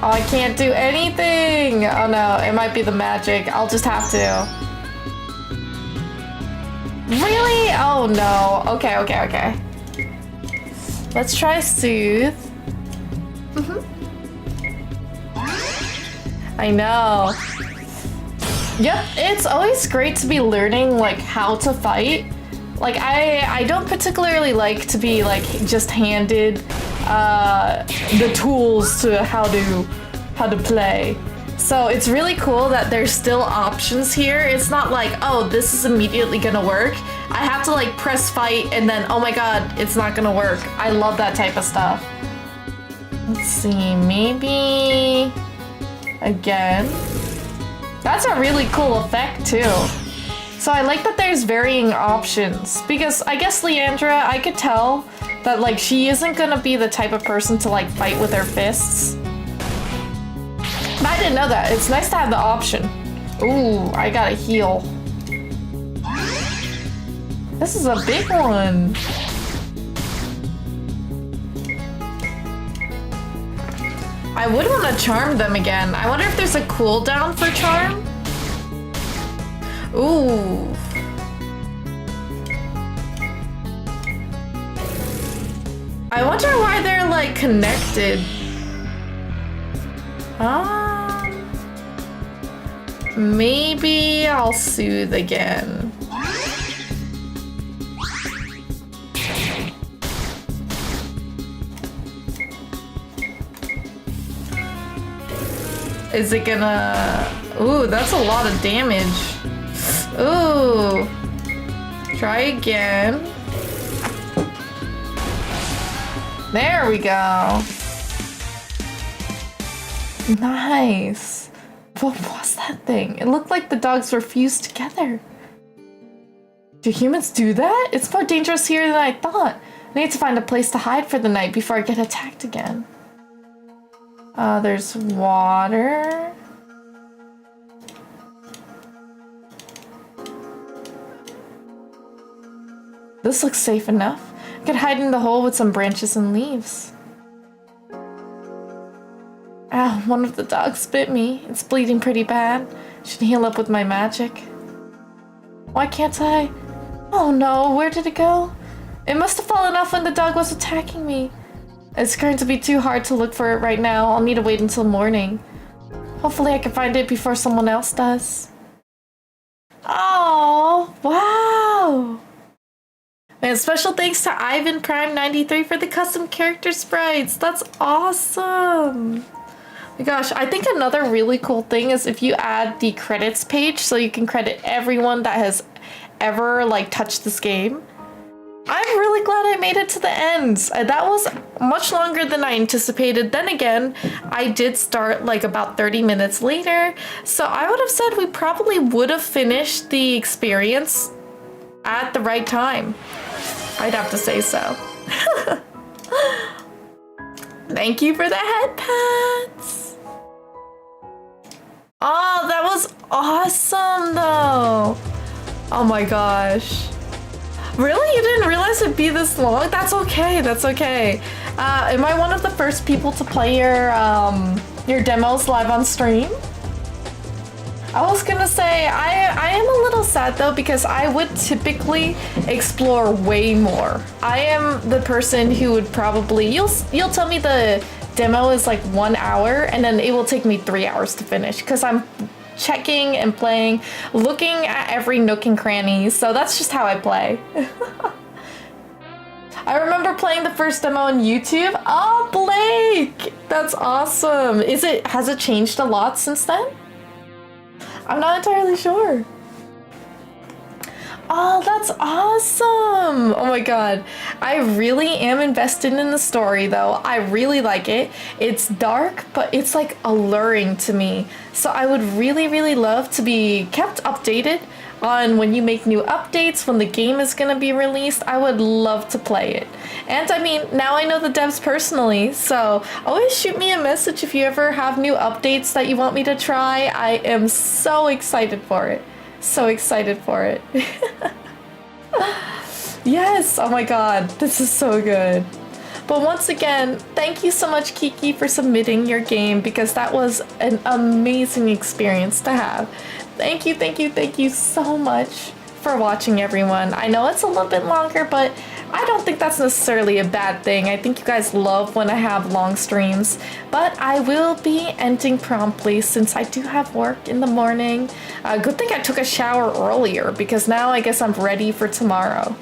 [SPEAKER 1] Oh, I can't do anything! Oh no, it might be the magic. I'll just have to. Really? Oh no. Okay. Let's try Soothe. I know. Yep, it's always great to be learning like how to fight. Like I don't particularly like to be like just handed the tools to how to play. So it's really cool that there's still options here. It's not like, oh, this is immediately gonna work. I have to like press fight and then, oh my god, it's not gonna work. I love that type of stuff. Let's see, maybe again. That's a really cool effect too. So I like that there's varying options because I guess Leandra, I could tell that like she isn't gonna be the type of person to like fight with her fists. But I didn't know that. It's nice to have the option. Ooh, I gotta heal. This is a big one. I would want to charm them again. I wonder if there's a cooldown for charm? Ooh. I wonder why they're like connected. Maybe I'll soothe again. Is it gonna... Ooh, that's a lot of damage. Ooh. Try again. There we go. Nice. What was that thing? It looked like the dogs were fused together. Do humans do that? It's more dangerous here than I thought. I need to find a place to hide for the night before I get attacked again. There's water. This looks safe enough. I could hide in the hole with some branches and leaves. Ow, one of the dogs bit me. It's bleeding pretty bad. Should heal up with my magic. Why can't I? Oh no, where did it go? It must have fallen off when the dog was attacking me. It's going to be too hard to look for it right now. I'll need to wait until morning. Hopefully I can find it before someone else does. Oh, wow. And special thanks to Ivan Prime 93 for the custom character sprites. That's awesome. My gosh, I think another really cool thing is if you add the credits page so you can credit everyone that has ever like touched this game. I'm really glad I made it to the end. That was much longer than I anticipated. Then again, I did start like about 30 minutes later. So I would have said we probably would have finished the experience at the right time. I'd have to say so. Thank you for the head pats. Oh, that was awesome though. Oh my gosh. Really? You didn't realize it'd be this long? That's okay. That's okay. Am I one of the first people to play your demos live on stream? I was gonna say, I am a little sad though because I would typically explore way more. I am the person who would probably, you'll tell me the demo is like 1 hour and then it will take me 3 hours to finish because I'm checking and playing, looking at every nook and cranny. So that's just how I play. I remember playing the first demo on YouTube. Oh, Blake, that's awesome. Has it changed a lot since then? I'm not entirely sure. Oh, that's awesome. Oh my god. I really am invested in the story though. I really like it. It's dark, but it's like alluring to me. So I would really, really love to be kept updated on when you make new updates, when the game is gonna be released. I would love to play it. And I mean, now I know the devs personally, so always shoot me a message if you ever have new updates that you want me to try. I am so excited for it. So excited for it. Yes, oh my god, this is so good. But once again, thank you so much, Kiki, for submitting your game because that was an amazing experience to have. Thank you so much for watching, everyone. I know it's a little bit longer, but I don't think that's necessarily a bad thing. I think you guys love when I have long streams, but I will be ending promptly since I do have work in the morning. Good thing I took a shower earlier because now I guess I'm ready for tomorrow.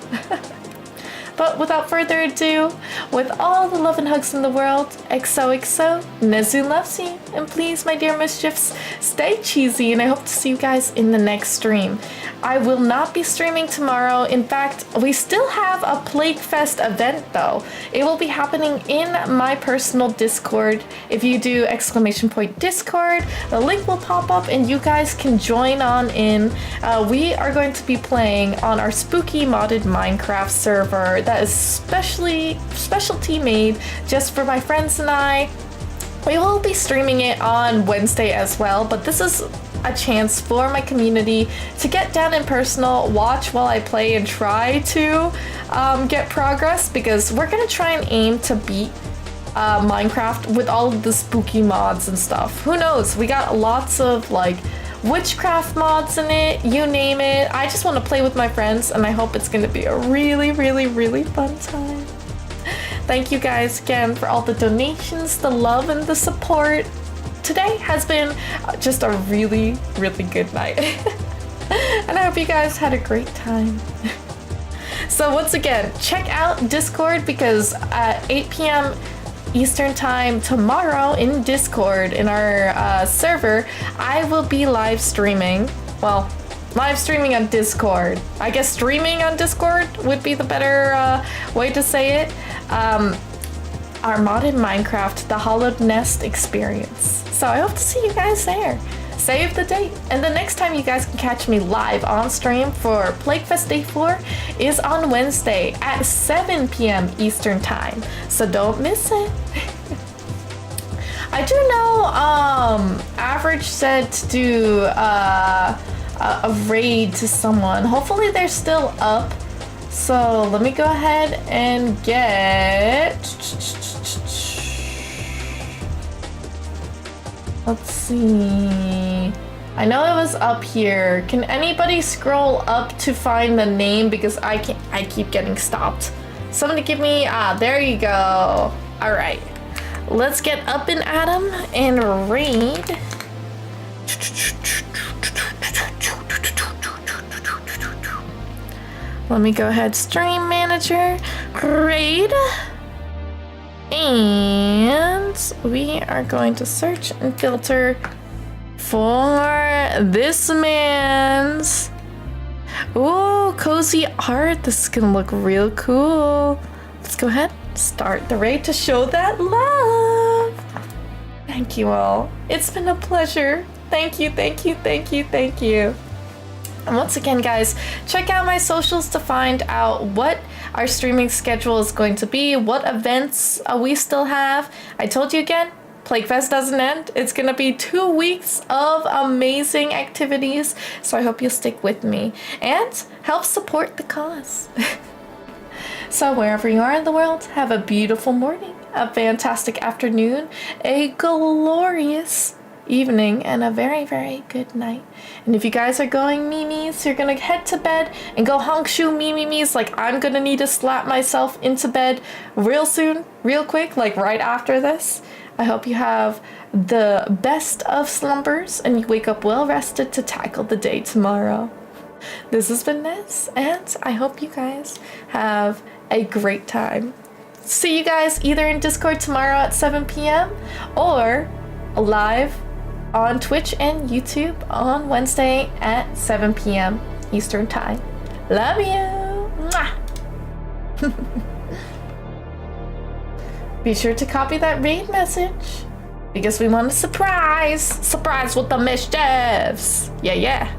[SPEAKER 1] But without further ado, with all the love and hugs in the world, XOXO, Nezu loves you. And please, my dear mischiefs, stay cheesy, and I hope to see you guys in the next stream. I will not be streaming tomorrow. In fact, we still have a Plaguefest event though. It will be happening in my personal Discord. If you do !Discord, the link will pop up and you guys can join on in. We are going to be playing on our spooky modded Minecraft server that is specialty made just for my friends and I. We will be streaming it on Wednesday as well, but this is a chance for my community to get down and personal, watch while I play, and try to get progress, because we're gonna try and aim to beat Minecraft with all of the spooky mods and stuff. Who knows? We got lots of like witchcraft mods in it, you name it. I just want to play with my friends, and I hope it's gonna be a really, really, really fun time. Thank you guys again for all the donations, the love, and the support. Today has been just a really, really good night. And I hope you guys had a great time. So once again, check out Discord, because at 8 p.m. Eastern time tomorrow in Discord, in our server, I will be live streaming. Well, live streaming on Discord. I guess streaming on Discord would be the better way to say it. Our modded Minecraft, the Hollowed Nest experience. So I hope to see you guys there. Save the date, and the next time you guys can catch me live on stream for Plaguefest Day 4 is on Wednesday at 7 p.m. Eastern time. So don't miss it. I do know Average said to do a raid to someone. Hopefully they're still up. So let me go ahead and get... Let's see. I know it was up here. Can anybody scroll up to find the name? Because I keep getting stopped. Somebody give me, there you go. All right, let's get up and at 'em and raid. Let me go ahead, stream manager, raid. And we are going to search and filter for this man's. Ooh, cozy art. This is gonna look real cool. Let's go ahead, start the raid to show that love. Thank you all. It's been a pleasure. Thank you, thank you, thank you, thank you. And once again, guys, check out my socials to find out what our streaming schedule is going to be, what events we still have. I told you again, Plaguefest doesn't end. It's going to be 2 weeks of amazing activities, so I hope you'll stick with me and help support the cause. So wherever you are in the world, have a beautiful morning, a fantastic afternoon, a glorious evening, and a very, very good night. And if you guys are going memes, you're gonna head to bed and go honkshu memes, like I'm gonna need to slap myself into bed real soon, real quick, like right after this. I hope you have the best of slumbers and you wake up well rested to tackle the day tomorrow. This has been Ness, and I hope you guys have a great time. See you guys either in Discord tomorrow at 7 p.m. or live on Twitch and YouTube on Wednesday at 7 p.m. Eastern Time. Love you! Mwah! Be sure to copy that raid message because we want a surprise! Surprise with the mischiefs! Yeah, yeah.